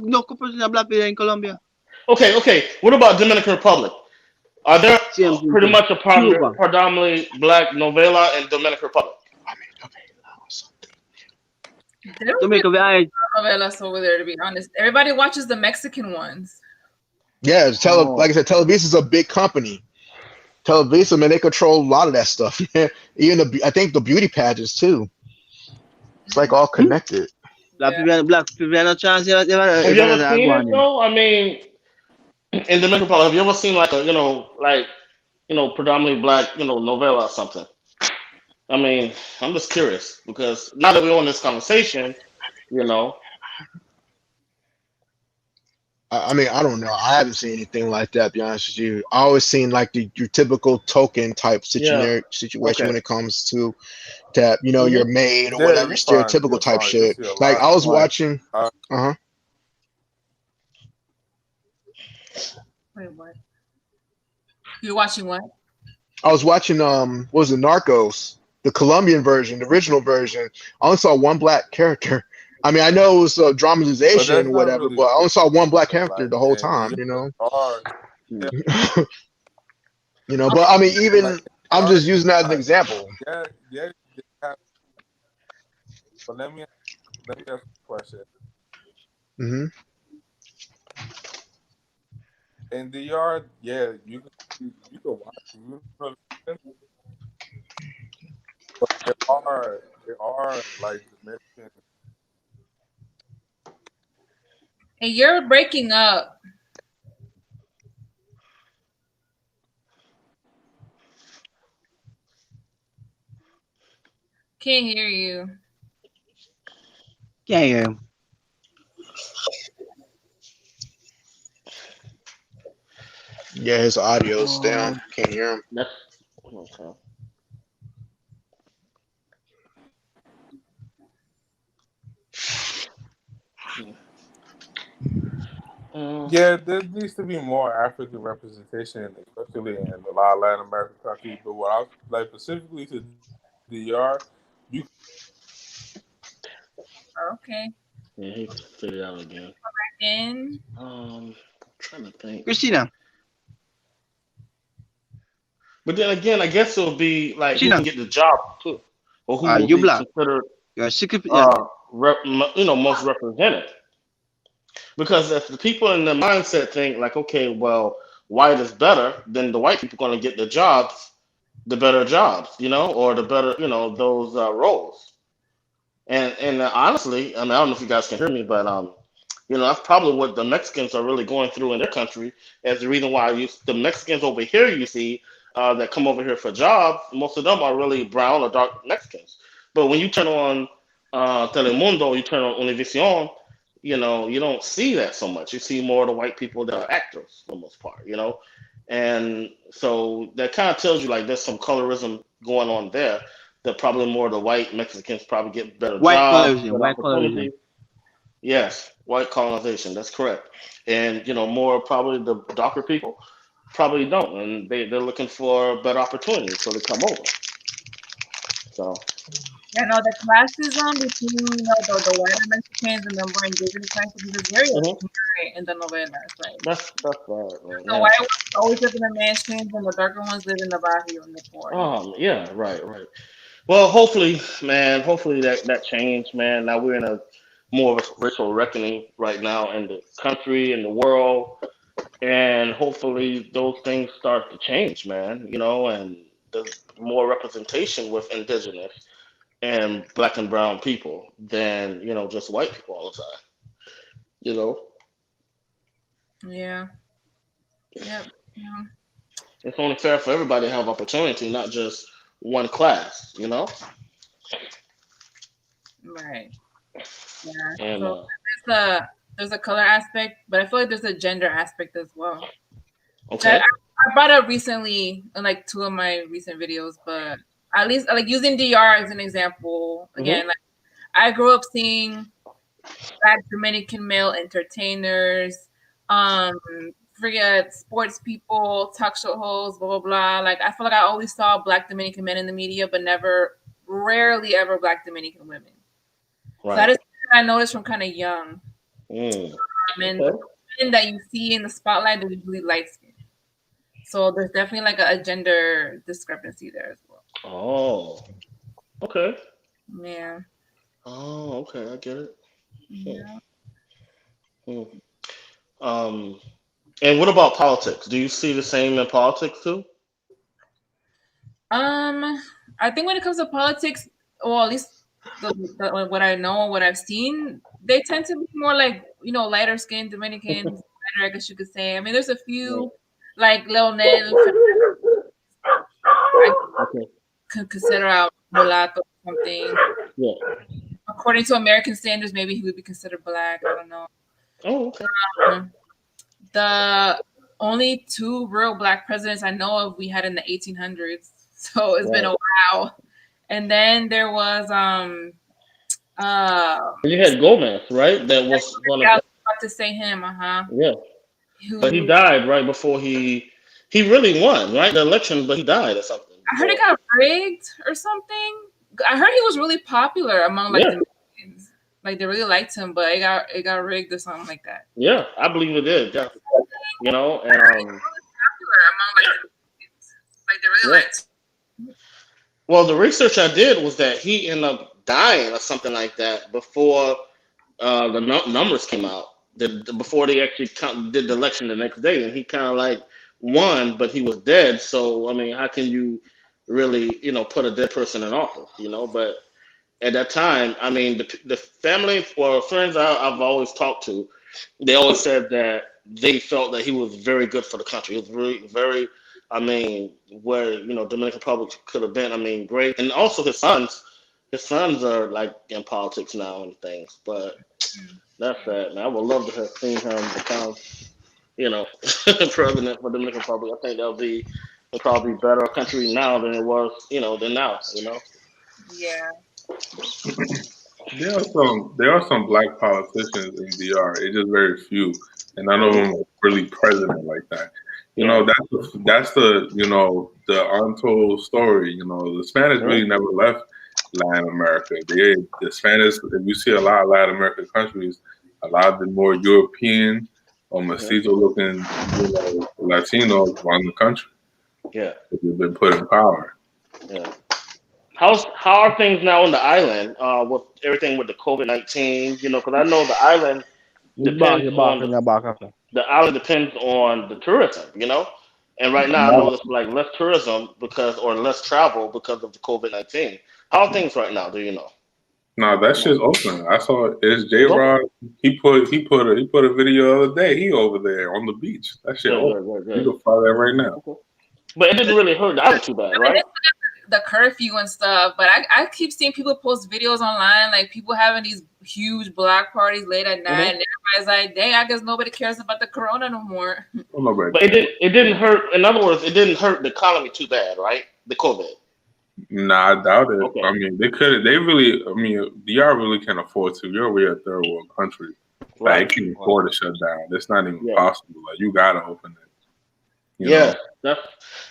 no person black people in Colombia. Okay. What about Dominican Republic? Are there pretty much a predominantly black novela in Dominican Republic? Novelas over there, to be honest. Everybody watches the Mexican ones. Yeah, like I said, Televisa is a big company. Televisa, man, they control a lot of that stuff. Even I think the beauty pageants too. It's like all connected. Black people have no chance. Have you ever seen it though? I mean, in Dominican Republic, have you ever seen like a predominantly black novela or something? I mean, I'm just curious because now that we're on this conversation, I mean, I don't know. I haven't seen anything like that, to be honest with you. I always seen like your typical token type situation when it comes to that, you're maid or whatever, stereotypical type shit. Like I was watching. Wait, what? You're watching what? I was watching what was it, Narcos, the Colombian version, the original version. I only saw one black character. I mean, I know it was a dramatization or whatever, but I only saw one black character the whole time, But I mean, even I'm just using that as an example. Yeah. But let me ask a question. Mm-hmm. In the yard, yeah, you can watch. But there are like Mexican. Hey, you're breaking up. Can't hear you. Can't hear him. Yeah, his audio's down. Can't hear him. Okay. Yeah, there needs to be more African representation, especially in a lot of Latin American countries. But what I like specifically to DR, you. Okay. Yeah, he figured it out again. Come back in. I'm trying to think. Christina. But then again, I guess it'll be like who can get the job too, or who will be considered most represented. Because if the people in the mindset think like, okay, well, white is better, then the white people are going to get the jobs, the better jobs, or the better, those roles. And honestly, I mean, I don't know if you guys can hear me, but that's probably what the Mexicans are really going through in their country. As the reason why the Mexicans over here, you see, that come over here for jobs, most of them are really brown or dark Mexicans. But when you turn on Telemundo, you turn on Univision, you don't see that so much. You see more of the white people that are actors for the most part, and so that kind of tells you like there's some colorism going on there. That probably more of the white Mexicans probably get better jobs, white colonization. Yes, white colonization. That's correct. And more probably the darker people probably don't, and they're looking for better opportunities, so they come over. So Yeah, no, the classism between the white Mexicans and the more indigenous Mexicans is very apparent in the novelas. Like That's right, man. the white ones always live in the mansions, and the darker ones live in the barrio and the poor. Yeah, right. Well, hopefully, man. Hopefully that changed, man. Now we're in a more of a racial reckoning right now in the country, in the world, and hopefully those things start to change, man. And there's more representation with indigenous and black and brown people than just white people all the time. You know, Yeah. Yep. Yeah. it's only fair for everybody to have opportunity, not just one class. Right. Yeah. And So there's a color aspect, but I feel like there's a gender aspect as well. okay, That I brought up recently in like two of my recent videos, but at least like using DR as an example. Again, like I grew up seeing Black Dominican male entertainers, forget sports people, talk show hosts, blah blah blah. Like I feel like I always saw Black Dominican men in the media, but rarely ever Black Dominican women. So that is something I noticed from kind of young. And the women that you see in the spotlight are usually light skinned. So there's definitely like a gender discrepancy there as well. Oh, okay. Yeah. Oh, okay. I get it. Yeah. And what about politics? Do you see the same in politics too? I think when it comes to politics, well, at least what I know, what I've seen, they tend to be more like lighter skinned Dominicans. I guess you could say. I mean, there's a few like Leonel. I could consider out mulatto or something. Yeah. According to American standards, maybe he would be considered black. I don't know. Oh, okay. The only two real black presidents I know of we had in the 1800s, so it's been a while. And then there was you had Gomez, right? That was one of. I was about to say him. Yeah. But he died right before he really won, right? The election, but he died or something. I heard it got rigged or something. I heard he was really popular among like the Americans. Like they really liked him, but it got rigged or something like that. Yeah, I believe it did. Yeah. And popular among like the Americans. Like they really liked him. Well, the research I did was that he ended up dying or something like that before the numbers came out. Before they actually did the election the next day, and he kind of like won, but he was dead. So I mean, how can you really put a dead person in office? But at that time, I mean, the family or friends I've always talked to, they always said that they felt that he was very good for the country. He was very, very. I mean, where Dominican Republic could have been. I mean, great, and also his sons are like in politics now and things. But that's sad, man. I would love to have seen him become, president for the Dominican Republic. I think that would be probably better country now than it was, than now. Yeah. There are some black politicians in DR. It's just very few, and none of them are really president like that. That's the the untold story. The Spanish really never left Latin America. The Spanish, if you see a lot of Latin American countries, a lot of the more European or mestizo looking Latinos run the country. Yeah, they've been put in power. Yeah. How are things now on the island with everything with the COVID-19? Because I know the island depends on the tourism. And right now I know it's like less tourism or less travel because of the COVID-19. How are things right now? Do you know? No, that shit's open. I saw it's J-Rod. He put a video the other day. He over there on the beach. That shit open. You can find that right now. But it didn't really hurt the island too bad, right? The curfew and stuff, but I keep seeing people post videos online, like people having these huge block parties late at night, and everybody's like, "Dang, I guess nobody cares about the corona no more." But it didn't hurt. In other words, it didn't hurt the economy too bad, right? The COVID. Nah, I doubt it. Okay. I mean, they could. They really. I mean, DR really can't afford to. You're really a third world country. Like, they can't afford to shut down. It's not even possible. Like, you gotta open it. You know?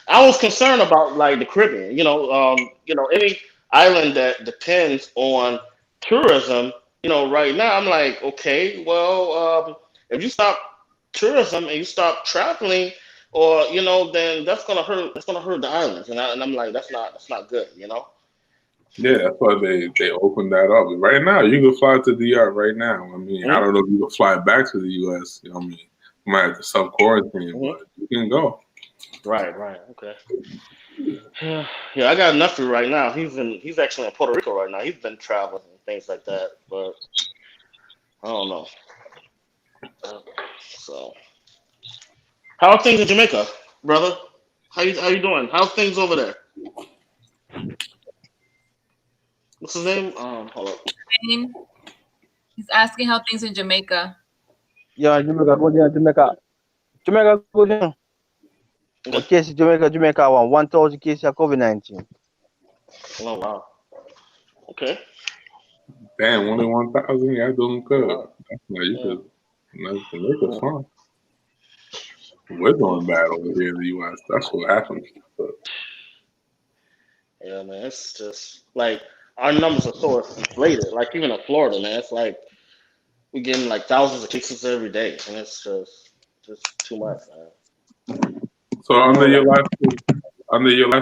I was concerned about like the Caribbean. island that depends on tourism, right now I'm like, okay, well, if you stop tourism and you stop traveling, or then that's gonna hurt. That's gonna hurt the islands, and I'm like, that's not good. Yeah, that's why they opened that up. Right now, you can fly to DR right now. I mean, I don't know if you can fly back to the US. I mean, you might have to self quarantine, but you can go. Right. Okay. Yeah, I got a nephew right now. He's actually in Puerto Rico right now. He's been traveling and things like that, but I don't know. So, how are things in Jamaica, brother? How you doing? How's things over there? What's his name? Hold up. He's asking how things in Jamaica. Yeah, Jamaica, good, yeah, Jamaica. Jamaica, good, yeah. What case Jamaica 1,000 cases of COVID-19. Oh wow. Okay. Damn, only 1,000. Yeah, doing good. Jamaica's fun. We're doing bad over here in the US. That's what happens. Yeah, man, it's just like our numbers are so inflated. Like even in Florida, man, it's like we're getting like thousands of cases every day, and it's just too much, man. So under your last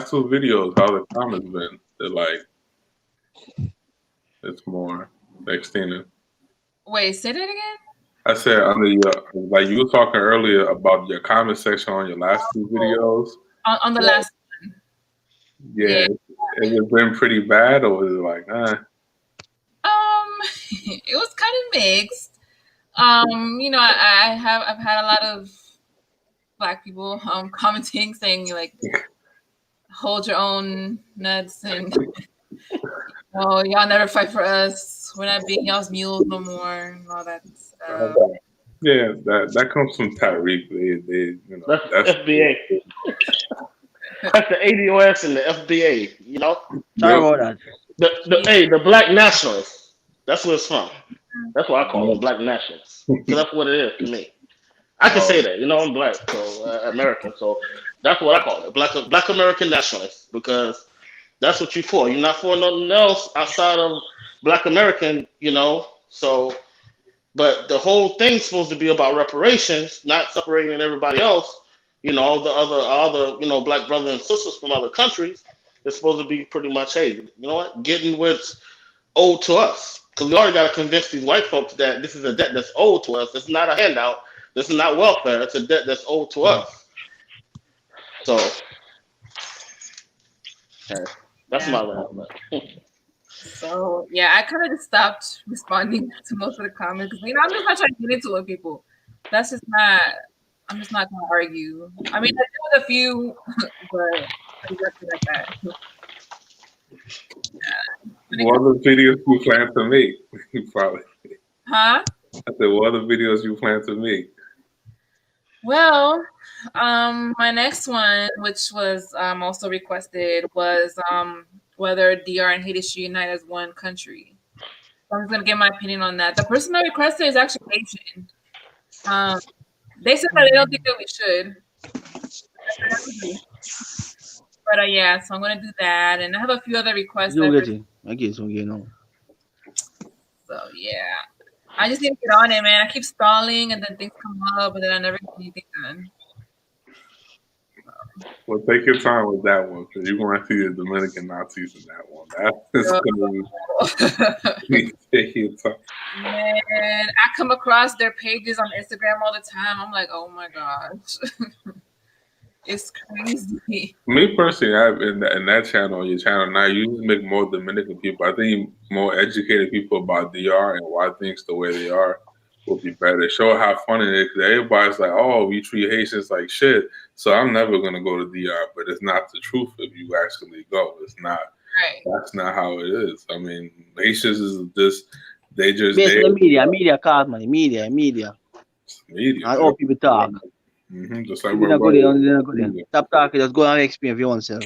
two videos, how the comments been? They're like, it's more extended. Wait, say that again? I said under your, like you were talking earlier about your comment section on your last two videos. On the last one. Yeah. Has it been pretty bad, or was it like, It was kind of mixed. I've had a lot of Black people commenting saying like, hold your own nuts, and y'all never fight for us. We're not being y'all's mules no more, and all that stuff. Yeah, that comes from Tyreek. That's FBA. That's the ADOS and the FBA. Sorry about that. The Black nationalists. That's where it's from. That's what I call them, Black nationalists. So that's what it is to me. I can say that. I'm Black, so American. So that's what I call it, Black American nationalists, because that's what you're for. You're not for nothing else outside of Black American. So. But the whole thing's supposed to be about reparations, not separating everybody else. All the other Black brothers and sisters from other countries. It's supposed to be pretty much, hey, you know what, getting what's owed to us. Because we already got to convince these white folks that this is a debt that's owed to us. It's not a handout. This is not welfare. It's a debt that's owed to us. So, that's my last. So yeah, I kind of just stopped responding to most of the comments because I'm just not trying to get into it, people. That's just not. I'm just not gonna argue. I mean, I do with a few, but exactly like that. What other videos you plan to make? Probably. Huh? I said, what other videos you plan to make? Well, my next one, which was also requested, was whether DR and Haiti should unite as one country. So I'm just gonna give my opinion on that. The person that requested is actually Haitian. They said that they don't think that we should. But yeah, so I'm gonna do that, and I have a few other requests. So yeah, I just need to get on it, man. I keep stalling, and then things come up, and then I never get anything done. Well, take your time with that one, because you're going to see the Dominican Nazis in that one. That's going to take your time. Man, I come across their pages on Instagram all the time. I'm like, oh my gosh. It's crazy. Me personally, I've in that channel, your channel now, you just make more Dominican people. I think more educated people about DR and why things the way they are will be better. Show how fun it is, because everybody's like, oh, we treat Haitians like shit, so I'm never going to go to DR. But it's not the truth if you actually go. It's not. Right. That's not how it is. I mean, Haitians is just, they just... Media card money. Media. And all people talk. Mm-hmm. Just like we're going. Stop talking. Just go and explain for yourself.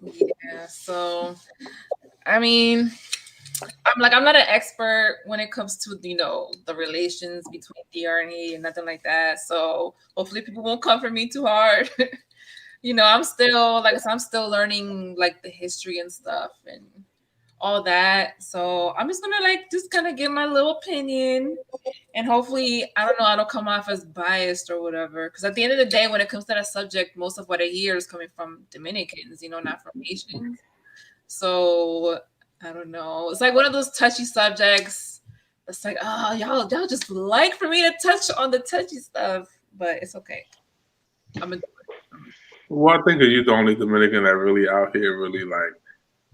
Yeah. So, I mean, I'm not an expert when it comes to the relations between DR and Haiti and nothing like that. So hopefully people won't come for me too hard. I'm still I'm still learning like the history and stuff and all that. So I'm just gonna just kind of give my little opinion, and hopefully I don't come off as biased or whatever. Because at the end of the day, when it comes to that subject, most of what I hear is coming from Dominicans, not from Haitians. So I don't know. It's like one of those touchy subjects. It's like, oh, y'all just like for me to touch on the touchy stuff, but it's okay. I'm gonna do it. Well, I think that you're the only Dominican that really out here really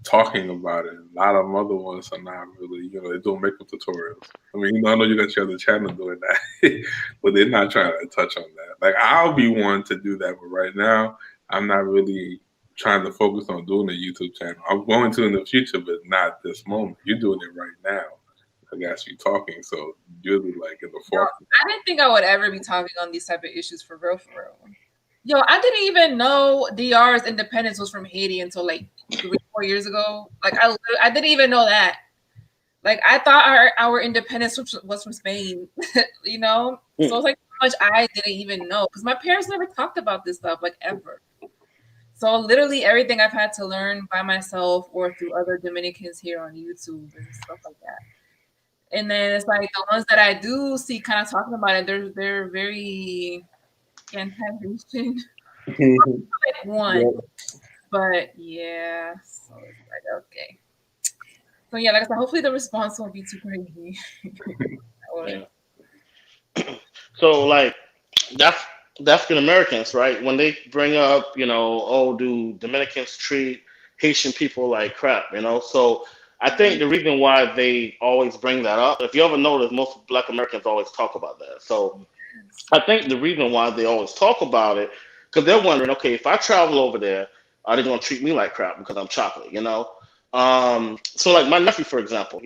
talking about it. A lot of other ones are not really, they're doing makeup tutorials. I mean, I know you got your other channel doing that, but they're not trying to touch on that. Like, I'll be one to do that, but right now, I'm not really trying to focus on doing a YouTube channel. I'm going to in the future, but not this moment. You're doing it right now. I guess you talking, so you're in the forefront. I didn't think I would ever be talking on these type of issues for real. Yo, I didn't even know DR's independence was from Haiti until 3-4 years ago. I didn't even know that. I thought our independence was from Spain, So it's how much I didn't even know because my parents never talked about this stuff ever. So literally everything I've had to learn by myself or through other Dominicans here on YouTube and stuff like that. And then it's the ones that I do see kind of talking about it, they're very anti-Haitian. One. But yeah, so it's okay. So yeah, I said, hopefully the response won't be too crazy. So that's African Americans, right? When they bring up, do Dominicans treat Haitian people like crap, So I think the reason why they always bring that up, if you ever notice, most Black Americans always talk about that. So I think the reason why they always talk about it, because they're wondering, okay, if I travel over there, are they going to treat me like crap because I'm chocolate, So my nephew, for example,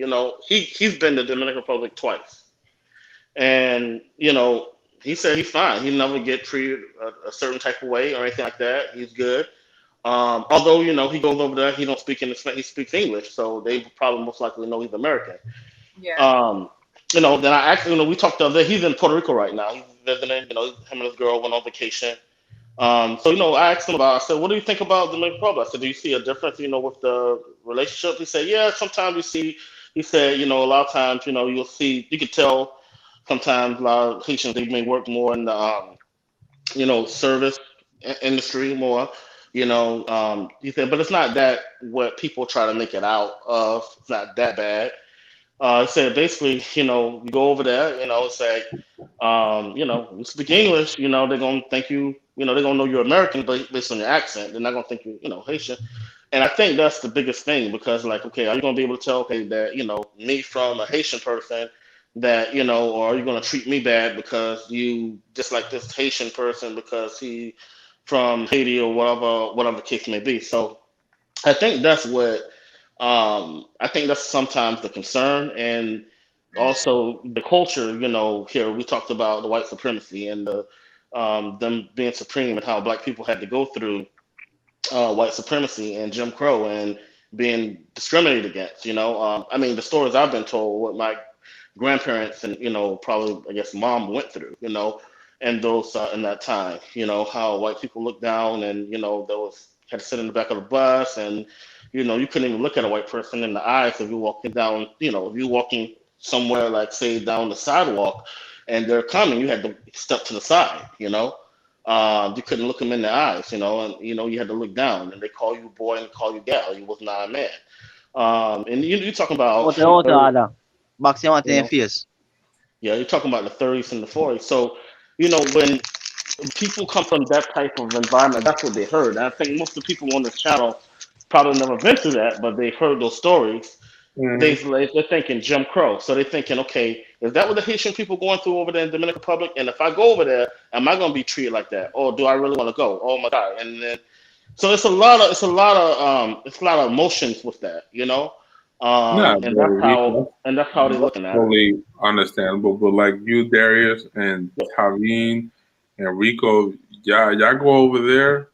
he's been to the Dominican Republic twice. And, he said he's fine. He never get treated a certain type of way or anything like that. He's good. Although, he goes over there, he don't speak in he speaks English, so they probably most likely know he's American. Yeah. Then I actually, we talked the other day, he's in Puerto Rico right now. He's visiting, him and his girl went on vacation. So, I asked him I said, what do you think about the Dominican Republic? I said, do you see a difference, with the relationship? He said, yeah, sometimes you see, he said, a lot of times, you'll see, you could tell sometimes a lot of Haitians, they may work more in the, service industry more, he said, but it's not that what people try to make it out of. It's not that bad. He said basically, you go over there, say, you speak English, they're gonna think you, they're gonna know you're American, but based on your accent, they're not gonna think you, Haitian. And I think that's the biggest thing because, okay, are you gonna be able to tell, okay, that me from a Haitian person, that or are you gonna treat me bad because you dislike this Haitian person because he from Haiti or whatever the case may be. So I think that's what. I think that's sometimes the concern, and also the culture. Here we talked about the white supremacy and the them being supreme and how Black people had to go through white supremacy and Jim Crow and being discriminated against. I mean, the stories I've been told, what my grandparents and probably I guess mom went through. And those in that time. How white people looked down, and those had to sit in the back of the bus and. You couldn't even look at a white person in the eyes if you're walking down, if you're walking somewhere, like say down the sidewalk and they're coming, you had to step to the side, you couldn't look them in the eyes, and, you had to look down and they call you boy and call you gal. You was not a man. And you're talking about. Yeah, you're talking about the 30s and the 40s. So, when people come from that type of environment, that's what they heard. And I think most of the people on this channel probably never been through that, but they've heard those stories. Mm-hmm. They're thinking Jim Crow. So they're thinking, okay, is that what the Haitian people going through over there in the Dominican Republic? And if I go over there, am I going to be treated like that? Or do I really want to go? Oh my God. And then, so it's a lot of emotions with that, and that's how they're looking at it. Totally understandable. But like you, Darius, and Taveen and Rico, y'all go over there.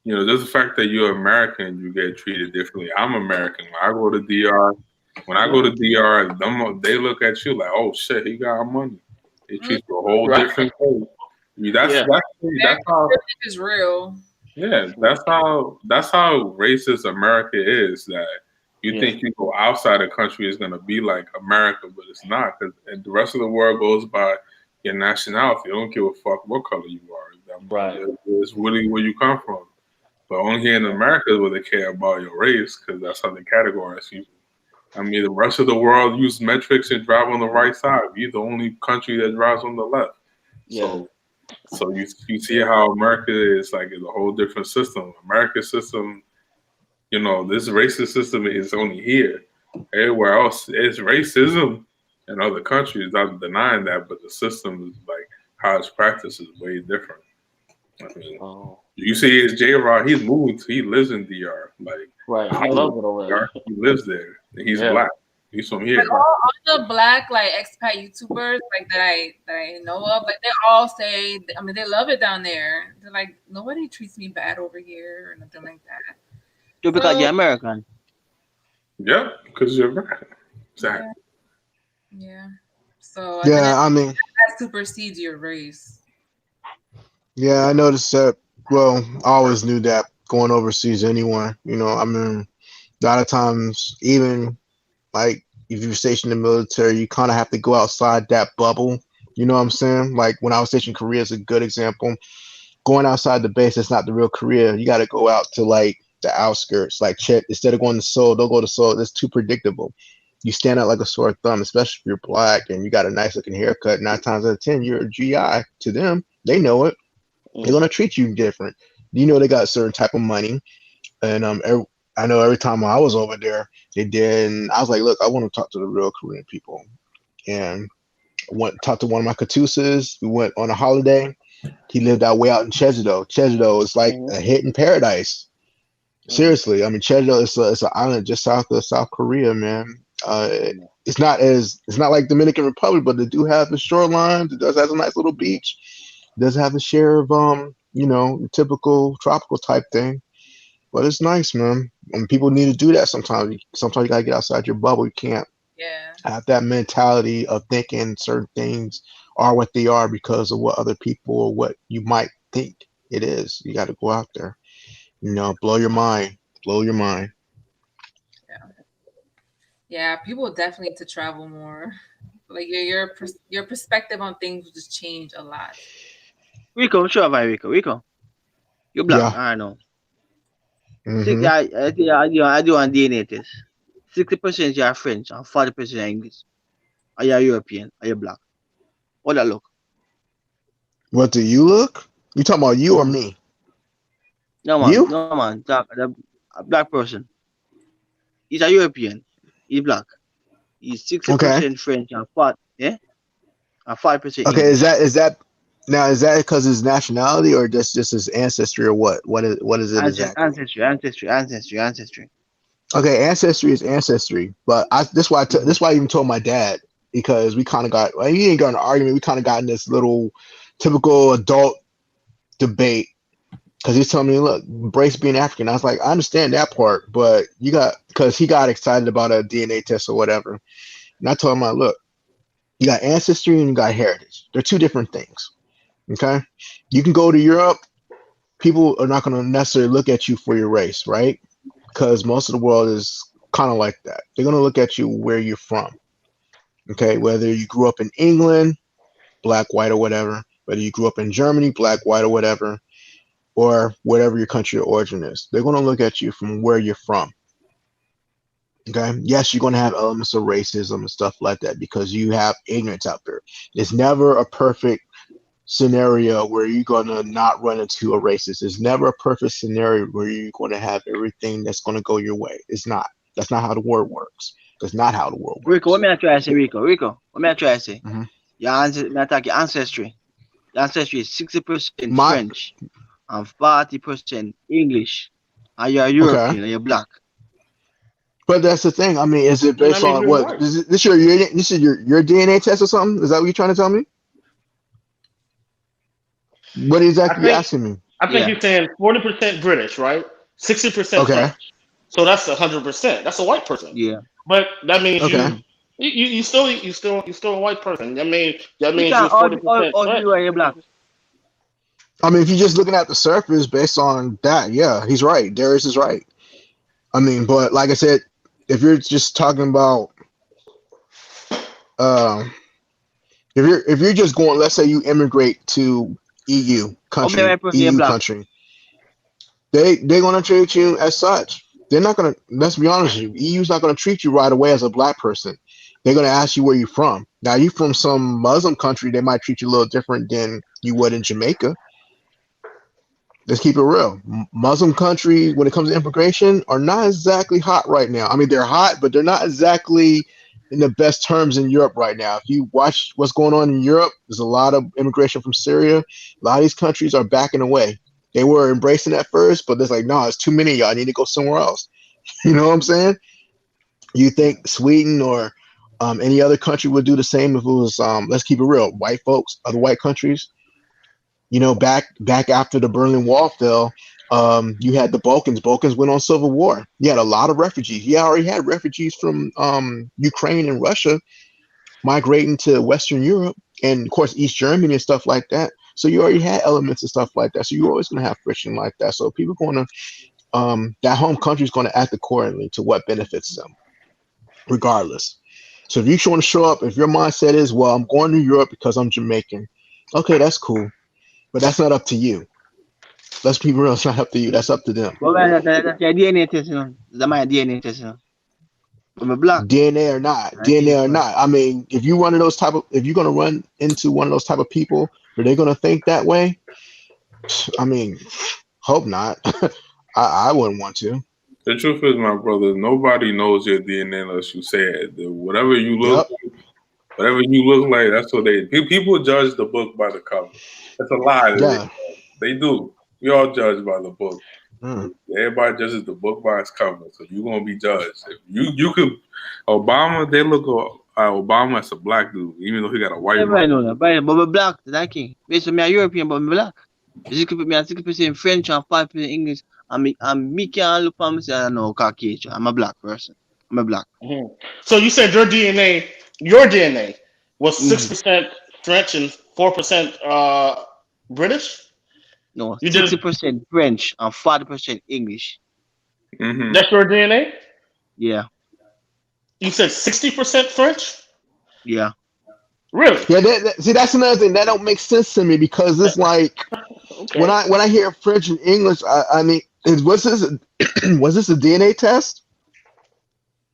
Just the fact that you're American, you get treated differently. I'm American. When I go to DR, they look at you like, oh shit, he got money. They treat you a whole different way. That's how is real. Yeah, that's how racist America is. That you think you go outside the country is gonna be like America, but it's not. Because the rest of the world goes by your nationality. They don't give a fuck what color you are. Right. It's really where you come from. But only here in America is where they care about your race, because that's how they categorize you. I mean, the rest of the world use metrics and drive on the right side. We're the only country that drives on the left. Yeah. So you see how America is like a whole different system. America's system, this racist system is only here. Everywhere else, it's racism in other countries. I'm denying that, but the system is like how it's practiced is way different. I mean, you see, it's J-Rod. He lives in DR. Like, right, I love it over there. He lives there. He's black. He's from here. Like all the black like expat YouTubers like that I know of, like they all say, I mean, they love it down there. They're like, nobody treats me bad over here or nothing like that. Because you're American. Yeah, because you're American. Exactly. Yeah. So I mean, that supersedes your race. Yeah, I noticed that. Well, I always knew that going overseas anyway. I mean, a lot of times, even like if you're stationed in the military, you kind of have to go outside that bubble. You know what I'm saying? Like when I was stationed in Korea is a good example. Going outside the base, that's not the real Korea. You got to go out to like the outskirts. Like instead of going to Seoul, don't go to Seoul. That's too predictable. You stand out like a sore thumb, especially if you're black and you got a nice looking haircut. 9 times out of 10, you're a GI to them. They know it. They're gonna treat you different. They got a certain type of money, and I know every time I was over there, they did. And I was like, look, I want to talk to the real Korean people, and I went to talk to one of my Katusas. We went on a holiday. He lived out way out in Chejudo. Chejudo is like a hidden paradise. Seriously, I mean, Chejudo is an island just south of South Korea, man. It's not like Dominican Republic, but they do have the shoreline. It does have a nice little beach. Does have a share of typical tropical type thing, but it's nice, man. And people need to do that sometimes. Sometimes you gotta get outside your bubble. You can't have that mentality of thinking certain things are what they are because of what other people or what you might think it is. You got to go out there, blow your mind. Yeah, people definitely need to travel more. Like your perspective on things will just change a lot. Rico, sure, Rico. You're black, I know. I do on DNA test. 60% you are French and 40% are English. Are you European? Are you black? What that look? What do you look? You talking about you or me? No man. A black person. He's a European. He's black. He's 60% French and 5% English. Okay, is that now? Is that because his nationality or just his ancestry or what? What is it exactly? Ancestry. Okay, ancestry is ancestry, but this why I even told my dad, because we kind of got, well, he ain't got an argument. We kind of got in this little typical adult debate because he's telling me, look, Brace being African. I was like, I understand that part, but because he got excited about a DNA test or whatever, and I told him, look, you got ancestry and you got heritage. They're two different things. Okay, you can go to Europe. People are not going to necessarily look at you for your race, right? Because most of the world is kind of like that. They're going to look at you where you're from. Okay, whether you grew up in England, black, white, or whatever, whether you grew up in Germany, black, white, or whatever, or whatever your country of origin is, they're going to look at you from where you're from. Okay, yes, you're going to have elements of racism and stuff like that because you have ignorance out there. It's never a perfect scenario where you're going to not run into a racist. It's never a perfect scenario where you're going to have everything that's going to go your way. It's not. That's not how the world works. That's not how the world works. Rico, what may I try to say? Your ancestry. Your ancestry is 60% French and 40% English. And you're European and you're black. But that's the thing. I mean, is it based on what? This your DNA test or something? Is that what you're trying to tell me? What exactly are you asking me? I think you're saying 40% British, right? 60% French. So that's 100%. That's a white person. Yeah. But that means you still a white person. That means you're 40% French. Or you're black. I mean, if you're just looking at the surface based on that, yeah, he's right. Darius is right. I mean, but like I said, if you're just talking about, um, if you're just going, let's say you immigrate to EU country, EU country, they're gonna treat you as such. They're not gonna. Let's be honest with you. EU's not gonna treat you right away as a black person. They're gonna ask you where you're from. Now, you from some Muslim country, they might treat you a little different than you would in Jamaica. Let's keep it real. Muslim countries, when it comes to immigration, are not exactly hot right now. I mean, they're hot, but they're not exactly in the best terms in Europe right now. If you watch what's going on in Europe, there's a lot of immigration from Syria. A lot of these countries are backing away. They were embracing at first, but it's like, no, it's too many of y'all. I need to go somewhere else. You know what I'm saying? You think Sweden or any other country would do the same if it was, let's keep it real, white folks, other white countries? You know, back after the Berlin Wall fell, you had the Balkans. Balkans went on civil war. You had a lot of refugees. You already had refugees from Ukraine and Russia migrating to Western Europe and, of course, East Germany and stuff like that. So you already had elements and stuff like that. So you're always going to have friction like that. So people going to, that home country is going to act accordingly to what benefits them, regardless. So if you want to show up, if your mindset is, well, I'm going to Europe because I'm Jamaican, okay, that's cool. But that's not up to you. Let's be real. It's not up to you. That's up to them. Well, that's your DNA test, you know. That's my DNA test, you know. I'm a black. DNA or not. DNA or not. I mean, if you're gonna run into one of those type of people, are they gonna think that way? I mean, hope not. I wouldn't want to. The truth is, my brother, nobody knows your DNA unless you say it. Whatever you look like, that's what people judge the book by the cover. That's a lie. Yeah. They do. We all judge by the book. Everybody judges the book by its cover, so you're gonna be judged. If you could, Obama, they look at Obama as a black dude, even though he got a white. Everybody know that, but I'm black. That's king. Based on me, I'm European, but I'm black. You could put me at 60% French and 5% English. Me can't look for me say I know Caucasian. I'm a black person. I'm a black. Mm-hmm. So you said your DNA was 6% French and 4% British? No, 60% French and 40% English. Mm-hmm. That's your DNA? Yeah. You said 60% French? Yeah. Really? Yeah. See, that's another thing that don't make sense to me because it's like when I hear French and English, I mean, was this a DNA test?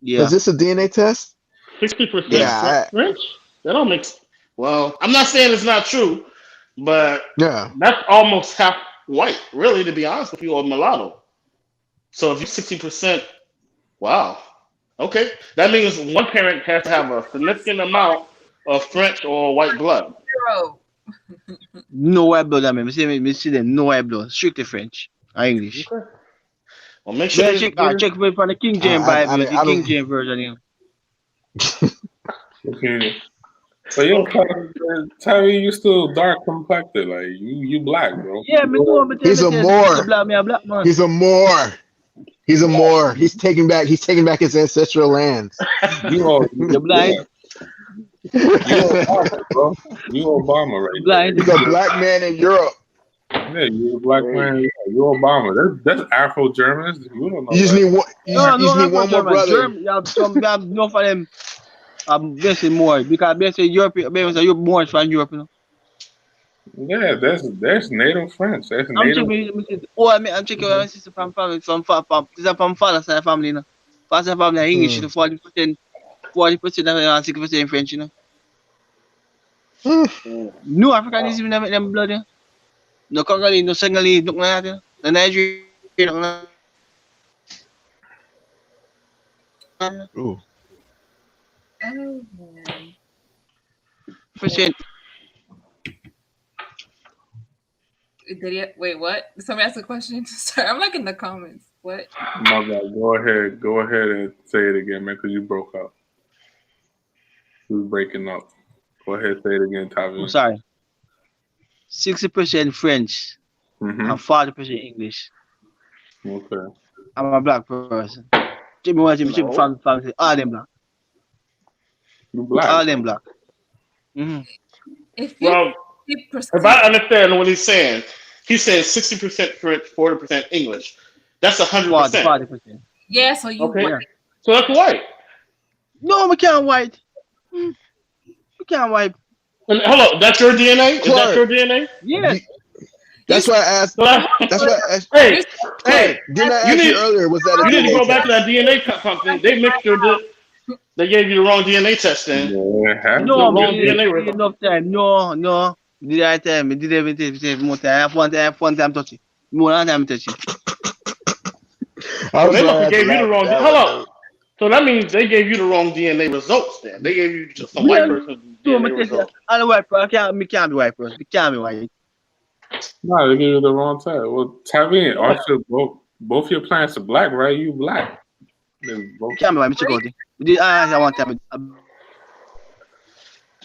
Yeah. Was this a DNA test? 60% French? That don't make sense. Well, I'm not saying it's not true, but that's almost half white, really, to be honest with you, or mulatto. So if you're 60%, wow. Okay. That means one parent has to have a significant amount of French or white blood. No white blood, I mean. I see them, no white blood. Strictly French or English. Okay. Well, make sure check from the King James Bible, the King James version. Okay. So Tyree, you still dark complected, like you black, bro. Yeah, he's a Moor. He's a Moor. He's a Moor. He's taking back his ancestral lands. You're blind. You Obama, bro. You Obama, right? Blind. He's a black man in Europe. Yeah, you're a black man. You're Obama. That's Afro-Germans. You don't know. You just need one. You just need one more brother. No for them. I'm basically more because basically Europe. You're born from Europe, you know. Yeah, that's native French. That's native. I'm checking my sister from family. From father's side family, you know. Father's side family English, 40%, 40% and 60% French, you know. No Africanism in them blood, you know. No Congolese, no Senegalese, no nothing. The Nigerian, Ooh. Percent. Wait, what? Did somebody ask a question? Sorry, I'm like in the comments. What? My God, go ahead and say it again, man, because you broke up. You was breaking up. Go ahead, say it again, Tavi. I'm sorry. 60% French and 40% English. Okay. I'm a black person. Jimmy, family, all them black. You black. All them black. If I understand what he's saying, He said 60% French, 40% English. That's 100%. 40%. Yeah, so you Okay. Yeah. So that's white. No, we can't white. We can't white. And hello, that's your DNA? Is that your Clark, DNA? Yes. that's why I asked. So That's why I asked. hey, Clark, hey, didn't I you ask you need earlier? Was that a you need to DNA go back to test? that DNA something. They mixed your they gave you the wrong DNA test then. Yeah, it has No, The to wrong be. DNA me result. enough time. No. Did I time? Me did everything more time. I have one time touch it. More than time touch it. I So was they gonna must have have to gave you the laugh at wrong that one hello. though. So that means they gave you the wrong DNA results then. They gave you just some white Yeah, person's so me DNA take it. results. And the white person, me can't be white person. Me can't be white. No, they gave you the wrong type. Well, Tavine, also both your plants are black, right? You black. Then both. Can't be white. Me check out it. I want time.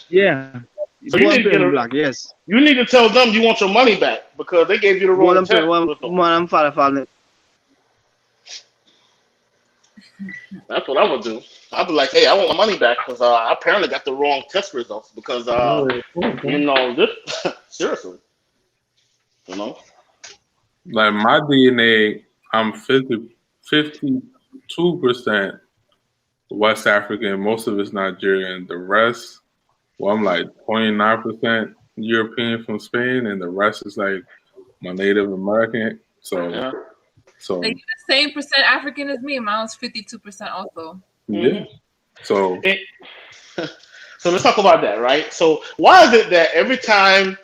Yeah. So you Both need to them black. Yes. you need to tell them you want your money back because they gave you the Both wrong them test one result. I'm father. That's what I would do. I'd be like, hey, I want my money back because I apparently got the wrong test results because this seriously, you know. Like my DNA, I'm 52% West African, most of it's Nigerian. The rest, well, I'm like 29% European from Spain, and the rest is like my Native American. So Yeah. Like the same percent African as me. Mine was 52% also. Yeah. So so let's talk about that, right? So why is it that every time,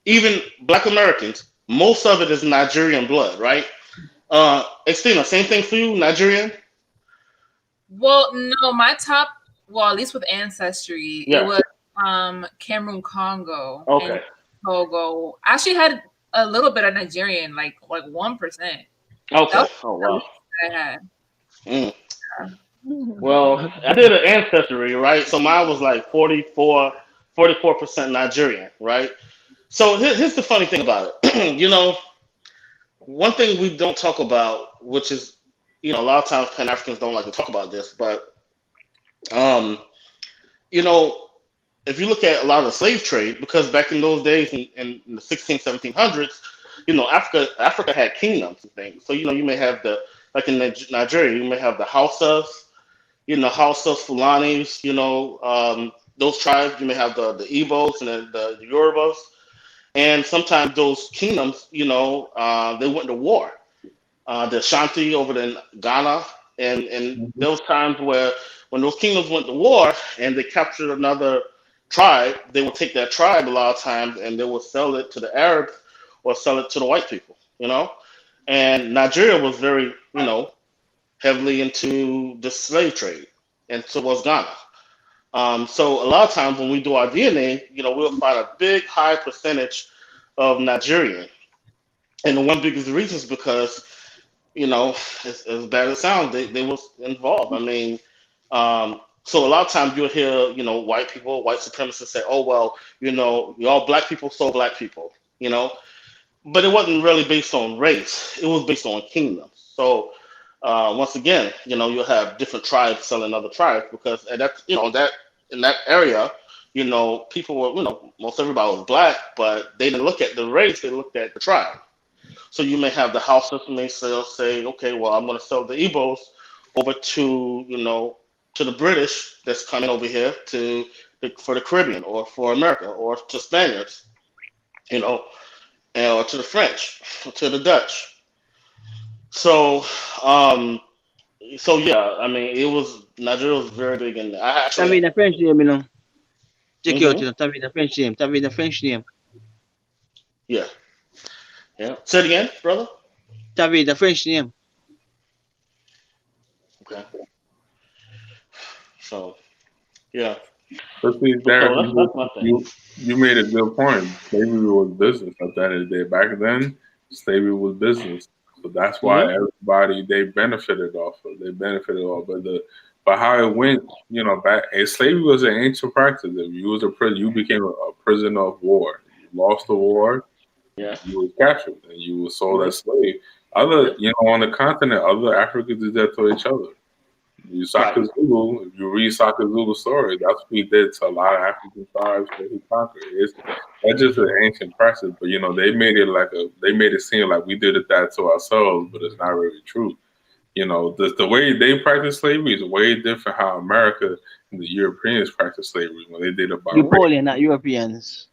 even Black Americans, most of it is Nigerian blood, right? Estina, same thing for you, Nigerian? Well, no, my top, well, at least with ancestry, Yeah. it was Cameroon, Congo, Okay. and Togo. I actually had a little bit of Nigerian, like 1%. Okay. Oh wow. I had. Mm. Well, I did an ancestry, right? So mine was like 44% Nigerian, right? So here's the funny thing about it. One thing we don't talk about, which is, a lot of times Pan-Africans don't like to talk about this, but, you know, if you look at a lot of the slave trade, because back in those days in the 1600s, 1700s, Africa had kingdoms and things. So, you may have like in Nigeria, you may have the Hausas, Hausas, Fulanis, those tribes. You may have the Igbos and the Yorubas. And sometimes those kingdoms, they went to war. The Ashanti over in Ghana, and those times when those kingdoms went to war and they captured another tribe, they would take that tribe a lot of times and they would sell it to the Arabs or sell it to the white people, And Nigeria was very, heavily into the slave trade, and so was Ghana. So a lot of times when we do our DNA, we'll find a big high percentage of Nigerian. And the one biggest reason is because, as bad as it sounds, they was involved. I mean, so a lot of times you'll hear, white people, white supremacists say, oh, well, y'all black people, so black people, but it wasn't really based on race. It was based on kingdoms. So once again, you'll have different tribes selling other tribes because that in that area, people were, most everybody was black, but they didn't look at the race, they looked at the tribe. So you may have the Hausas may say, okay, well, I'm going to sell the Igbos over to, to the British that's coming over here for the Caribbean or for America or to Spaniards, or to the French, or to the Dutch. So, yeah, I mean, Nigeria was very big in there. I Tell me actually, the French name, Check it out, Mhm. Tell me the French name. Tell me the French name. Yeah. Say it again, brother. Tell me the French name. Okay. So, yeah. But see, So Derek, that's my thing. you made a good point. Slavery was business at the end of the day. Back then, slavery was business. So that's why everybody they benefited off of. They benefited off, but how it went, back. And slavery was an ancient practice. If you was a prisoner, you became a prisoner of war. You lost the war, Yeah. you were captured, and you were sold as slave. On the continent, other Africans did that to each other. You Saka Zulu, if you read Saka Zulu's story, that's what he did to a lot of African tribes that he conquered. That's just an ancient practice, but you know they made it seem like we did that to ourselves, but it's not really true. You know, the way they practice slavery is way different how America and the Europeans practice slavery when they did it by You Polish, not Europeans.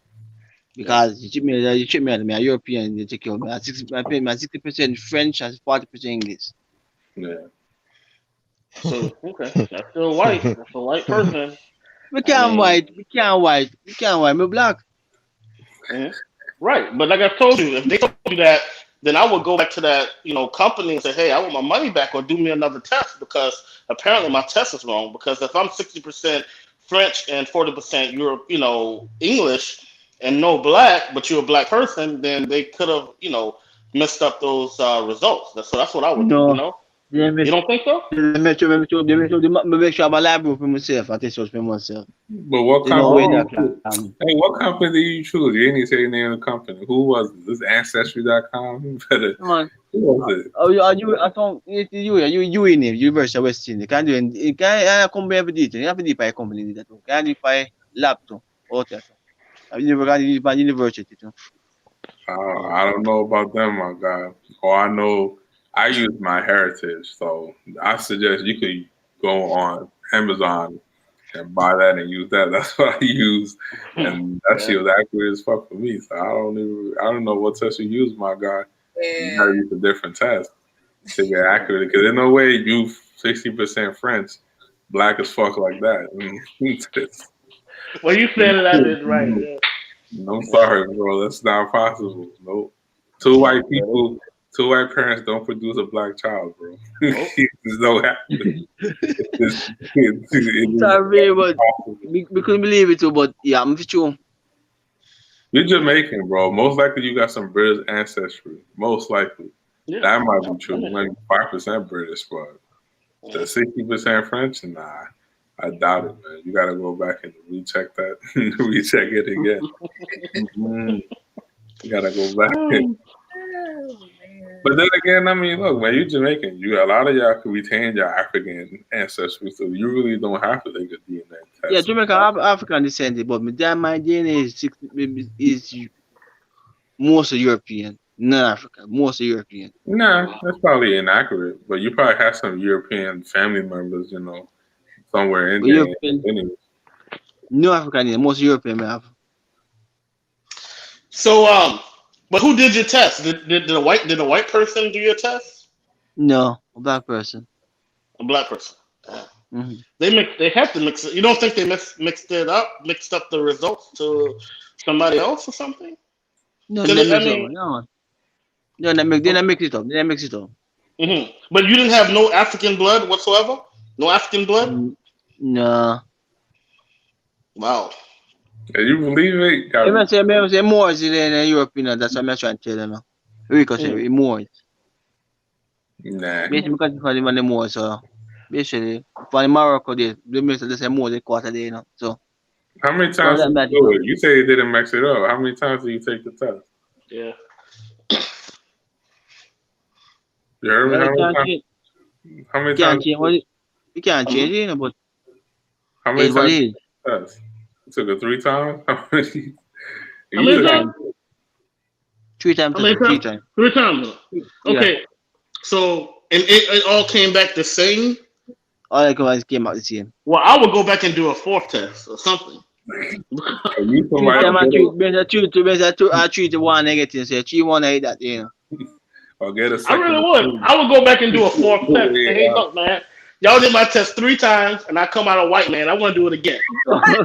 Because you treat me as a European, you take care of me. I pay my 60% French and 40% English. Yeah. So okay, that's still white. That's a white person. We can't white. We're black. Mm-hmm. Right, but like I told you, if they told you that, then I would go back to that, company and say, hey, I want my money back, or do me another test, because apparently my test is wrong. Because if I'm 60% French and 40% Europe, English, and no black, but you're a black person, then they could have, messed up those results. That's what I would do. You don't think so? They make sure I'm liable for myself. I think for myself. But what company? Hey, what company do you choose? You didn't even say the name of the company. Who was it? This Ancestry.com? Who was it? Oh, I thought you in it. University of West Indies. Can do it. Can company every detail. You have to do by company that. Can do by laptop or that. You never got it by university too. I don't know about them, my guy. Or I know. I use my heritage, so I suggest you could go on Amazon and buy that and use that. That's what I use, and that shit was accurate as fuck for me. So I don't know what test you use, my guy. You gotta use a different test to get accurate, because there's no way you 60% French, black as fuck like that. Well, you said it, I did right. Yeah. I'm sorry, bro. That's not possible. Nope. Two white parents don't produce a black child, bro. There's no happening. Sorry, but we couldn't believe it too, but yeah, I'm sure. You're Jamaican, bro. Most likely you got some British ancestry. Most likely. Yeah. That might be true. Maybe 5% British, but the 60% French? Nah. I doubt it, man. You gotta go back and recheck that. Recheck it again. You gotta go back. But then again, I mean, look, man, you're Jamaican. A lot of y'all can retain your African ancestry, so you really don't have to take a DNA test. Yeah, Jamaican African descent, but my DNA is mostly European, not African, mostly European. Nah, that's probably inaccurate, but you probably have some European family members, somewhere in there. Anyway. No African, most European, man. So, but who did your test? Did a white person do your test? No, a black person. A black person. Mm-hmm. They have to mix it. You don't think they mixed up the results to somebody else or something? No, they didn't mix it up. Mm-hmm. But you didn't have no African blood whatsoever? No African blood? No. Wow. Can you believe it? I say more than European. That's what I'm trying to tell you now. Because more. Nah. Basically, because for the more, so basically, for Morocco, they make the more than quarter day, So. How many times did you do it? You say you didn't mix it up. How many times did you take the test? Yeah. You heard me? How many times? You can't change it, but how many times did you test? You took it 3 times? How many times? 3 times. 3 times. 3 times. Okay. Yeah. So, and it all came back the same? All came out the same. Well, I would go back and do a 4th test or something. I treat the one negative, so 3-1 I hate that, I'll get a second. I really would. I would go back and do a 4th test. Say, hey, look, man. Y'all did my test 3 times, and I come out a white man. I want to do it again. Hey,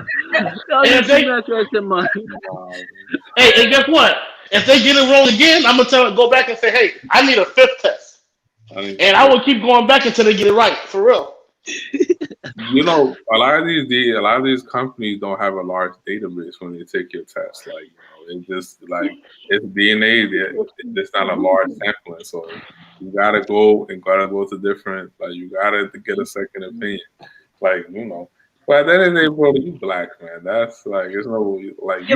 and guess what? If they get it wrong again, I'm gonna go back and say, hey, I need a 5th test, and I will keep going back until they get it right, for real. A lot of these companies don't have a large database when they take your test. Like, it's just like it's DNA. It's not a large sampling, so you gotta go to different. Like, you gotta get a second opinion. Like, But at the end of the day, bro, you black, man. That's like, it's no like you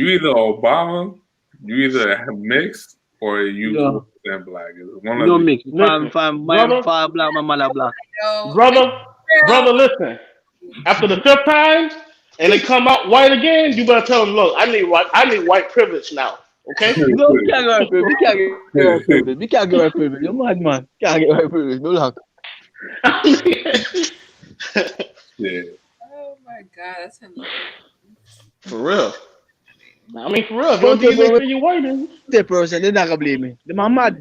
either Obama, you either mixed, or you No. 4% black? It's one No of the. mix. Listen, My brother, father black, my mother black. Yo, brother, listen. After the 5th time, and they come out white again, you better tell them, look, I need white privilege now. Okay? No, we can't get white privilege. We can't get white privilege. We can't get white privilege. You're mad, man. Can't get white privilege. No luck. Yeah. oh my god, that's hilarious. For real. I mean, for real. If your Don't take DNA over say you white, then the person. They're not gonna blame me. The man mad.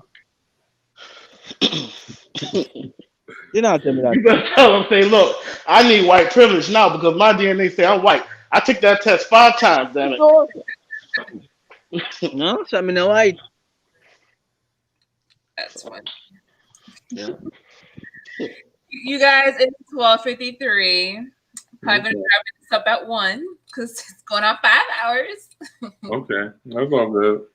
You not tell me that. you better tell them, say, look, I need white privilege now because my DNA say I'm white. I took that test 5 times, damn it. No, no, so I mean, white. That's funny. Yeah. You guys, it's 12:53. Probably gonna Okay. wrap this up at 1 because it's going on 5 hours. Okay. That's all good.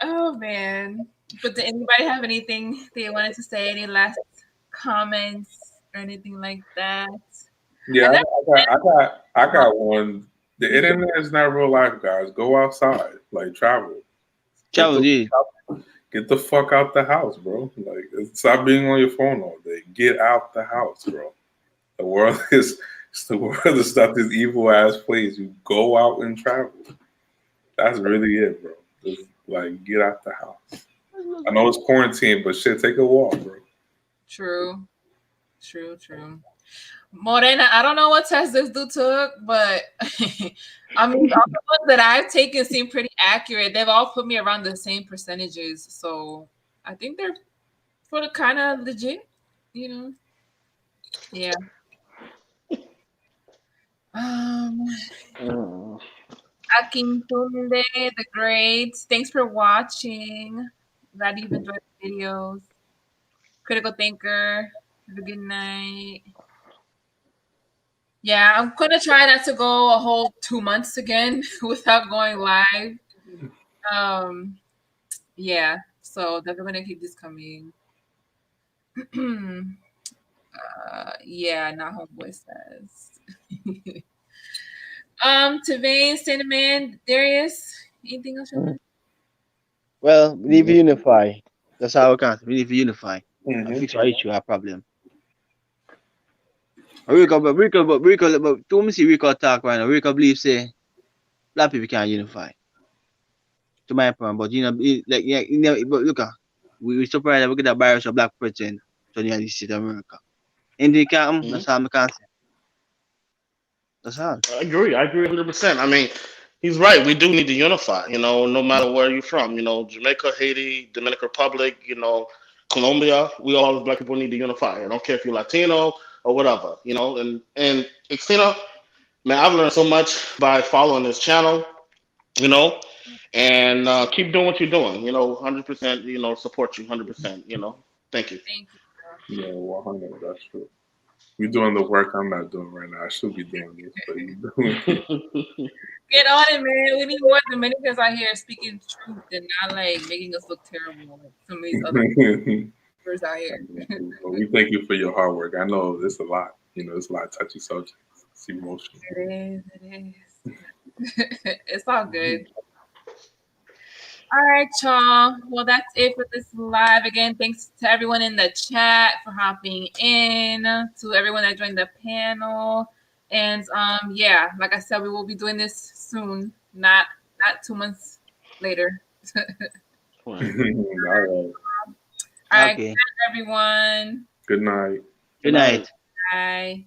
Oh man. But did anybody have anything they wanted to say? Any last comments or anything like that? Yeah, And I got one. The internet is not real life, guys. Go outside, like travel. Travel, yeah. Get the fuck out the house, bro. Like, stop being on your phone all day. Get out the house, bro. The world is not this evil ass place. You go out and travel. That's really it, bro. Just like get out the house. I know it's quarantine, but shit, take a walk, bro. True. Morena, I don't know what test this dude took, but I mean, all the ones that I've taken seem pretty accurate. They've all put me around the same percentages, so I think they're sort of kind of legit, you know. Yeah. Akintunde, the great. Thanks for watching. Glad you've enjoyed the videos. Critical thinker. Have a good night. Yeah, I'm gonna try not to go a whole 2 months again without going live. Yeah, so definitely gonna keep this coming. Yeah, not homeboy says. Tavain, Cinnamon, Darius, anything else? Well, we need to unify. That's how we can. We need to unify and fix our issue, our problem. Rico, too many Rico talk right now. Rico believe say black people can't unify. To my point, but but look, we surprised that we get a virus of black president to the United States of America. And they can't. That's how I can say. That's all. I agree 100%. I mean, he's right. We do need to unify, no matter where you're from, Jamaica, Haiti, Dominican Republic, Colombia, we all as black people need to unify. I don't care if you're Latino or whatever, and Xtina, man, I've learned so much by following this channel, and keep doing what you're doing, 100%, support you 100%, thank you. Thank you. Yeah, 100. That's true. You're doing the work I'm not doing right now. I should be doing this, but you're doing it. Get on it, man. We need more Dominicans out here speaking truth and not like making us look terrible like some of these other members out here. Well, we thank you for your hard work. I know it's a lot. It's a lot of touchy subjects. It's emotional. It is. It's all good. All right, y'all. Well, that's it for this live. Again, thanks to everyone in the chat for hopping in, to everyone that joined the panel. And yeah, like I said, we will be doing this soon, not 2 months later. All right. All right, Okay. good night, everyone. Good night. Good night. Bye.